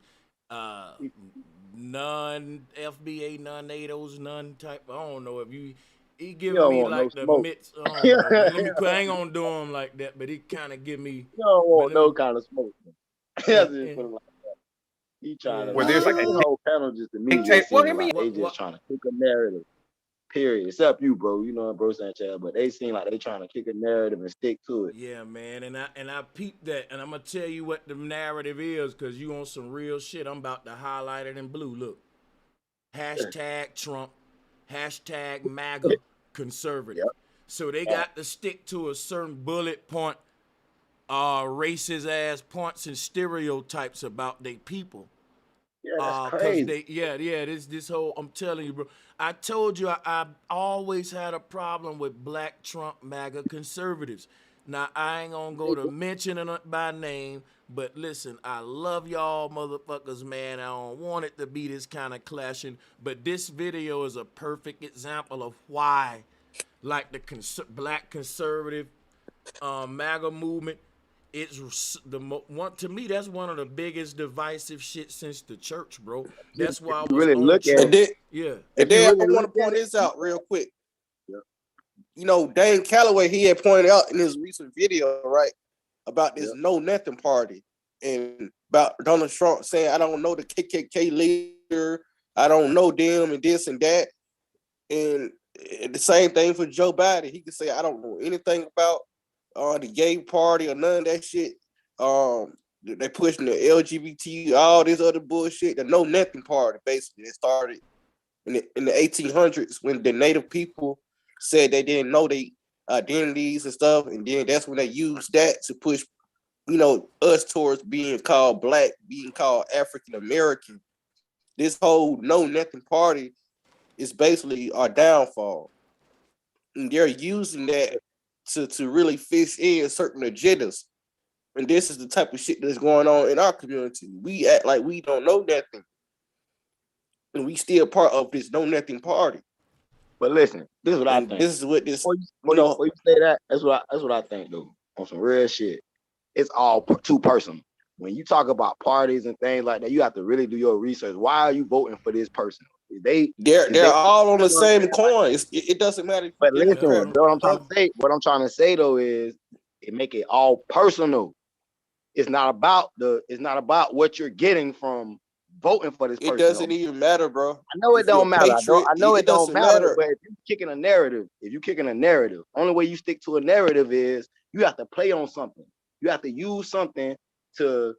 S2: non-FBA, non-NATO's, type. I don't know if he give me like the mitts. I don't know. Let me quit. I ain't gonna do him like that, but he kind of give me.
S3: You don't want no kind of smoke. That's just put it like that. He trying to.
S5: Well, there's like a
S3: whole panel just to me. They just trying to kick a narrative. Period. Except you, bro. You know, bro Sanchez, but they seem like they trying to kick a narrative and stick to it.
S2: Yeah, man, and I peeped that, and I'm gonna tell you what the narrative is, cause you on some real shit. I'm about to highlight it in blue. Look, hashtag Trump, hashtag MAGA conservative. So they got to stick to a certain bullet point, racist ass points and stereotypes about their people.
S3: Yeah, that's crazy.
S2: This whole, I'm telling you, bro. I told you I always had a problem with black Trump MAGA conservatives. Now, I ain't gonna go to mentioning it by name, but listen, I love y'all motherfuckers, man. I don't want it to be this kind of clashing, but this video is a perfect example of why, like the black conservative MAGA movement, it's one to me. That's one of the biggest divisive shit since the church, bro. That's why I was
S22: really look at it.
S2: Yeah.
S22: And then I want to point this out real quick. You know, Dane Calloway, he had pointed out in his recent video, right, about this Know Nothing party and about Donald Trump saying, "I don't know the KKK leader, I don't know them," and this and that. And the same thing for Joe Biden. He could say, "I don't know anything about the gay party or none of that shit." They pushing the LGBT, all this other bullshit. The Know Nothing party, basically, it started in the 1800s when the Native people said they didn't know their identities and stuff, and then that's when they used that to push, us towards being called black, being called African American. This whole Know Nothing party is basically our downfall, and they're using that to really fish in certain agendas. And this is the type of shit that's going on in our community. We act like we don't know nothing, and we still part of this Know Nothing party.
S3: But listen, this is what I think.
S22: This is what this.
S3: Before you say that, that's what I think, dude. On some real shit, it's all too personal. When you talk about parties and things like that, you have to really do your research. Why are you voting for this person?
S22: They're all on the same coin. It doesn't matter.
S3: But listen, what I'm trying to say though is it make it all personal. It's not about what you're getting from voting for this person.
S22: It doesn't even matter, bro.
S3: I know it don't matter. I know it don't matter. But if you're kicking a narrative, only way you stick to a narrative is you have to play on something. You have to use something to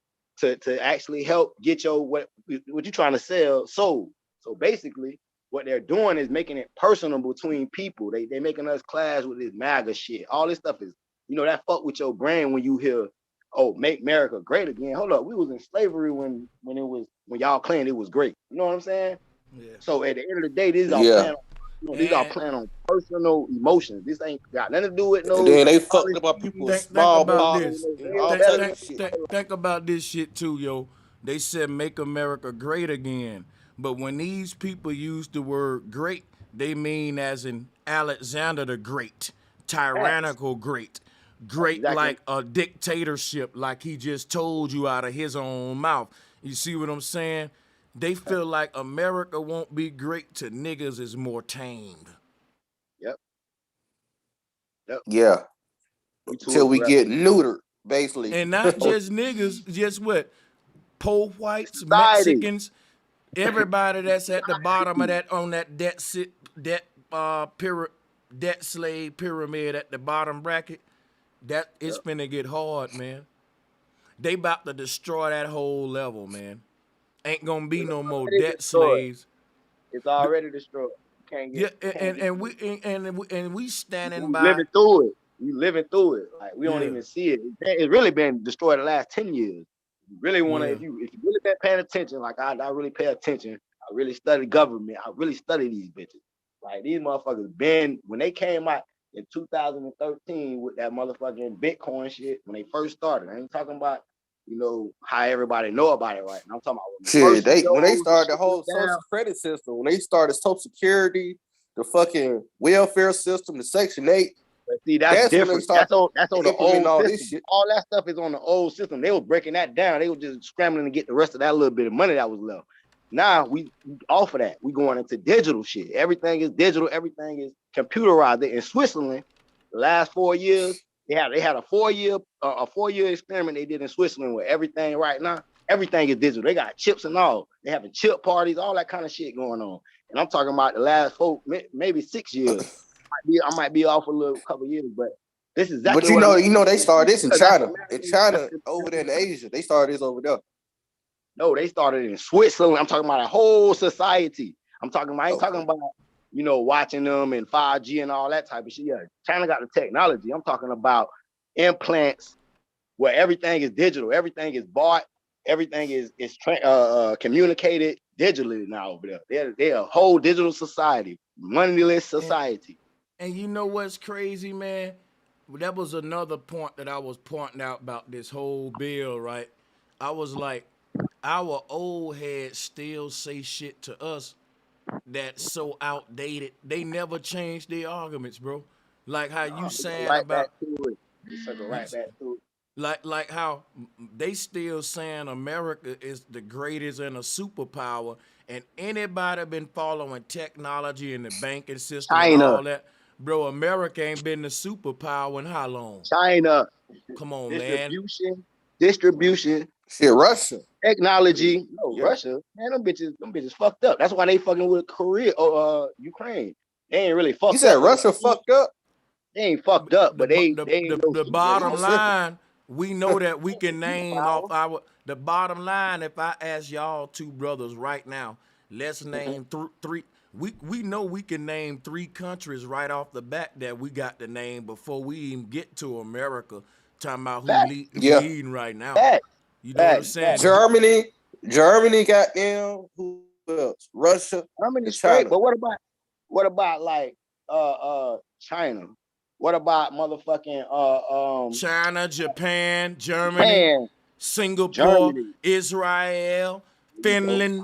S3: actually help get your what you're trying to sell sold. So basically, what they're doing is making it personal between people. They making us clash with this MAGA shit. All this stuff is, that fuck with your brain when you hear, "Oh, make America great again." Hold up, we was in slavery when y'all claimed it was great. You know what I'm saying? Yeah. So at the end of the day, these are playing on personal emotions. This ain't got nothing to do with no.
S22: And then they fucked about people's small bottles.
S2: Think about this shit too, yo. They said make America great again. But when these people use the word great, they mean as in Alexander the Great, tyrannical great like a dictatorship, like he just told you out of his own mouth. You see what I'm saying? They feel like America won't be great till niggas is more tamed.
S3: Yep.
S22: Yeah. Until we get neutered, basically.
S2: And not just niggas, just what? Po whites, Mexicans, everybody that's at the bottom of that on that debt slave pyramid at the bottom bracket, that it's finna get hard, man. They about to destroy that whole level, man. Ain't gonna be no more debt slaves.
S3: It's already destroyed. You can't get.
S2: Yeah,
S3: Can't get
S2: and we standing
S3: we
S2: by.
S3: living through it. We living through it. Like we don't
S2: Yeah.
S3: even see it. It's really been destroyed the last 10 years. You really want to,
S2: Yeah.
S3: if you really been paying attention, like I really pay attention. I really study government. I really study these bitches. Like these motherfuckers been when they came out in 2013 with that motherfucking Bitcoin shit when they first started. I ain't talking about how everybody know about it right now. I'm talking about when the
S22: Shit,
S3: first
S22: when they
S3: CEOs
S22: started the
S3: shit
S22: whole
S3: was down.
S22: social credit system, when they started Social Security, the fucking welfare system, the Section 8.
S3: But see, that's
S22: when they
S3: different.
S22: started
S3: That's on the
S22: implementing
S3: old
S22: all
S3: system.
S22: this shit.
S3: All that stuff is on the old system. They were breaking that down. They were just scrambling to get the rest of that little bit of money that was left. Now we off of that. We going into digital shit. Everything is digital. Everything is computerized. In Switzerland, the last 4 years, they had a 4-year experiment they did in Switzerland where everything right now, everything is digital. They got chips and all. They having chip parties, all that kind of shit going on. And I'm talking about the last maybe 6 years. I might be off a little couple years, but this is exactly.
S22: But you know they started this in China.
S3: That's
S22: Over there in Asia, they started this over there.
S3: No, they started in Switzerland. I'm talking about a whole society. I ain't talking about watching them and 5G and all that type of shit. Yeah, China got the technology. I'm talking about implants where everything is digital, everything is bought, everything is communicated digitally now over there. They're a whole digital society, moneyless society.
S2: And you know what's crazy, man? That was another point that I was pointing out about this whole bill, right? I was like, our old heads still say shit to us that's so outdated. They never change their arguments, bro. Like how you saying about
S3: right back to it.
S2: Like how they still saying America is the greatest and a superpower, and anybody been following technology and the banking system and
S3: China.
S2: all that, bro. America ain't been the superpower in how long?
S3: China.
S2: Come on,
S3: Distribution.
S22: Shit, Russia.
S3: Technology. No, yeah. Russia. Man, them bitches fucked up. That's why they fucking with Korea or Ukraine. They ain't really fucked up.
S22: You said Russia fucked up?
S3: They ain't fucked up, but
S2: the bottom line, we know that we can name off the bottom line. If I ask y'all two brothers right now, let's name three. We know we can name 3 countries right off the bat that we got the name before we even get to America. Talking about who leading right now. You know what I'm saying?
S22: Germany got them. Who else? Russia.
S3: Germany straight. But what about like China? What about motherfucking
S2: China, Japan, Germany, Singapore, Israel, Finland,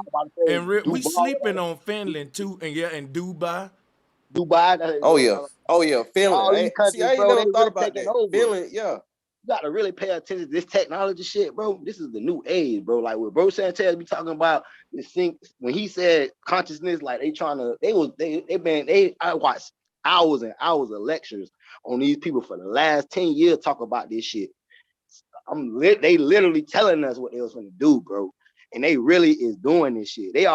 S2: and we sleeping on Finland too, and Dubai.
S22: Oh yeah, Finland. I ain't never thought about that. Finland, yeah.
S3: You got to really pay attention to this technology shit, bro. This is the new age, bro. Like what Bro Sanchez be talking about this thing when he said consciousness, like I watched hours and hours of lectures on these people for the last 10 years talk about this shit. They literally telling us what they was gonna do, bro. And they really is doing this shit. They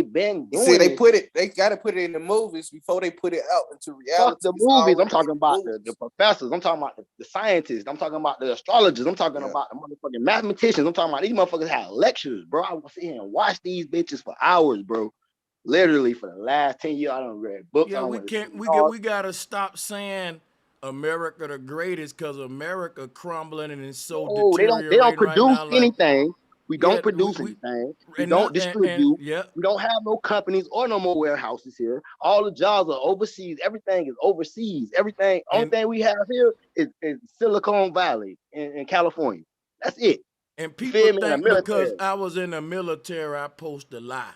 S3: been doing it.
S22: They gotta put it in the movies before they put it out into reality.
S3: Fuck the movies. I'm talking about the professors. I'm talking about the scientists. I'm talking about the astrologers. I'm talking about the motherfucking mathematicians. I'm talking about these motherfuckers had lectures, bro. I was sitting and watch these bitches for hours, bro. Literally for the last 10 years, I done read books.
S2: Yeah, we gotta stop saying America the greatest because America crumbling and it's so deteriorating.
S3: They don't produce
S2: right now,
S3: anything. We don't produce anything. We don't distribute. We don't have no companies or no more warehouses here. All the jobs are overseas. Everything is overseas. Everything. Only thing we have here is Silicon Valley in California. That's it.
S2: And people think because I was in the military, I post a lie.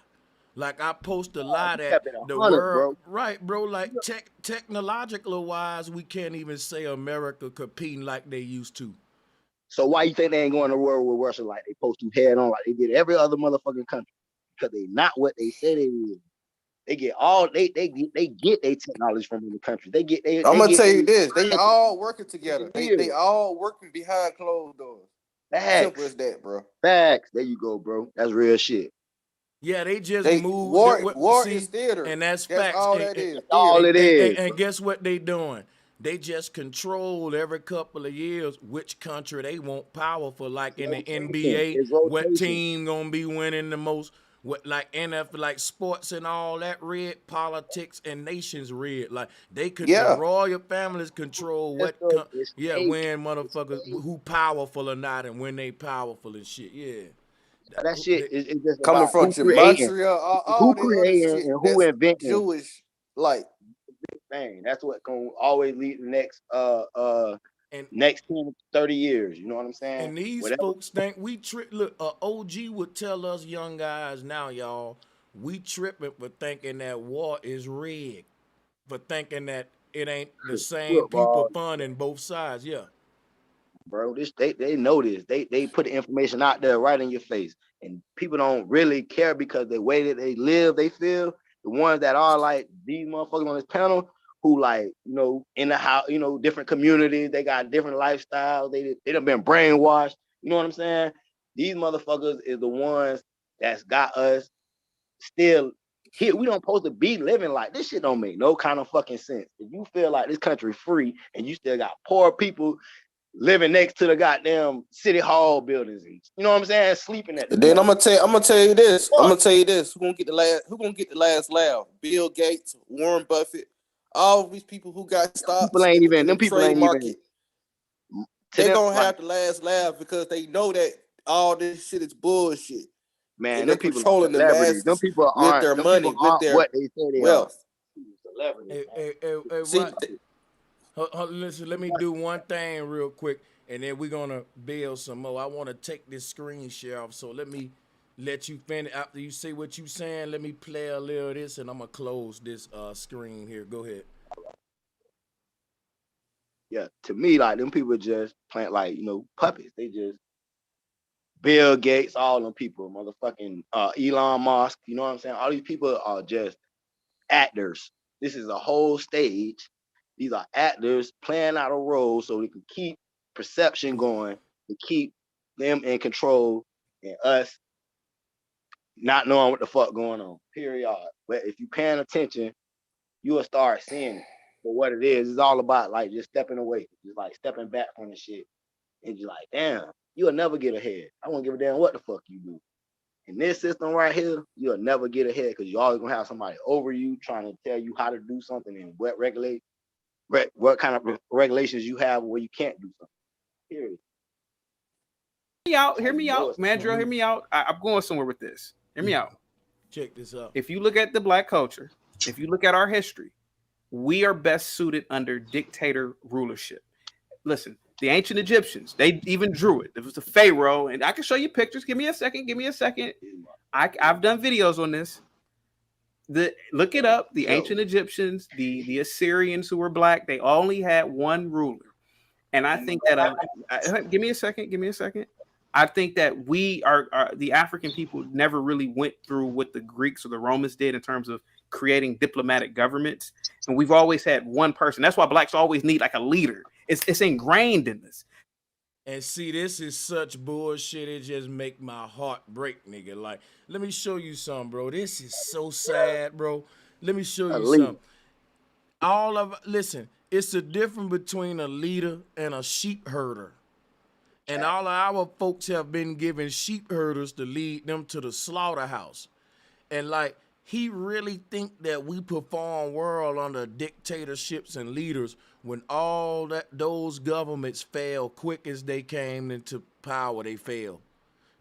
S2: Like I post a lie that the world, right, bro? Like technological wise, we can't even say America competing like they used to.
S3: So why you think they ain't going to war with Russia like they supposed to head on like they did every other motherfucking country? Because they not what they say they is. They get all they get their technology from the country.
S22: I'm gonna tell you this: they all working together. They all working behind closed doors.
S3: Facts.
S22: Simple as that, bro.
S3: Facts. There you go, bro. That's real shit.
S2: Yeah, they just move.
S22: War is theater,
S2: and that's facts.
S22: all that is.
S3: All it is.
S2: And guess what they doing? They just control every couple of years which country they want powerful. Like in the NBA, what team gonna be winning the most? What like NFL, like sports and all that red, politics and nations red. Like they could, the royal families control what, when motherfuckers who powerful or not, and when they powerful and shit. Yeah.
S3: That shit is just
S22: coming
S3: about
S22: from
S3: who creating,
S22: Montreal, all
S3: who
S22: this other
S3: creating,
S22: shit
S3: and who
S22: that's
S3: inventing.
S22: Jewish, like
S3: Thing. That's what gonna always lead the next
S2: and
S3: next 10 to 30 years. You know what I'm saying?
S2: And these folks think we trip. Look, OG would tell us young guys now, y'all, we tripping for thinking that war is rigged, for thinking that it ain't the same people funding both sides. Yeah.
S3: Bro, they know this. They put the information out there right in your face. And people don't really care because the way that they live, they feel. The ones that are like these motherfuckers on this panel who like, in the house, different communities, they got different lifestyles, they done been brainwashed. You know what I'm saying? These motherfuckers is the ones that's got us still here. We don't supposed to be living like this. Shit don't make no kind of fucking sense. If you feel like this country free and you still got poor people living next to the goddamn city hall buildings, and, you know what I'm saying, sleeping at the
S22: then I'm gonna tell you this. I'm gonna tell you this. Who gonna get the last laugh? Bill Gates, Warren Buffett, all these people who got stocks
S3: people ain't even them people
S22: trade
S3: ain't
S22: market.
S3: Even
S22: They're gonna have the last laugh because they know that all this shit is bullshit.
S3: Man,
S22: and they're
S3: them people
S22: controlling the masses
S3: them people
S22: with
S3: aren't,
S22: their
S3: them
S22: money,
S3: people
S22: with
S3: aren't
S22: their
S3: what they say they
S22: wealth.
S2: Hey,
S22: See,
S2: listen, let me do one thing real quick, and then we're gonna build some more. I want to take this screen share off, so let me let you finish. After you say what you saying, let me play a little of this, and I'm gonna close this screen here. Go ahead.
S3: Yeah, to me, like them people just plant like puppets. They just Bill Gates, all them people, motherfucking Elon Musk. You know what I'm saying? All these people are just actors. This is a whole stage. These are actors playing out a role so they can keep perception going, to keep them in control, and us not knowing what the fuck going on. Period. But if you paying attention, you will start seeing it for what it is. It's all about like just stepping away, just like stepping back from the shit, and just like, damn, you'll never get ahead. I won't give a damn what the fuck you do. In this system right here, you'll never get ahead because you're always gonna have somebody over you trying to tell you how to do something and what kind of regulations you have where you can't do something. Period.
S5: Hear me out, Mandrill. Hear me out. I'm going somewhere with this. Hear me out.
S2: Check this out.
S5: If you look at the black culture, if you look at our history, we are best suited under dictator rulership. Listen, the ancient Egyptians, they even drew it. It was the Pharaoh, and I can show you pictures. Give me a second. I've done videos on this. Look it up. The ancient Egyptians, the Assyrians who were black, they only had one ruler. And I think that give me a second. I think that we are the African people never really went through what the Greeks or the Romans did in terms of creating diplomatic governments. And we've always had one person. That's why blacks always need like a leader. It's ingrained in us.
S2: And see, this is such bullshit. It just make my heart break, nigga. Like, let me show you something, bro. This is so sad, bro. Let me show you something. Listen, it's the difference between a leader and a sheep herder. And all of our folks have been given sheep herders to lead them to the slaughterhouse. And like, he really think that we perform world under dictatorships and leaders when all those governments fail quick as they came into power, they fail.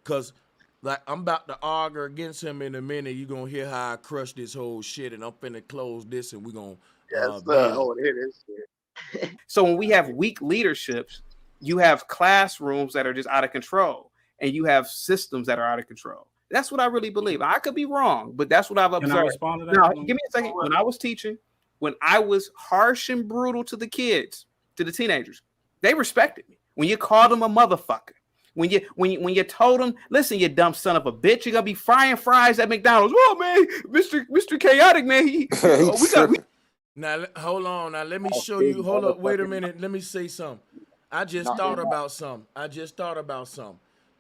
S2: Cause like I'm about to argue against him in a minute. You're gonna hear how I crush this whole shit, and I'm finna close this, and we're gonna
S3: hear this shit.
S5: So when we have weak leaderships, you have classrooms that are just out of control, and you have systems that are out of control. That's what I really believe. I could be wrong, but that's what I've observed.
S8: Can I respond to that?
S5: Now, give me a second. When I was teaching, when I was harsh and brutal to the kids, to the teenagers, they respected me. When you called them a motherfucker, when you told them, listen, you dumb son of a bitch, you're gonna be frying fries at McDonald's. Whoa, man, Mr. Chaotic, man.
S2: Now hold on. Now let me show you. Hold up. Wait a minute. Let me say something. I just thought about something.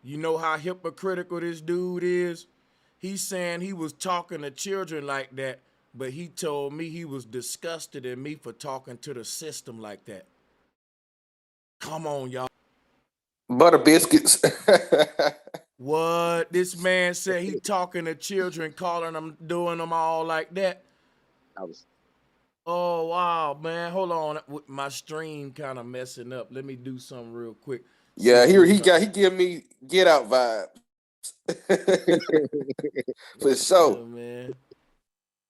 S2: You know how hypocritical this dude is? He's saying he was talking to children like that but he told me he was disgusted in me for talking to the system like that. Come on, y'all.
S22: Butter biscuits.
S2: What? This man said he talking to children, calling them, doing them all like that. Oh, wow, man. Hold on. My stream kind of messing up. Let me do something real quick.
S22: Yeah, he give me Get Out vibes. For sure.
S2: Yeah, man.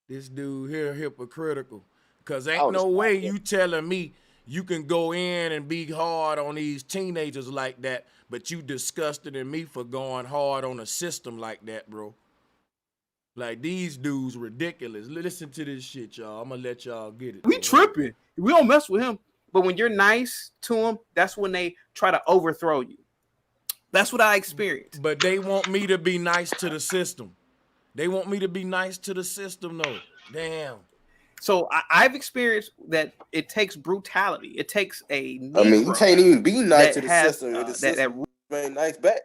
S2: This dude here hypocritical. Cause ain't no way you telling me you can go in and be hard on these teenagers like that, but you disgusted in me for going hard on a system like that, bro. Like, these dudes ridiculous. Listen to this shit, y'all. I'm gonna let y'all get it.
S5: We tripping. We don't mess with him. But when you're nice to him, that's when they try to overthrow you. That's what I experienced.
S2: But they want me to be nice to the system. They want me to be nice to the system, though. Damn.
S5: So I've experienced that it takes brutality. It takes a Negro.
S22: I mean, you can't even be nice to the
S5: has,
S22: system. The system ain't nice back.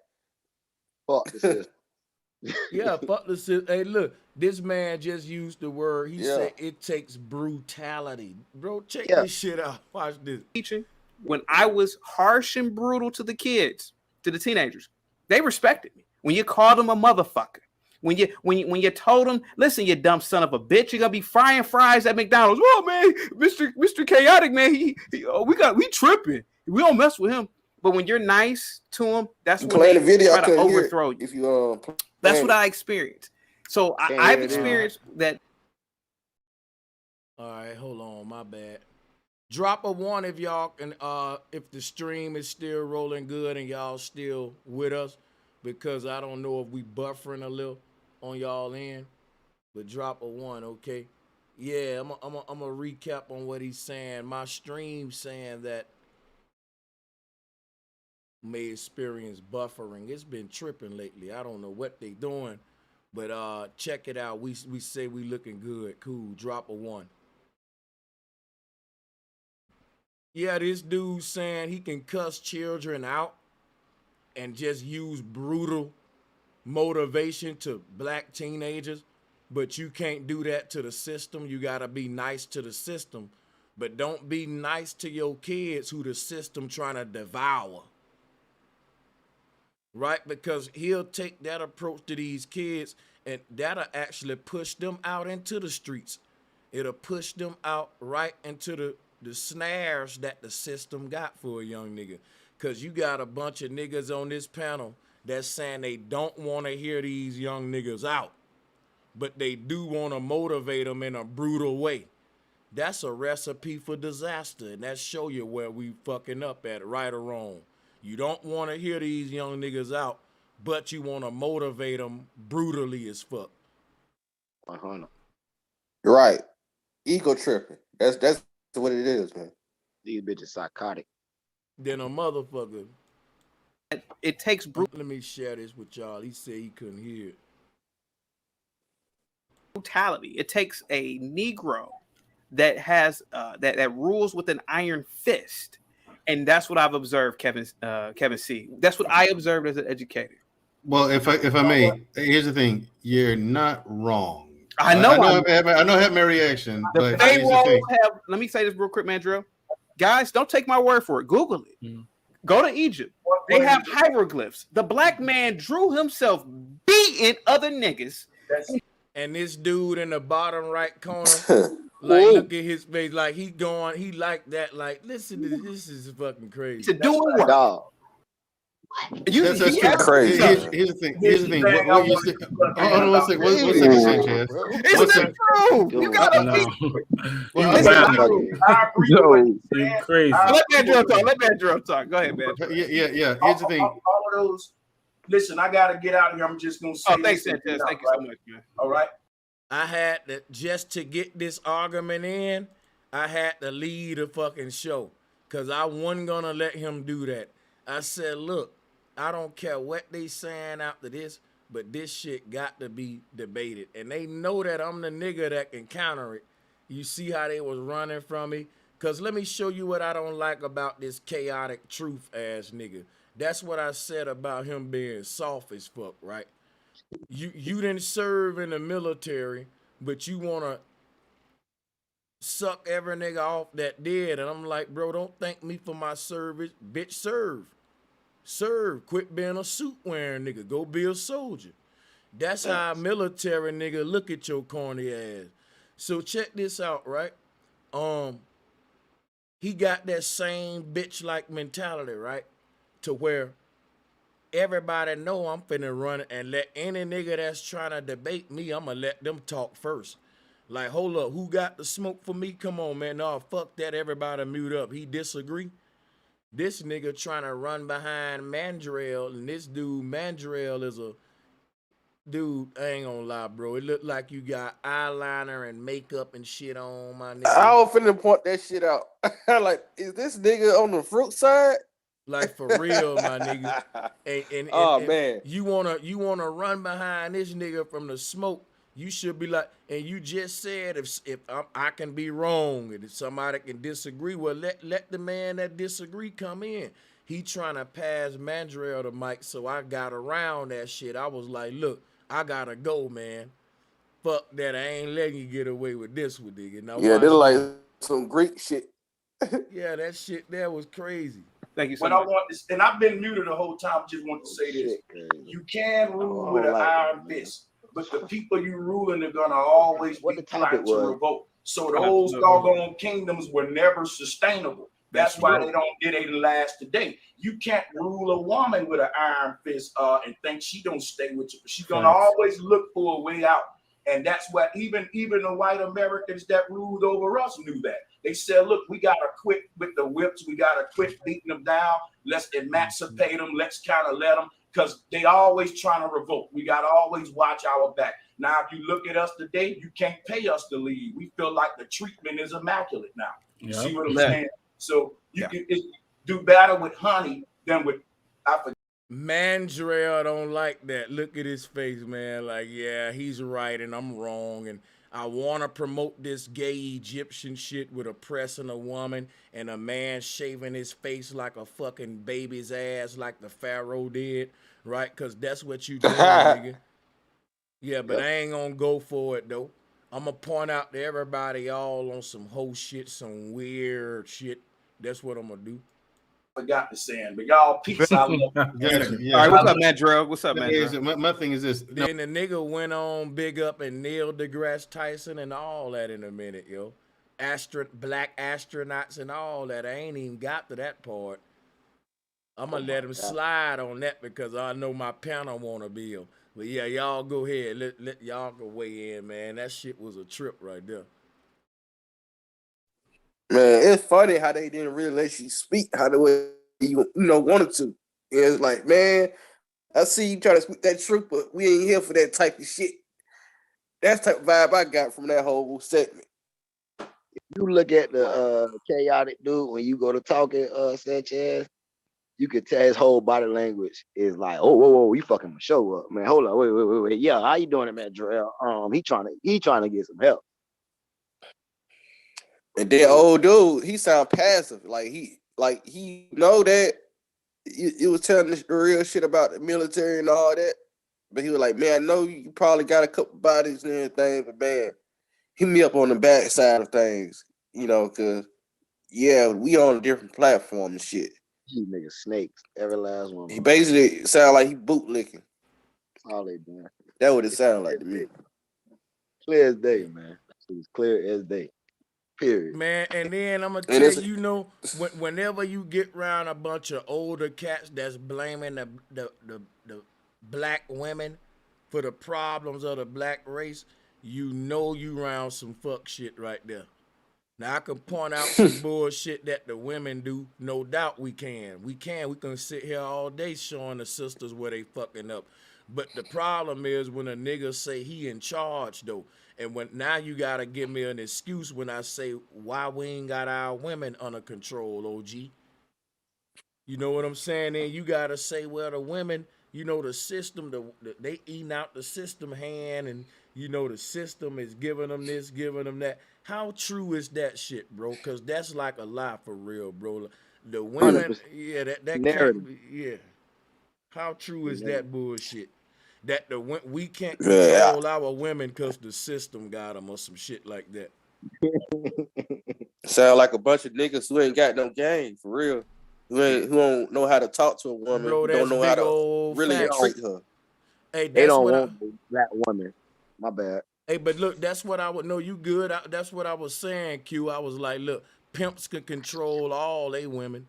S3: Fuck the system.
S2: Yeah, fuck the system. Hey, look, this man just used the word. He said it takes brutality. Bro, check this shit out. Watch this.
S5: Teaching, when I was harsh and brutal to the kids, to the teenagers, they respected me. When you called them a motherfucker, when you told them, listen, you dumb son of a bitch, you're gonna be frying fries at McDonald's. Oh man, Mr. Chaotic, man, we tripping. We don't mess with him. But when you're nice to him, that's when they try to overthrow you.
S22: If you
S5: that's what I experienced. So I've experienced that.
S2: All right, hold on, my bad. Drop a 1 if y'all can, if the stream is still rolling good and y'all still with us, because I don't know if we buffering a little on y'all end, but drop a 1, okay? Yeah, I'm a recap on what he's saying. My stream saying that may experience buffering. It's been tripping lately. I don't know what they doing, but check it out. We say we looking good. Cool. Drop a 1. Yeah, this dude saying he can cuss children out and just use brutal motivation to black teenagers, but you can't do that to the system. You gotta be nice to the system, but don't be nice to your kids who the system trying to devour. Right? Because he'll take that approach to these kids and that'll actually push them out into the streets. It'll push them out right into the snares that the system got for a young nigga. Because you got a bunch of niggas on this panel that's saying they don't want to hear these young niggas out, but they do want to motivate them in a brutal way. That's a recipe for disaster, and that show you where we fucking up at, right or wrong. You don't want to hear these young niggas out, but you want to motivate them brutally as fuck.
S3: 100.
S22: You're right. Ego tripping. That's what it is, man.
S3: These bitches psychotic.
S2: Then a motherfucker.
S5: It takes
S2: Let me share this with y'all. He said he couldn't hear it.
S5: Brutality. It takes a Negro that has that rules with an iron fist, and that's what I've observed, Kevin C. That's what I observed as an educator.
S13: Well, if I may, here's the thing: you're not wrong.
S5: I know
S13: I have my reaction, but here's the thing.
S5: Let me say this real quick, man, Drill. Guys, don't take my word for it. Google it. Go to Egypt. They have hieroglyphs. The black man drew himself beating other niggas.
S2: And this dude in the bottom right corner, like, look at his face, like he like that, like, listen to this is fucking crazy.
S5: To do it,
S22: dog.
S13: That's crazy. Here's the thing. What you said. Hold on one second. One second, Sanchez.
S5: It's the truth. You gotta be.
S8: You're crazy.
S5: Let that drill talk. Go ahead, man.
S13: Yeah. Here's the thing.
S9: All of those. Listen, I gotta get out of here. I'm just gonna say.
S5: Oh, thanks, Sanchez. Thank you so much, man.
S9: All right.
S2: I had to, just to get this argument in, I had to lead a fucking show, because I wasn't gonna let him do that. I said, look, I don't care what they saying after this, but this shit got to be debated. And they know that I'm the nigga that can counter it. You see how they was running from me? Because let me show you what I don't like about this chaotic truth ass nigga. That's what I said about him being soft as fuck, right? You didn't serve in the military, but you want to suck every nigga off that did. And I'm like, bro, don't thank me for my service. Bitch, serve. Serve. Quit being a suit wearing nigga. Go be a soldier. That's how a military nigga look at your corny ass. So check this out, right? He got that same bitch-like mentality, right? To where everybody know I'm finna run and let any nigga that's trying to debate me, I'ma let them talk first. Like, hold up, who got the smoke for me? Come on, man. No, fuck that. Everybody mute up. He disagree. This nigga trying to run behind Mandrell, and this dude, Mandrell, is a dude, I ain't gonna lie, bro. It look like you got eyeliner and makeup and shit on, my nigga.
S22: I don't finna point that shit out. Like, is this nigga on the fruit side?
S2: Like, for real, my nigga. And
S22: man,
S2: you wanna run behind this nigga from the smoke. You should be like, and you just said if I can be wrong and if somebody can disagree, well, let the man that disagree come in. He trying to pass Mandrell the mic, so I got around that shit. I was like, look, I gotta go, man. Fuck that, I ain't letting you get away with this one, nigga. Now,
S22: yeah, they're like some Greek shit.
S2: Yeah, that shit there was crazy.
S5: Thank you so
S9: What
S5: much.
S9: I want is, and I've been muted the whole time, just want to say this. You can rule with an iron fist, but the people you ruling are gonna always be trying to revolt. So those doggone kingdoms were never sustainable. That's why they don't last today. You can't rule a woman with an iron fist and think she don't stay with you. She's gonna always look for a way out. And that's what even the white Americans that ruled over us knew that. They said, look, we gotta quit with the whips, we gotta quit beating them down, let's emancipate them, let's kind of let them, because they always trying to revolt. We gotta always watch our back. Now, if you look at us today, you can't pay us to leave. We feel like the treatment is immaculate now. You see what I'm saying? So you can do better with honey than with
S2: Mandrell don't like that. Look at his face, man. Like, yeah, he's right and I'm wrong. And I want to promote this gay Egyptian shit with oppressing a woman and a man shaving his face like a fucking baby's ass like the Pharaoh did, right? Because that's what you doing, nigga. Yeah, but I ain't going to go for it, though. I'm going to point out to everybody all on some whole shit, some weird shit. That's what I'm going to do.
S9: Forgot the saying, but y'all peace. I love you.
S5: All right, what's up, Mandrell? What's up, Mandrell?
S13: My thing is this.
S2: Then the nigga went on big up and Neil deGrasse Tyson and all that in a minute, yo. Black astronauts and all that. I ain't even got to that part. I'm going to let him slide on that because I know my panel want to build. But yeah, y'all go ahead. Let y'all go weigh in, man. That shit was a trip right there.
S22: Man, it's funny how they didn't really let you speak how the way you wanted to. It's like, man, I see you trying to speak that truth, but we ain't here for that type of shit. That's the type of vibe I got from that whole segment.
S3: You look at the chaotic dude when you go to talking Sanchez, you could tell his whole body language is like, oh, whoa, you fucking show up, man. Hold on, wait. Yeah, how you doing it, man, Jarrell? He trying to get some help.
S22: And then old dude, he sound passive. Like he know that it was telling the real shit about the military and all that. But he was like, man, I know you probably got a couple bodies and everything, but man, hit me up on the back side of things, because we on a different platform and shit.
S3: These niggas snakes, every last one.
S22: He basically sound like he bootlicking.
S3: All they doing.
S22: That what it sound like to me.
S3: Clear as day, man. It's clear as day. Period.
S2: Man, and then I'm gonna tell you, whenever you get around a bunch of older cats that's blaming the black women for the problems of the black race, you around some fuck shit right there. Now I can point out some bullshit that the women do. No doubt we can. We can sit here all day showing the sisters where they fucking up. But the problem is when a nigga say he in charge though. And when now you gotta give me an excuse when I say why we ain't got our women under control, OG. You know what I'm saying? And you gotta say, well, the women, the system, they eating out the system hand, and the system is giving them this, giving them that. How true is that shit, bro? Because that's like a lie for real, bro. The women, yeah, that can't be, yeah. How true is that bullshit? That we can't control our women because the system got them or some shit like that.
S22: Sound like a bunch of niggas who ain't got no game for real. Who don't know how to talk to a woman.
S2: Bro,
S22: Who
S2: that's
S22: don't know how
S2: big
S22: to
S2: old
S22: really
S2: facts.
S22: treat her.
S2: Hey,
S3: They
S2: that's
S3: don't
S2: what
S3: want the black woman. My bad.
S2: Hey, but look, that's what I would know. You good? That's what I was saying, Q. I was like, look, pimps can control all they women.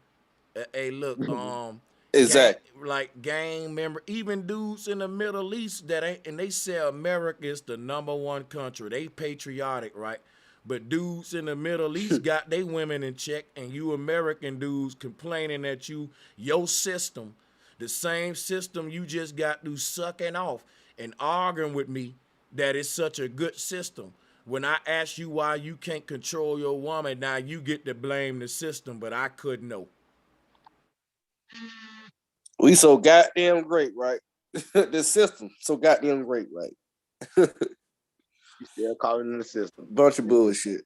S2: Hey, look,
S22: Exactly.
S2: gang member, even dudes in the Middle East that ain't, and they say America is the #1 country. They patriotic, right? But dudes in the Middle East got they women in check, and you American dudes complaining that your system, the same system you just got through sucking off and arguing with me that it's such a good system. When I ask you why you can't control your woman, now you get to blame the system, but I couldn't know.
S22: We so goddamn great, right? The system so goddamn great, right?
S3: You still calling it the system.
S22: Bunch of bullshit.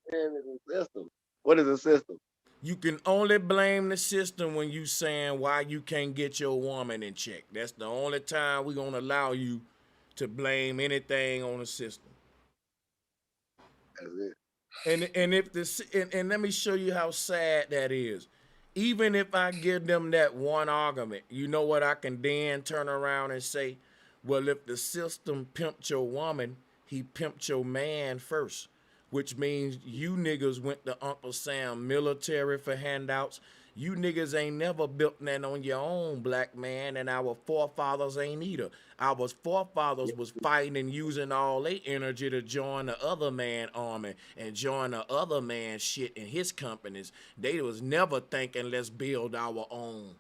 S3: Man, it's a system. What is a system?
S2: You can only blame the system when you saying why you can't get your woman in check. That's the only time we're gonna allow you to blame anything on the system.
S3: That's it.
S2: And if this and let me show you how sad that is. Even if I give them that one argument, you know what I can then turn around and say, well, if the system pimped your woman, he pimped your man first, which means you niggas went to Uncle Sam military for handouts. You niggas ain't never built nothing on your own, black man, and our forefathers ain't either. Our forefathers was fighting and using all their energy to join the other man army and join the other man shit in his companies. They was never thinking, let's build our own.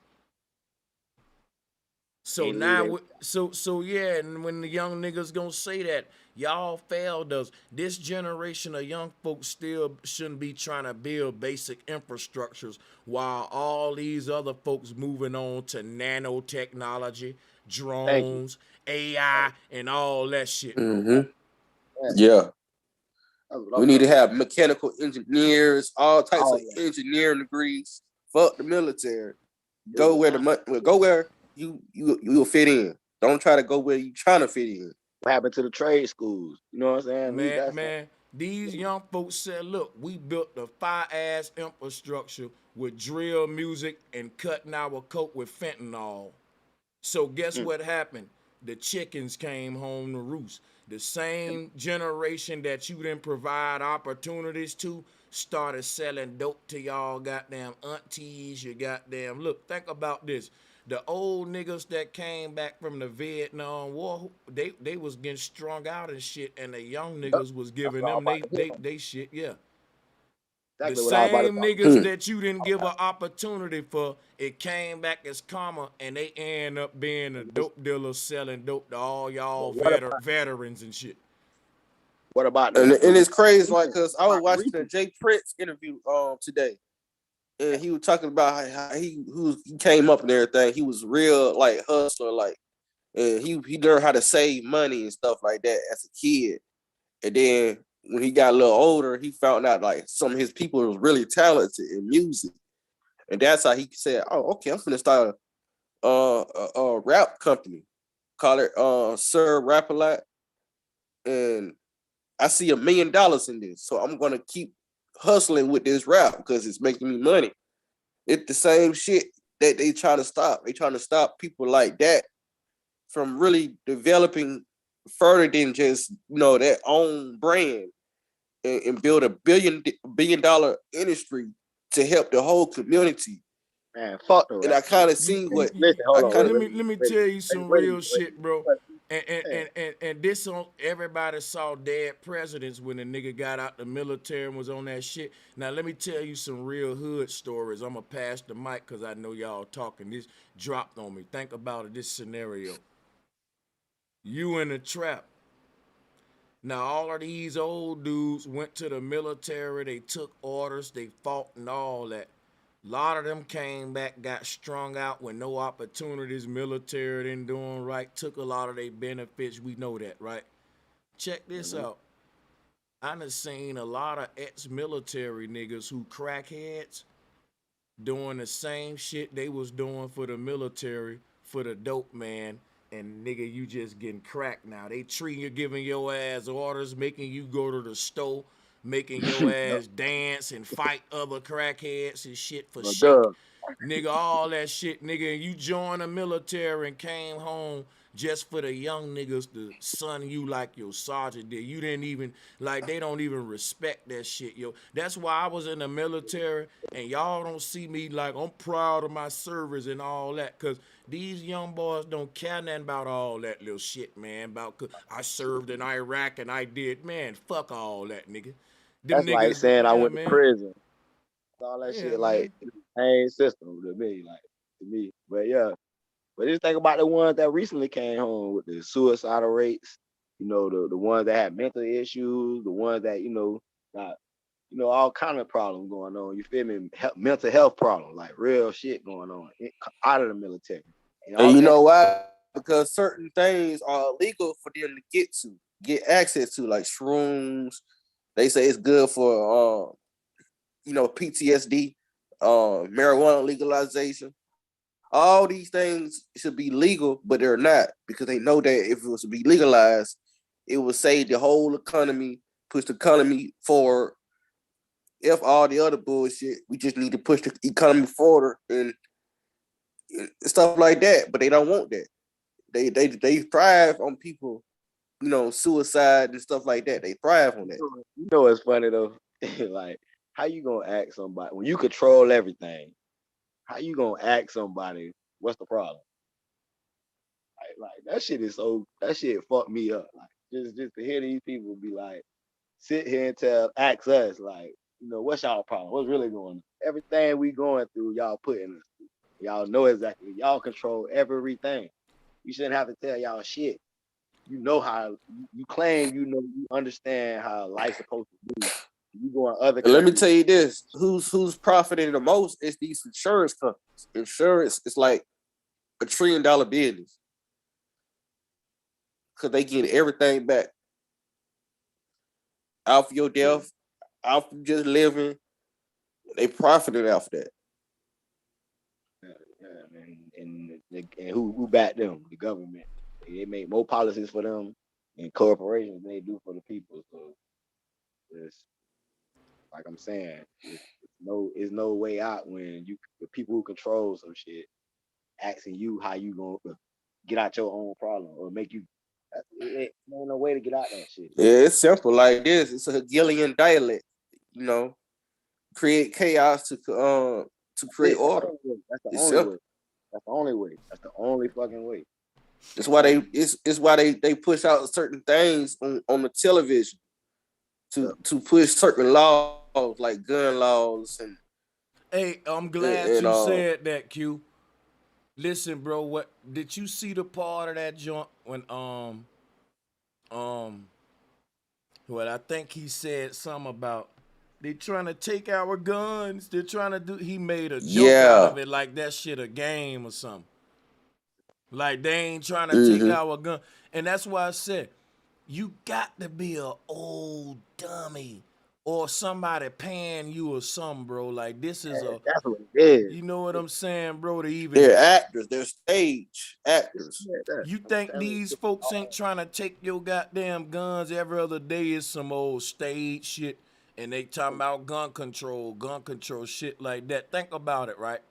S2: So now, so yeah, and when the young niggas gonna say that, y'all failed us. This generation of young folks still shouldn't be trying to build basic infrastructures while all these other folks moving on to nanotechnology, drones, AI, and all that shit.
S22: Mm-hmm. Yeah. We need to have mechanical engineers, all types of engineering degrees. Fuck the military. Go where you'll fit in. Don't try to go where you trying to fit in.
S3: What happened to the trade schools? You know what I'm saying?
S2: Man, these young folks said, look, we built the fire-ass infrastructure with drill music and cutting our coat with fentanyl. So guess what happened? The chickens came home to roost. The same generation that you didn't provide opportunities to started selling dope to y'all goddamn aunties, you goddamn, look, think about this. The old niggas that came back from the Vietnam War, they was getting strung out and shit, and the young niggas was giving them they shit, yeah. The same niggas that you didn't give an opportunity for, it came back as karma, and they end up being a dope dealer selling dope to all y'all veterans and shit.
S3: What about
S22: and it's crazy, like, cause I was watching a Jay Prince interview today, and he was talking about how he came up and everything. He was real like hustler, like, and he learned how to save money and stuff like that as a kid. And then when he got a little older, he found out like some of his people was really talented in music, and that's how he said, "Oh, okay, I'm gonna start a rap company, call it Sir Rap-A-Lot, and I see $1 million in this, so I'm gonna keep hustling with this rap because it's making me money." It's the same shit that they trying to stop. They trying to stop people like that from really developing further than just, their own brand and build a billion dollar industry to help the whole community.
S3: Man, fuck the rap.
S22: And I kind of seen what.
S2: Let me tell you some real shit, bro. And this on everybody saw Dead Presidents when the nigga got out the military and was on that shit. Now let me tell you some real hood stories. I'm gonna pass the mic because I know y'all talking. This dropped on me. Think about it. This scenario. You in a trap. Now all of these old dudes went to the military. They took orders. They fought and all that. A lot of them came back, got strung out with no opportunities, military didn't do them right, took a lot of their benefits. We know that, right? Check this out. I done seen a lot of ex-military niggas who crackheads doing the same shit they was doing for the military, for the dope man, and nigga, you just getting cracked now. They treating you, giving your ass orders, making you go to the store, making your ass dance and fight other crackheads and shit for
S3: But
S2: shake. Nigga, all that shit, nigga, and you joined the military and came home just for the young niggas to son you like your sergeant did. You didn't even, like, they don't even respect that shit, yo. That's why I was in the military, and y'all don't see me like I'm proud of my service and all that, because these young boys don't care nothing about all that little shit, man, about I served in Iraq and I did, man, fuck all that, nigga. Them
S3: that's like
S2: niggas,
S3: saying I
S2: yeah,
S3: went to
S2: man.
S3: prison. All that
S2: Yeah,
S3: shit,
S2: man.
S3: like same system to me, But yeah, but just think about the ones that recently came home with the suicidal rates. You know, the ones that had mental issues, the ones that got all kind of problems going on. You feel me? Mental health problems, like real shit going on out of the military.
S22: And you know why? Because certain things are illegal for them to get access to, like shrooms. They say it's good for PTSD, marijuana legalization. All these things should be legal, but they're not, because they know that if it was to be legalized, it would save the whole economy, push the economy forward. If all the other bullshit, we just need to push the economy forward and stuff like that. But they don't want that. They thrive on people, suicide and stuff like that. They thrive on that.
S3: You know what's funny though? Like, how you gonna ask somebody when you control everything? How you gonna ask somebody what's the problem? Like that shit fucked me up. Like just to hear these people be like, sit here and ask us like, what's y'all problem? What's really going on? Everything we going through, y'all putting us through. Y'all know exactly. Y'all control everything. You shouldn't have to tell y'all shit. You know how you claim you understand how life's supposed to be. You go on other
S22: And let me
S3: countries.
S22: tell you this: who's profiting the most is these insurance companies. Insurance is like $1 trillion business, because they get everything back off your death, off just living. They profited off that.
S3: And who backed them? The government. They make more policies for them and corporations than they do for the people. So it's like I'm saying, it's no way out when the people who control some shit asking you how you gonna get out your own problem or make you. It ain't no way to get out that shit.
S22: Yeah, it's simple like this. It's a Hegelian dialect, create chaos to create order.
S3: That's the
S22: It's
S3: only
S22: simple.
S3: way. That's the only way. That's the only fucking way.
S22: It's why they push out certain things on the television to push certain laws like gun laws and.
S2: Hey, I'm glad you said that, Q. Listen, bro, what did you see the part of that joint when well, I think he said something about they trying to take our guns. They're trying to do. He made a joke out of it like that shit a game or something. Like they ain't trying to take our gun, and that's why I said you got to be a old dummy or somebody paying you or something, bro. Like this is
S3: that's what it is.
S2: You know what I'm saying, bro? To even
S22: They're actors. They're stage actors.
S2: You think these folks ain't trying to take your goddamn guns every other day? Is some old stage shit, and they talking about gun control shit like that. Think about it, right?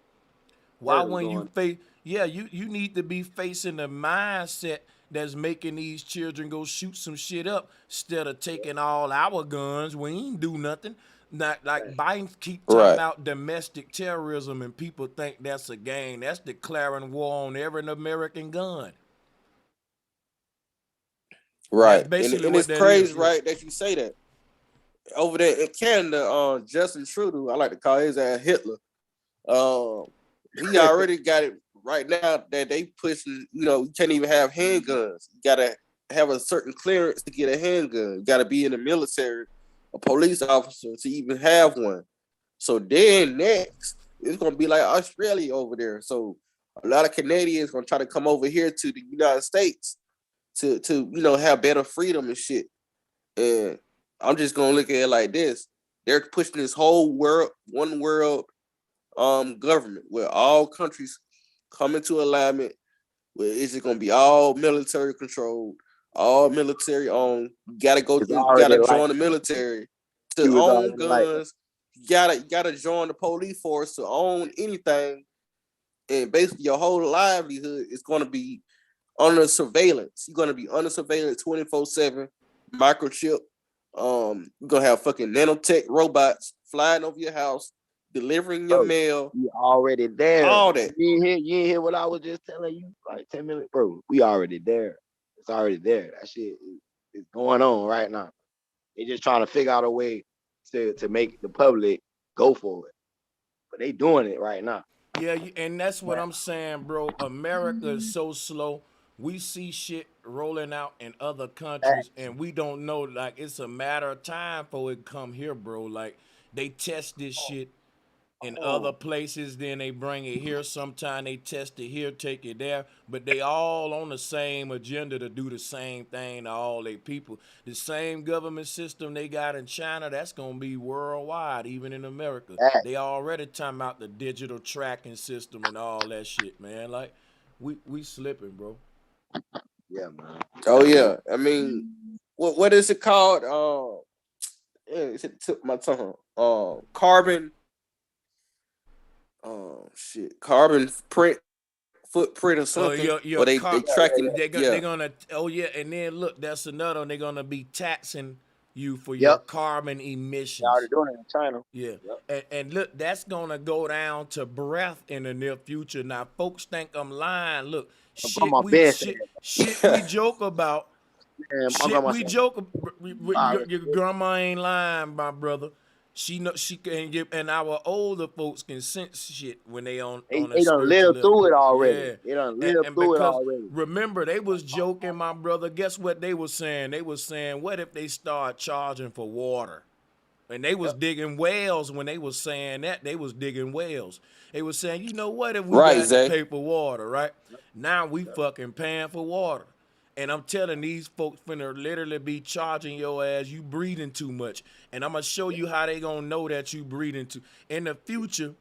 S2: Why when you face, you need to be facing the mindset that's making these children go shoot some shit up instead of taking all our guns. We ain't do nothing. Not like Biden keep talking about domestic terrorism, and people think that's a game. That's declaring war on every American gun.
S22: Right,
S2: That's basically
S22: and
S2: what
S22: it's
S2: that
S22: crazy,
S2: is.
S22: right, that you say that. Over there in Canada, Justin Trudeau, I like to call his ass Hitler. He already got it right now that they pushing. You can't even have handguns. You gotta have a certain clearance to get a handgun. You gotta be in the military, a police officer to even have one. So then next, it's gonna be like Australia over there. So a lot of Canadians gonna try to come over here to the United States to have better freedom and shit. And I'm just gonna look at it like this: they're pushing this whole world, one world, government where all countries come into alignment. Where it's just gonna be all military controlled, all military owned. You gotta join the military to
S3: was
S22: own
S3: already like,
S22: guns. You gotta join the police force to own anything, and basically your whole livelihood is gonna be under surveillance. You're gonna be under surveillance 24/7. Microchip. You're gonna have fucking nanotech robots flying over your house, delivering your
S3: bro,
S22: mail.
S3: you already there.
S22: All that.
S3: You ain't hear what I was just telling you like 10 minutes, bro. We already there. It's already there. That shit is going on right now. They just trying to figure out a way to make the public go for it, but they doing it right now.
S2: Yeah, and that's what I'm saying, bro. America is so slow. We see shit rolling out in other countries, and we don't know. Like, it's a matter of time for it come here, bro. Like, they test this shit in other places, then they bring it here. Sometimes they test it here, take it there, but they all on the same agenda to do the same thing to all their people. The same government system they got in China, that's gonna be worldwide, even in America. They already talking about the digital tracking system and all that shit, man. Like, we slipping, bro.
S3: Yeah, man.
S22: Oh yeah. I mean, what is it called? It took my tongue. Carbon. Oh shit, carbon footprint or something.
S2: Your
S22: Or they
S2: car,
S22: tracking.
S2: they're gonna. Oh yeah, and then look, that's another one. They're gonna be taxing you for your carbon emissions.
S3: They already doing it in China.
S2: Yeah, and look, that's gonna go down to breath in the near future. Now, folks think I'm lying. Look, shit we joke about. Shit we joke. Your grandma ain't lying, my brother. She know she can give, and our older folks can sense shit when they on a
S3: They done lived through it already.
S2: Yeah.
S3: They done lived through it already.
S2: Remember, they was joking, my brother. Guess what they was saying? They was saying, what if they start charging for water? And they was digging wells when they was saying that. They was digging wells. They was saying, you know what, if we got to pay for water, right? Now we fucking paying for water. And I'm telling these folks finna literally be charging your ass, you breathing too much. And I'm gonna show you how they gonna know that you breathing too. In the future,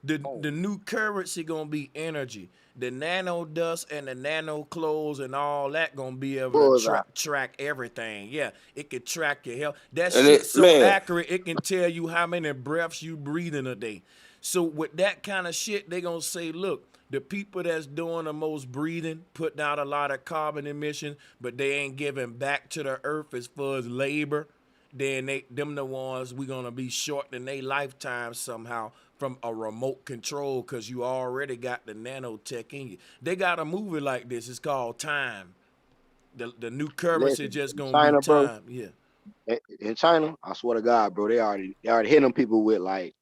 S2: the new currency gonna be energy. The nano dust and the nano clothes and all that gonna be able to track everything. Yeah, it can track your health. That shit's so accurate, it can tell you how many breaths you breathe in a day. So with that kind of shit, they gonna say, look, the people that's doing the most breathing, putting out a lot of carbon emissions, but they ain't giving back to the earth as far as labor, then them the ones we gonna be shortening their lifetime somehow from a remote control, because you already got the nanotech in you. They got a movie like this. It's called Time. The new currency just gonna
S3: China,
S2: be time.
S3: bro,
S2: Yeah.
S3: In China, I swear to God, bro, they already hitting them people with like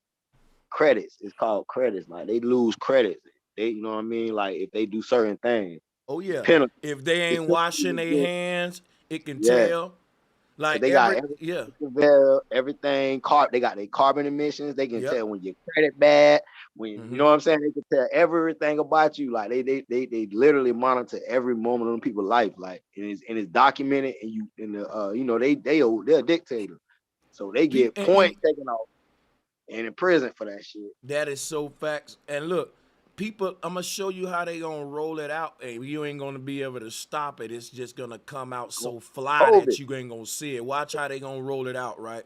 S3: credits. It's called credits. Like, they lose credits. They, you know what I mean? Like, if they do certain things.
S2: Oh yeah. If they ain't washing their hands, it can tell. Like,
S3: they got everything. They got their carbon emissions. They can tell when your credit bad. When you know what I'm saying, they can tell everything about you. Like, they literally monitor every moment of people's life. Like, and it's documented. And they're a dictator, so they get points taken off and in prison for that shit.
S2: That is so facts. And look, people, I'm gonna show you how they gonna roll it out, and you ain't gonna be able to stop it. It's just gonna come out so fly that you ain't gonna see it. Watch how they gonna roll it out, right?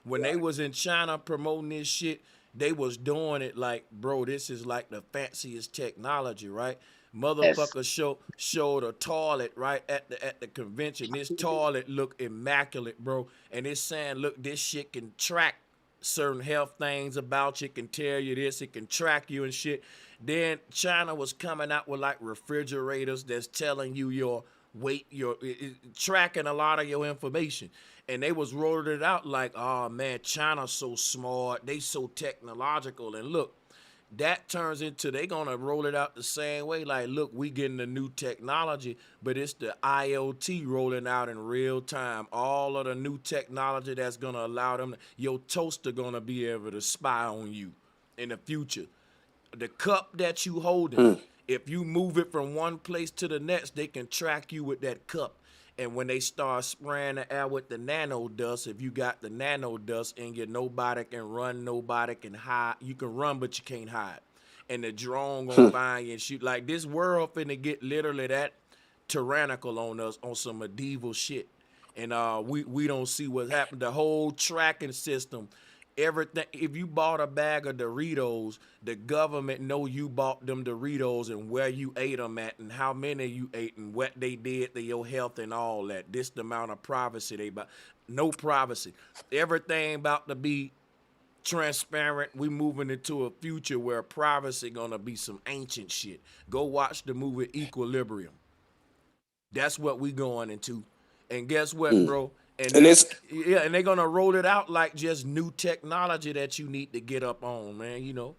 S2: When they was in China promoting this shit, they was doing it like, bro, this is like the fanciest technology, right? Motherfucker showed a toilet right at the convention. This toilet look immaculate, bro, and it's saying, look, this shit can track certain health things about you, it can tell you this, it can track you and shit. Then China was coming out with like refrigerators that's telling you your weight, tracking a lot of your information. And they was rolling it out like, oh man, China's so smart, they so technological. And look, that turns into, they gonna roll it out the same way. Like, look, we getting the new technology, but it's the IoT rolling out in real time. All of the new technology that's gonna allow them, your toaster gonna be able to spy on you in the future. The cup that you holding, if you move it from one place to the next, they can track you with that cup. And when they start spraying the air with the nano dust, if you got the nano dust in you, nobody can run, nobody can hide. You can run, but you can't hide. And the drone gonna find you and shoot. Like, this world finna get literally that tyrannical on us on some medieval shit. and we don't see what's happened. The whole tracking system, everything. If you bought a bag of Doritos, the government know you bought them Doritos and where you ate them at and how many you ate and what they did to your health and all that. This the amount of privacy they bought. No privacy. Everything about to be transparent. We moving into a future where privacy gonna be some ancient shit. Go watch the movie Equilibrium. That's what we going into. And guess what, bro? And they're gonna roll it out like just new technology that you need to get up on, man. You know.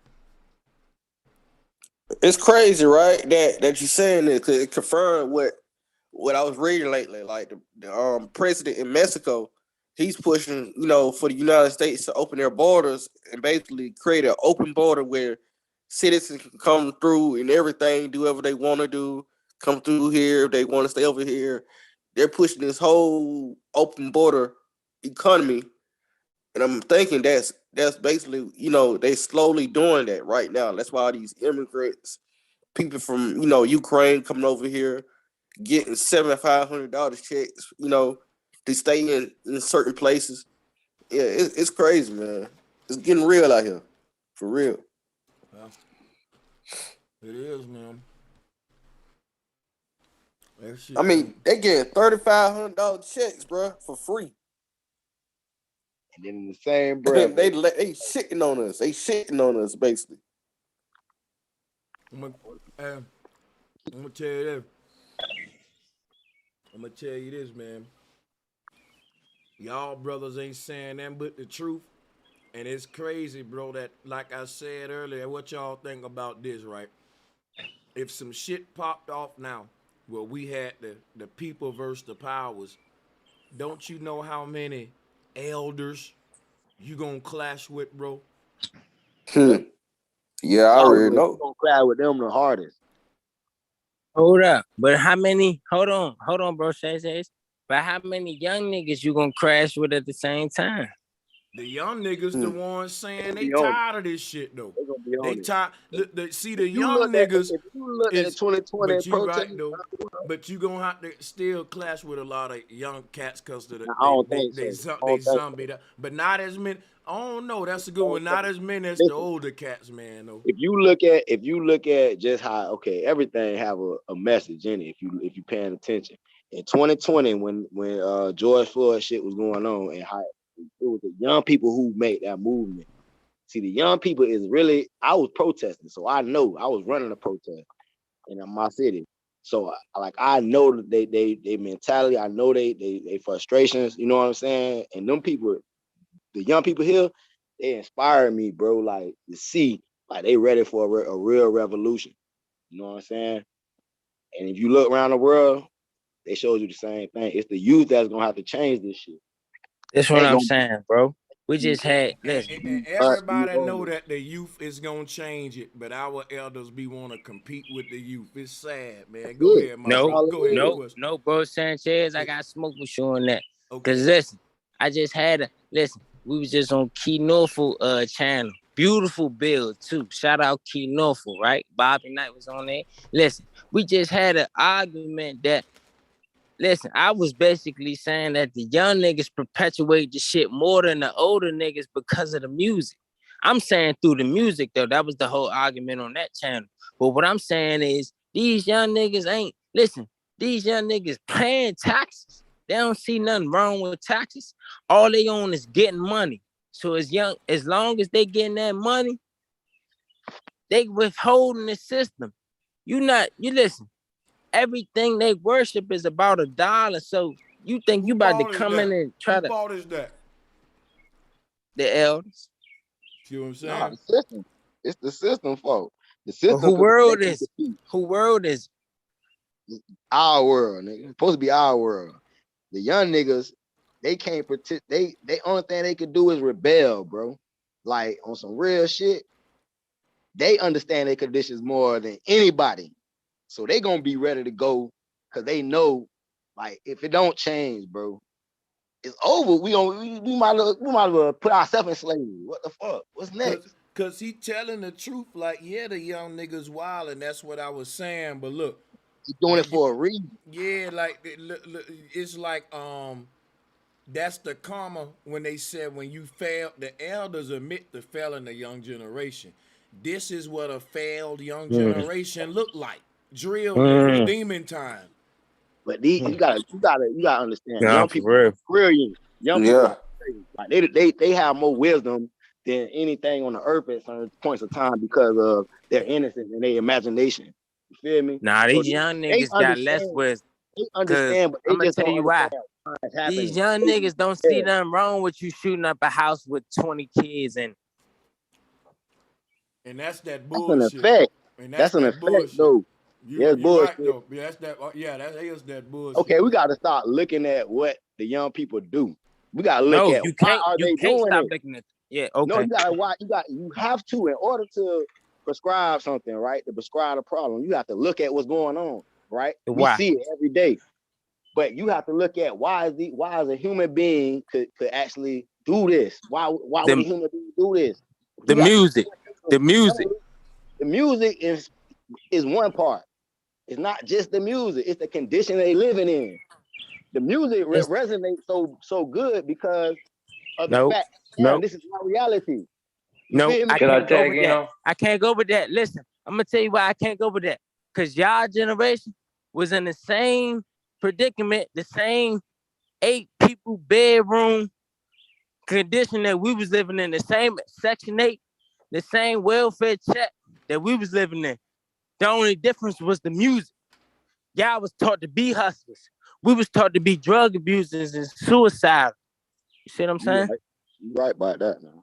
S22: It's crazy, right? That you saying it confirmed what I was reading lately. Like the president in Mexico, he's pushing, for the United States to open their borders and basically create an open border where citizens can come through and everything, do whatever they want to do, come through here if they want to stay over here. They're pushing this whole open border economy, and I'm thinking that's basically, they slowly doing that right now. That's why all these immigrants, people from Ukraine coming over here, getting $7,500 checks, to stay in certain places. Yeah, it's crazy, man. It's getting real out here, for real.
S2: Well, it is, man.
S22: I mean, they getting $3,500 checks, bro, for free.
S3: And then in the same breath,
S22: they shitting on us. They shitting on us, basically.
S2: I'm gonna tell you this. I'm gonna tell you this, man. Y'all brothers ain't saying nothing but the truth. And it's crazy, bro, that like I said earlier, what y'all think about this, right? If some shit popped off now, well, we had the people versus the powers, don't you know how many elders you gonna clash with, bro?
S22: Yeah, I already know.
S3: Gonna clash with them the hardest.
S4: Hold up, but how many? Hold on, bro, Sanchez. But how many young niggas you gonna crash with at the same time?
S2: The young niggas, the ones saying they tired of this shit though. They tired. See, the young niggas.
S3: If you look at 2020
S2: but you
S3: protest,
S2: right though. But you gonna have to still clash with a lot of young cats because they zombied up. But not as many. I don't know. That's a good one. Not as many as the older cats, man. Though.
S3: If you look at just how everything have a message in it. If you paying attention in 2020 when George Floyd shit was going on and how it was the young people who made that movement. See, the young people is really. I was protesting, so I know I was running a protest in my city. So I know they mentality. I know they frustrations. You know what I'm saying? And them people, the young people here, they inspire me, bro. Like to see, like they ready for a real revolution. You know what I'm saying? And if you look around the world, they show you the same thing. It's the youth that's gonna have to change this shit.
S4: That's what I'm saying, bro. We just had
S2: and everybody know that the youth is gonna change it, but our elders be want to compete with the youth. It's sad, man. Go ahead, my brother. Go ahead.
S4: No, bro, Sanchez. I got smoke with you on that. Cause listen, I just had we was just on Key Norfolk channel. Beautiful build too. Shout out Key Norfolk, right? Bobby Knight was on there. Listen, we just had an argument that. Listen, I was basically saying that the young niggas perpetuate the shit more than the older niggas because of the music. I'm saying through the music, though. That was the whole argument on that channel. But what I'm saying is these young niggas these young niggas paying taxes. They don't see nothing wrong with taxes. All they on is getting money. So as long as they getting that money, they withholding the system. You listen. Everything they worship is about $1. So you think you about to come in and try to?
S2: Whose fault is that?
S4: The elders.
S2: See what I'm saying?
S3: Nah, the system. It's the system fault. The system.
S4: Who world is? Who world is?
S3: Our world, nigga. It's supposed to be our world. The young niggas, they can't protect. They only thing they could do is rebel, bro. Like on some real shit. They understand their conditions more than anybody. So they gonna be ready to go because they know, like, if it don't change, bro, it's over. We might as well put ourselves in slavery. What the fuck? What's next?
S2: Cause he telling the truth. Like, yeah, the young niggas wild, and that's what I was saying. But look,
S3: he's doing it for a reason.
S2: Yeah, like it's like That's the karma when they said when you fail, the elders admit to failing the young generation. This is what a failed young generation look like. Drill niggas, demon time.
S3: But you gotta understand.
S4: Nah,
S3: Young
S4: for
S3: people
S4: real.
S3: are brilliant. Young people
S22: Yeah.
S3: are crazy. Like they have more wisdom than anything on the earth at certain points of time because of their innocence and their imagination. You feel me?
S4: Nah,
S3: So
S4: these young
S3: they
S4: niggas got less
S3: understand.
S4: wisdom.
S3: They
S4: Cause
S3: understand, but they
S4: I'm gonna
S3: just
S4: tell
S3: don't
S4: you why.
S3: understand why it's
S4: These
S3: happening.
S4: young niggas don't
S3: Yeah.
S4: see nothing wrong with you shooting up a house with 20 kids and
S2: that's that
S3: That's an
S2: bullshit.
S3: effect.
S2: And
S3: That's an
S2: that
S3: effect,
S2: bullshit.
S3: though.
S2: You
S3: Yeah, it's bullshit.
S2: right though. Yeah, that is that bullshit.
S3: Okay, we gotta start looking at what the young people do. We gotta look
S4: no,
S3: at
S4: you
S3: why
S4: can't
S3: are they doing
S4: stop
S3: it.
S4: looking at yeah,
S3: No,
S4: okay.
S3: you have to, in order to prescribe something, right? To prescribe a problem, you have to look at what's going on, right? We
S4: Why?
S3: see it every day. But you have to look at why is a human being could actually do this? Why would a human being do this?
S4: The music.
S3: The music is one part. It's not just the music, it's the condition they living in. The music resonates so good because of the fact, damn, this is my reality. You feel me?
S4: I can't go with that. I can't go with that. Listen, I'm gonna tell you why I can't go with that. Cause y'all generation was in the same predicament, the same 8 people bedroom condition that we was living in, the same Section 8, the same welfare check that we was living in. The only difference was the music. Y'all was taught to be hustlers. We was taught to be drug abusers and suicide. You see what I'm saying?
S3: You right about that now.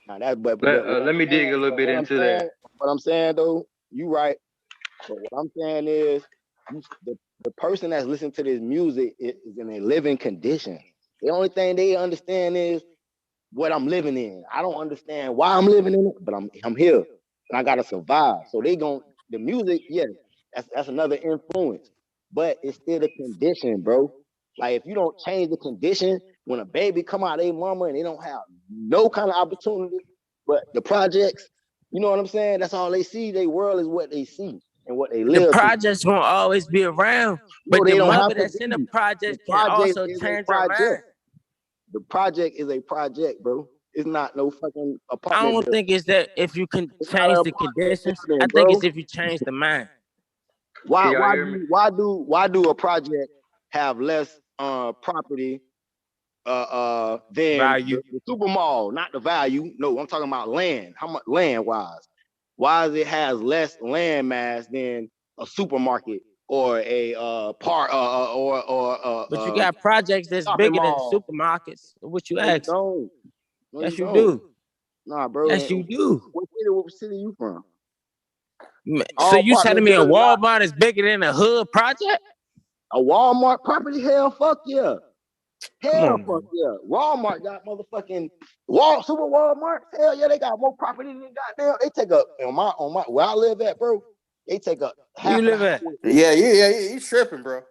S3: Now that, but
S6: let me dig a little bit into that.
S3: What I'm saying though, you right. But what I'm saying is, the person that's listening to this music is in a living condition. The only thing they understand is what I'm living in. I don't understand why I'm living in it, but I'm here and I gotta survive. So the music, yes, that's another influence, but it's still the condition, bro. Like if you don't change the condition, when a baby come out of their mama and they don't have no kind of opportunity, but the projects, you know what I'm saying? That's all they see. Their world is what they see and what they live.
S4: The projects won't always be around, but the mother that's in the project can also change her mind.
S3: The project is a project, bro. It's not no fucking apartment.
S4: I don't think it's that if you can change the conditions. I think it's if you change the mind.
S3: Why do a project have less property than
S4: value?
S3: The super mall? Not the value. No, I'm talking about land. How much land wise? Why does it has less land mass than a supermarket or a part
S4: But you got projects that's bigger than supermarkets. What you ask?
S3: No,
S4: yes, you
S3: don't.
S4: do.
S3: Nah, bro.
S4: Yes, you do.
S3: What city you from?
S4: So you telling me a Walmart is bigger than a hood project?
S3: A Walmart property? Hell, fuck yeah. Hell,
S4: on,
S3: fuck yeah. Walmart got motherfucking super Walmart. Hell yeah, they got more property than goddamn. They take up on my where I live at, bro. They take up half.
S4: Where you live at?
S22: Yeah, you tripping, bro.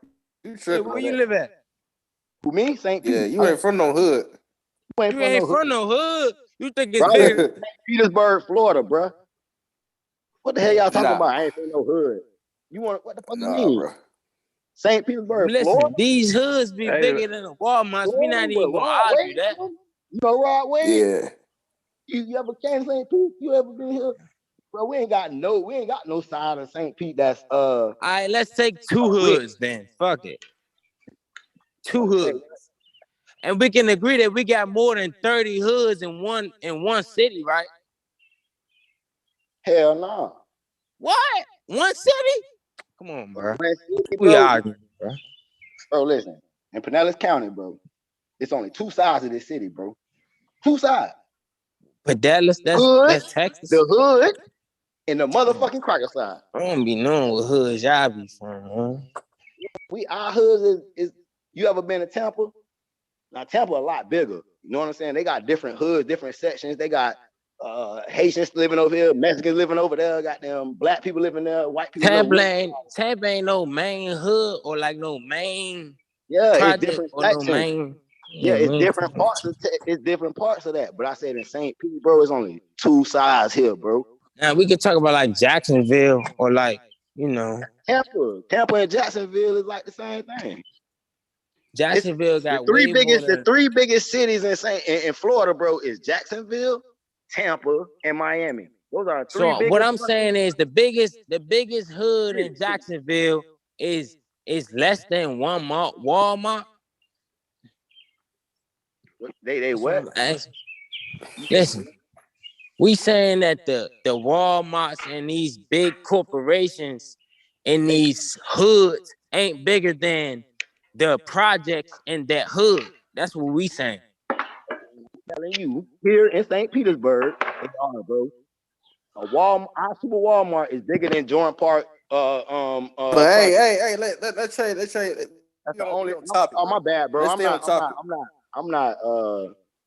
S22: You tripping.
S4: Hey, where you live at?
S3: Who, me? St. Pete.
S22: Yeah, you ain't from no hood.
S4: You ain't from no hood. You think it's
S3: right?
S4: bigger?
S3: St. Petersburg, Florida, bro. What the hell y'all talking about? I ain't from no hood. You want what the fuck you mean?
S22: Bro.
S3: St. Petersburg,
S4: Listen,
S3: Florida?
S4: these hoods be bigger than the Walmarts. We not even gonna argue that.
S3: You know Rod Wave?
S22: Yeah.
S3: You ever came to St. Pete? You ever been here? Bro, we ain't got no side of St. Pete that's
S4: All right, let's take 2 hoods then. Fuck it. 2 hoods. And we can agree that we got more than 30 hoods in one city, right?
S3: Hell no.
S4: What? One city? Come on, bro.
S3: We
S4: arguing, bro.
S3: Bro, listen. In Pinellas County, bro, it's only 2 sides of this city, bro. 2 sides.
S4: Pinellas, that's Texas.
S3: The hood and the motherfucking cracker side.
S4: I don't be knowing what hoods y'all be from, huh?
S3: Our hoods is you ever been to Tampa? Now Tampa a lot bigger. You know what I'm saying? They got different hoods, different sections. They got Haitians living over here, Mexicans living over there, goddamn black people living there, white people.
S4: Tampa ain't no main hood or like no main
S3: it's different
S4: or no
S3: sections.
S4: main.
S3: It's different parts of it's different parts of that. But I said in St. Pete, bro, it's only 2 sides here, bro.
S4: Now we could talk about like Jacksonville or like, you know.
S3: Tampa and Jacksonville is like the same thing.
S4: Jacksonville got
S3: the
S4: way more
S3: the
S4: than.
S3: three biggest cities in Florida, bro, is Jacksonville, Tampa, and Miami. Those are the three
S4: So what
S3: biggest.
S4: I'm saying is the biggest hood in Jacksonville is less than Walmart.
S3: They what?
S4: Listen, we saying that the Walmarts and these big corporations in these hoods ain't bigger than the projects in that hood. That's what we saying.
S3: I'm telling you, here in St. Petersburg, they are, bro. Our Super Walmart is bigger than Jordan Park.
S22: But let's change.
S3: That's the only
S22: topic.
S3: Oh, my bad, bro.
S22: Let's stay on topic.
S3: I'm not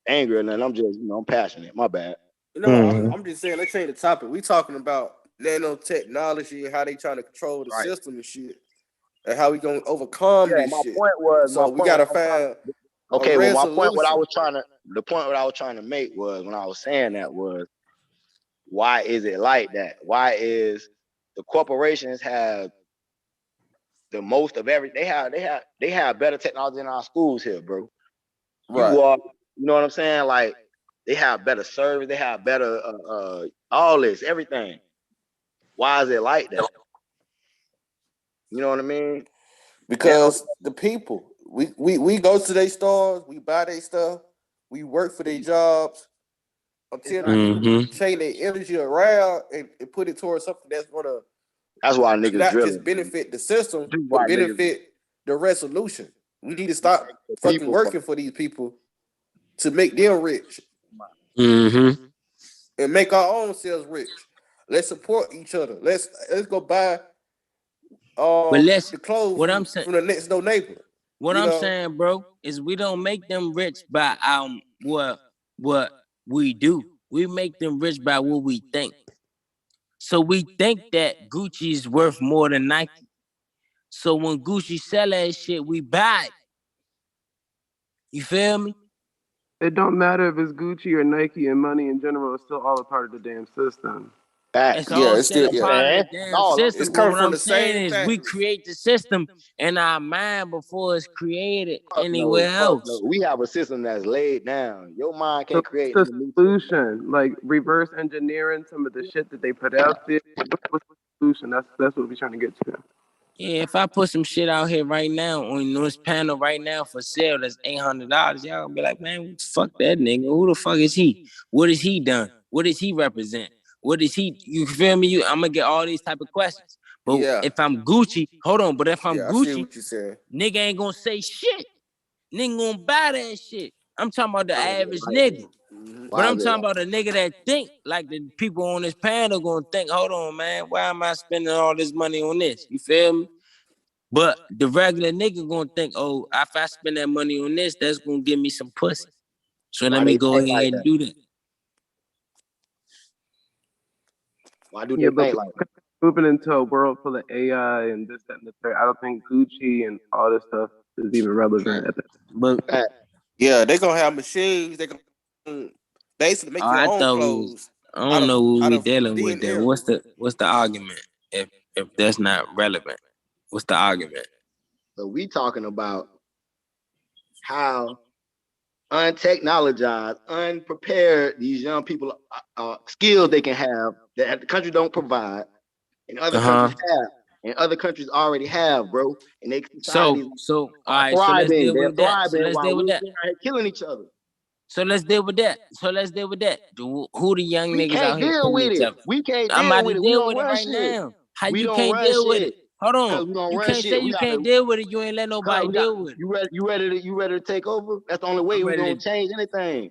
S3: angry or nothing. I'm just, I'm passionate. My bad.
S22: I'm just saying, let's change the topic. We talking about nanotechnology and how they trying to control the system and shit, and how we gonna overcome this shit. We gotta find.
S3: Okay, well, my point, the point what I was trying to make was when I was saying that was, why is it like that? Why is the corporations have the most of everything? They have better technology in our schools here, bro.
S22: Right.
S3: You know what I'm saying? Like, they have better service, they have better all this, everything. Why is it like that? You know what I mean?
S22: Because the people, we go to their stores, we buy their stuff, we work for their jobs until they change their energy around and put it towards something that's gonna.
S3: That's why niggas
S22: not
S3: drilling.
S22: just benefit the system, but benefit the resolution. We need to stop fucking working for these people to make them rich and make our own selves rich. Let's support each other. Let's go buy the clothes from the next door neighbor.
S4: What I'm saying, bro, is we don't make them rich by what we do. We make them rich by what we think. So we think that Gucci is worth more than Nike. So when Gucci sell that shit, we buy it. You feel me?
S14: It don't matter if it's Gucci or Nike, and money in general is still all a part of the damn system.
S4: It's all still a part of the damn system.
S22: It's
S4: But
S22: coming
S4: what
S22: from
S4: I'm
S22: the
S4: saying
S22: same
S4: is
S22: factory.
S4: we create the system in our mind before it's created anywhere else.
S3: No. We have a system that's laid down. Your mind
S14: So
S3: can't create
S14: what's
S3: no
S14: the
S3: new
S14: solution? Like reverse engineering some of the shit that they put out there. What's the solution? That's what we're trying to get to.
S4: Yeah, if I put some shit out here right now on this panel right now for sale that's $800, y'all gonna be like, man, fuck that nigga. Who the fuck is he? What has he done? What does he represent? What is he? You feel me? I'm gonna get all these type of questions. But if I'm Gucci, hold on. But if I'm Gucci, nigga ain't gonna say shit. Nigga gonna buy that shit. I'm talking about the average nigga. But I'm talking about a nigga that think like the people on this panel gonna think, hold on, man, why am I spending all this money on this? You feel me? But the regular nigga gonna think, oh, if I spend that money on this, that's gonna give me some pussy. So let me go ahead and do that.
S3: Why do
S14: Yeah,
S3: they
S14: but
S3: think like that?
S14: moving into a world full of AI and this, that, and the third, I don't think Gucci and all this stuff is even relevant at that.
S4: But
S22: yeah, they gonna have machines. They gonna basically make your
S4: I
S22: own
S4: thought
S22: clothes.
S4: I don't know what we dealing
S22: thin
S4: with there.
S22: air.
S4: What's the argument if that's not relevant? What's the argument?
S3: So we talking about how untechnologized, unprepared these young people skills they can have that the country don't provide, and other countries have, and other countries already have, bro. And they societies
S4: So all
S3: are
S4: right, so let's
S3: thriving.
S4: deal
S3: They're
S4: with that. So
S3: thriving
S4: let's
S3: while
S4: deal with
S3: we're
S4: that.
S3: out here killing each other.
S4: So let's deal with that. Who the young
S3: We
S4: niggas out
S3: can't
S4: here
S3: deal
S4: killing
S3: with
S4: each
S3: it.
S4: other?
S3: We can't
S4: I'm
S3: deal
S4: about
S3: with
S4: to
S3: it. We
S4: deal
S3: don't
S4: with it
S3: run
S4: right
S3: shit.
S4: now. How
S3: We
S4: you
S3: don't
S4: can't
S3: run
S4: deal with
S3: shit.
S4: it? Hold on.
S3: Cause we don't
S4: You
S3: run
S4: can't
S3: shit.
S4: say you can't deal with it. You ain't let nobody deal with it.
S3: You ready to take over? That's the only way we're gonna change anything,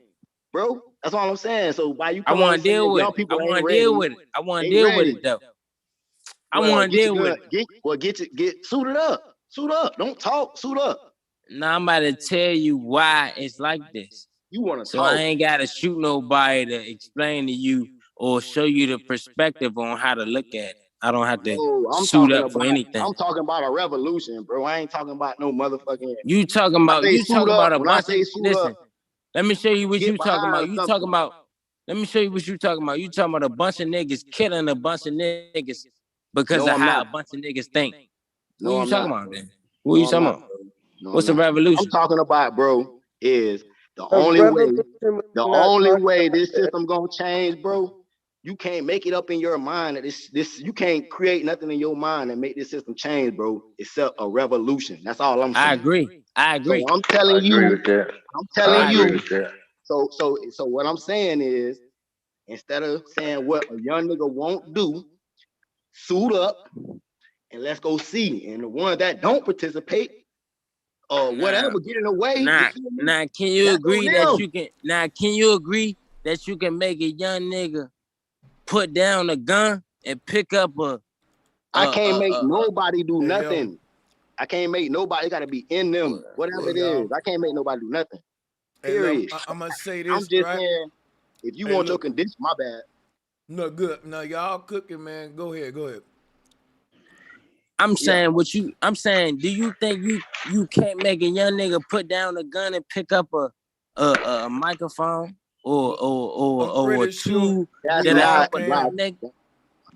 S3: bro. That's all I'm saying. So why you
S4: I
S3: come on
S4: want
S3: and
S4: to
S3: say
S4: deal
S3: that
S4: with
S3: young
S4: it.
S3: people
S4: I
S3: ain't
S4: want to
S3: ready?
S4: deal with it. I want to
S3: Ain't
S4: deal with
S3: ready.
S4: it though. I
S3: Well,
S4: want to
S3: get
S4: deal
S3: your
S4: with
S3: gun. Get suited up. Suit up. Don't talk. Suit up.
S4: Now I'm about to tell you why it's like this.
S3: You want to
S4: So
S3: talk?
S4: I ain't gotta shoot nobody to explain to you or show you the perspective on how to look at it. I don't have to suit up for anything.
S3: I'm talking about a revolution, bro. I ain't talking about no motherfucking.
S4: You talking about a
S3: When I
S4: bunch of
S3: say suit
S4: listen.
S3: up,
S4: Let me show you what you talking about.
S3: behind something.
S4: Let me show you what you talking about. You talking about a bunch of niggas killing a bunch of niggas because
S3: No,
S4: of
S3: I'm
S4: how
S3: not.
S4: a bunch of niggas think.
S3: No,
S4: Who you
S3: I'm
S4: talking
S3: not,
S4: about
S3: bro.
S4: then? Who
S3: No,
S4: you
S3: I'm
S4: talking
S3: not,
S4: about?
S3: bro. No,
S4: What's
S3: I'm
S4: a
S3: not.
S4: revolution?
S3: I'm talking about, bro, is the
S14: A
S3: only
S14: revolution was not
S3: way
S14: talking
S3: this
S14: about
S3: system gonna change, bro. You can't make it up in your mind that this you can't create nothing in your mind and make this system change, bro, except a revolution. That's all I'm
S4: I
S3: saying.
S4: agree. I
S3: So
S4: agree.
S3: I'm
S6: I
S3: telling
S6: agree
S3: you,
S6: with that.
S3: I'm telling
S6: I
S4: I
S6: agree
S3: you.
S4: agree.
S6: with that.
S3: So what I'm saying is, instead of saying what a young nigga won't do, suit up and let's go see. And the ones that don't participate or
S4: Nah,
S3: whatever get in the way, you
S4: nah,
S3: feel me?
S4: nah. Can you
S3: That's
S4: agree
S3: on
S4: that
S3: them.
S4: you can? Nah, can you agree that you can make a young nigga put down a gun and pick up
S3: I can't make
S4: a
S3: nobody do
S2: Hey, yo.
S3: nothing. I can't make nobody. It got to be in them, whatever
S2: Hey,
S3: it
S2: y'all.
S3: is. I can't make nobody do nothing.
S2: Hey, look,
S3: Period.
S2: I'm gonna say
S3: I'm
S2: this,
S3: just
S2: right?
S3: saying, if you
S2: Hey,
S3: want your
S2: look.
S3: condition, my bad.
S2: No, good. No, y'all cooking, man. Go ahead.
S4: I'm
S3: Yeah,
S4: saying I'm saying, do you think you can't make a young nigga put down a gun and pick up a microphone
S2: I'm
S4: or a
S2: pretty sure
S4: tool
S3: that's
S2: we
S4: that'll
S2: all
S4: help
S3: not
S4: another
S3: like.
S2: can.
S4: nigga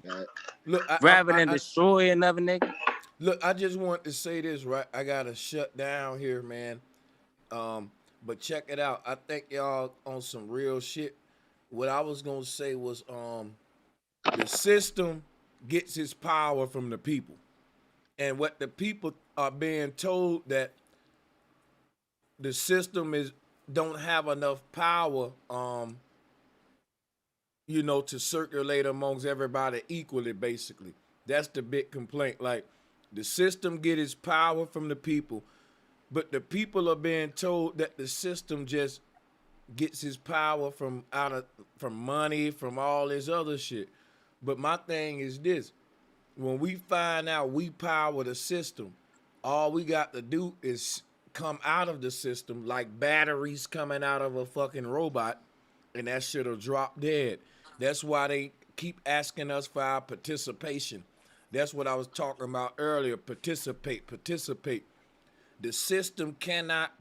S3: Bad.
S2: Look,
S4: rather than destroy another nigga?
S2: look. I just want to say this, right? I gotta shut down here, man. But check it out. I think y'all on some real shit. What I was gonna say was, the system gets its power from the people, and what the people are being told that the system is don't have enough power, to circulate amongst everybody equally. Basically, that's the big complaint. Like, the system get its power from the people, but the people are being told that the system just gets his power from money, from all this other shit. But my thing is this: when we find out we power the system, all we got to do is come out of the system like batteries coming out of a fucking robot, and that shit'll drop dead. That's why they keep asking us for our participation. That's what I was talking about earlier. Participate. The system cannot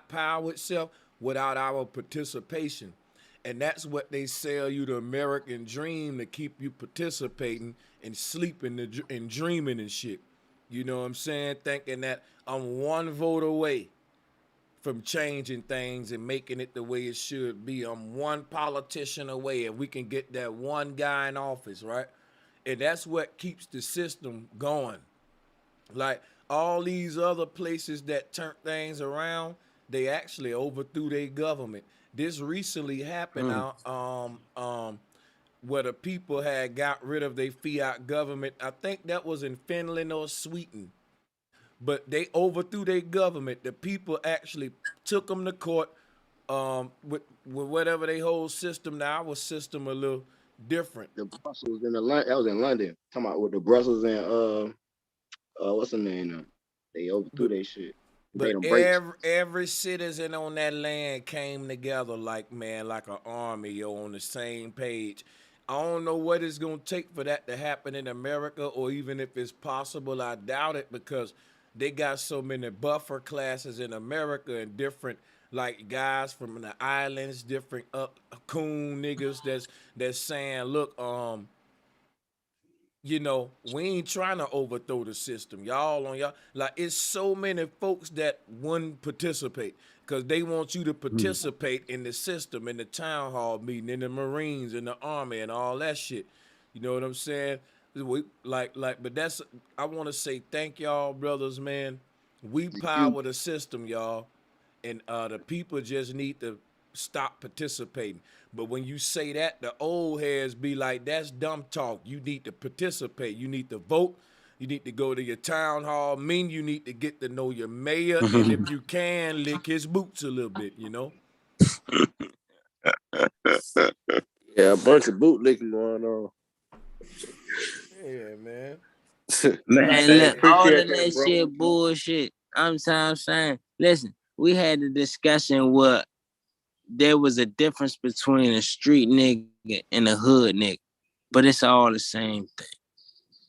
S2: power itself without our participation. And that's what they sell you, the American dream, to keep you participating and sleeping and dreaming and shit. You know what I'm saying? Thinking that I'm one vote away from changing things and making it the way it should be. I'm one politician away, and we can get that one guy in office, right? And that's what keeps the system going. Like, all these other places that turn things around, they actually overthrew their government. This recently happened out where the people had got rid of their fiat government. I think that was in Finland or Sweden. But they overthrew their government. The people actually took them to court, with whatever they whole system. Now, our system a little different.
S3: The Brussels in that was in London. Talking about with the Brussels and what's the name now? They overthrew their shit. Made
S2: But
S3: them break.
S2: every citizen on that land came together like an army, on the same page. I don't know what it's gonna take for that to happen in America, or even if it's possible. I doubt it, because they got so many buffer classes in America, and different, like, guys from the islands, different coon niggas that's saying, look, we ain't trying to overthrow the system. Y'all on y'all. Like, it's so many folks that wouldn't participate because they want you to participate in the system, in the town hall meeting, in the Marines, in the Army, and all that shit. You know what I'm saying? But that's, I want to say thank y'all, brothers, man. We power the system, y'all, and the people just need to stop participating. But when you say that, the old heads be like, that's dumb talk. You need to participate. You need to vote. You need to go to your town hall. You need to get to know your mayor. And if you can, lick his boots a little bit,
S22: Yeah, a bunch of bootlicking going on.
S2: Yeah, man.
S4: Man,
S22: Hey,
S4: look, all
S22: appreciate
S4: of
S22: that,
S4: that
S22: bro.
S4: shit bullshit. I'm saying, listen, we had a discussion where there was a difference between a street nigga and a hood nigga, but it's all the same thing.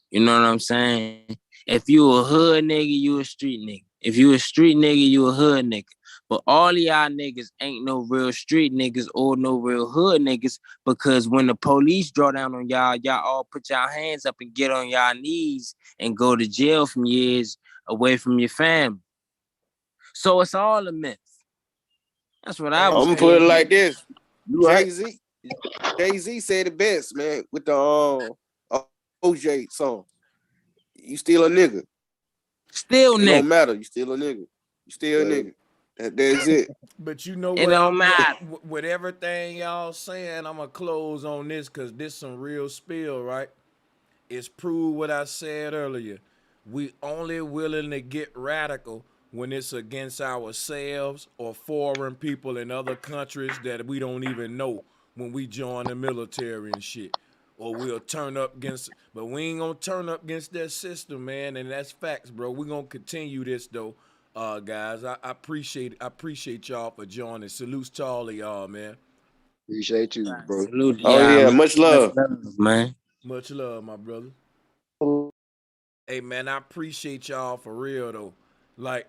S4: You know what I'm saying? If you a hood nigga, you a street nigga. If you a street nigga, you a hood nigga. But all of y'all niggas ain't no real street niggas or no real hood niggas, because when the police draw down on y'all, y'all all put y'all hands up and get on y'all knees and go to jail from years away from your family. So it's all a myth. That's what I
S22: I'm
S4: was
S22: gonna put it
S4: saying.
S22: like this.
S3: You right.
S22: Jay-Z said it best, man, with the OJ song. You still a nigga.
S4: Still
S22: It
S4: nigga.
S22: don't matter. You still a nigga. You still a nigga. That's it.
S2: But you know
S4: It
S2: what?
S4: don't matter.
S2: With everything y'all saying, I'm gonna close on this because this some real spill, right? It's proved what I said earlier. We only willing to get radical when it's against ourselves or foreign people in other countries that we don't even know when we join the military and shit. Or we'll turn up against, but we ain't gonna turn up against that system, man, and that's facts, bro. We're gonna continue this though, guys. I appreciate y'all for joining. Salutes to all of y'all, man.
S3: Appreciate you, bro.
S4: Salute
S22: Oh
S4: y'all,
S22: yeah,
S4: man.
S22: much love,
S4: man.
S2: Much love, my brother. Hey, man, I appreciate y'all for real though. Like,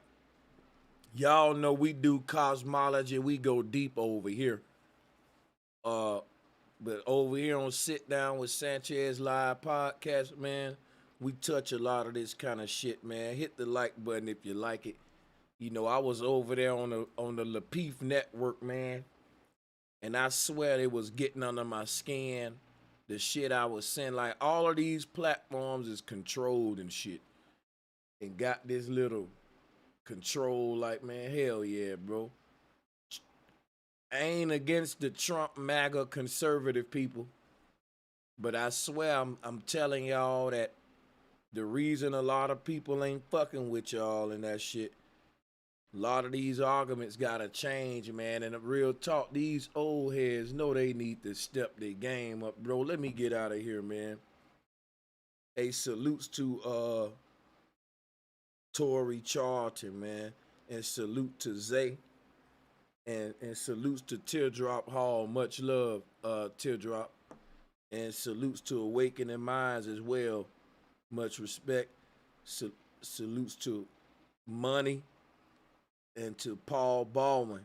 S2: y'all know we do cosmology. We go deep over here. But over here on Sit Down with Sanchez live podcast, man, we touch a lot of this kind of shit, man. Hit the like button if you like it. You know, I was over there on the Lapeef network, man, and I swear it was getting under my skin. The shit I was saying, like all of these platforms is controlled and shit, and got this little control. Like, man, hell yeah, bro. I ain't against the Trump MAGA conservative people, but I swear I'm telling y'all that the reason a lot of people ain't fucking with y'all and that shit, a lot of these arguments gotta change, man. And the real talk, these old heads know they need to step their game up, bro. Let me get out of here, man. Hey, salutes to Tory Charlton, man, and salute to Zay. And salutes to Teardrop Hall. Much love, Teardrop. And salutes to Awakening Minds as well. Much respect. Salutes to Money and to Paul Baldwin.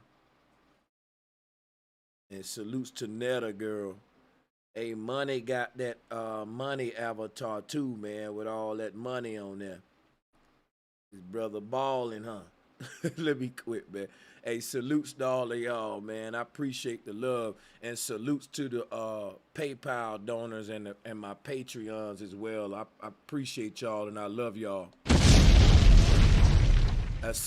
S2: And salutes to Netta Girl. Hey, Money got that money avatar too, man, with all that money on there. His brother balling, huh? Let me quit, man. Hey, salutes to all of y'all, man. I appreciate the love. And salutes to the PayPal donors and my Patreons as well. I appreciate y'all and I love y'all.